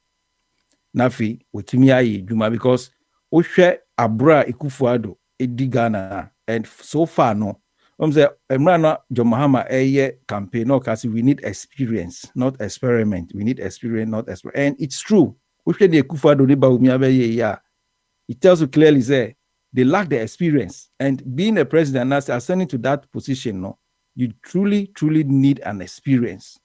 M: na fi wetimi aye dwuma because o hwe abra ekufuado edi Ghana and so far no say Emrana John Mahama campaign no kasi we need experience not experiment, we need experience not experiment, and it's true. It tells you clearly say they lack the experience, and being a president as ascending to that position, no, you truly need an experience.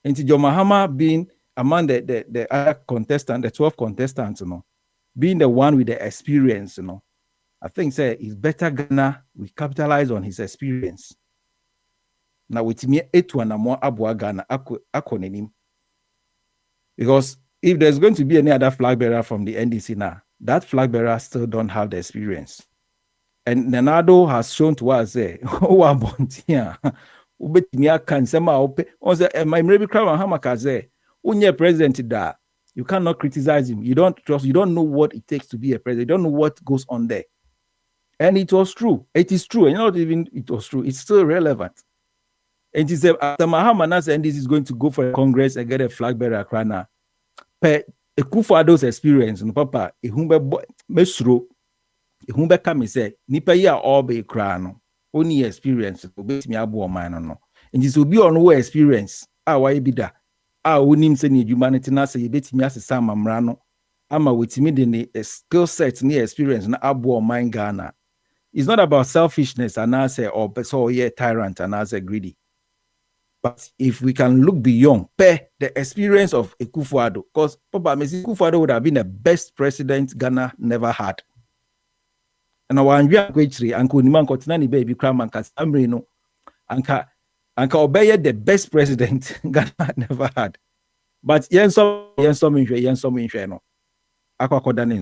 M: And John Mahama being among the other contestants, the 12 contestants, being the one with the experience, I think say it's better Ghana we capitalize on his experience. Now with me etuana more abua Ghana akonenim. Because if there's going to be any other flag bearer from the NDC now, that flag bearer still don't have the experience. And Nenado has shown to us ubetimi aka nsema ope on say my maybe crowd Mahama kaze unye president da you cannot criticize him. You don't know what it takes to be a president. You don't know what goes on there. And it was true. It is true. And not even it was true. It's still relevant. And he said, after Mahama and this is going to go for a Congress and get a flag bearer crana. Per Akufo-Addo's experience, no papa, ihumbe mesro, ihumbe kame say, nipa ya obe crano, only experience, obet me abu man no. And this will be on no experience. Why be that? Unim se ni humanity na se yebet me as sama mrano. Ama witimi de ne skill set ni experience na abu man Ghana. It's not about selfishness and I say or so yeah tyrant and I say greedy. But if we can look beyond the experience of Akufo-Addo, because Papa Messi Akufo-Addo would have been the best president Ghana never had. And I want to go Uncle Niman Kotinani baby Kraman Kasamrino, Anka Obey the best president Ghana never had. But Yensom in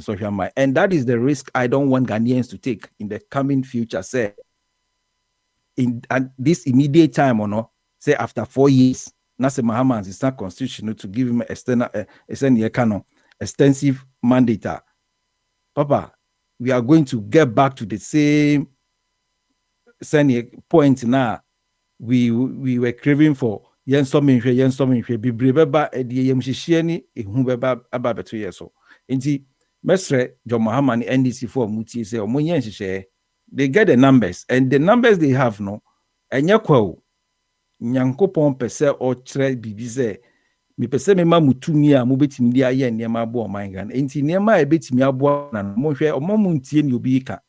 M: social media. And that is the risk I don't want Ghanaians to take in the coming future. Say in this immediate time or no, say after 4 years, Nasser Mahama is not constitutional to give him extensive mandate. Papa, we are going to get back to the same point now we were craving for. Yensom Bibreba Yemshiani, Humbeba about 2 years so. Inti Mestre John Mahama and NDC for Muti say Omunyan they get the numbers and the numbers they have no and yakwa Nyankopon pese or tre bibize me pese me ma mutumi a mobetimi dia ye niema abo omangan enti niema e betimi abo na mo hwe omomuntie ni obi ka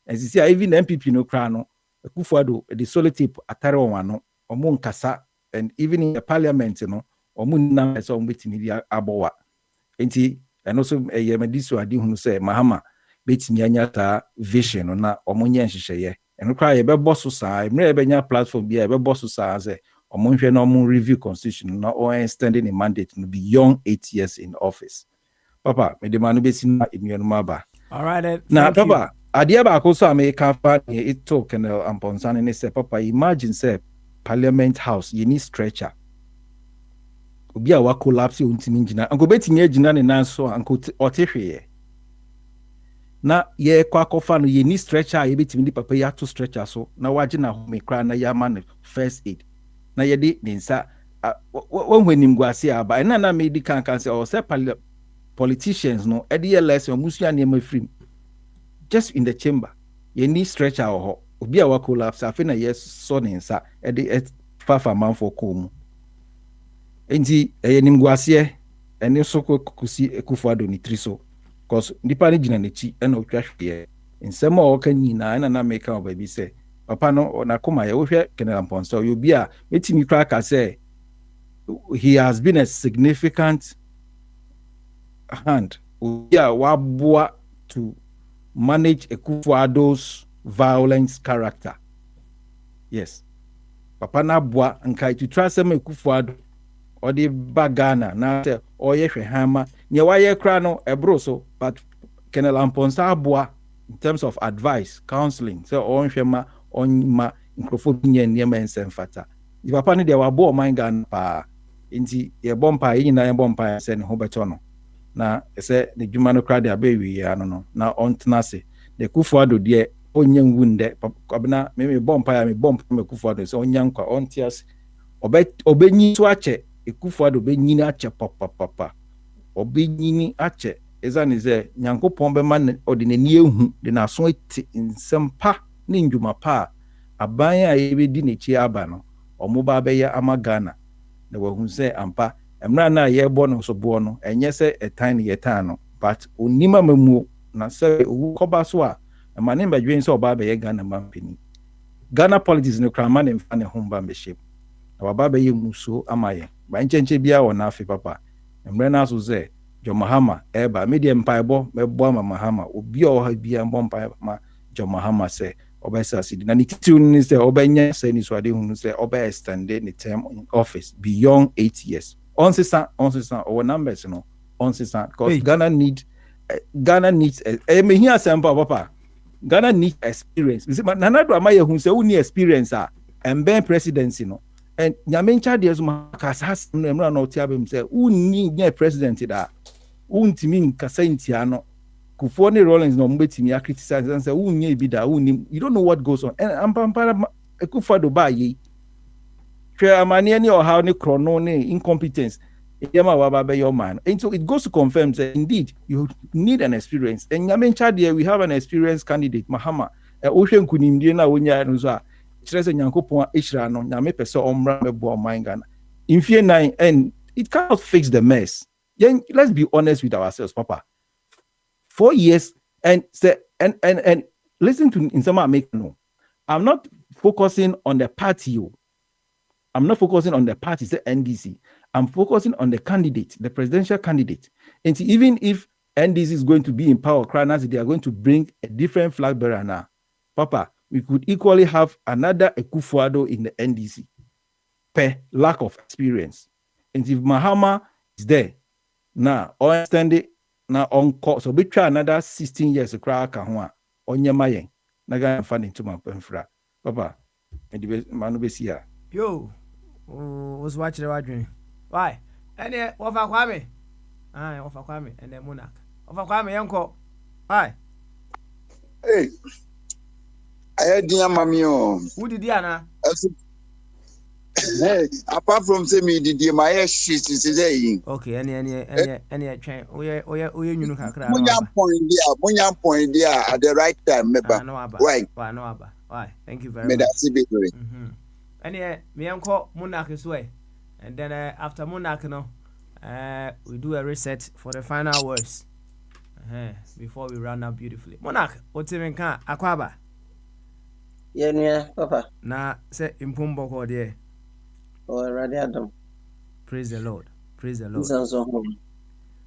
M: ensisi even MPP no kra no Akufo-Addo the solitape atare wano omo nkasa and even in the parliament no omo na pese ombetimi dia abowa enti and also yemediso adi hunu say Mahama betimi anya ta vision na omonye nhyehyeye eno kra ye bebo so saa emre ye benya platform bia ye bebo so saa say omonhwe na omon review constitution na or extending the mandate no beyond 8 years in office. Papa me demand be sin na enuanuma ba.
A: All right.
M: Now Papa adia ba ko so America fa it talk and amponsan ne say Papa imagine say Parliament House you need stretcher. Obi a wa collapse untimi ngina anko betimi agina ne nan so anko otehwe na ye kwa kofa no ye ni stretcher ye betimi di papa ya to stretcher so na waje na home kra na ya man first aid na ye di nsa wonhwenim guase aba na me di kan say o say politicians no e di lesson musu na free just in the chamber ye ni stretcher ho obi a wa collapse afi na ye so ne nsa e di fafa man for komu enti nim guase eni so kusi Akufo-Addo ni triso because nipa ni gina nechi na otwahwe nsem a oka nyina na meka obabi se papa no na koma ye wohwe Kenel Mponsa obi a metimi kra ka say he has been a significant hand obi a waboa to manage Akufo-Addo's violence character. Yes, papa na boa nkai to try some Akufo-Addo or the bagana na say oye hwe hama ne waye kra no ebro so but Kenel Mponsa aboa in terms of advice counseling so on hwema on ma microphone niema ensemfata the papa ne de wabo man gan pa nti ye bompa yin na ye bompa se ne ho beto no na se ne dwuma no kra de abewi ya no na ontena se de Akufo-Addo de onye nwunde abna me bompa ya me bompa me Akufo-Addo se onya nkwa ontias obenyi to ache Akufo-Addo benyini ache papa obenyini ache ezane ze Nyankopon be man odinani ehu de na so eti nsempa ne ndwuma pa aban a yebedi nechi aba no omoba be ya amagana na wahu se ampa emra na ye bo no so bo no enye se etan ne yetan no but onima mamu na se owu koba so a emane mbadwen se oba be ye Ghana mampani Ghana politics no krama ne mfa ne homba mbeship na waba be ye muso amaye ba nchenche bia wona afi papa emre na so ze John Mahama eba medium paibo mebo ama Mahama obi o ha bia mbompa ma John Mahama se obesa sidi na nititu ni se obenya se ni so ade hunu se oba extend the term in office beyond 8 years onsisa our numbers no onsisa because hey. Ghana needs me here sempa papa Ghana needs experience. Nanado amaye hu se uni experience a and ben presidency no and nyamencha de so makasa has no emra no tiabem say unni nye president da untimi nkasa ntia no Kufo ne Rollins no mbetimi criticize and say unni bi da unni you don't know what goes on and ampampara Kufo do ba ye hwɛ amane ne ɔhaw ne krono ne incompetence yema waba be your man and so it goes to confirm that indeed you need an experience and nyamencha there we have an experienced candidate Mahama ohwe nkunimdie na wonya no so a kyerɛ sɛ nyankopɔn ehyira no nyame pɛ sɛ ɔmmra mɛbɔ ɔman Ghana mfie 9 and it cannot fix the mess. Let's be honest with ourselves, Papa. 4 years and say and listen to in some make no. I'm not focusing on the party. I'm not focusing on the party, say NDC. I'm focusing on the candidate, the presidential candidate. And see, even if NDC is going to be in power, they are going to bring a different flag bearer now. Papa, we could equally have another Ekufuado in the NDC per lack of experience. And if Mahama is there, now on stand now on court, so we try another 16 years to cry kahua on your mayen. Naga funding to my penfra. Papa, and the man be here.
A: Yo, was watching the watching. Why? And then what for Kwame? What for Kwame and then Monarch. What for Kwame, uncle? Why?
N: Hey, I had dear mammy.
A: Who did Diana?
N: Hey, apart from say me, did my shit is today.
A: Okay, any train. You know,
N: Munyam point there at the right time, right?
A: Why? Thank you very much. And me uncle Monarch is way. And then after Monarch, we do a reset for the final words. Before we run out beautifully. Monarch, what's even can Akwaba?
O: Yeah, Papa.
A: Na say impumbo ko there.
O: Oh, Radiadum.
A: Praise the Lord. Praise the Lord.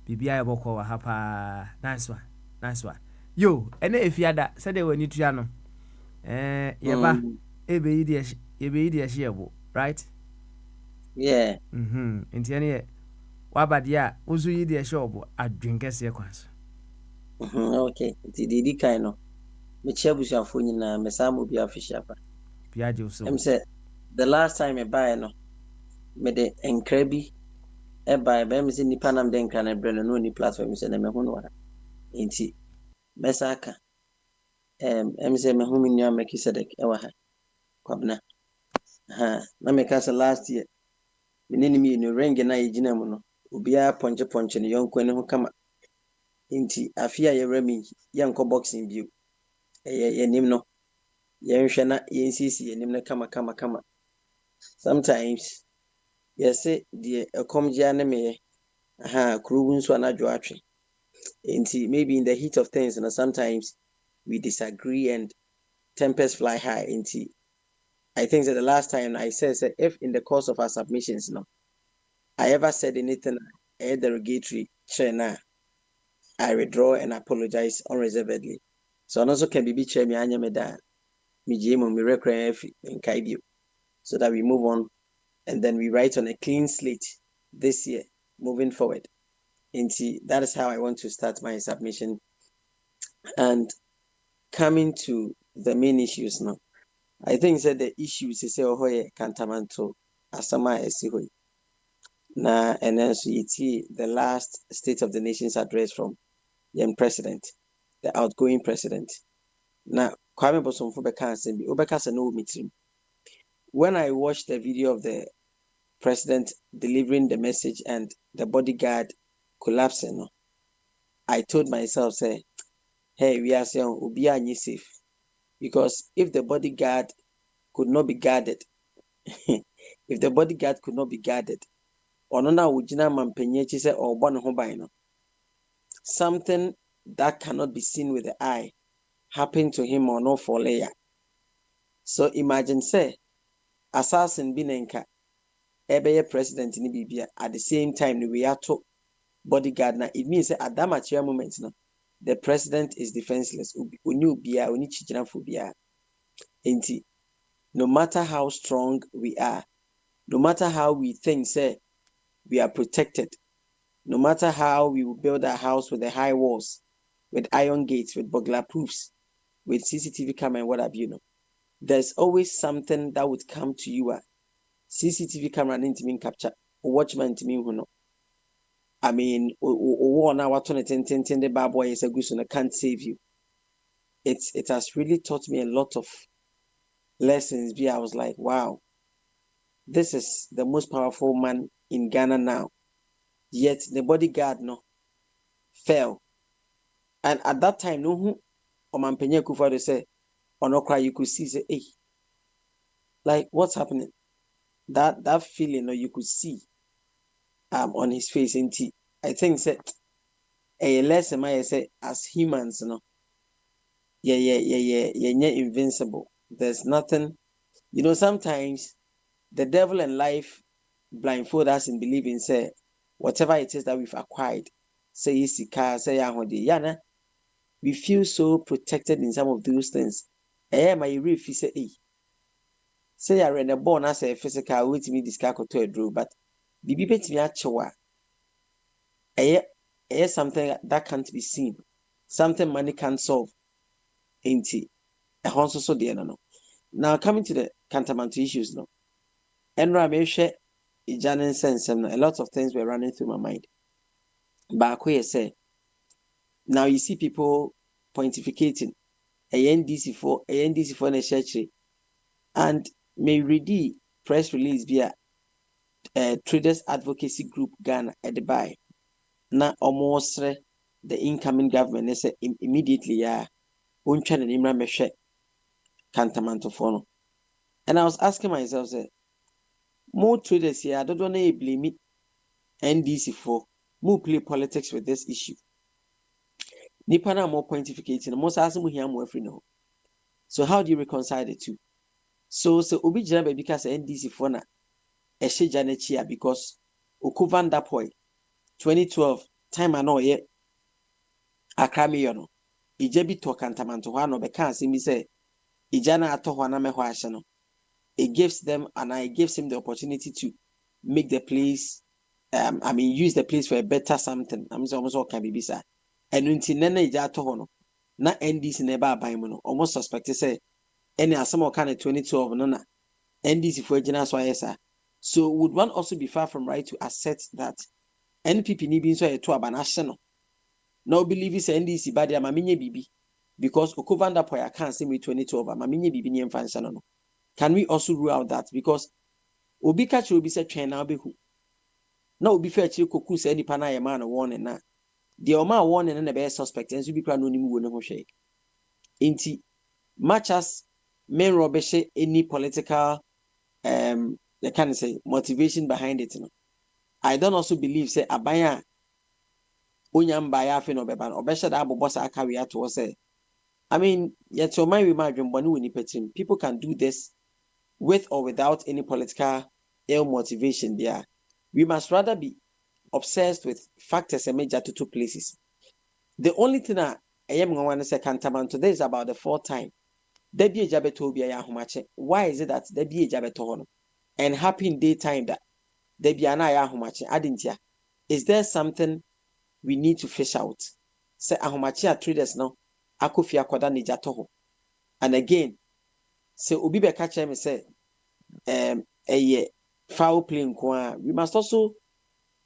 A: Bibia boko wa hapa. Nice one. Yo, ene if yada said they were need to yano. Yeba ebe idi shiabo, right?
O: Yeah.
A: Inti ene wabadia uzu idi shobo adwinke se kwanso.
O: Okay. Ti didi kaino. Me chebusi afo nyina me samu bi afishapa.
A: Piaje so.
O: Em say the last time I buy no me de enkrabi e buy be me say nipa nam de nkra na bre no ni platform say na me hu no wara. Inti mesaka em say me hu mi nua Mekisedek e wa ha. Kwabna. Na me ka say last year me ni mi no ring na yigina mu no obia ponche ne yonko ne ho kama. Inti afia ye remi yanko boxing view. Ye nim no yenhwe na yensisi yenim na kama. Sometimes yes the komjia na me kruwu nso anadwo atwe. Inti maybe in the heat of things and sometimes we disagree and tempers fly high. Inti I think that the last time I said if in the course of our submissions I ever said anything derogatory, I withdraw and apologize unreservedly. So also can be chair me anya me da me jemo me recre in kaibio so that we move on and then we write on a clean slate this year moving forward. And see, that is how I want to start my submission. And coming to the main issues now, I think that the issues is hoye kantamanto asama esihoy na and then so the last State of the Nation's address from the president, the outgoing president. Now, Kwame Bosomfo Obeka no meeting. When I watched the video of the president delivering the message and the bodyguard collapsing, I told myself, say, hey, we are saying Ubiya safe. Because if the bodyguard could not be guarded, onona wujina mampenyechi se obon ho something that cannot be seen with the eye happened to him or no for layer. So imagine say assassin binenka ebeye president ni bibia at the same time we are to bodyguard na it means at that material moment the president is defenseless. No matter how strong we are, no matter how we think say we are protected, no matter how we will build our house with the high walls, with iron gates, with burglar proofs, with CCTV camera and what have you there's always something that would come to you. CCTV camera didn't mean capture. Watchman to me, no. I mean, one hour 20 the bad boy is a goose and can't save you. It has really taught me a lot of lessons. I was like, wow, this is the most powerful man in Ghana now. Yet the bodyguard fell. And at that time, no who Omampenya Kufuor say, or no cry, you could see say, hey, like what's happening? That feeling, you could see on his face. And I think say a lesson I say as humans, yeah, invincible. There's nothing, sometimes the devil and life blindfold us in believing say whatever it is that we've acquired, say isika, say yana, we feel so protected in some of those things. My real say say I read a born as a physical with me this to a draw, but bibi bet me achewa. Something that can't be seen, something money can't solve. Ain't it? So no. Now coming to the Cantamanto issues now. Enra me share Ijanin sense, a lot of things were running through my mind. But I say, now you see people pontificating ANDC for the church, and may read the press release via Traders Advocacy Group Ghana at the buy. Now almost the incoming government they say immediately untwa ne nimra mehwe Cantamanto for. And I was asking myself, say, more traders here, I don't know if blame NDC for more play politics with this issue. Nipa na more pontificating, most ask me here more free now. So how do you reconcile the two? So obi jina baby because NDC for na eshe janechia because Okuvan that point 2012 time I know ye akrami yono. Ijebi to Cantamanto no be can see me say ijana ato ho na me ho ahye no. It gives them and it gives him the opportunity to make the place use the place for a better something. I'm so almost all can be sir. And until nene ija to ho no na NDC never aban mu no almost suspect say any asamo kind of 2012 no na NDC for ejina so ayesa. So would one also be far from right to assert that NPP ni bi so e to abanahye no now believe is NDC bad ya mamenye bibi because Okovanda poya can say me 2012 mamenye bibi ni emfansa no. Can we also rule out that because obi catch obi say twen na obi hu na obi fa chiri koku say nipa na yema na warning na the oma warning na be suspect enso bi kra no nim wo ne ho hwe inti much as men robeshe any political they can say motivation behind it no. I don't also believe say abaya onyamba ya fe no beba no obeshe da abobosa aka we ato say I mean yet your mind we imagine boni we ni petim people can do this with or without any political ill motivation there. We must rather be obsessed with factors and major to two places. The only thing I am going to say Cantamanto today is about the fourth time. There be a jabeto be a yahumache. Why is it that there be a jabeto and happy in daytime that there be an ayahumache? Adintia. Is there something we need to fish out? Say ahumache traders now. Akufia koda ni jatoho. And again, say Ubibe catch me say a foul play we must also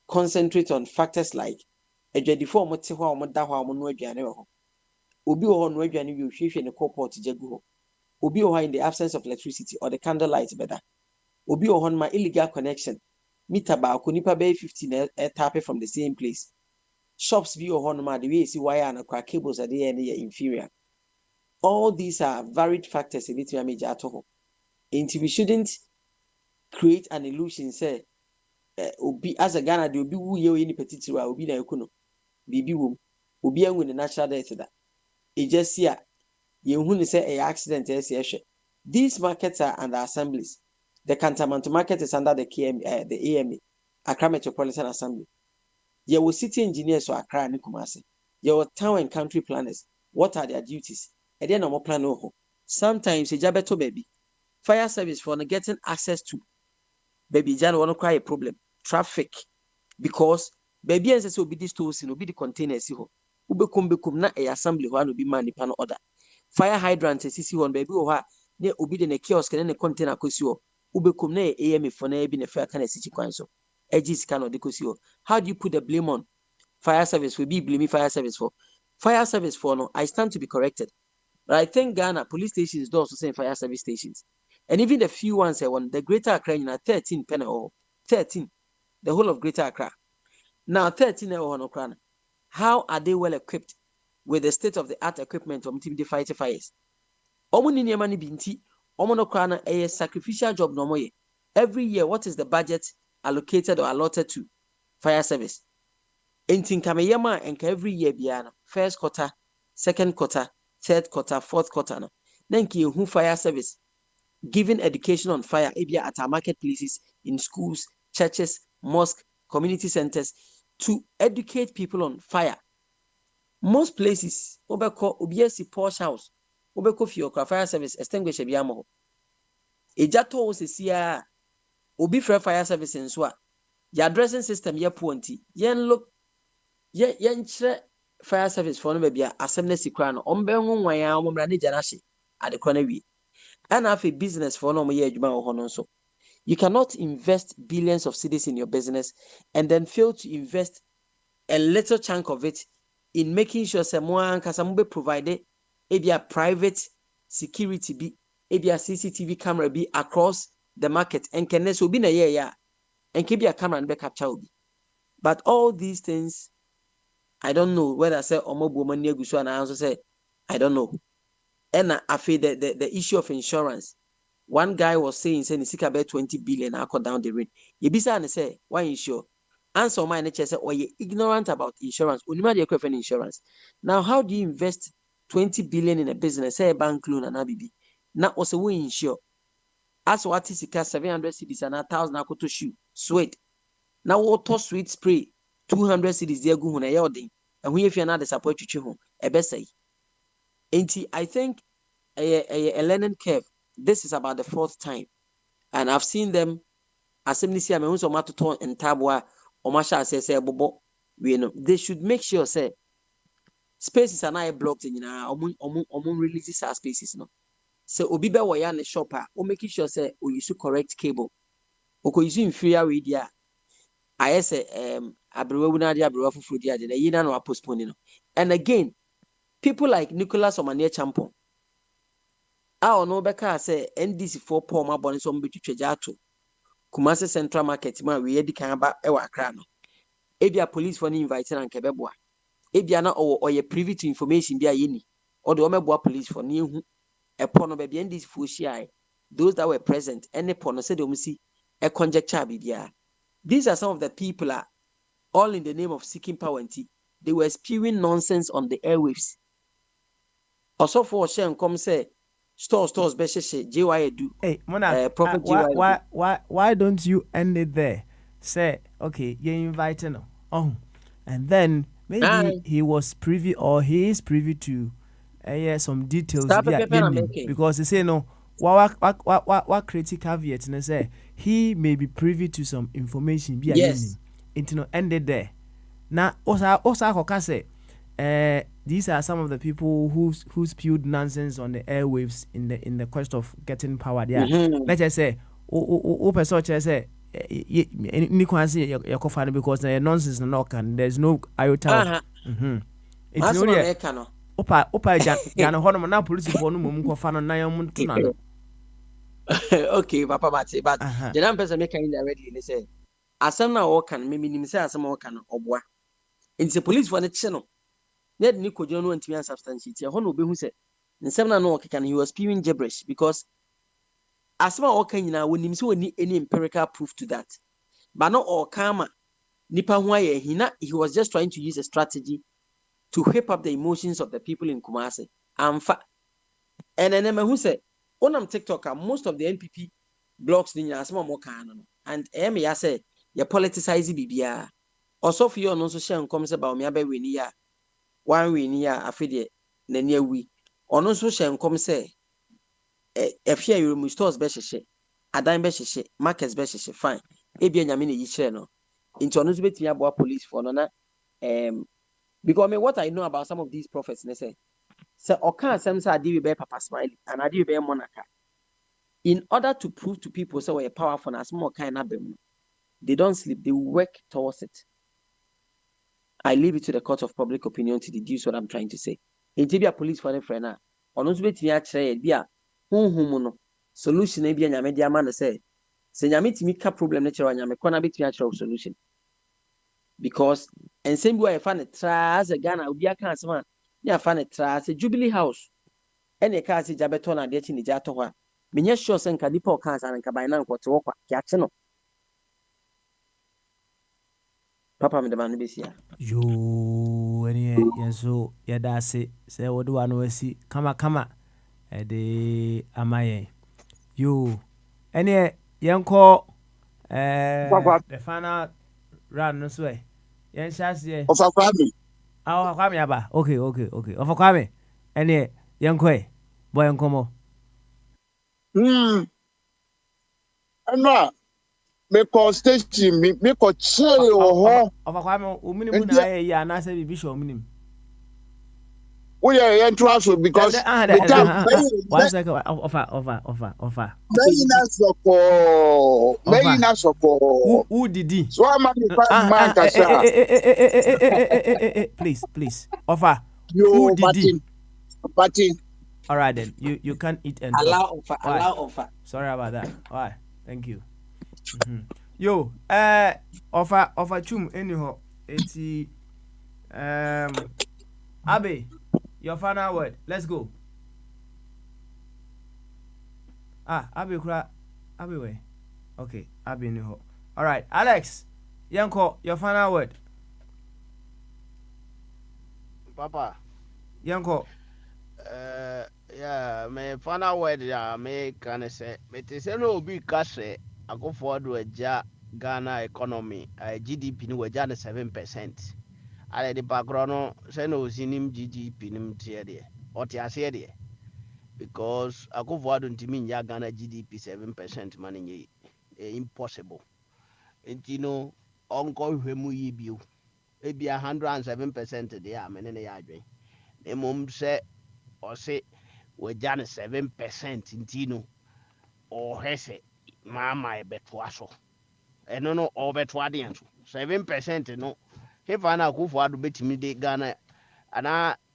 O: concentrate on factors like a before motiwa modawa no aduane ho obi ho no aduane wi ohwehwe ne copot jagu obi ho in the absence of electricity or the candlelight better obi ho ma illegal connection meter ba ko nipa be 15 tap from the same place shops bi ho no ma the way see wire and crack cables are there inferior. All these are varied factors in it we major at all. We shouldn't create an illusion say obi as a Ghana de obi wu ye any petitira obi na ekuno bibi wom obi anwu ne natural death that e just here ye hu ne say a accident e se ehwe. These markets are under assemblies. The Cantamanto market is under the AMA, Accra Metropolitan Assembly. Ye will city engineers so Accra and Kumasi. Ye will town and country planners. What are their duties? And then no plan no. Sometimes a jabeto baby fire service for getting access to baby Jan won't cry a problem. Traffic because baby and will be this tools will be the containers. Ubekum na a assembly one will be man pan order. Fire hydrant CC1 baby or ne obi de ne kiosk ne container kosi ho ubekum na AM for na bi ne fa kana sichi kwan so eji sika no de kosi ho. How do you put the blame on fire service? We be blaming fire service for no, I stand to be corrected. But I think Ghana police stations do also say fire service stations, and even the few ones one the Greater Accra 13 pen or 13, the whole of Greater Accra now 13 no crown. How are they well equipped with the state of the art equipment from team fight fires? Omo ni niema ni binti omo no crown a sacrificial job no more. Every year, what is the budget allocated or allotted to fire service? Entin kameyama and every year biano first quarter, second quarter, third quarter, fourth quarter no. Nenki who fire service giving education on fire ebia at our marketplaces, in schools, churches, mosques, community centers to educate people on fire. Most places obeko obiesi posh house obeko fio fire service extinguisher biamo. Ejato o sesia obi fire service nso a your addressing system ye pointy yen look yen chere fire service for no bia asem na sikra no ombe nwan ya omra ne jana hye ade kro wi and have a business for no ye adwuma ho no so. You cannot invest billions of cedis in your business and then fail to invest a little chunk of it in making sure someone can be provided a private security be a CCTV camera be across the market and can also be na yeah and keep your camera and back capture. But all these things, I don't know whether I say omo woman near Gushu and I also say I don't know. And I feel that the issue of insurance. One guy was saying, "Sika about 20 billion. I cut down the rate." You be saying, "Say why insure?" Answer my nature say, "Oh, you ignorant about insurance. Unima dey equip insurance. Now, how do you invest 20 billion in a business? Say a bank loan and ABB. Now, also we insure. As what is sika 700 cedis and 1,000 akoto shoe sweat. Now, auto sweet spray 200 cedis there go na yoding. And we if you're not disappointed you home, a best say. I think a learning curve. This is about the 4th time, and I've seen them. Assembly see, I mean, so much to and tabwa or masha say bobo. We know they should make sure say spaces are not blocked in releases our spaces no. So obibe wa ya ne shopper or making sure say o use correct cable. Oko use inferior radio. I say abrewa na dia abrewa fufu dia de yina no postpone no. And again, people like Nicholas Omanie Champon. I no beka say NDC for poor ma boni so mbetwetwa ato Kumasi Central Market ma we edi kan ba e wa Accra no ebia police for ni invite na nke beboa ebia na oye privy to information bia yeni o de o meboa police for ni ehu e po no be bia NDC for share those that were present any po no say de omsi e conjecture bia. These are some of the people are all in the name of seeking power and they were spewing nonsense on the airwaves. Also for share come say stores besheshe JY do.
A: Hey, Mona,
O: Prophet
A: why don't you end it there? Say, okay, you're inviting him. Oh, and then maybe he was privy or he is privy to some details because they say no. What critical caveat and say he may be privy to some information.
O: Yes.
A: It no ended there. Now, also say. These are some of the people who spewed nonsense on the airwaves in the quest of getting power there. Let's just say, person say, because the nonsense no can. There's no iota. It's no there. Opa Jana Honor now police for no mum kofano na yam tunano.
O: Okay, Papa Mate, but the numbers are making already. They say, asam na okan, maybe nimsa asam okan obwa. It's the police for the channel. Ned Nico John went to be unsubstantiated. Hono be who said, and some no can he was spewing gibberish because as my okay now when him so any empirical proof to that. But not all karma nipa he was just trying to use a strategy to whip up the emotions of the people in Kumasi. And then who said, on TikTok, most of the NPP blogs in Yasma Mokano and I say, you politicize BBR. Also for you on social comes about me about Winia. One we near afide na near we ono so hye nkom say efia yuru stores be hye adan be hye markets be hye fine ebia nyame na yi kire no into ono so betimi abo police for no na because me what I know about some of these prophets they say oka asem say ade be papa smile and ade be monaka in order to prove to people so we're powerful as more kind of them, they don't sleep, they work towards it. I leave it to the court of public opinion to deduce what I'm trying to say. In Tibia police for the friend, on us bet me actually be no solution maybe a media man say nyame timi ka problem na kyerɛ nyame kɔ na betumi akyerɛ solution because nsɛm bi wɔ yɛfa ne tra sɛ Ghana obi aka asɛm a ne afa ne tra sɛ Jubilee House ɛne ɛka sɛ gya bɛtɔ no adeɛ kyi ne gya atɔ hɔ a menyɛ sure sɛ nka nipa ɔka asa nka ban na nkɔte hɔ kwa kɛakye no papa me de ma no bɛsia
A: yo ɛne yɛnso yɛda ase sɛ wode wa no wasi kama ɛde ama yɛn yo ɛne yɛnkɔ the final round no so yɛnhyɛ aseɛ
N: Ɔfa Kwame.
A: Ɔfa Kwame aba okay Ɔfa Kwame ɛne yɛnkɔ bɔ yɛn nkɔmmɔ
N: ɛno a mekɔ station mekɔ kyerɛ wɔ hɔ
A: Ɔfa Kwame ominimu na ayɛ yi anaasɛ biribi hyɛ ominim
N: woyɛ yɛn to aso because
A: one second Ɔfa
N: mɛyina sɔkɔɔ
A: who didi
N: so ama me man kasa
A: please Ɔfa who didi
N: Pati.
A: All right then, you can't eat and
O: allow offer.
A: Sorry about that. All right, thank you. Yo, offer chum anyhow. It's Abe, your final word. Let's go. Abe way. Okay, Abe anyhow. All right, Alex, Yanko, your final word.
B: Papa.
A: Yanko.
B: Yeah, my final word, me can say, but it's no big cash. I go forward to a Ghana economy, GDP no was 7%. I the background, say no sinim GDP nim tier there, or tia say there, because I go forward to mean Ghana GDP 7% money impossible. And you know, uncle Hemu Yibu, maybe 107% there, I'm in the yard. The mum say, or say, we're done 7% in Tino or Hesse, Mamma Betuaso. And no, or Betuadians 7%. No, if I now go for to bet me de Ghana and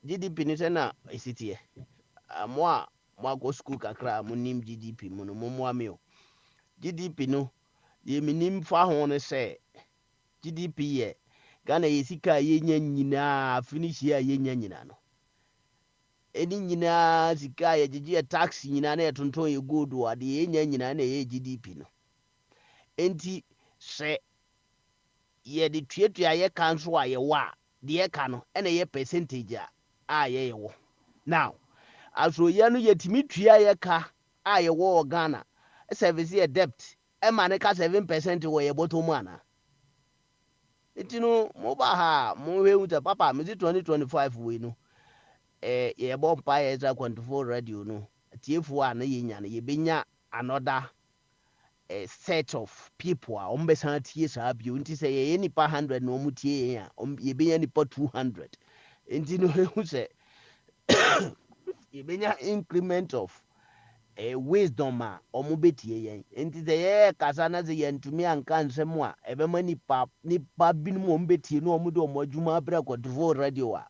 B: GDP Nisana is it here. Moi go school kakra, munim GDP, monomoamio. GDP no, ye minim fa hone say GDP ye Ghana yesika yenya finish here yenya no. Any nyina sika ya jiji tax nyina na tonton ye gold ade ye nya nyina na ye GDP no enti se ye de tuatua ye kanso a ye wa de ye ka no na ye percentage a ye wo now aso ye no ye timi tua ye ka a ye wo Ghana service ye debt e ma ne ka 7% wo ye bottom ana enti no mo ba ha mo we uta papa me 2025 we no ye bomb pa za control radio no tiefo a na yenya no ye benya another set of people a ombesan tie sa bio nti say ye nipa 100 no mutie ya ye benya nipa 200 nti no hu say ye benya increment of wisdom a omobetie yen nti say ye kasa na say yentumi anka nsem a ebema nipa binum ombetie no omude omodwuma abra control radio a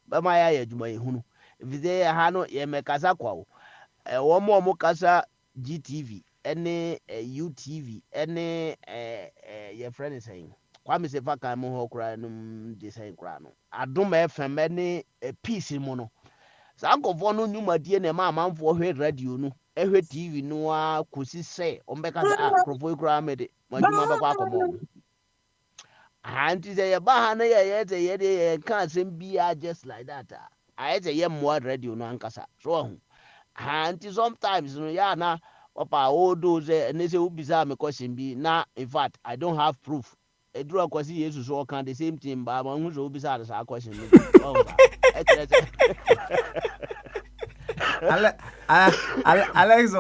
B: bama ya adwuma ehunu vize ha no ye mekasa kwa wo mo kasa GTV ene UTV ene ye friend saying kwame se fa kan mo ho kra no de saying kra no adom FM ene peace mo no sa nkofo no nyumadie na ma amanfo hwe radio no ehwe TV no a kosi se ombekasa krofo kra mede madwuma be kwa akomo anti say ye ba ha na ye de kan asem bia just like that I say ye more radio no ankasa so anti sometimes no ya na papa all those and they say ubisa me question bi na in fact I don't have proof e duro kwasi Jesus so can the same thing ba ma hu so ubisa that question no so
A: Alex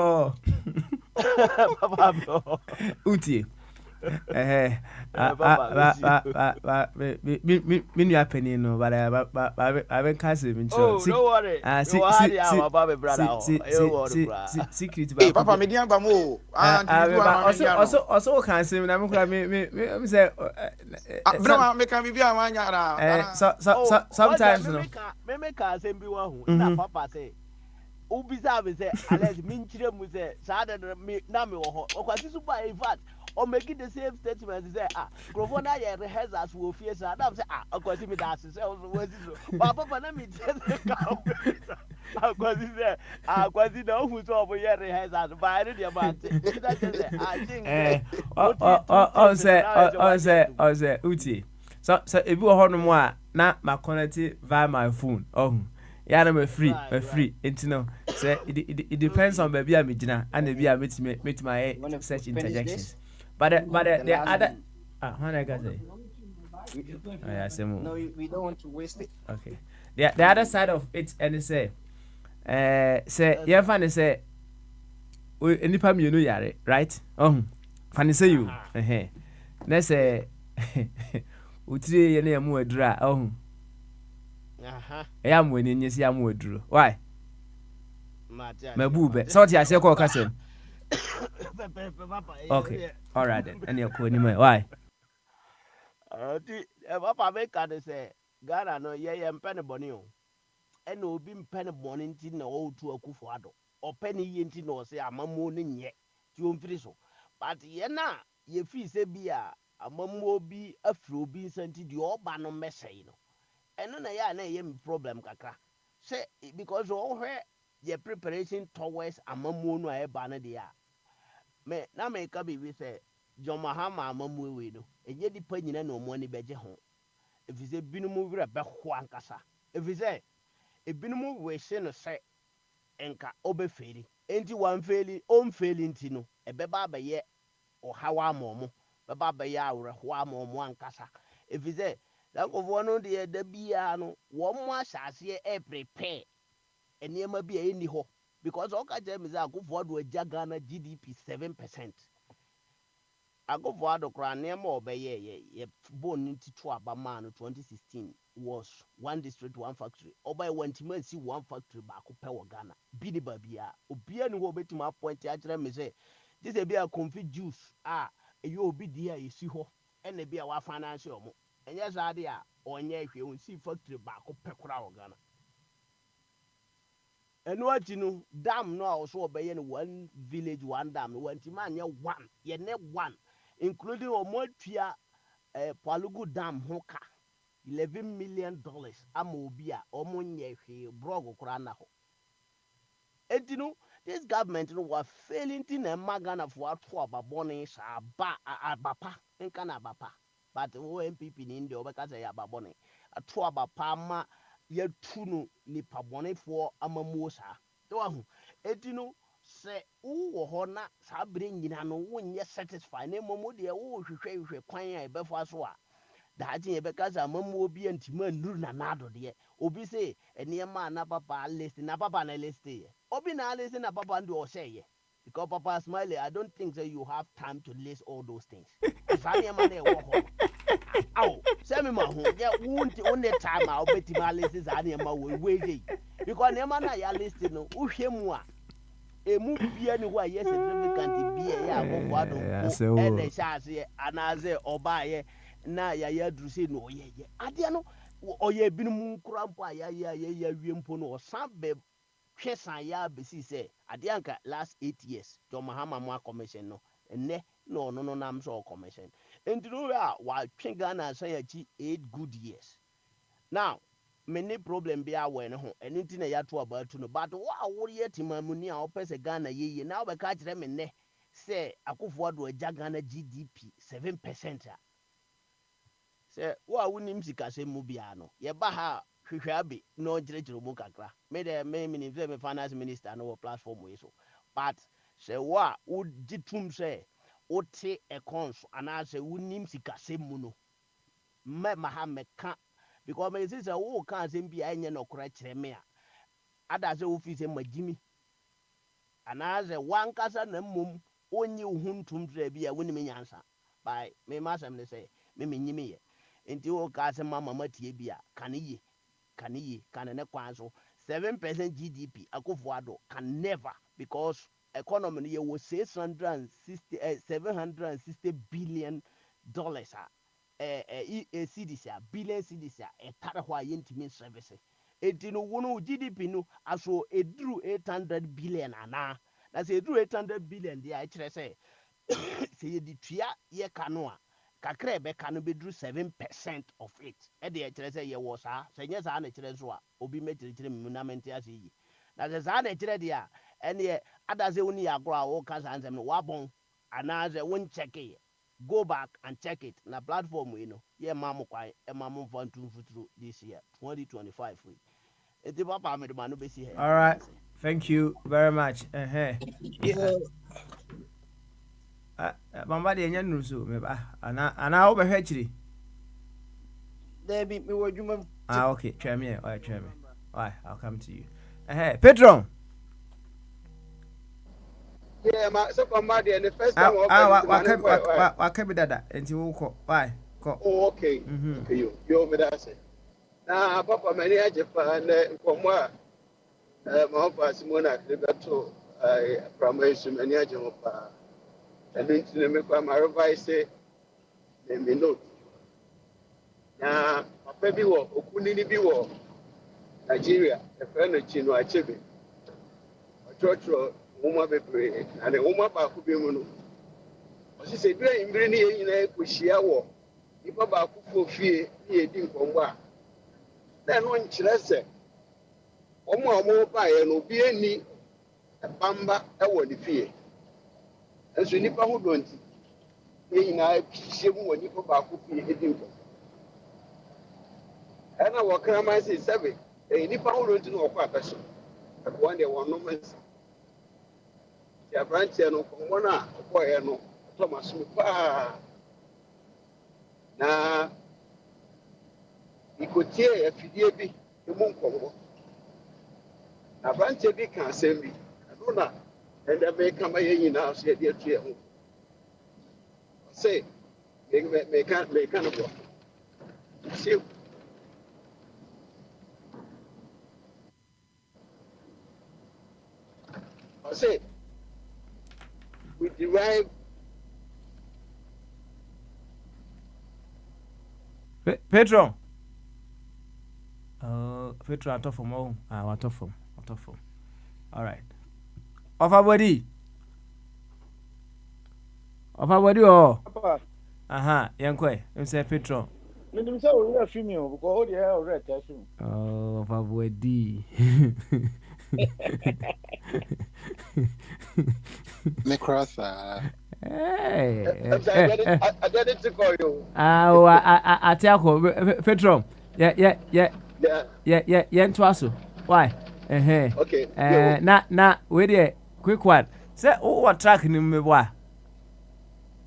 B: papa
A: utie Eh, me nua panin no, but I been casting in
B: Oh, don't worry. You are the our baby brother. You worry,
A: secret
L: Hey,
A: ba
L: Papa, me diam bamo. Ah, you do am me diam no.
A: also can say na me kura me say
L: Bro, me can be a man yara.
A: sometimes no.
B: Me make a same be one who. Na Papa say. Ubisa me say, unless minchire mu say, sada me na me wo ho. Okwasi super in fact. Or making the same statement say Grofo na ye rehearsals wo fie say Adam say akwasi me da say was this but Papa na me just come akwasi say akwasi na hu so obo ye rehearsals but I dey about it that just say I think
A: on say uti so ebi wo ho no mo a na ma connect via my phone yeah, I'm free, It's no. So it depends on baby I'm gina and the beer meet my search interjections. But the other when I can say.
H: No, we don't want to waste it.
A: Okay. The other side of it and say yeah funny say we nipa me no yare, right? Funny say you. Let's say utire ye na yamu adura I'm winning, yes, I'm with Drew. Why? My boob, so I say, call cousin. Okay, all right, then. And you're calling me. Why?
B: Papa make a say, Ghana no ye penny bonio. And no be penny bonin tin no to a kufuado. Or penny yintin or say, I'm a morning yet. You so. But ye na, ye fee say be a mammo be a flu being sent to your banner message. And then I na yem problem kakra. Say because all her your preparation towards a mamu no e banner dia. Me na me ka bi say John Mahama mamu we no. E ye di pa nyina no mo ni beje ho. If you say binumu wira be ho ankasa. If you say e binumu we se no say enka obe feri. Enti wan feli on feli nti no e be ba be ye o hawa momo. Be ba be ya awre ho amomo ankasa. If you say that of one of the Biano, one more shas here prepare and near be any ho because all them is a good word with Jagana GDP 7%. I go for the crown near more by ye born into Tuabaman 2016 was one district, one factory, or by one to see one factory back up Power Ghana. Biddy Babia, Obian will be to my point. I me say this will be a confit juice. You will be dear, you see ho, and they be our financial. And yes, idea on ye if you see factory back up Pekura Ghana. And what you know, dam no also obey one village, one dam, one man, one, ye ne one, including Omotia Palugu Dam Hoka, $11 million. Amobia, Omonye, Brogo Kranaho. And you know, this government was failing in a magana for what Baboni, Bapa, and Kanabapa. But OMPP in India, because I have a bonnet. A twaba palma, ye tunu ni pabone for a mamosa. Etino say, oh, hona, sabring in an own yes satisfied. No more, dear, oh, she quite a before. That because a mamu be and Timon Luna Nado, dear. Obi say, a near man, a papa list in a papa and a list. Obi na list in a papa and do say, because Papa Smiley, I don't think that you have time to list all those things. Oh, send me my home. Yeah, won't only time I'll bet my list is animal way. Because never na ya listing no Ushemwa. A movie anywhere, yes, significant be a go and a shazzy, and as a obaye, na ya drusi no ye. Adiano, or ye been moon crampa ya wimpono or some babe. Chesan ya besi say, Adianka last 8 years, John Mahama more commission no, and no nam so commission. And to know while Chingana say 8 good years. Now, many problem be aware no, and anything ya to about to know, but what would yet in my money or pes a Ghana ye now by catch them in ne say, I could forward to a Jagana GDP 7%. Say, what wouldn't him see say Mubiano? Ye baha. Hwehwabi no jirejiro mu kakra me de me minister me finance minister no platform we so but say wa wo gitum say wo te accounts ana say wo nim sikasem mu no me maha meka because me say wo kan say bia enye no kora kire me a ada say wo fi say magimi ana say wan kasa na mmom onye huntum say bia wo nim nyansa by me masam ne say me nyimi ye nti wo ka se mama matie bia kan ye kan ne kwan so 7% GDP akufo can never, because economy no ye was 760 billion dollars cedis billion cedis tare ho yentimi service enti no wono GDP no aso eduru 800 billion ana na se eduru 800 billion dia e kire se se ye di tua ye kano a kakra be kano be duru 7% of it e de kire se ye wo sa se nye sa na kire so a obi mekire na mente ase yi na se sa na kire dia ene adaze woni agro a wo ka sa nsem no wabon ana ze won check it, go back and check it na platform we know ye mamu kwai e mamu fantu futuru this year 2025 we eti papa me de manu be see here.
A: All right, thank you very much. Mama de nya nusu me ba ana wo be hwechiri
H: there be me wajuma
A: okay try me all right I'll come to you Pedro.
F: Yeah, so for my the first time
A: wa be dada enti wo ko why ko
F: oh okay okay you me that say na papa many aje pa na nkomo a ma pa simona krebato promise many aje mo pa and then me kwa ma revise me note na papa bi wo okunini bi wo Nigeria e fe no chino achebe ochocho woman bebre and the woman ba ku bi mu no o si se dure imbiri ni yin na ko hia wo ipa ba ku fo fie ni edi nkombo a na no nkyere se omo ba ye no bi eni bamba e wo ni fie enso nipa ho donti yin na hie mu wo nipa ba ku fie edi nkombo ana wo kra man se sebe nipa ho donti no ko abeso e ko ande wo no mensa ya branch no ko na ko ye no Thomas pa na ikotie afidie bi emu nkomo na branch bi kan asem bi no na ende be kama ye nyina so ye de atu ye ho say me kan no go see I say we derive
A: Pedro. Pedro out of form. Out of form. All right. Of our body. Oh. Yankwe. You say Pedro.
G: Me say we are female because all the hair already tell you.
A: Oh, of our body.
D: Me cross.
A: Hey.
F: I did it to call you.
A: I tell Pedro. Yeah, twaso. Why?
F: Okay.
A: Na, wait there. Quick one. Say, what track ni me boy?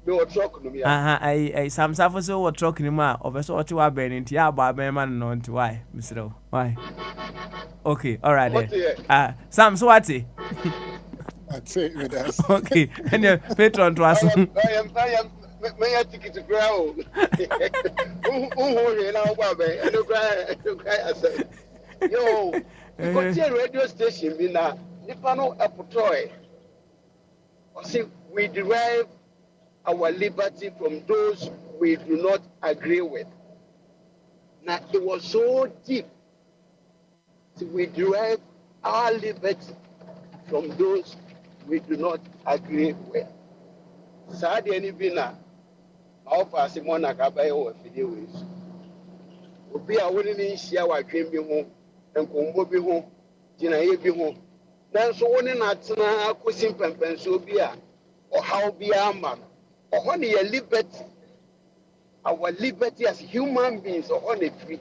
F: Me what truck no me.
A: I some suffer so what truck ni ma. Obeso what you are burning. Tia ba be man no nti why? Mr. Why? Okay, all right then. Sam so what?
D: That's it with us.
A: Okay, and your patron to us.
F: I am. Me ya ticket to ground. You know what, man? I don't cry. Yo, go to radio station. Be na nipano apotoy. See, we derive our liberty from those we do not agree with. Now it was so deep. See, we derive our liberty from those we do not agree with. Sad any bina. Our passing monarch by our videos. Obi a winning in share what came be home and combo be home, Gina be home. Then so one in Atana, Kusim Pensobia, or how be a man, or only a liberty. Our liberty as human beings or only free.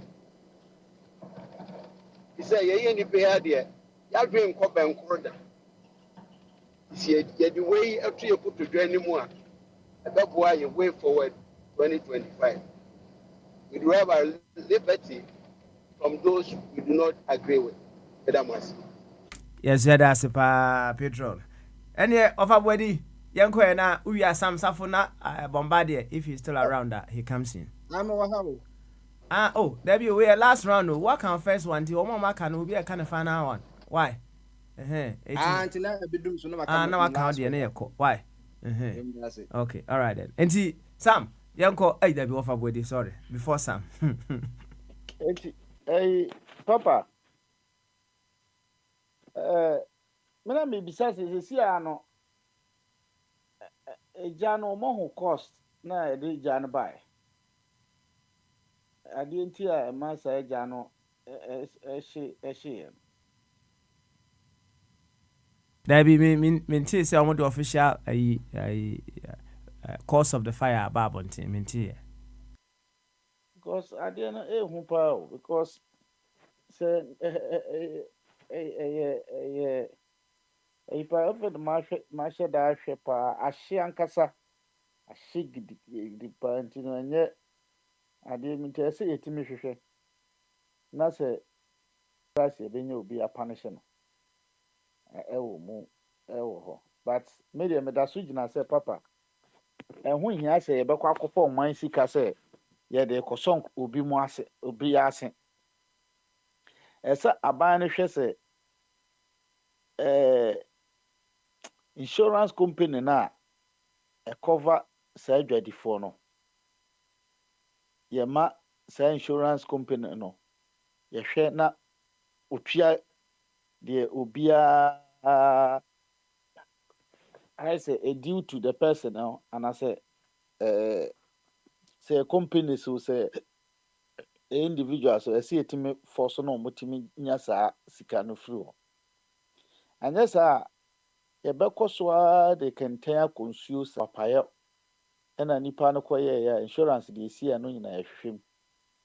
F: He said, ye any behavior, ya drink cop and quarter. You see, the way after you put to do anymore. That's why you way forward 2025. We do have our liberty from those we do not agree with.
A: Yes, that's a Pedro. And yeah, of our body. Yanko na we are Sam Safuna Bombardier. If he's still around, he comes in.
J: I'm a wahao.
A: There be we last round. What can first one? The Omo can will be a kind of final one. Why?
J: Until I be doing so no
A: Now I count
J: last
A: the
J: week.
A: near. Why?
J: That's it.
A: Okay, all right then. And see, Sam, Yanko, there be offer body. Sorry, before Sam.
G: Hey, Papa. Mena me bisa se si ano. Ejano mo ho cost na e de jano buy. Ade nti a ma sa ejano ehye.
A: There be me say I'm the official cause of the fire babonti me.
G: Because ade no hu pa o because say pa of the market da hwe pa ahye ankasa ahye gidi pa nti no nye ade mi te say yetimi hwehwe na say price e benya obi apanish no ewo mu ewo ho but me da so gina say papa hu hia say ye bekwa akofo oman sika say ye de koson obi mu ase obi ase esa aban no hwe say insurance company na cover say adwadifo no ye ma say insurance company no ye hwe na otwia de obia I say due to the person now and I say company so say individual so see etimi force no motimi nya saa sika no free ho anya saa ye bekoso a de kenten akonsuo sapaye na nipa no koye ya insurance de esi no nyina ehwehwem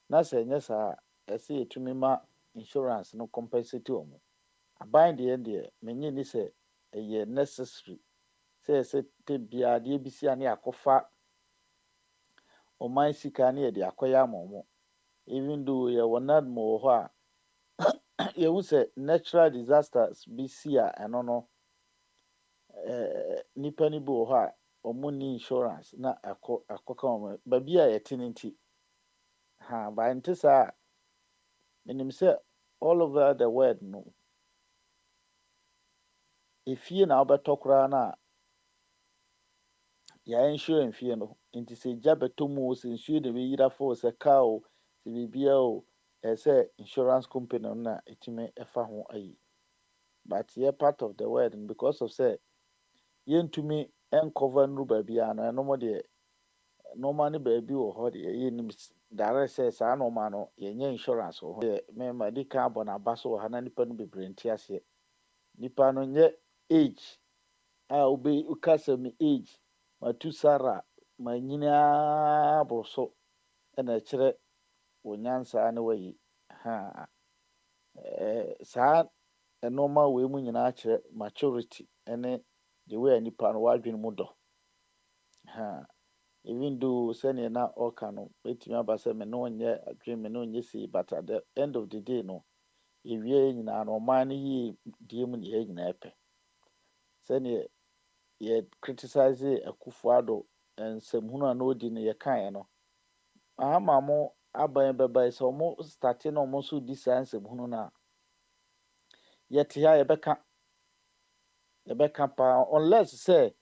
G: na say nya saa see etumi ma insurance no compensate omo aban de menye ni say ye necessary say te bia de bisi ane akofa oman sika ne de akoya amomo even though ye wonad mo ho a ye wu say natural disasters bisi a eno no nipa ni bo ho a omo ni insurance na akoka omo ba bia ye tininti ha ba ntisa menim say all over the world no efie na obetokra na ya insure fie no nti se gya betomu se insure de be yira for se car o se bibia o say insurance company no na etime efa ho ayi but ye part of the world because of say yentumi encover nru ba bia na no mo de normal ne ba bi wo ho de yenim direct say sa normal no yenye insurance ho me ma di ka abona baso ha na nipa no bebre ntiase nipa no nye age obe ukasem age matu sara manyina broso na kire wonyansa na wayi ha sa normal we mu nyina kire maturity ene the way nipa no wadwene mu do ha even though sene na oka no betimi abase me no nye adwene me no nye si but at the end of the day no ewie nyina no man yi die mu ne nyina epe sene ye criticize Akufo-Addo nsɛmhunu a na odi no yɛkaeɛ no ama mo aban bɛbae sɛ ɔmo starte na ɔmo nso di saa nsɛmhunu no a yɛte ha yɛbɛka paa unless sɛ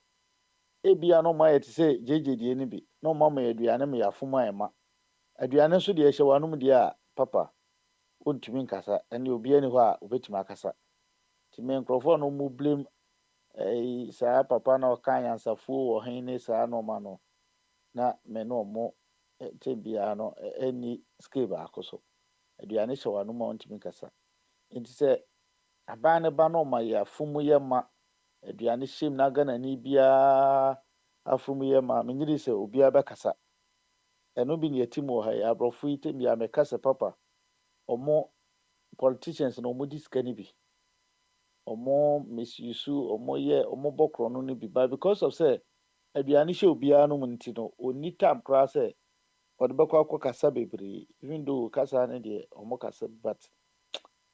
G: ebia no ma yɛ te sɛ gyegyedie no bi na ɔmo ama yɛ aduane ma yɛafom a ɛma aduane nso deɛ ɛhyɛ w'anom deɛ a papa wontumi nkasa ɛne obiara ni hɔ a obetumi akasa nti me nkurɔfoɔ no ɔmo blame saa papa na ɔka anyansafoɔ wɔ hen ne saa nɔɔma no na me no mo te bia no any skill baako so aduane hyɛ w'anom a ɔntumi kasa nti sɛ aban ne ba no ma yɛ afom yɛ ma aduane hyɛm na Ghana ni bia afom yɛ ma menyiri sɛ obiara bɛkasa ɛno bi ne yɛtim wɔ ha yɛ aborɔfo yi te bia mɛkasa papa ɔmo politicians na ɔmo di sika ni bi omo misuse omo ye omo bokro no bi ba because of say aduane hye obiara no nti no oni tam kra say ode bekwa kasa bebre even though kasa ne de omo kasa but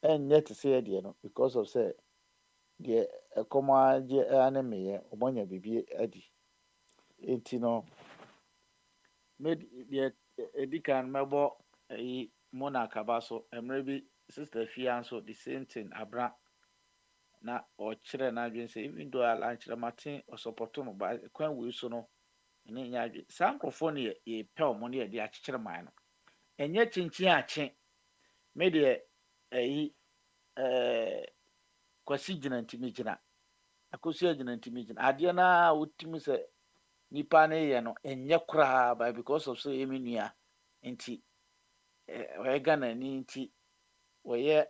G: enye te say de no because of say deɛ ɛkɔm agye ane meyɛ ɔmɔnya biribi adi enti no deɛ ɛdi kan mɛbɔ ayi mo na akaba so mmerɛ bi sister fia nso the same thing abra na ɔkyerɛ n'adwene sɛ even though alankyerɛmaten ɔsɔpɔto no ba kwan wei so no ɛne nyɛ adwene saa nkurɔfoɔ no yɛpɛ ɔmo no yɛde akyekyere man no ɛnyɛ kyenkyen akye me deɛ ayi kwasi gyina ntimi gyina akosua gyina ntimi gyina adeɛ no a wotumi sɛ nipa no yɛ no ɛnyɛ koraa by because of sɛ ɛyɛ me nua nti ɔyɛ Ghana ni nti wɔyɛ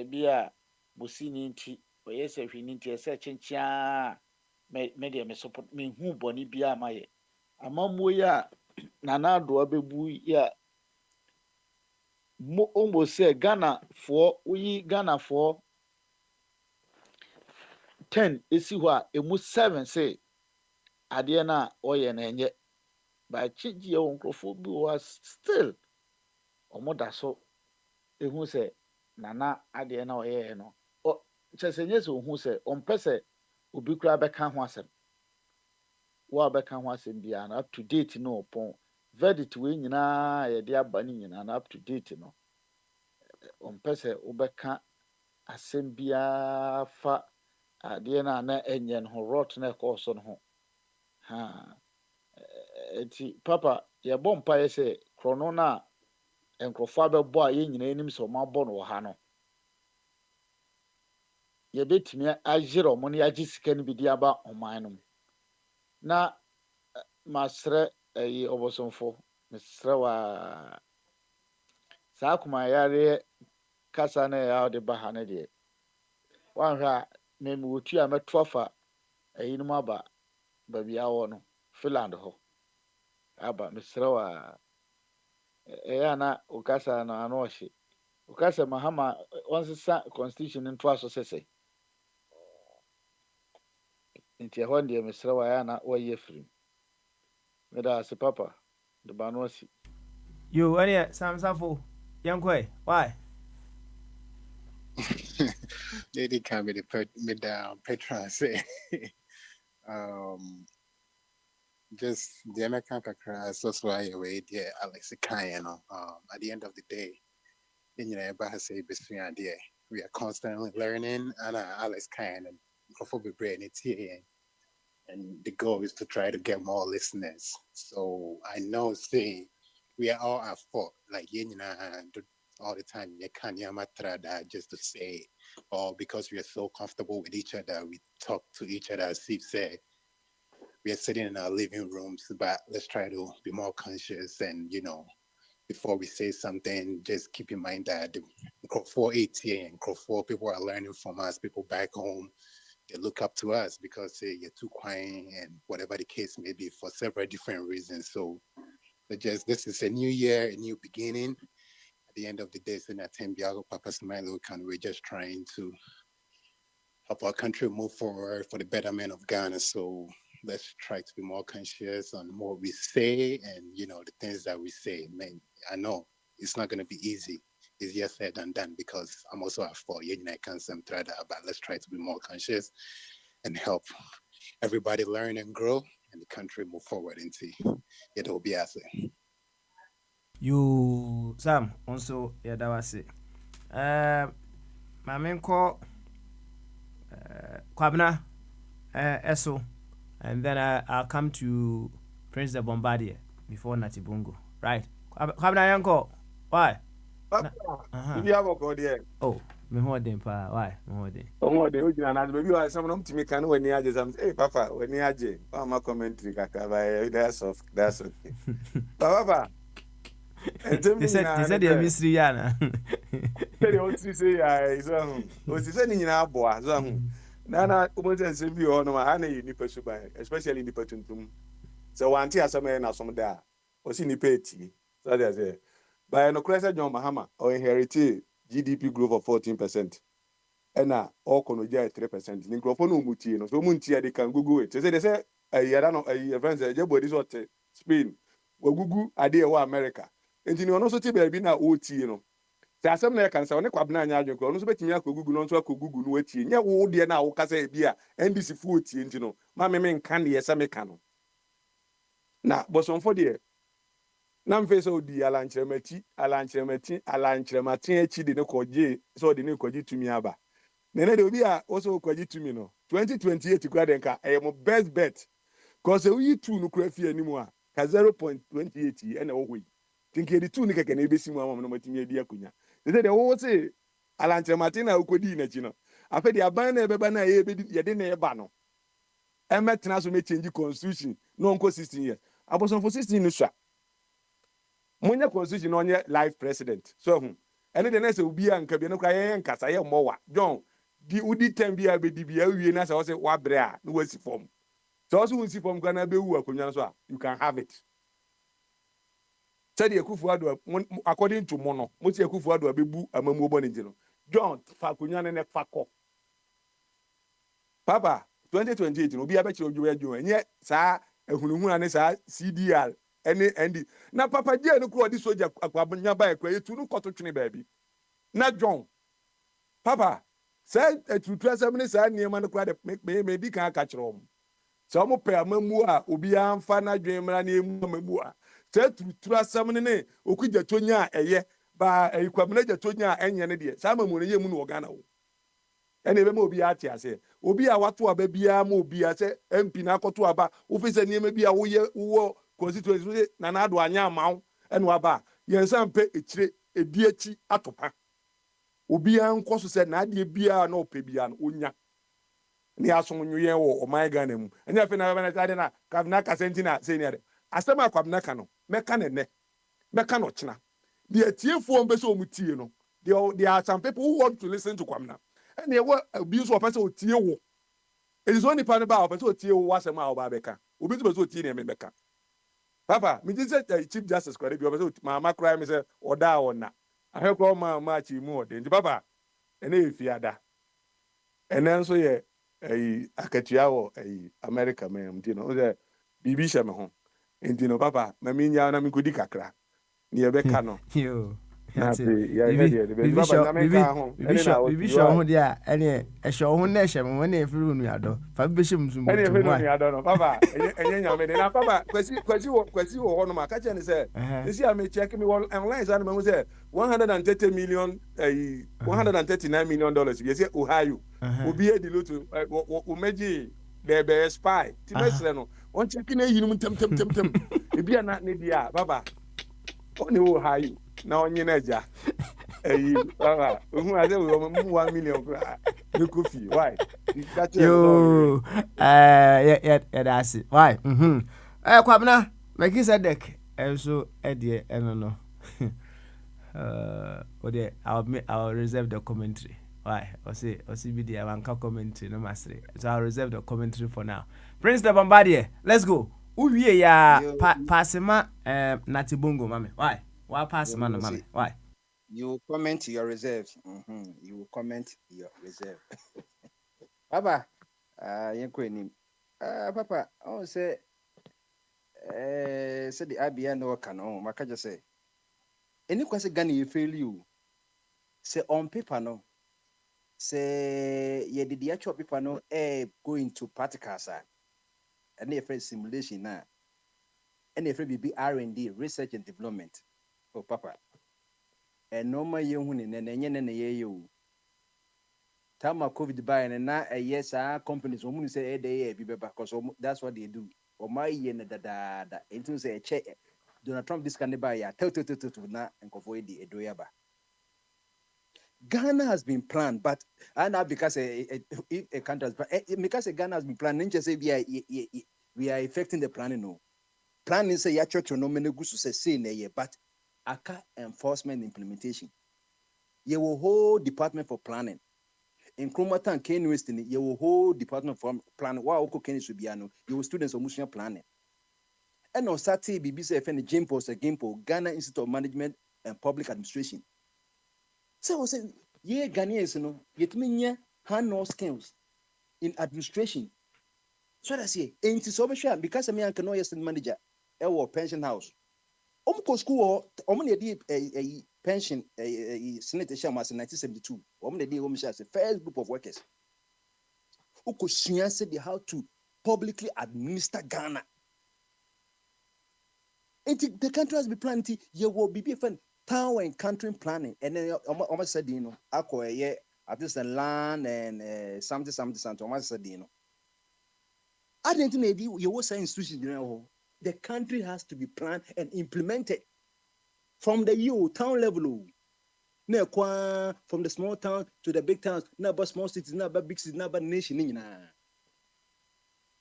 G: bi a bosi ni nti wɔyɛ sɛ hwɛ ni nti ɛsɛ kyenkyea me deɛ me support me hu bɔne biara ma yɛ amammuo yi a nana adoa bɛbu yi a ɔmbo sɛ Ghanafoɔ woyi Ghanafoɔ 10 esi hɔ a emu 7 sɛ adeɛ no a ɔyɛ no ɛnyɛ baakye wɔ nkurɔfoɔ bi wɔ still ɔmo da so ehu sɛ nana adeɛ na ɔyɛɛ no kyerɛ sɛ nyɛ sɛ ohu sɛ ɔmpɛ sɛ obi koraa bɛka ho asɛm wo a bɛka ho asɛm biara no up to date no ɔpɔn verdict wei nyinaa yɛde aba no nyinaa no up to date no ɔmpɛ sɛ wobɛka asɛm biara fa adeɛ no a na ɛnyɛ no ho rot na ɛkɔɔ so no ho eti papa yɛbɔ mpaeɛ sɛ korɔno no a nkurɔfoɔ abɛbɔ a yɛn nyinaa anim sɛ ɔmo abɔ no wɔ ha no yɛbɛtumi agyere ɔmo no yɛagye sika no bi de aba ɔman no mu na masrɛ ɔbɔsomfo mesrɛ wa saa akomayareɛ kasa no ɛyɛ a wode ba ha no deɛ woanhwɛ a meme wɔtu a mɛto afa ayinom aba baabi awɔ no Finland hɔ aba mesrɛ wa ɛyɛ a na wokasa no ano ɔhye wokasa Mahama ɔnsesa constitution no ntoa so sɛsɛ nti ɛhɔ deɛ mesrɛ wa ɛyɛ a na wɔyɛ firim meda ase papa de ba no asi
A: yo ɛneɛ samsafo yɛnkɔe why
D: Lady can be the down Petra say just the American kakra so why away there Alex Kayano at the end of the day in your say between idea we are constantly learning and Alex Kayan and Kofobi brain it's here and the goal is to try to get more listeners. So I know say we are all at fault like all the time you can't that just to say because we are so comfortable with each other we talk to each other as if say we are sitting in our living rooms but let's try to be more conscious and before we say something just keep in mind that the for 18 and for people are learning from us people back home they look up to us because say you're too quiet and whatever the case may be for several different reasons so this is a new year a new beginning. At the end of the day, we're just trying to help our country move forward for the betterment of Ghana. So let's try to be more conscious on what we say and, the things that we say. Man, I know it's not going to be easy. It's easier said than done because I'm also at fault. But let's try to be more conscious and help everybody learn and grow and the country move forward into it will be as
A: you Sam also yadawase mamenko kwabna eso and then I'll come to Prince the Bombardier before Natibungo right kwabna yanko why
K: you have a code here
A: oh me hoden pa why me hoden
K: o jina na baby wa some no mtimi kan wani aje sam hey papa wani aje o ma commentary kaka by that's okay papa
A: they said the mystery yana
K: say o ti say ya so o ti say ni nyina aboa so na o say bi o no ma na yi nipa suban especially nipa tuntum so wanti asama na som da o si nipa eti so they say by no credit John Mahama or inherited GDP growth of 14%. And all konoja 3%. Nikrofo no mutie no so muntie they can google it. They say yada no friends everybody is what Spain. We google ade e America. Enti no so tie be na o tie no. sɛ asɛm na yɛka sɛ ɔne kwabena anya adwene kɔ ɔno nso bɛtumi akɔ Google no nso akɔ Google no atie nyɛ wo deɛ no a woka sɛ bi a NDC fo tie nti no ma me nka deɛ sɛ meka no na bɔsɔmfo deɛ na mfe sɛ odi alankyerɛmati akyi de ne kɔgye sɛ ɔde ne kɔgye tumi aba na ne de obi a wɔsɛ kɔgye tumi no 2028 kura de nka ɛyɛ mo best bet cause woyi 2 no kura fi anim a ka 0.28 ɛna ɛwɔ hɔ yi tinka yɛde 2 no kɛkɛ na ebesi mu ama no matumi adi akunya de sɛ deɛ wɔwɔ sɛ alankyerɛmate na wokɔdii n'akyi no afɛ de aban na ɛbɛba na yɛde na ɛba no ɛmɛtena so mɛchange constitution na ɔnkɔ 16 years abɔsɔmfo 16 no sua monye constitution onye life president so hu ene de na sɛ obi a nka bi no kra yɛ nkasa yɛ mmɔwa John di udi tem bi a bedi bi awie na sɛ wo sɛ wabrɛ a no wasi fom so also won si fom kwa na be wu akonwa so a you can have it said Akufo-Addo according to mono mo ti Akufo-Addo abebu amamu obo ne nti no John fa akonwa ne fa kɔ papa 2028 no obi abɛkyerɛ odwo adwo enye saa ehunuhuna ne saa CDR ene endi na papa je no kro di soja akwabnya ba ekwa yetu no kɔto twene baabi na John papa say etutu asɛm ne saa niema no kra de me di kan aka kyerɛ om sɛ ɔmo pɛ amamu a obi amfa na dwenmra na emu amamu a sɛ etutu asɛm ne okugya tonya a ɛyɛ ba ekwabna gya tonya a ɛnyɛ ne de saa amamu no yɛ mu no Ghana wo ene be ma obi ate ase obi a wato aba bia ma obi a sɛ MP na akoto aba ofisa niema bia wo constituency na na do anya amaw eno aba yensa mpe ekire edi echi atopa obi an koso se na ade bia na ope bia no onya ne asonwuye wo oman Ghana mu enya fe na ba na ade na kabna kasenti na se ni ade asema kwabna ka no meka ne meka no chena de atiefo mbe so omutie no there are some people who want to listen to kwabna and there were abuse of person otie wo it is only part about person otie wo asema oba beka obi to person otie ne me beka papa me just say chief justice kwade bi obeso mama cry me say oda ona ahekọ ma chi mu ode nti papa ene efiada ene nso ye akatua wo America me nti no say bibi hye me ho nti no papa ma me nya na me kodi kakra ne ye beka no
A: yo
K: na be ya he de be papa na me ka ho ene na
A: bibi show ho dia ene e show ho na hye me ho na efiri nu ado fa be hye msum
K: ene efiri nu ado no papa enye nya me de na papa kwasi wo ho no ma ka che ne say esi a me check me online say na me say 130 million 139 million dollars you say Ohio obi e di loto o meji the be spy ti mesre no on check na yinum tem e bia na ne dia papa oni Ohio na onye na ja papa ohu ase we mu 1 million no coffee why
A: yo that's it why kwabna make said deck so edie eno no I'll reserve the commentary. Why? Or see be the Avanka commentary no mastery. So I'll reserve the commentary for now. Prince the Bombardier, let's go. Uwie ya passima Natibungo mami. Why? Why passima no mami? Why?
H: You comment your reserve. You comment your reserve. Papa, Papa, I say the IBN no canon. Makaja say. Any question Ghana you fail you. Say on paper no. Say ye did the actual paper no going to particles and if simulation now. And if it be R&D, research and development. Oh papa. And no more young and you. Tama COVID by and now yes our companies who say they be because that's what they do. Or my yen da into say check Donald Trump this can buy ya to na and avoid the edoyaba. Ghana has been planned, but and now because a country has because Ghana has been planned, just say we are affecting the planning. No planning say ya church no many good to say ne but aka enforcement implementation. You will hold department for planning. In Kromatan Kane Westin, you will hold department for planning. Wow, Kenny Subiano, you will students of Muslim planning. And on Saturday, BBC FN Gimpo, Ghana Institute of Management and Public Administration. So I say, yeah, Ghanaians, you know, yet me hand-on skills in administration. So I say, ain't it so much because I mean I can know yes manager, our pension house.
I: Omko school omne di a pension Senate Shamas in 1972. Omne di home as a first group of workers who could say how to publicly administer Ghana. And the country has been planning, you will be different town and country planning. And then almost said, at least the land and something, almost said, I didn't know you were saying institutions, the country has to be planned and implemented from the town level. From the small town to the big towns, not about small cities, not about big cities, not about nation.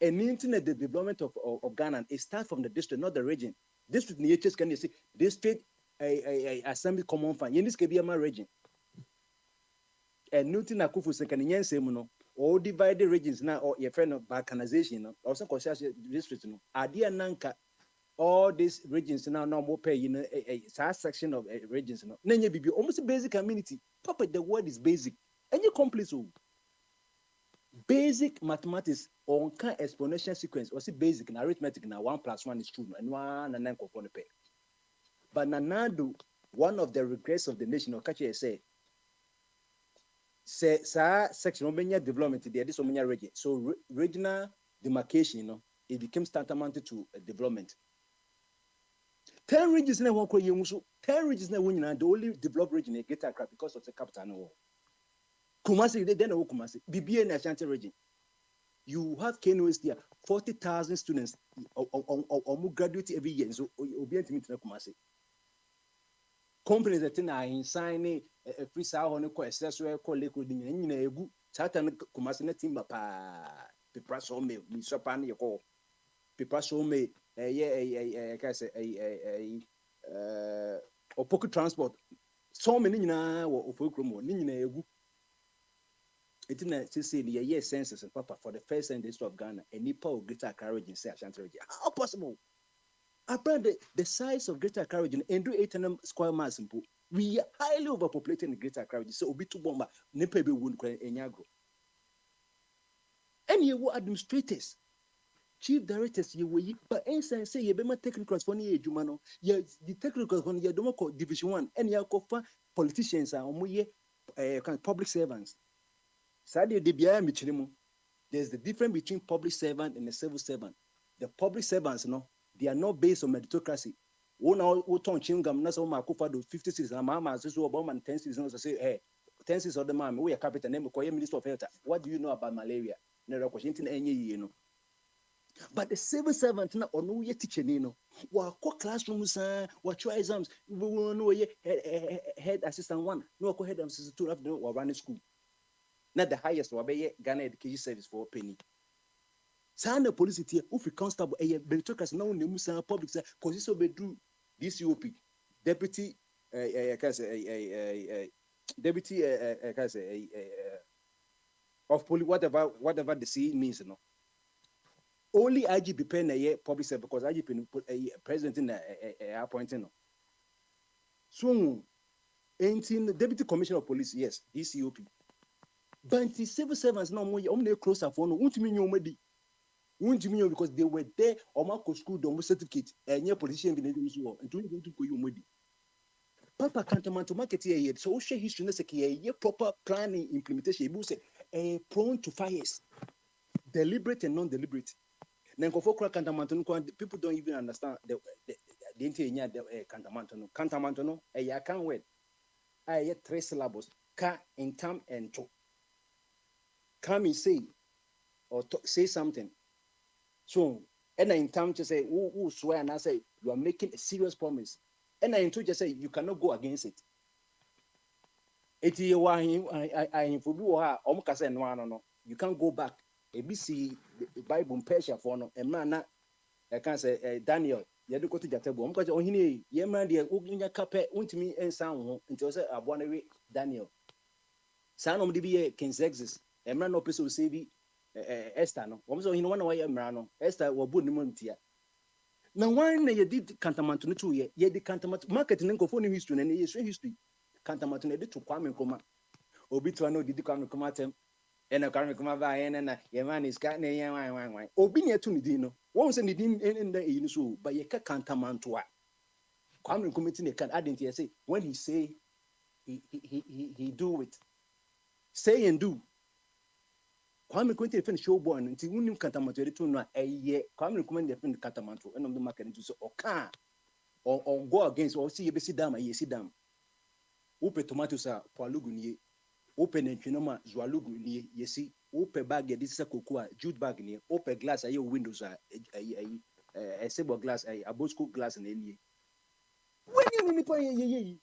I: And internet the development of Ghana, it starts from the district, not the region. District NHS can you see district assembly common fund. In this can be a region. And nothing akufu second yen same no. All divided regions now or your friend of balkanization, no, also consider districts no. Adia nanka all these regions now more pay a section of regions no. Nenye bibi almost basic community. Papa, the word is basic. And you complete so. Basic mathematics on kind exponential sequence or see basic in arithmetic now 1 + 1 is 2 and 1 and 9 component pay. But Nanadu, one of the regrets of the nation or catch say section of development there this omenya region. So regional demarcation, it became tantamount to development. 10 regions now 10 regions now the only developed region in Greater Accra because of the capital no. Kumasi they then Kumasi BBA in Ashanti region. You have KNUS there, 40,000 students or graduate every year. So you'll to meet Kumasi. Companies that are in signing a free sound on a accessory call liquid in a good Satan Kumasi timber pa Pipra so me, Misapan your call. Pipra so me or pocket transport. So many now or Fulcrum, Nina good. It is say the year census and papa for the first time in the history of Ghana, and Nipa of Greater Accra region say Ashanti region. How possible? Apparently, the size of Greater Accra region and do 800 square miles. We are highly overpopulated in the Greater Accra region. So obi to bomba Nipa be won kwen enyago. And you were administrators, chief directors, you were but inside say you be my technical for ni ejumano. You the technical for you don't call division 1 and you call politicians are public servants. There's the difference between public servant and a civil servant. The public servants, they are not based on meritocracy. Who turn chingam, that's all my kufa do 56 and mama says about 10 seasons. Say, hey, 10 seasons of the man, we are capital name, Minister of Health. What do you know about malaria? But the civil servant, or no teacher, what classrooms, what try exams, we will know head assistant 1, no head assistant 2 of or running school. Not the highest Ghana education service for a penny. Sana police here, if constable, a meritocracy now in public sector, because this will be do DCOP, deputy, deputy, of police, whatever the C means, Only IGP pen a year public sector because IGP president in appointing. So, 18 deputy commissioner of police, yes, DCOP. But the civil servants now more closer for no because they were there or Marco school don't certificate and your position in the and doing to go you Papa can't to market here so share history necessary proper planning implementation you say prone to fires deliberate and non-deliberate. Then people don't even understand the cantamantono I can't wait. I get 3 syllables ka in term and to come and say or say something. So, and in time to say, who swear and I say, you are making a serious promise. And I just say, you cannot go against it. You can't go back. ABC, the Bible in Persia for no, a man, I can't say, Daniel, you have to go to the table. Because on here, you man, the Uginia Capet, went to me and sound until I want to Daniel. Son of the King Zexis. Emra no person will say Esther no. Omso in one way Emra no. Esther will put the now one you did Cantamant no 2 year. Ye the Cantamant market in for history and history. Cantamant to Kwame Kuma. Obi to know did come tem. And a Kwame Kuma and your man is got wine. Obi near to me dino. Once and in the in so by ye Cantamant to Kwame Nkrumah can add into say when he say he do it. Say and do. Kwame Nkrumah defend showborn until we Kantamanto to no a year. Kwame Nkrumah defend Kantamanto and on the market into so or go against or see you see dam a see dam. Open tomatoes are Palugu open and chinoma Zwalugu ni yesi open bag this is a cocoa jute bag ni open glass a windows a silver glass a bosco glass and any. When you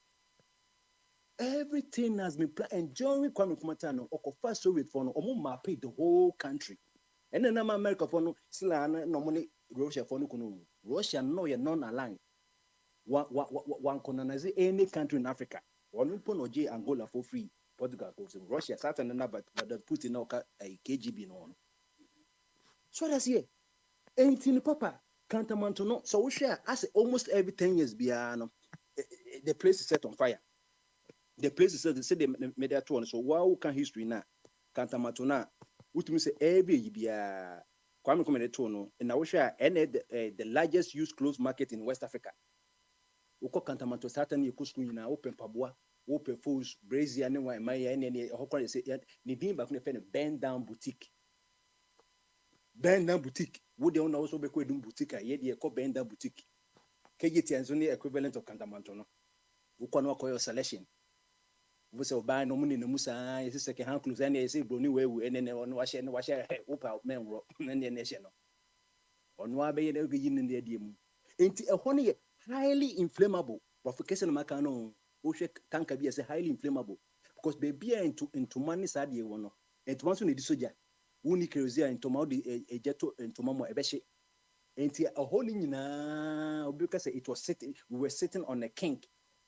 I: everything has been planned. Enjoying Kwame Nkrumah or first Soviet for no map the whole country. And then America for no still no money Russia for no Russia no you're non-aligned. One colonize any country in Africa. One upon OJ Angola for free. Portugal goes in Russia, certain number, but Putin now a KGB on. So that's here. Anything papa can't amount to no. So we share as almost every 10 years beyond the place is set on fire. The place is set, they say they made that one. So wow can history now? Can't amount to now. What me say every year Kwame Nkrumah tono and now we share any the largest used clothes market in West Africa. Uko Kantamanto certainly kusku na open pabwa open fools brazier and why my any hokwa say ni din ba kun fen bend down boutique wo de una also be ko edum boutique a ye de ko bend down boutique kegeti anzo ni equivalent of Kantamanto no uko no akoyo selection wo se oba no muni na musa ye second hand clothes and ye say broni wewu ene ono wa share opa men ro ene ne she no ono abe ye na oge yin ne de mu enti ehɔ ne highly inflammable. Provocation makano, Oshe tanka be as a highly inflammable because baby into money sad ye one. And once you need soja, uni kerosene into Maudi a jeto into Mamo Ebeshi. And a whole in because it was sitting, we were sitting on a kink.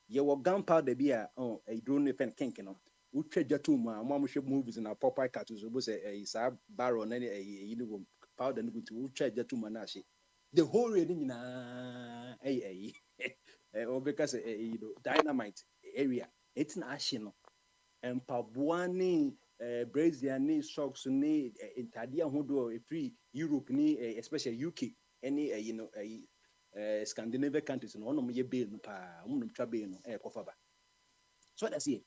I: Ye were gunpowder beer on a drone pen kink, you know. We trade Jatuma, Mamuship movies in our Popeye cartoons, was a sab barrel and a powder and to trade Jatuma Nashi. The whole reading or because dynamite area it's an ashino and pabuani brazier socks ni intadia hundo free Europe ni especially UK any Scandinavian countries no no ye bail pa trabe no kofaba. So that's it.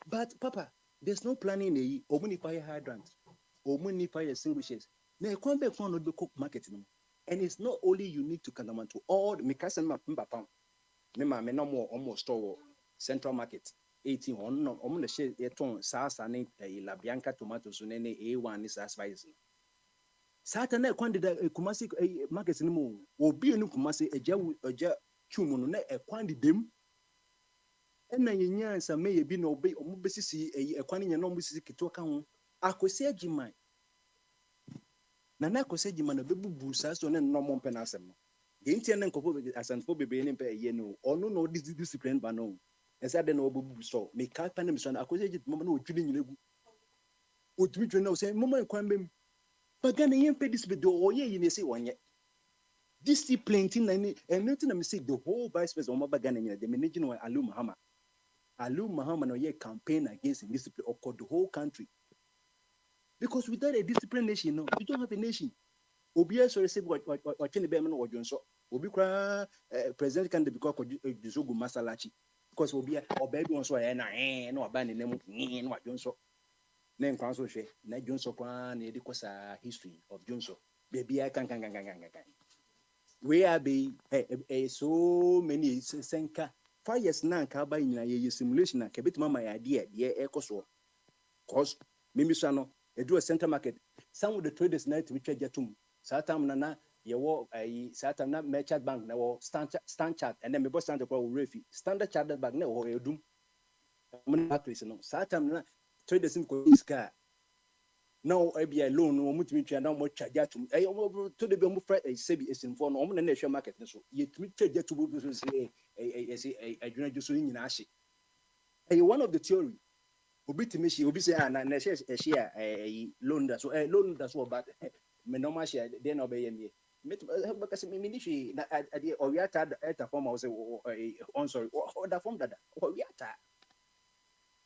I: But Papa, there's no planning a omuni fire hydrants omuni fire extinguishers na come back from the cook market no. And it's not only unique to Kantamanto. All the Mikasan Mapimba me no more almost store Central Market 18 on the share a ton Sasa La Bianca tomatoes on any A1 is as spice. Saturday quantity Kumasi markets anymore or be a new Kumasi a ja chumuno a quantity them. And then you may be no be or mubisi a quantity no music to account. I could say Jimmy. Nana kose jimana bebu busa so ne no mo penasem no de ntien ne nkofo asanfo bebe ne pe ye no ono no discipline ba no esa de no bebu so me ka pa ne so na akose jimama no otwini nyinegu otumi twen na say mama kwan bem pagana yen pe discipline do oye yi ne say wonye discipline tin na ni nothing na me say the whole vice president o bagana nyina the managing one Alu Muhammad no ye campaign against indiscipline across the whole country. Because without a disciplined nation, no, you don't have a nation. Obi so receive what Chene Beman or Johnson. Obi president can be called Juzugu Masalachi. Because Obi or baby on so no abandon them in what Johnson. Name council share, na Johnson Kwan, a history of Johnson. Baby, I can. Where be so many senka 5 years now, Kaba in a simulation, a bit my idea, echo so. Cause Mimisano. They do a center market. Some of the traders night which are jatum. Satam nana, you walk a Satam merchant bank now stand chart and then me boss stand call refi. Standard chartered bank now or you do. Satam traders in car. Now I be alone no much and now much jatum. I to the be freight a sebi is in for no national market. So you trade to a junior just in Ashi. One of the theory. Obi timishi obi say na share loan that's what but me normal share then obey me because me nishi na o yata eta form I say on sorry or that form that o yata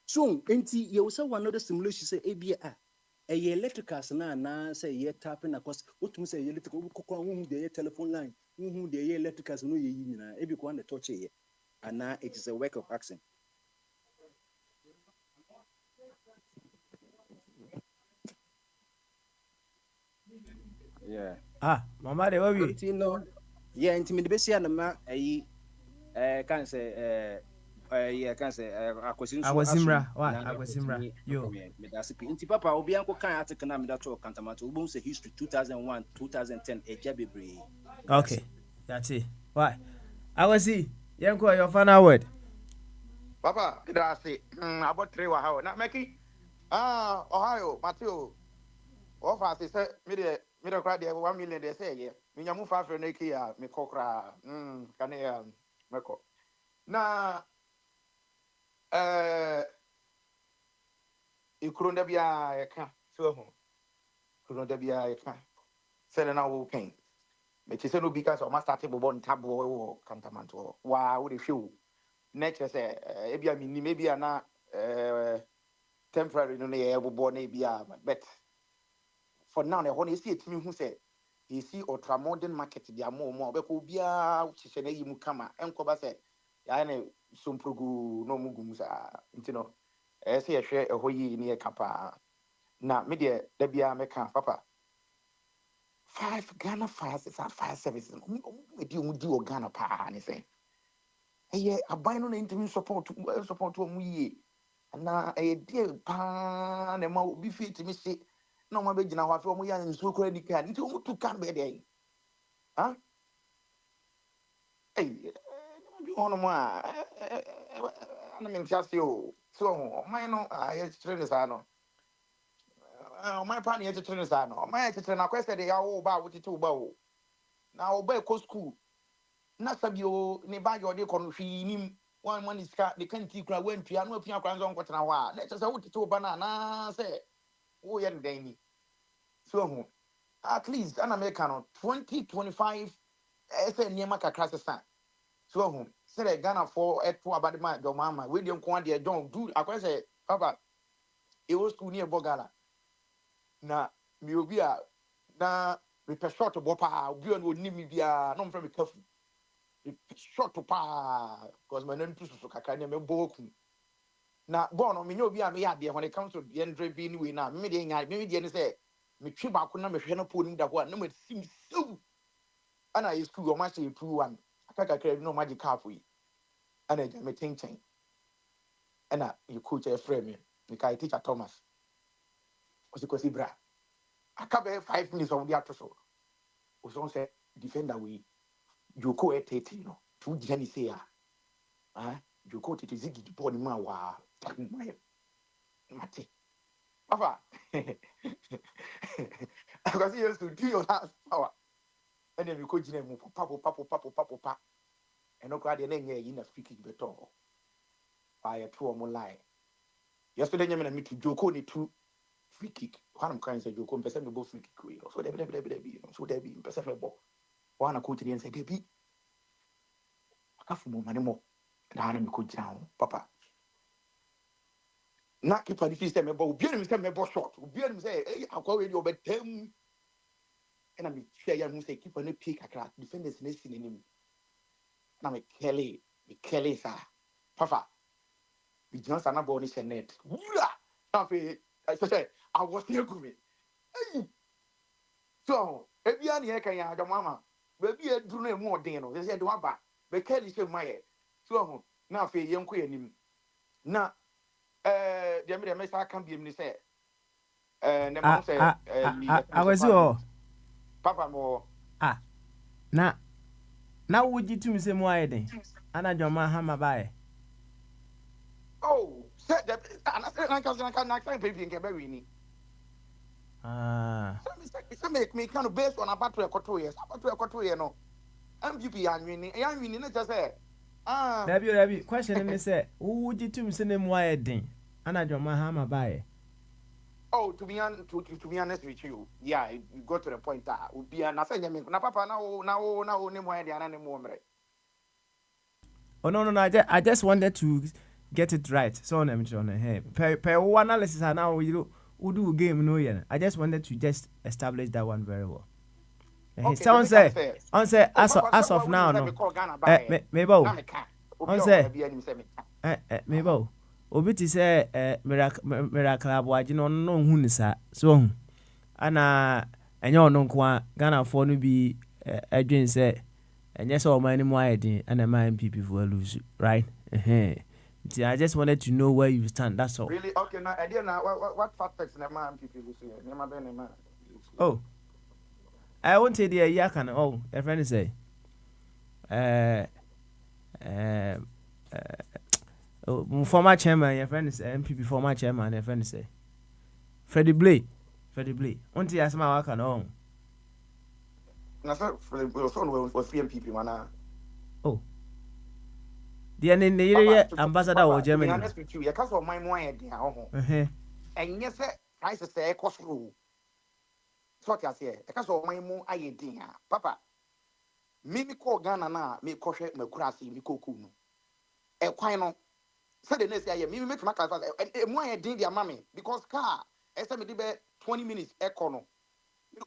I: so enti you say one other simulation say ebia electricals na say ye tapping across what me say electrical ko who the telephone line who the electricals no ye nyina e bi ko na touch ye and now it is a work of action. Yeah.
A: Mama de wabi.
I: No. Yeah, intimate besia na ma can say yeah, can say akwasin so asum
A: Why?
I: na
A: Akwasimra. Yo.
I: me da sipi inti papa obi anko kan article na me da to kantamata obo say history 2001 2010 eja bebre.
A: Okay. That's it. Why? I was see. Yanko, your final word.
L: Papa, that's it. About 3 wa na meki. Ohio, Matthew. Offer say me the crowd there 1 million they say yeah. Me nyamu fa for neki ya me kokra. Kane ya meko. Na ikronda bia ya ka. So ho. Ikronda bia ya ka. Say na wo pen. Me ti say no because o ma start bobo ntabo wo kantamanto. Wa wo de hwe. Nature say ebia mi ni maybe na temporary no na bobo na ebia but for now, the honey see it me who say he see ultramodern market dia more beko bia chise na yimu kama enko ba say ya na somprogu no mugum sa ntino say ehwe eho yi ni e kapa na me de da bia me kan papa 5 Ghana fires is at fire services me di o Ghana pa ni say eye aban no na intimi support mu yi na eye die pa na ma obi fit mi se na ma be gina ho afi omo ya nsu kora di kan nti omo tu kan be dey ha bi ono mo a ana me ntiase o so ho man no ye chitre sa no man pa na ye chitre sa no man ye chitre na kwese de ya wo ba wo tete wo ba wo na wo ba ko school na sabio ne ba yo de ko no hwi nim one man is ka de kan ti kura wan tua no apia kura nzo nkotena ho a na chese wo tete wo ba na say wo ye den ni so ho at least an American 2025 say niema kakra sesa so ho say Ghana for eto abade ma do mama we dey nko ade don do akwa say papa e wo school near Bogala na mi obi a na me pe short bo pa obi on oni mi bia no mfra me kafu short pa because my name so kakra ne me boku na born me obi a me ya de when it comes to the end be anyway na me dey nya me dey ne say me twi ba ko na me hwe no po ni da ho na me sim so ana is school o ma say 2-1 aka kakra no magic cap yi ana ja me tenchen ana you coach e frame me kai teacher Thomas o se kosi bra aka be 5 minutes on the atoso o so say defender we you ko e 30 no tu gina ni say you ko tete zigi di ball ni ma wa mate papa because you used to do your last power and then you ko gina mu papa and no crowd na nya yi na free kick beto by a two more line yesterday nyame na me to joko ni two free kick one am kan say joko mpese me bo free kick we so dey so dey be mpese me bo one coach ni say dey bi akafu mo mane mo na na me ko gina ho papa na keeper ni fi say me bo obi ni say me bo shot obi ni say akwa we di obetam and I'm share ya mu say keeper no pick akra defenders na si nanim na me Kelly sa papa we just na ball ni say net wura na fe I say I was near gumi so ebia na ye kan ya adamama baby eduru na emu odin no say de waba be Kelly say maye so na fe ye nko yanim na de me sa kan biem ni say ne ma say
A: I was you.
L: Papa mo
A: na would to me say mo ayede ana joma ha mabaye
L: oh said that I can't pay you get ni so make me kind of based on about 2 years no MVP anwini na just say
A: Dabi question ni say who would to me say mo ayede ana joma ha mabaye.
L: Oh, to be honest with you, yeah, you go to the point that would be an assign me. Na papa now ni mo ya na ni mo mre.
A: Oh no, I just wanted to get it right. So I'm sure hey. Per analysis now do game no yeah. I just wanted to just establish that one very well.
L: Okay,
A: Someone say, as of now, no. Maybe. On say, maybe. Obi ti say, miracle aboagye no no hu ni sa. So, ana enye ono nko Ghana for no bi adwen say enye say o man ni mo ayedin ana man MPP for lose, right? I just wanted to know where you stand. That's all.
L: Really? Okay, now, what factors in the man people lose here?
A: Oh, I won't say the year can. Oh, a friend say, former chairman, your friend is MPP former chairman, your friend say, Freddie Blay. Won't you ask my work on home?
L: Na so phone was MPP man.
A: Oh. The area ambassador or Germany.
L: Honest with you, you can't my idea. And yes, I say, cost rule. So what I say, I can't my more idea. Papa, me call Ghana na me koshe me kurasi me kokuno. E kwano. Say the next year, me make my class and more idea their mommy because car, I said me be 20 minutes econo.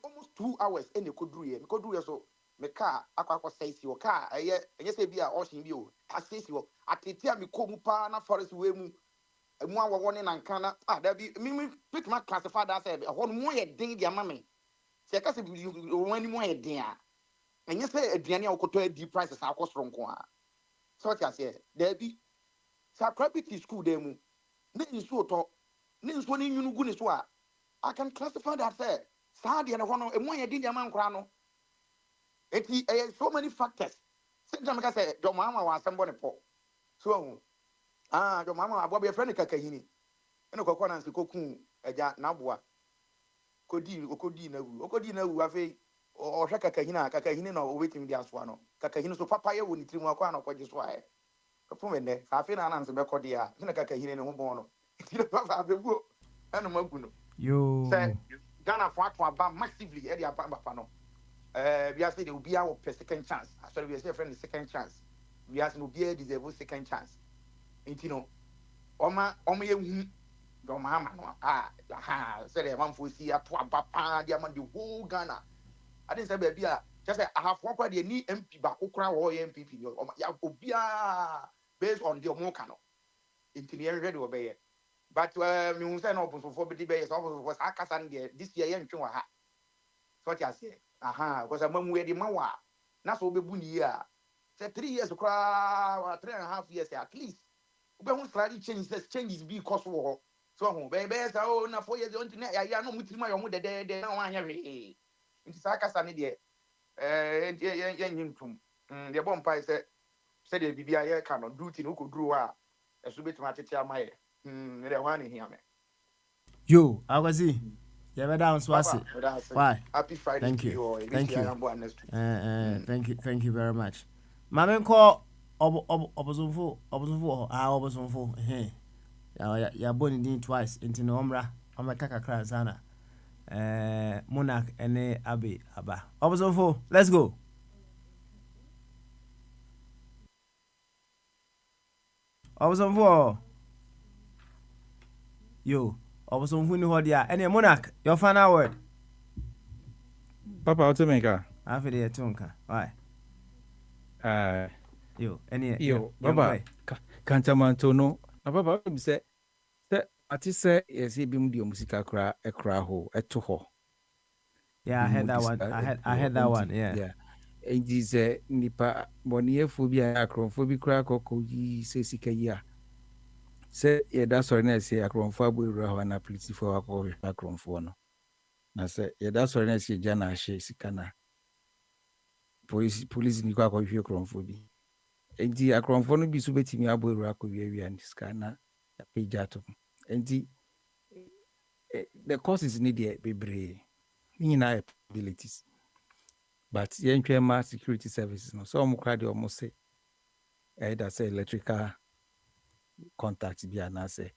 L: Almost 2 hours and you could do it. Could do so. Me car, aqua says your car. Yes, be a ocean view. I say you at the time you come na forest way mu. And one warning and canna. There be me pick my classify that said a one more ding their mammy. Say, I said you one more dear. And you say a Diana or could deep prices are cost from Kwa. So what I say, there be Sacrapity school demo. Name so talk. Names one in you goodness. I can classify that say. Sadi and one and one did your man crano. So many factors. Sometimes I say, your mama was somebody poor. So, your mama, Bobby, a friend of Kakahini. And a coconut and cocoon, a jack nabwa. Codina, Wafe, or Kakahina, or waiting the Aswano. Kakahino, so Papaya wouldn't trim one of what you swear. Kapumene, I feel an answer back Codia, in a Kakahina and Hobono. And a Moguno.
A: You
L: say Ghana for about massively, Eddie Pano. We are saying there will be our second chance. Actually, we are saying second chance. We are saying will be a deserved second chance. And you know, Oma, your mama, said a man for see a papa, diamond, the whole Ghana. I didn't say, baby, just I have one part, they need MP, but Okra or MPP, based on the Mokano. Into the area to obey it. But you say no for debate was Akasan this year and so what I say. Because I'm where the Mawa. That's what we year. Say 3 years, 3.5 years at least. We won't slightly change this changes be cost war. So, baby, so now 4 years on tonight. I know with my own day, they don't want to have it. It's Akasan idea. And the bomb pie said the BBI cannot do it in Uku Drew. As we bet my teacher, my. They want to hear me.
A: Yo, I was see. Yeah, down Swasi. Why?
L: Happy Friday.
A: Thank you. Thank you. Thank you very much. Mama call Obosonfo. Obosonfo. Ya born in twice into Nomra. I'm a kaka krasana. Monarch and Abbey Abba. Obosonfo, let's go. Obosonfo. Yo, Obosonfo ni hodi a. Any Monarch, your final word.
M: Papa, what's America?
A: I feel the tonka. Why? Yo,
M: Papa, Cantamanto no. Papa, say, I say, yes, he be mudio musica cra a craho, a toho.
A: Yeah, I had that one. I had that one. Yeah.
M: It is a nipa bonia phobia acrophobia crack or cozy say sika. Say, yeah, that's what I say. Acronfabo Rahana, pretty for a call acronfono. I say, yeah, that's what I say. Jana she sikana. Police in Quack of your cronphobia. And the acronfono be submitting me abo racco and scanner a page atom. And the course is needed, baby. In our abilities. But the entry security services, no, so I'm crowd almost say, that's electrical contact be an answer.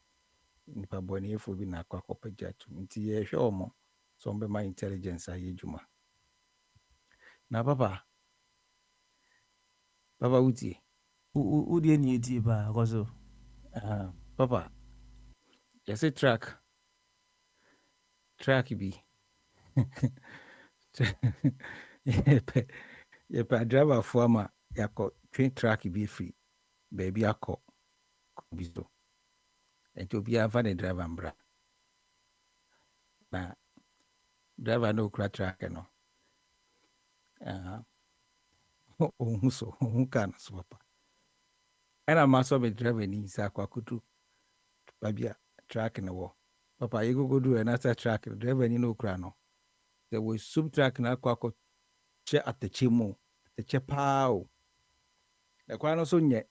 M: Nipa boni efo bi na akwa kopeja tu nti ye hwe omo so mbe my intelligence aye djuma na papa uti
A: Udi ni eti ba koso
M: papa you say track track bi. Yɛpɛ driver for ma yɛakɔ train track bi free baby akɔ bi so. Nti obiara fa ne driver mbra. Na driver no okura track no. Ohun so, ohun kan so papa. Ɛna ma so be driver ni sa akɔ akutu babia track no wo. Papa yego go do another track driver ni no okura no. There was sub track na akɔ che atɛkyɛ mu. Atɛkyɛ paa o. Ɛkwan no so nyɛ.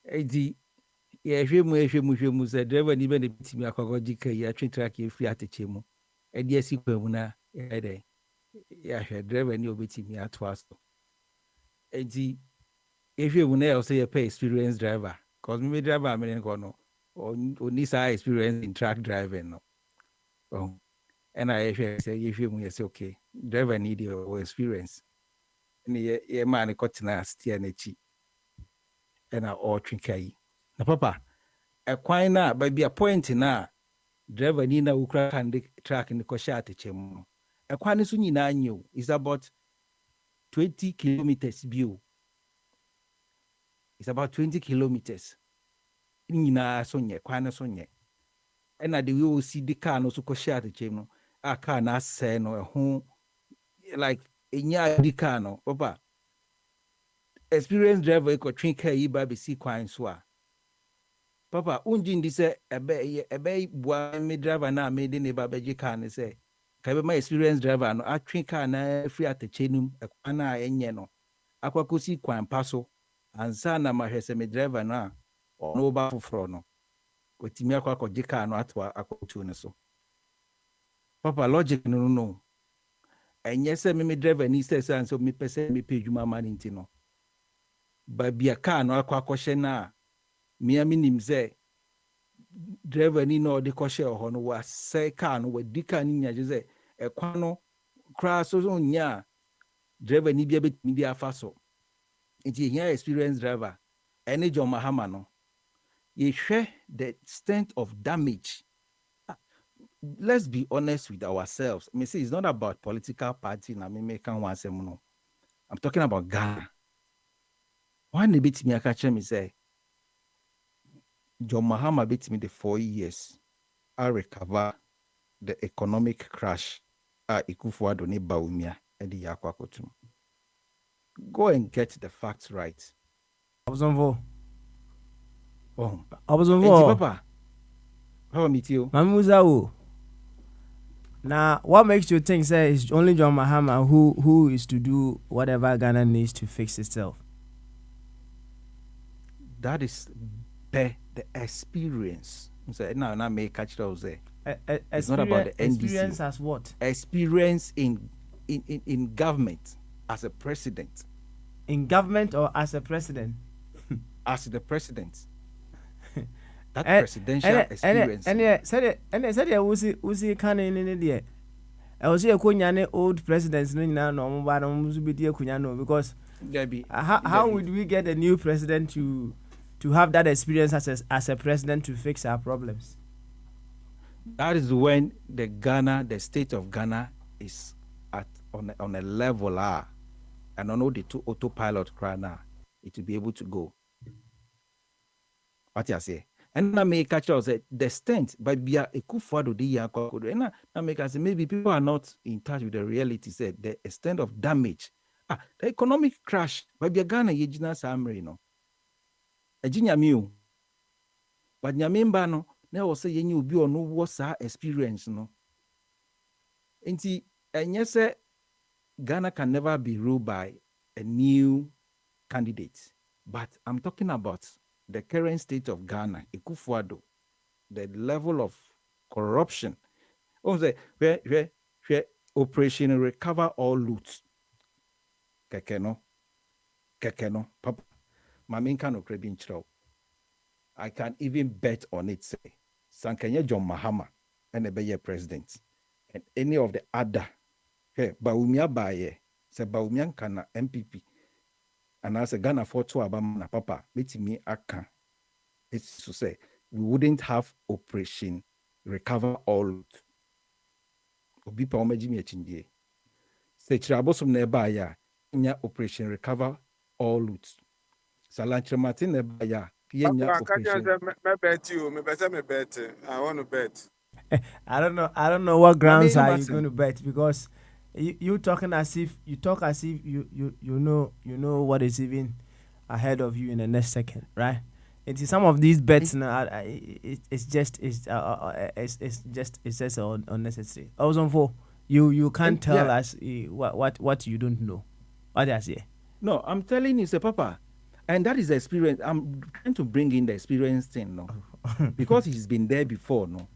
M: Edi yɛhwɛ mu sɛ driver ni bɛ ne bitimi akɔkɔ gika yi atwe track yɛ free atɛkyɛ mu. Ɛde asi kwa mu na yɛdɛ yɛhwɛ driver ni obetimi ato aso. Edi yɛhwɛ mu na yɛ sɛ yɛpɛ experienced driver. Cause me driver me nko no oni sa experience in track driving no. Oh. And I yɛhwɛ mu yɛ sɛ okay driver need your experience. Ne yɛ man ko tena steer na chi. Ɛna ɔtwe kai. Na papa ɛkwan na ba bia point na driver ni na ukra kan de track ni ko sha atɛkyɛ mu. Ɛkwan so nyina anyo is about 20 kilometers bio. It's about 20 kilometers. Nyina so nye kwan so nye. Ɛna de we o si de car no so ko sha atɛkyɛ mu. A car na sɛ no ɛho like enya di car no papa experienced driver ko twin car yi ba be si kwan so a papa unji ndi sɛ ebe bua me driver na me de ne ba be car ne sɛ ka be my experienced driver no atwin car na free atɛkyɛ num ɛkwan na enye no akwako si kwan pa so ansa na ma hwɛ sɛ me driver na ɔno ba foforo no otimi akwako car no ato akotu ne so. Papa logic no. Enye se me driver ni se so me pese me pay dwuma ma nti no. Ba bia car no akwa na me nim se driver ni no de kwahye ho no wa se car no wa di car ni nya je se ekwa no kra so nya driver ni bia betimi bia fa so. Nti here experienced driver ene John Mahama no. Ye hwɛ the extent of damage. Let's be honest with ourselves. I mean, see, it's not about political party. I mean, no. I'm talking about Ghana. One bit me, I catch me say, John Mahama beat me the 4 years. I recover the economic crash. Ikufuado ne baumia edi yakwa kotum. Go and get the facts right.
A: I was on vo.
M: Oh,
A: I was on vo.
M: Papa, how meet you?
A: Mamuzao. Now, what makes you think say it's only John Mahama who is to do whatever Ghana needs to fix itself?
M: That is the experience. So now may catch those there. It's not about the NDC.
A: Experience as what?
M: Experience in government as a president.
A: In government or as a president?
M: As the president. That presidential experience.
A: And said Uzi can in the I was here kunyane old presidents no but kunyano because how would we get a new president to have that experience as a president to fix our problems?
M: That is when the state of Ghana is on a level and on all the two autopilot now, it will be able to go. What you say? And I may catch us the extent by Bia Ekufuado de Yakodo. And I make us say maybe people are not in touch with the reality. Said the extent of damage. The economic crash by Bia Ghana Yejina Samri no. Ejinya miu. But Nyamimba no, na was say you be or no was our experience no. And yes, Ghana can never be ruled by a new candidate. But I'm talking about the current state of Ghana, Ekufuado, the level of corruption. Where Operation Recover All Loot. Kekeno, Papa, Maminka no Krebin Chrow. I can even bet on it, say, Sankanya John Mahama and a Bayer president, and any of the other, Baumia Baye, say Baumian Kana MPP. And as a Ghana for two Abama Papa, let me aka. It's to say we wouldn't have Operation Recover All obi pa omaji me achinje se chirabosom na eba ya nya operation recover all loot salanchre martin na eba ya nya operation
K: me bet you, me better me bet. I want to bet.
A: I don't know what grounds
M: Mami
A: are you
M: Martin.
A: going to bet, because you talking as if you know what is even ahead of you in the next second, right? It is some of these bets now. It's just unnecessary. Also, for you can't tell us what you don't know. What I say.
M: No, I'm telling you, say, Papa, and that is the experience. I'm trying to bring in the experience thing, no, because he's been there before, no.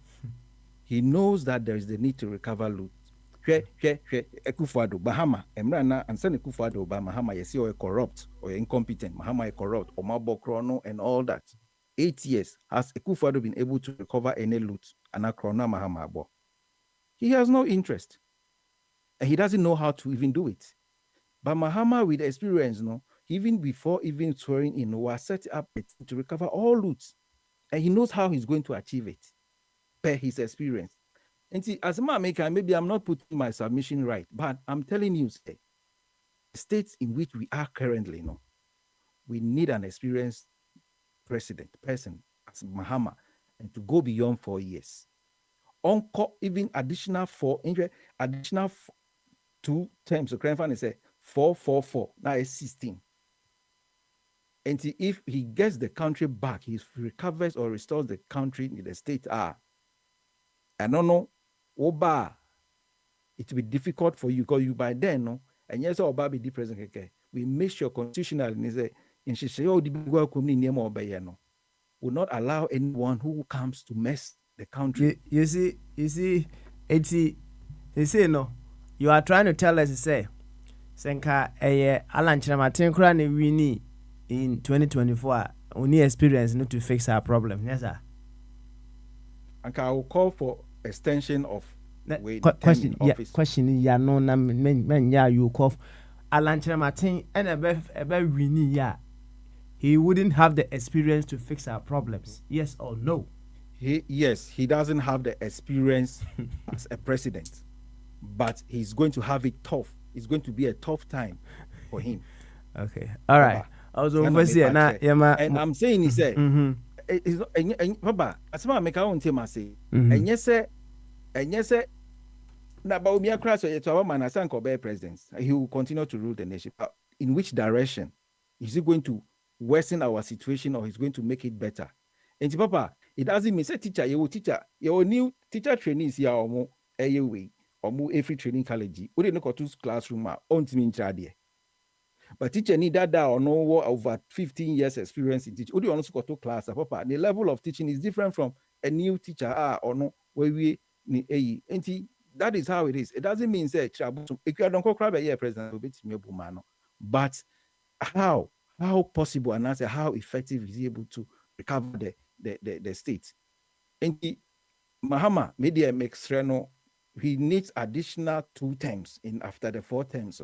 M: He knows that there is the need to recover loot. Ekufuado, Bahama, Emrana, and Sen Ekufuado, Bahama, you see, or corrupt or incompetent, Bahama corrupt, or Mabokrono, and all that. 8 years has Ekufuado been able to recover any loot and Akrona Mahama Abo. He has no interest, and he doesn't know how to even do it. But Mahama, with experience, no, even before even swearing in, was set up to recover all loot, and he knows how he's going to achieve it per his experience. And see, as a maker, maybe I'm not putting my submission right, but I'm telling you, say, the states in which we are currently, no, we need an experienced person as Mahama, and to go beyond 4 years. Encore even additional 2 terms. So Cranfan say 4-4-4. Now it's 16. And see, if he gets the country back, he recovers or restores the country in the state I don't know. Oba, it will be difficult for you because you by then, no, and yes, Oba be the president. We make sure constitutional in will not allow anyone who comes to mess the country.
A: You see, you say no. You are trying to tell us to say, Senka Alan Chiramatin Krani Winnie in 2024. We need experience not to fix our problem. Yes, sir.
M: And I will call for extension of
A: question. Yeah, question. Yeah, no, men. Yeah, you call Alan Chiramatin and a Winnie. Yeah, he wouldn't have the experience to fix our problems. Yes or no?
M: Yes, he doesn't have the experience as a president, but he's going to have it tough. It's going to be a tough time for him.
A: Okay, all right. I was over here now,
M: and I'm saying he said, Papa, as far as I want him, I say, and yes, sir, now about me, crash to our man, as Uncle Bear president, he will continue to rule the nation. In which direction is he going to worsen our situation, or he's going to make it better? And Papa, it doesn't mean say teacher, your new teacher trainees here or way or every training college. We didn't go to classroom on to but teacher need that or no over 15 years experience in teaching. We also go to class. Papa, the level of teaching is different from a new teacher or no where we and that is how it is. It doesn't mean say if you don't cry by president, but how possible and answer how effective is he able to recover the state. And Mahama media makes Reno, he needs additional 2 terms in after the 4 terms,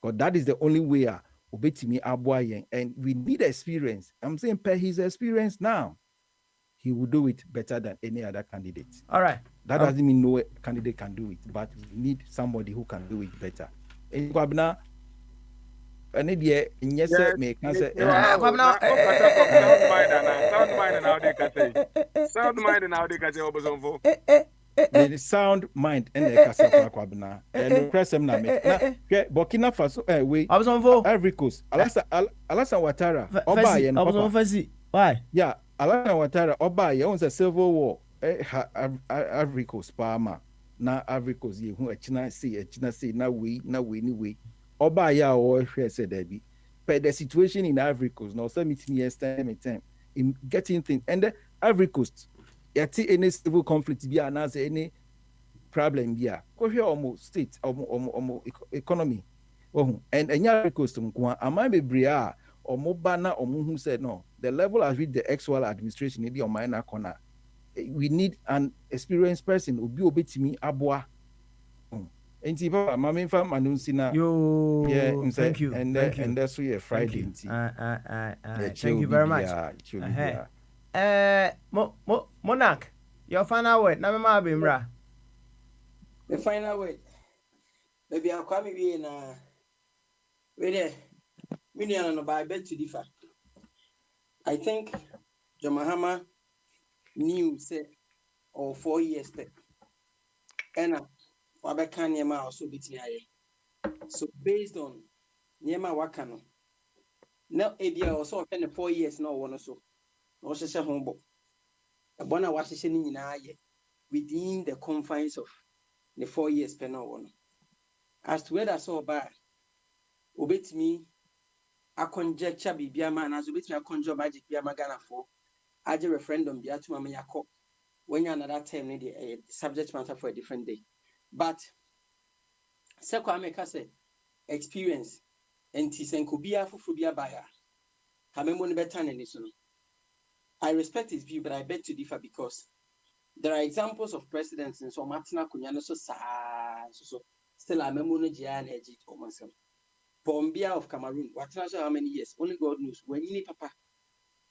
M: because that is the only way obetimi aboye, and we need experience. I'm saying per his experience now, he will do it better than any other candidate.
A: All right.
M: That doesn't mean no candidate can do it, but we need somebody who can do it better. And Kwabena, and yes, may cancel.
K: Sound mind and how they can say.
M: The sound mind and the Casapa Kwabena. And press them now. Burkina Faso, we
A: I was on for
M: Ivory Coast. Alasan Ouattara.
A: Why?
M: Yeah, Alasan Ouattara. Oba, owns a civil war. Ivory Coast, Palma. Na Ivory Coast, you who a China say, na we, anyway. Oba ya or said Debbie. But the situation in Ivory Coast, no, some years time in getting things, and the Ivory Coast, any civil conflict be announced, any problem be go here almost state almost economy. Oh, and Ivory Coast, am I be bria or mobana or who said no, the level at which the actual administration in the minor corner. We need an experienced person who be obey to me abwa. And
A: thank you.
M: And that's why Friday.
A: Thank you very much. Monarch, your final word. Na me ma be mra.
O: The final word. Maybe I'll come in with a million by bed to differ. I think Jamahama knew say or 4 years step. And Wabeka Niema also beat me. So based on Niema Wakano. Now Abia also 4 years now one so. No Shasha Hombo. A bona Washington in within the confines of the 4 years penal one. As to whether so bad, obey me, a conjecture be a man as obey me a conjure magic be a magana for. I a referendum be a to Mamma Yako. When you're another time, a subject matter for a different day. But Seko Ameka say experience and Tisenkubia Fufubia buyer. Hamemon better than this. I respect his view, but I beg to differ because there are examples of presidents in so Martina Kunyano so still a memono Gian Egypt or myself. Bombia of Cameroon, what how many years? Only God knows. When you papa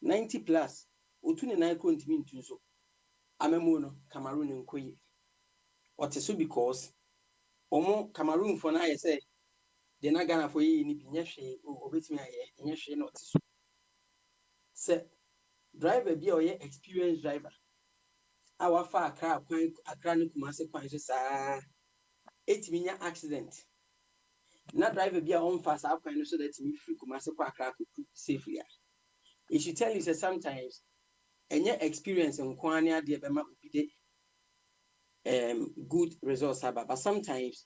O: 90 plus, Utuni na mean to so. Amemono Cameroon and Kwe. What is so because Omo Cameroon for now say they're not gonna for you in Pinyashe or with me in your not so. Say driver be or experienced driver. Our far car a chronic consequences are 8 million accident. Not driver be on fast up so that me free Kumasi crack safely. It should tell you that sometimes any experience in Kwania de Bema good results but sometimes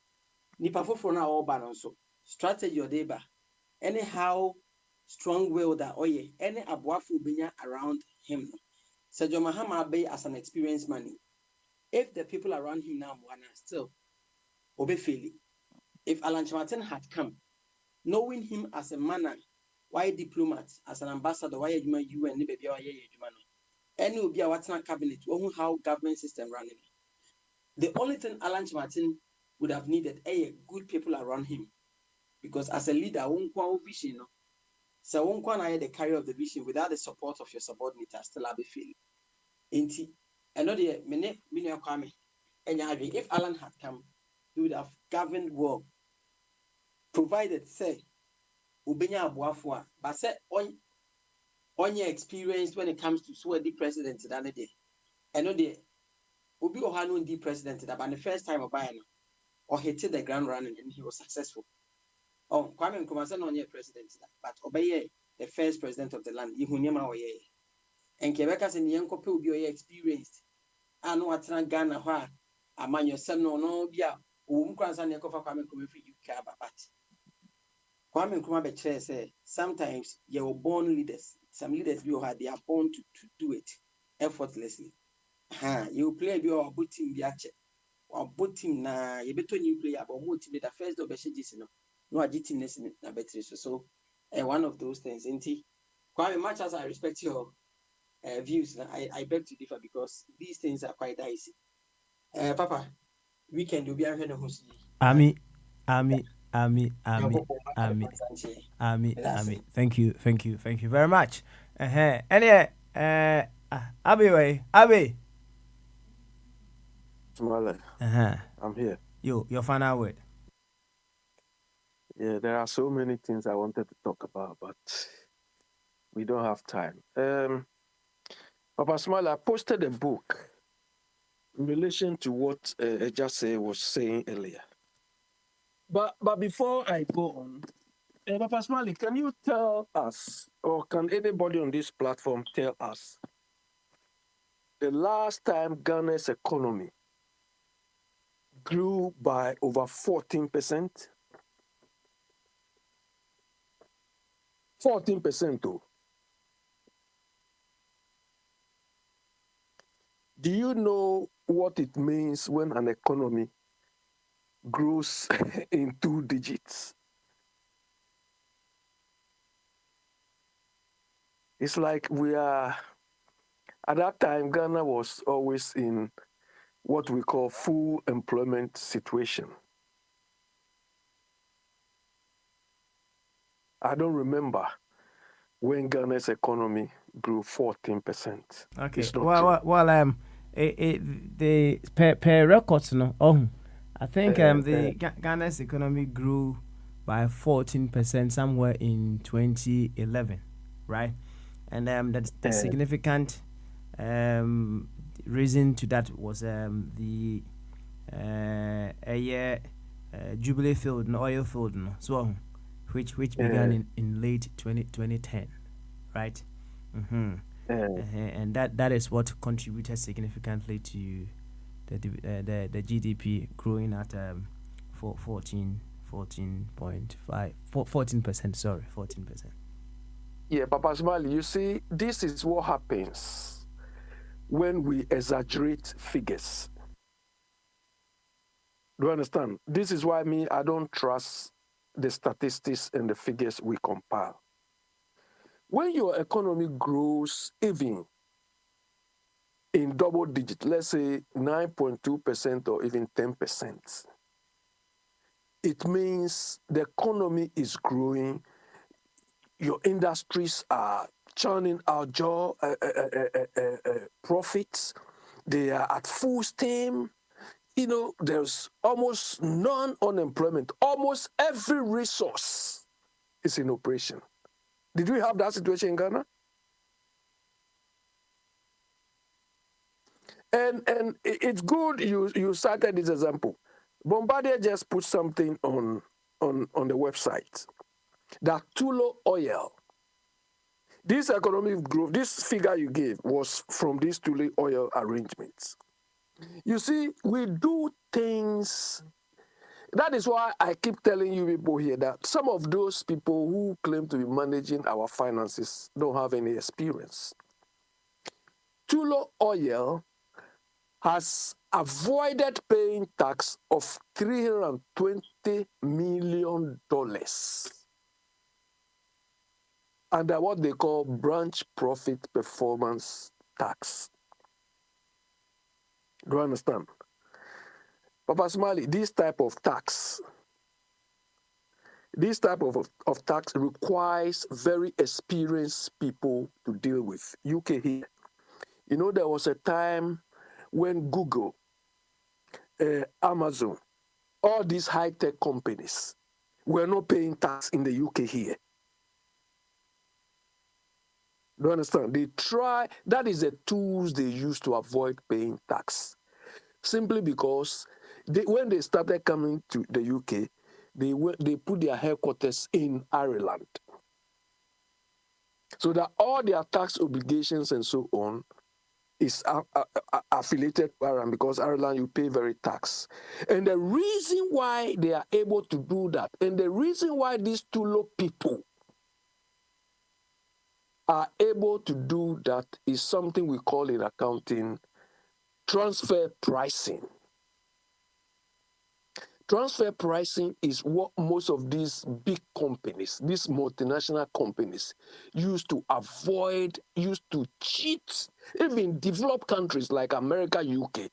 O: nipa for now all balance so strategy or deba anyhow strong will that any abuafu benya around him. So Mahama Bay as an experienced man. If the people around him now wanna still obey fairly. If Alan Martin had come, knowing him as a man, why diplomat, as an ambassador, why you and baby or any will be a what's cabinet, how government system running. The only thing Alan Martin would have needed good people around him. Because as a leader, won't vision. So won't the carrier of the vision without the support of your subordinates, still have a feeling. Inti, another minute, Kwame. And if Alan had come, he would have governed well. Provided, say, Ubenya Abuafua, but say, on your experience when it comes to swear the president than a day. Another, Ubi Ohanu the president, but the first time of buying or he hit the ground running and he was successful. Oh, Kwame Nkrumah on your president, but obey the first president of the land, Ihunyama Oye. And Quebecers in Yanko will be experienced. I know what's not Ghana, why a man your son no bia, Kwame Nkrumah for you care about. Kwame Nkrumah betray say sometimes you were born leaders. Some leaders you had they are born to do it effortlessly. You play your boot team biache or boot team na you better new player but more team the first of the no agitness na better so one of those things. Kwame, much as I respect your views, I beg to differ because these things are quite dicey. Papa, weekend will be a head of
A: Ami. Thank you very much. Anyway, Abi.
E: Smile. I'm here.
A: Your final word.
E: Yeah, there are so many things I wanted to talk about, but we don't have time. Papa Smile, I posted a book in relation to what Ejase was saying earlier. But before I go on, Papa Smiley, can you tell us, or can anybody on this platform tell us, the last time Ghana's economy grew by over 14%? 14%, though. Do you know what it means when an economy grows in 2 digits? It's like at that time, Ghana was always in what we call full employment situation. I don't remember when Ghana's economy grew 14%.
A: Okay. The per records no. I think Ghana's economy grew by 14% somewhere in 2011, right? And that's the significant reason to that was the a year Jubilee field, no oil field, no, so which began in late 2010, right? Mm-hmm. And that is what contributed significantly to the GDP growing at 14%. Sorry, 14%.
E: Yeah, Papa Smiley, you see, this is what happens when we exaggerate figures. Do you understand? This is why I don't trust the statistics and the figures we compile. When your economy grows even in double digit, let's say 9.2% or even 10%, it means the economy is growing, your industries are churning out profits, they are at full steam. You know, there's almost non-unemployment. Almost every resource is in operation. Did we have that situation in Ghana? And it's good you cited this example. Bombardier just put something on the website that Tullow Oil, this economic growth, this figure you gave was from these Tullow Oil arrangements. You see, we do things. That is why I keep telling you people here that some of those people who claim to be managing our finances don't have any experience. Tullow Oil has avoided paying tax of $320 million under what they call branch profit performance tax. Do you understand? Papa Smiley, this type of tax requires very experienced people to deal with. UK here. You know, there was a time when Google, Amazon, all these high-tech companies were not paying tax in the UK here. Do you understand? They try, that is the tools they use to avoid paying tax. Simply because when they started coming to the UK, they put their headquarters in Ireland. So that all their tax obligations and so on is affiliated to Ireland, because Ireland, you pay very tax. And the reason why they are able to do that, and the reason why these Tullow people are able to do that, is something we call in accounting transfer pricing. Transfer pricing is what most of these big companies, these multinational companies, use to avoid, use to cheat. Even developed countries like America, UK,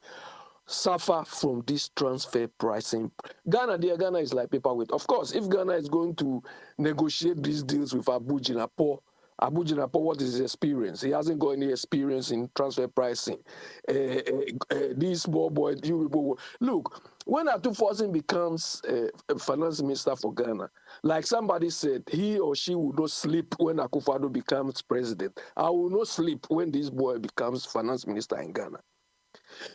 E: suffer from this transfer pricing. Ghana is like paperweight. Of course, if Ghana is going to negotiate these deals with Abu Jinapor, what is his experience? He hasn't got any experience in transfer pricing. These small boys, you people, look, when Atuforsen becomes a finance minister for Ghana, like somebody said, he or she will not sleep when Akufo-Addo becomes president. I will not sleep when this boy becomes finance minister in Ghana.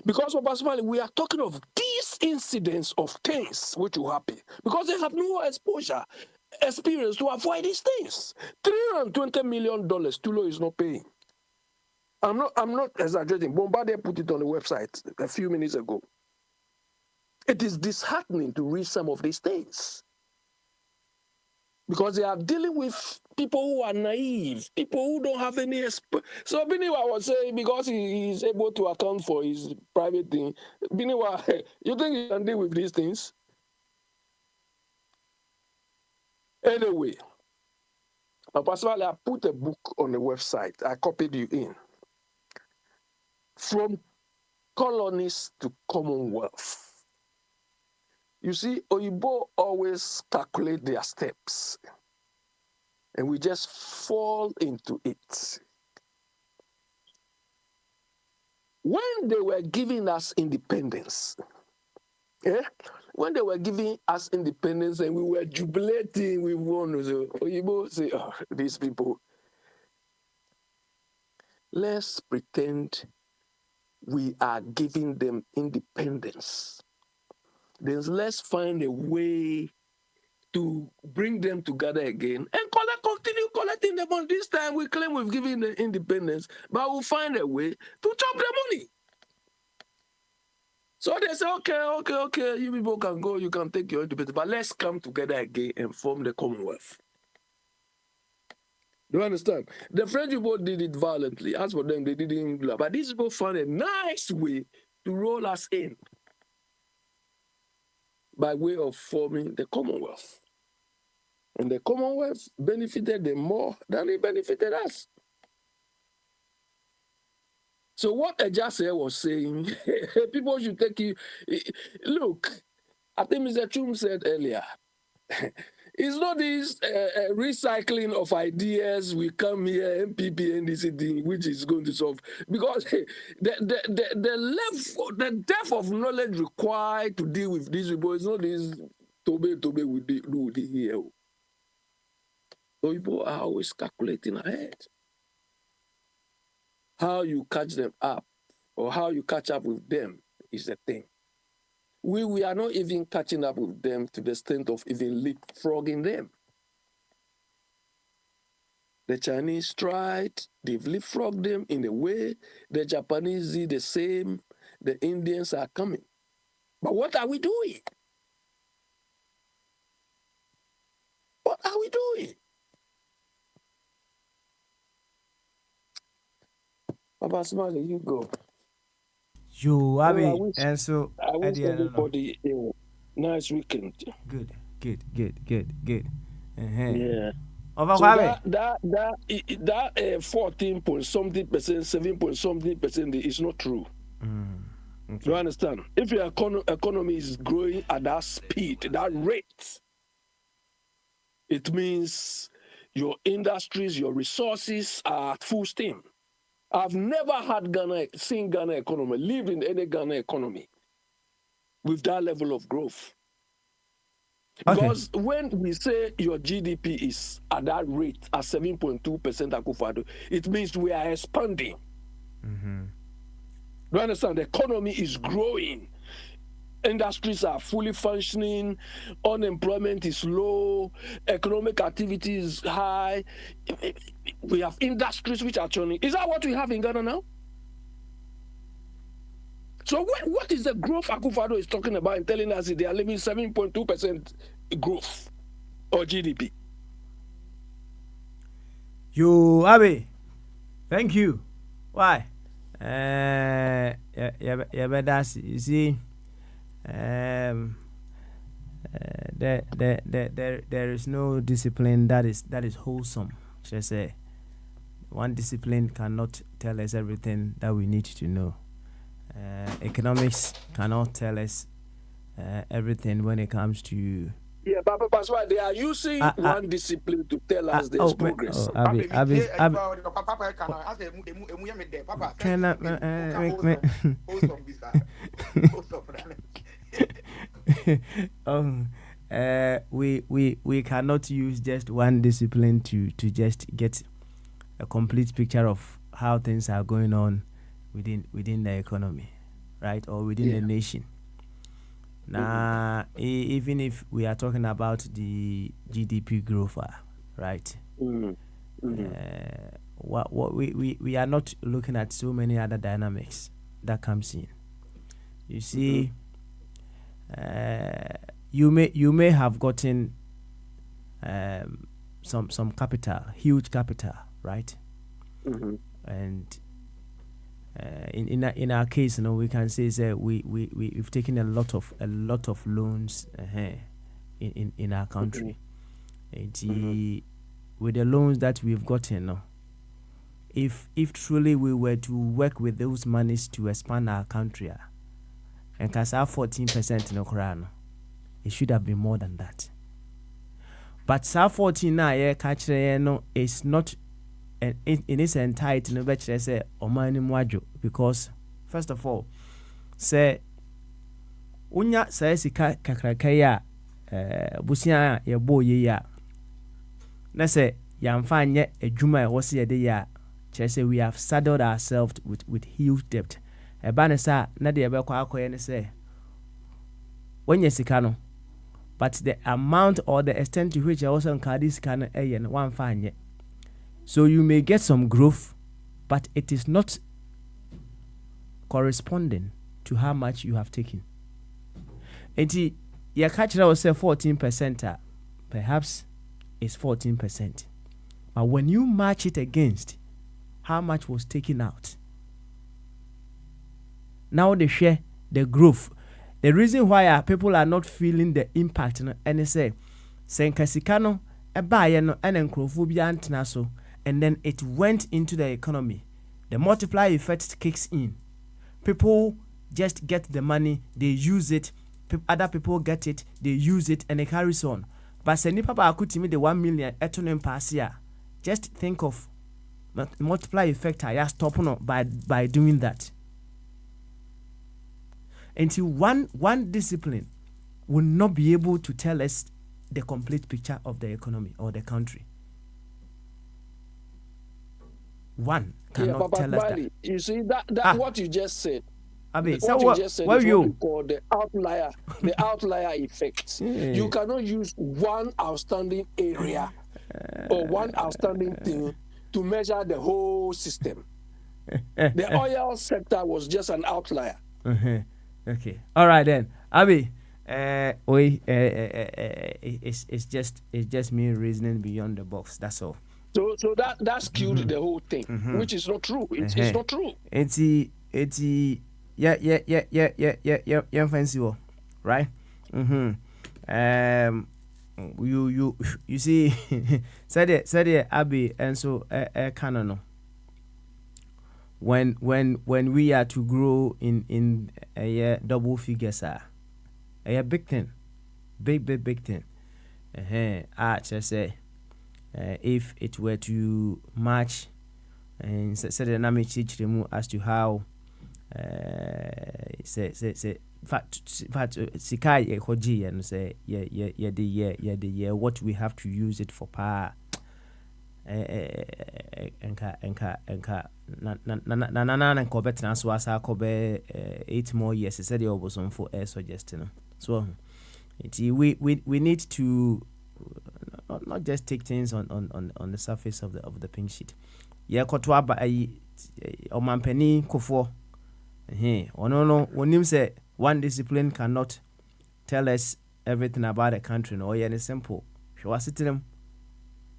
E: Because of Basmali, we are talking of these incidents of things which will happen because they have no experience to avoid these things. $320 million Tullow is not paying. I'm not exaggerating. Bombardier put it on the website a few minutes ago. It is disheartening to read some of these things because they are dealing with people who are naive, people who don't have any experience. So Biniwa was saying because he is able to account for his private thing, Biniwa, you think you can deal with these things? Anyway, personally, I put a book on the website. I copied you in. From colonies to Commonwealth. You see, Oyibo always calculate their steps, and we just fall into it. When they were giving us independence, when they were giving us independence and we were jubilating, we won. So Oyibo say, oh, these people. Let's pretend we are giving them independence. Then let's find a way to bring them together again and continue collecting them. On this time, we claim we've given them independence, but we'll find a way to chop the money. So they say, okay, you people can go, you can take your independence, but let's come together again and form the Commonwealth. Do you understand? The French people did it violently. As for them, they didn't do that. But these people found a nice way to roll us in by way of forming the Commonwealth. And the Commonwealth benefited them more than it benefited us. So what Ejase was saying, people should take you. Look, I think Mr. Chum said earlier, it's not this recycling of ideas. We come here, MPP, NDC thing, which is going to solve. Because the level, the depth of knowledge required to deal with these people is not this tobe we do here. So people are always calculating ahead. How you catch them up or how you catch up with them is the thing. We are not even catching up with them to the extent of even leapfrogging them. The Chinese tried, they've leapfrogged them in a way. The Japanese did the same. The Indians are coming. But what are we doing? What are we doing? Papa Smiley, you go.
A: You, Abby, and so
E: I wish everybody a nice weekend.
A: Good.
E: Yeah.
A: Over
E: so that 14 point something percent, 7 point something percent is not true.
A: Okay.
E: You understand? If your economy is growing at that speed, that rate, it means your industries, your resources are at full steam. I've never seen Ghana economy, lived in any Ghana economy with that level of growth. Because when we say your GDP is at that rate, at 7.2% Akufo-Addo, it means we are expanding.
A: Mm-hmm.
E: You understand? The economy is growing. Industries are fully functioning. Unemployment is low. Economic activity is high. We have industries which are churning. Is that what we have in Ghana now? So what is the growth Akufo-Addo is talking about and telling us that they are living 7.2% growth or GDP?
A: You, Abby, thank you. Why? You see, there is no discipline that is wholesome. Just say one discipline cannot tell us everything that we need to know. Economics cannot tell us everything when it comes to.
E: Yeah, but that's why they are using one discipline to tell us there's progress.
A: We cannot use just one discipline to just get a complete picture of how things are going on within the economy, right, or within the nation. Now, even if we are talking about the GDP growth, right? What we are not looking at so many other dynamics that comes in. You see, you may have gotten some capital, huge capital, right? And in our case, we can say that we've taken a lot of loans in our country. With the loans that we've gotten, if truly we were to work with those monies to expand our country, and can have 14% in Okorano, it should have been more than that. But 14 now, is not in its entirety, because first of all, say unya saa sika kakraka ya busia ya bo ye ya na se yamfa nye adwuma e wose ye de ya say we have saddled ourselves with huge debt. Eba ne sa na de ebe kwa akoye ne say when you sika no, but the amount or the extent to which you also can this can one fine. So you may get some growth, but it is not corresponding to how much you have taken. And you catch that was 14%, perhaps it's 14%. But when you match it against how much was taken out, now they share the growth. The reason why people are not feeling the impact, and they say, Senkasikano, a buyer, and encrophobia so, and then it went into the economy. The multiplier effect kicks in. People just get the money, they use it, other people get it, they use it, and it carries on. But say papa could me the 1 million etonem pass year. Just think of multiplier effect I stop by doing that. Until one discipline will not be able to tell us the complete picture of the economy or the country. One cannot tell us that.
P: You see that what you just said.
A: Abi,
P: what you just said is what
A: you
P: we call the outlier effect. You cannot use one outstanding area or one outstanding thing to measure the whole system. The oil sector was just an outlier.
A: Okay. All right then. Abi, it's just me reasoning beyond the box. That's all.
P: So that skewed the whole thing, which is not true. It's not true.
A: It's yeah, fancy wo, right? You see, said Abi, and so canon. When we are to grow in a double figures, a big thing, big thing. Just say, if it were to match, and said the name teach them as to how, say fact sikai hoji and say yeah what we have to use it for power. Enka na ko betina so asa ko be 8 more years said the obosom for air suggesting. So we need to not just take things on the surface of the pink sheet. Yeah, kotwa ba omampani kofo no wonim say one discipline cannot tell us everything about the country. No, yeah, it's simple. She was sitting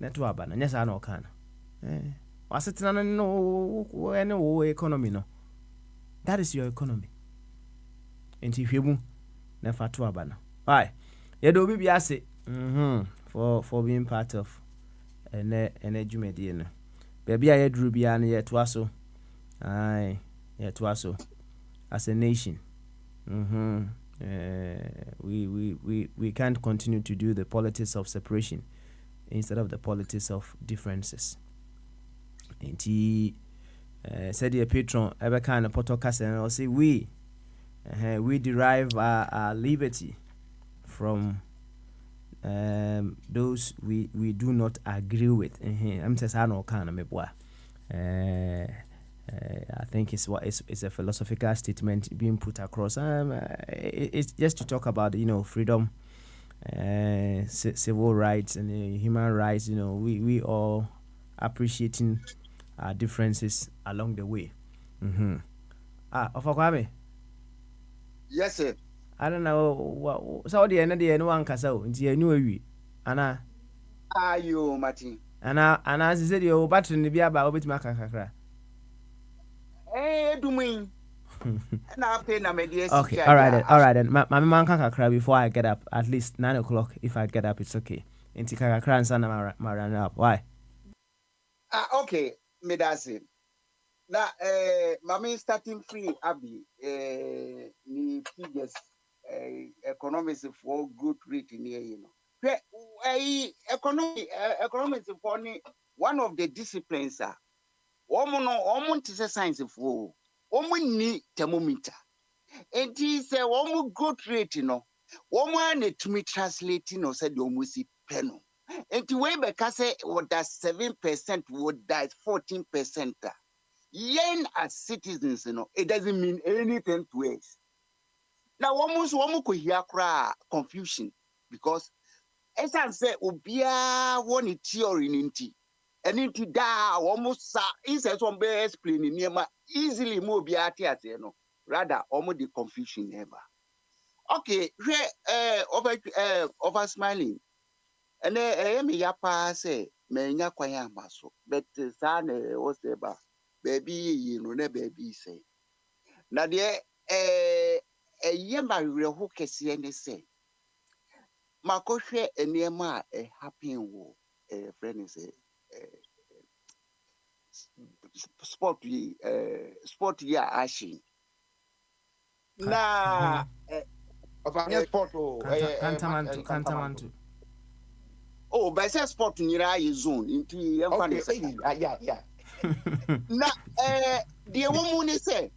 A: netwa ba na nyesa na okana was sitting no any economy no. That is your economy. And if you na fatwa ba na. Why? Yeah, do be ase for being part of an edumedi no. Baby I drew bia na yet waso. Aye, yet waso. As a nation, we can't continue to do the politics of separation instead of the politics of differences. And he said the patron ever kind of podcast and I'll say we derive our liberty from those we do not agree with. I'm just I know kind of me boy. I think it's a philosophical statement being put across. It's just to talk about freedom, civil rights and human rights. We all appreciating our differences along the way. Ofakwame.
N: Yes, sir.
A: I don't know what. So the end of the one castle into a new we. Anna.
N: Are you, Martin?
A: Anna, as I said, your battery in the beer by Obit Macacra.
N: Eh, do me.
A: Okay, all right then. My man can't cry before I get up. At least 9 o'clock. If I get up, it's okay. Inti kaka cry and son run up. Why?
N: Okay, me that's it. Now, mommy starting free, Abby. Me figures, economics for good reading here, economics for one of the disciplines Omo no omo ntise science for omo ni thermometer And he said, one good rate, one to me translating or said, almost penal. And to way back, I say, what that 7% would die 14%. Yen as citizens, it doesn't mean anything to us. Now, almost one could hear confusion because as I say, Ubia one theory in tea. And into that almost is as one be explaining easily more be at rather almost the confusion ever. Okay, here over smiling. And me yapa say me nya kwanya maso but san was eba baby you know ne baby say na de yema reho kese ne say makohwe enema happen wo friend say sport ya ashi na
L: of a sport
A: Kantamanto.
N: Oh, by say sport nyira ye zone inti yemfa ne say
L: yeah.
N: na the woman say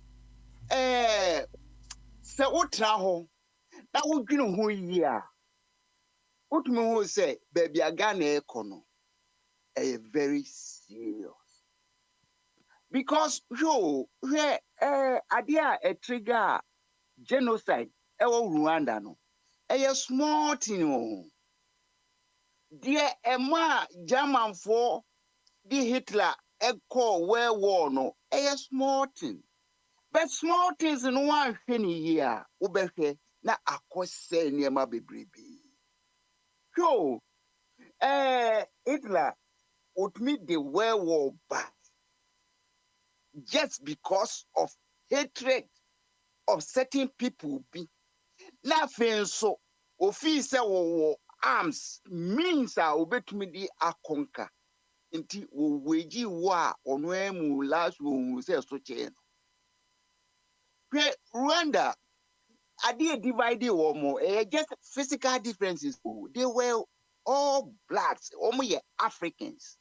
N: se wotra ho na wodwene ho yi a wotumi ho say baby aga na ekono very serious because where idea a trigger genocide Rwanda no a small thing dear Emma German for the Hitler echo where war no a small thing. But small things in 1 year, Ubehe, na akose niema bebrebe. So, Hitler would meet the world war back just because of hatred of certain people. Nothing so, officer war arms means are obetumi di akonka. Inti weji wa onwemu last wo say so chain. Rwanda they divided or more, just physical differences. They were all blacks, Africans.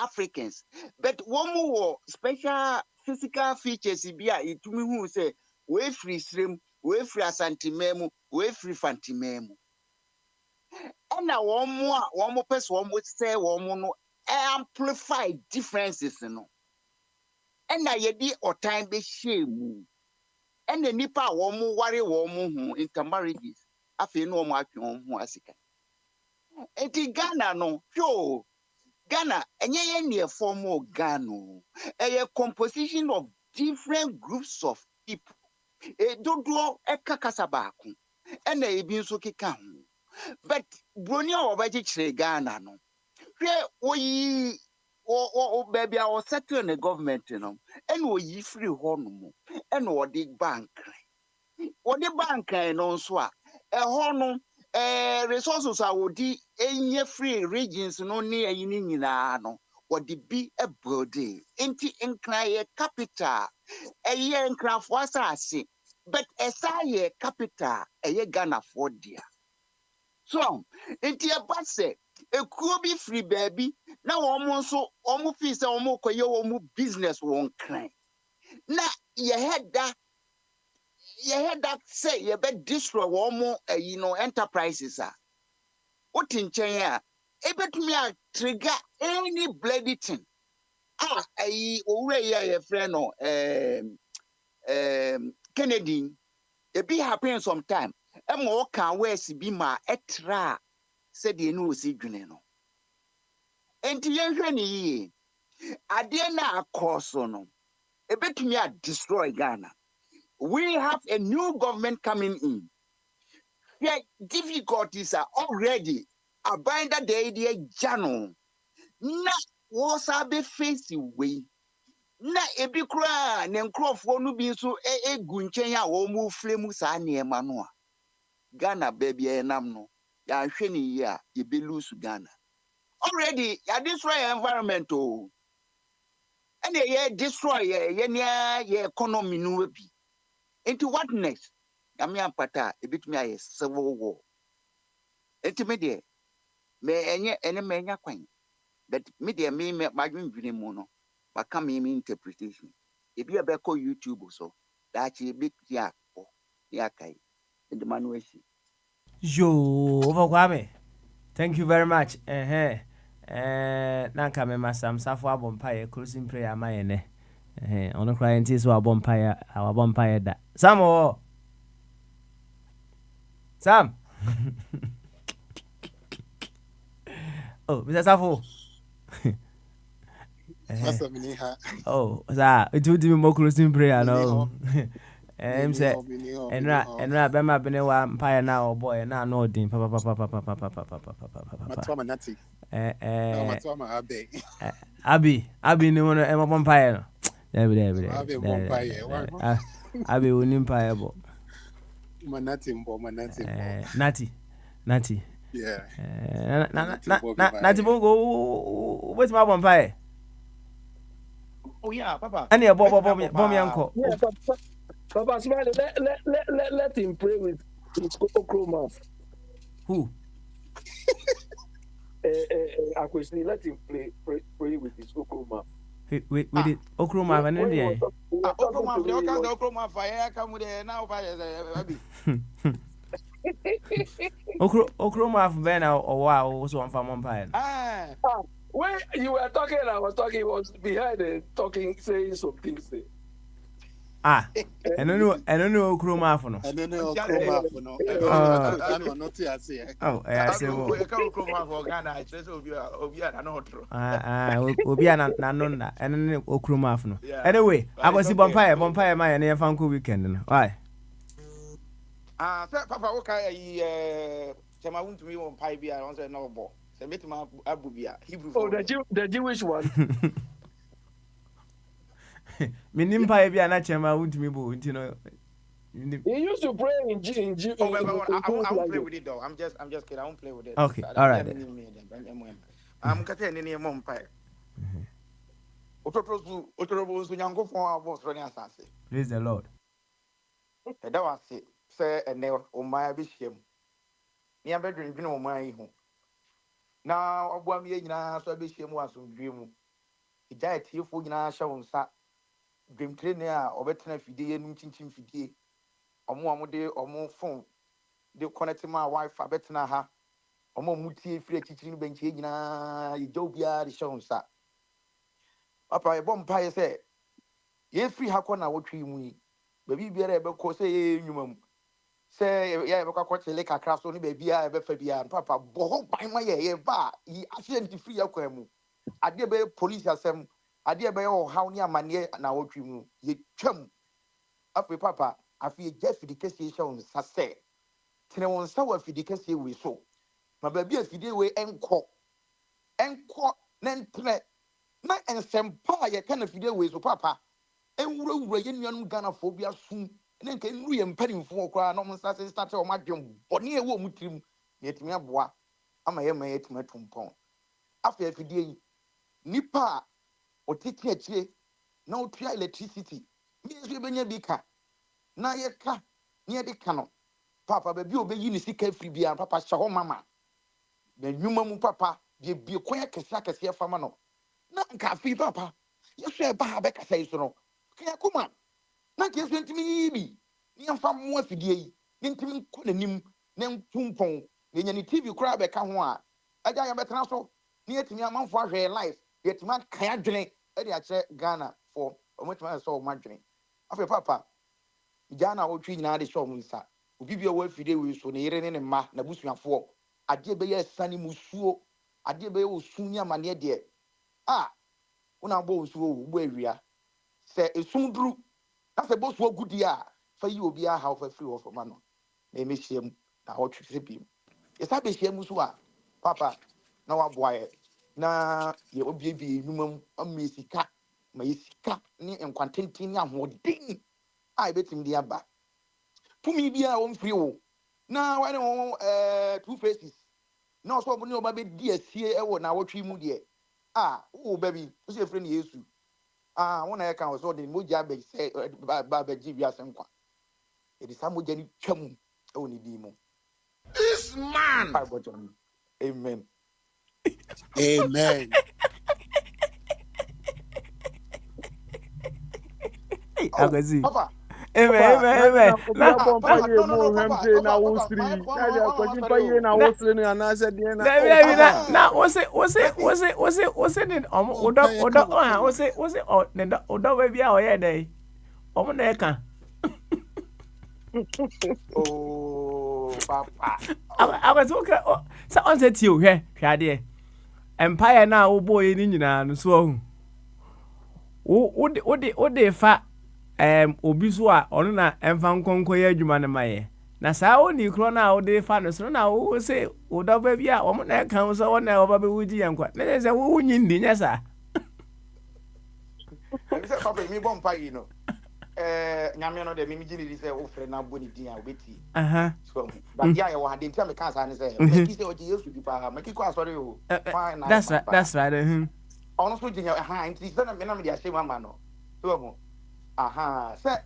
N: Africans. But one more special physical features, it to me who say, we free stream, we free asantimemu, we free fantimemu. And now one more person, one would say, one more amplify differences, And now you did or time be shame. And the nipa womu worry womu intermarriages. Afi no mo atwe ho asika. Enti Ghana no, Ghana enye near form of Ghana. A composition of different groups of people. Dodo ekakasa baako. And ebi nso keka ho. But broni a obaje kire Ghana no. Hwe oyi baby I was settle in the government and we free home and what the bank. What the bank and also a honor resources I would any free regions no near in no what the be a body inti incline capital a year and craft was I say but as I capital a year Ghana for dear. So inti a basse a could be free baby now almost fees almost business won't cry. Now you had that say you bet destroy one more enterprises what in China bet me a trigger any bloody thing I already a friend or Kennedy it be happening sometime and more can wear be my etra said you know see no and to ye I dare not cause no a bet me a destroy Ghana. We have a new government coming in. Yeah, difficulties are already abide the idea jano. Na was a be facing way. Na ebi kura ne nkrofo no bi so egu nchen a wo mu flemu sa ne emanoa. Ghana baby enam no. Ya hwe ni yi a ye be lose Ghana. Already ya destroy environment oh. And ye destroy ye economy no bi. Into what next? Yami ampata ebitumi aye civil war. Enti me enye ene me nya kwan. But me madwin dwene mu no. Waka me interpretation. Ebi abeko YouTube so. dachi big ya ya kai the manuation.
A: Yo, over Kwame. Thank you very much. Nanka me masam safo abompaye closing prayer ma yene. Ono client is wa abompaye da. Sam. Oh, Mr. Safo. Oh, it would be more closing prayer no. Say enra bema bene wa mpire na boy na no din Abi ni wono e mo mpire no. There. Abi woni mpire bo.
D: Manati.
A: Yeah. Nati bongo wait my mpire.
L: Oh yeah, Papa.
A: Any bom yanko.
P: Yeah, Papa Smiley, let him pray with his okro mouth.
A: Who?
P: Akwesni, let him pray with his okro mouth.
A: With it okro mouth and India.
L: Okro mouth, the okro mouth, I come with it now.
A: Okro mouth ben or wow was one from umpire.
P: When you were talking, I was talking, was behind it, talking, saying some things there.
A: I don't know okro mouth no.
D: I don't know okro mouth no. Oh,
A: I say
L: okro mouth for Ghana, I just obi na otro.
A: Obi na nonda, and okro mouth no. Anyway, I go see bumpire my na fanko weekend no. Why?
L: Sir, Papa, okay, Chama won't me on pie beer on the noble. Say, meet my Abubia, Hebrew.
P: Oh, the Jewish one.
A: Minim pie beer, not Chama won't me, but you know.
P: He used to pray in Jew.
L: I won't play with it though. I'm just kidding. I won't play with it.
A: Okay, all right.
L: I'm cutting any mom pie.
A: Praise the Lord.
L: That was it. Say, and never on my bisham. Near bedroom, you know, my home. Now, 1 year now, so bisham was on dream. He died here for you show sat. Dream trainer or better if you did, and chin fiddy. Or more day or more phone. They connected my wife, I better now ha. Or more muti free teaching bench, you don't be the show sat. Up a bomb pie said, Yes, free hakona what tree we. Baby be able to say, say, yeah, because like a craft only baby, I ever fabia and papa, boho by my ear, bar, he accidentally free a quemu. I dear be police as some, I dear be all how near my near and our dream, ye chum. Up with papa, I feel just for the case shown, say. Tina won't sour for the case we so. My baby, if you did way and cock, then threat, not and some pie, kind of video with papa. And we're young Ghana phobia soon. And then can we and penny for cry no one starts on my jump, but near what would him yet me a bois. I'm a yet my tumpon. After every day, Nipa or taking a chair, no try electricity. Means we be bika. Na ye ka near the canon. Papa baby obey you see carefree be and papa shaw mama. The human papa be a quiet casaca here for mano. Not cafe papa. You say Bahabeka says so. Kaya kuma na ke so ntimi bi ni amfa mo afidie yi ni ntimi ko nanim na ntumpon na nya ni TV kura be ka ho a aja ya betena so ni etimi amanfo ahwe live yetimi kan adwene e de a kire Ghana for omotima so o madwene afa papa Ghana wo twi nyina de show mu nsa obi bi o wa afidie we so ne yere ne ma na busuafo ade be ye sane musuo ade be ye osunya mane de una bo nsuo wo awia se esumduru na se boss wo gudi a fa yi obi a ha fa free wo from no na emehiem na ho twese bi yesa be hiem so a papa na wa boae na ye obi bi numam amesika ma yesika ni enkwantentin ni ahodin a betim di aba tumi bi a wo free wo na wa ne two faces na so obo ni oba be di asie e wo na wotwi mu de wo baby wo se free ni Yesu when I can also the moja be say Baba G Biasenkwa. It is some moja ni twam only demo. This man.
N: Amen.
D: Amen.
A: I can see.
L: Papa,
A: Amen.
E: Obia bompa ye
L: no,
E: mo
L: Papa,
E: hemse na
L: Papa,
E: wo
L: Papa,
E: siri.
L: one,
E: Na dia
L: one,
E: kwaji
L: sorry,
E: pa ye na wo siri ni anase de na.
A: Now, what's it? What's it? Baby, oh, yeah, day. Neck.
L: Oh, Papa.
A: I was okay. So, on set you here, Shadi. Empire now, boy, in Indian, so. What they fa obi so a ɔno na ɛmfa nkɔnkɔ adwuma no ma yɛ na saa oni kro na wo de fa no so na wo se wo da ba bi a wo na ka wo so wo na wo ba be wuji yankwa na sɛ wo nyi ndi nya sa
L: Say Papa mi bompa yi no nyame no de mi gini di say wo frɛ na boni din a obeti so but dia ye wo hade ntia me ka sa ne say make say oje Yesu di pa make ko asɔre o fine
A: that's right
L: ɔno so ginya nti sɛ na me na me de ahyɛ mama no so mo sɛ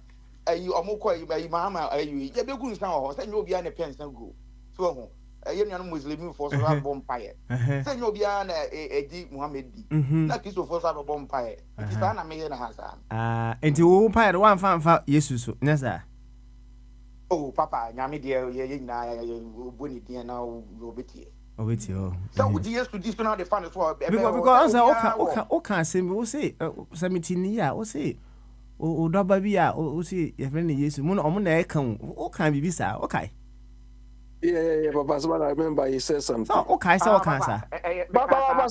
L: ayi ɔmo kɔ ayi mama ayi ye begu nsan wɔ hɔ sɛ nyɛ obi a ne pensa go so ho ɛyɛ nua no muslim fo so abɔ mpae sɛ nyɛ obi a na edi Muhammad di na Kristo fo so abɔ mpae nti saa na me yɛ na ha saa
A: nti wo mpae no wan fa Yesu so nya sa
L: oh Papa nyame de ye nyina obo ni din na obetie
A: oh.
L: So would you to this now the fun as well?
A: Because okay, say we say 17 year, we say o double bi a o say your friend Jesus mo na e kan o kan bibi sa okay.
P: Yeah, Papa Smile, I remember he said something.
A: So okay, so okay, sir.
P: Papa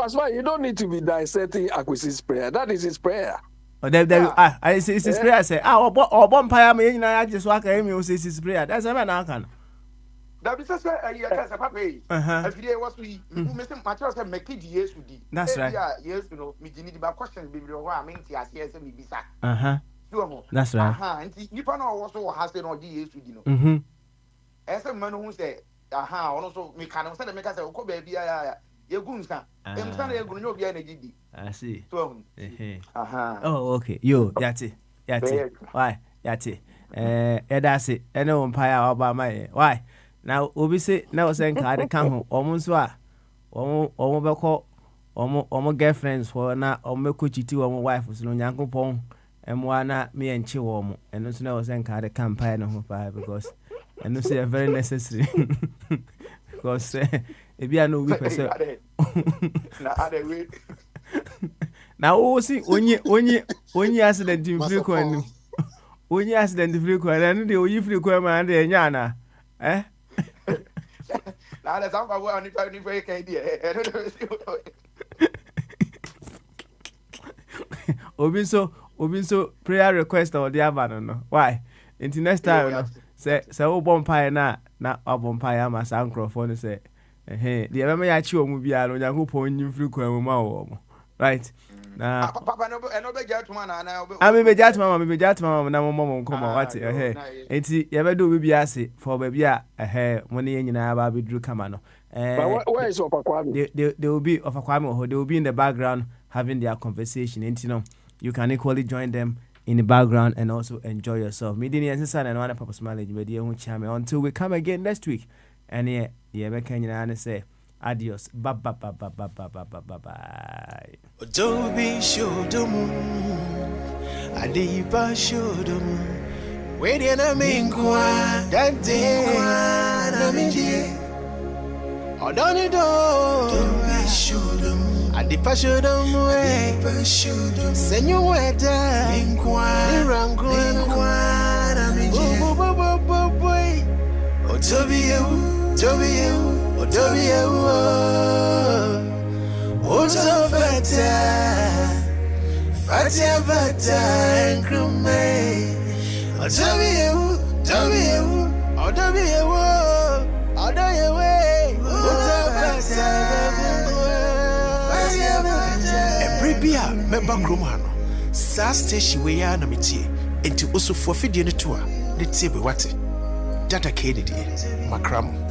P: Smile, you don't need to be dissecting Akwesi's prayer. That is his prayer.
A: Oh, it's his prayer. Say, bon paya me nyina just waka emi o say his prayer. That's ever na kan.
L: That be say say Papa eh. Everyday was we me say material say make di Yesu di.
A: That's right.
L: Yeah, yes, you know, me gini di ba questions be ho a me nti ase say me bisa.
A: That's right.
L: Nti nipa na wo so ha say no di Yesu di no. Ese manu hu say ono so me kan say me ka say ko ba bia ya yegu nsa. Emsa na yegu no obi a na gidi.
A: I see.
L: Oh,
A: okay. Yo, yati. Why? Yati. That's it. Ene umpire oba my. Why? Now obi say na o say nka de kan ho omo nso a omo beko omo girlfriends for na omo ko chiti omo wife so no nyankopon emwa na me enche wo mo eno so na o say nka de campaign no ho pa because eno say very necessary because ebi a no we person
L: na ade we
A: na o si onye accident in free ko anu onye accident free ko anu de oyi free ko ma de nya na
L: now that's how I want to break idea.
A: Obi so prayer request or the other no. Why? Until next time no. Say o bonfire na bonfire ma san microphone say the me ya chi omu bia no Nyankopon nyim free kwa mu ma wo. Right? Na
L: Papa no be jatuma na
A: me be jatuma na mo nkomo what enti ye be do bi ase for ba bia mo ne nyina ba be duru kama no
P: but where is Opakwami?
A: They will be Opakwami, they will be in the background having their conversation, and you can equally join them in the background and also enjoy yourself. Until we come again next week, and yeah, say adios, bye.
Q: Adobe shodomu, Adiba shodomu, waiting a mingwa, that day, Namiji, Odonido, Adobe shodomu, Adipa shodomu, Senyo weda, Mingwa, Namiji, boy, Odobi, Ozo fata, and crumay. Odobi, Ebribia, member Gromano, Saste Shiwaya Namiti, into also for Fidian tour, the Tibi Wati, Data Kennedy, Macram.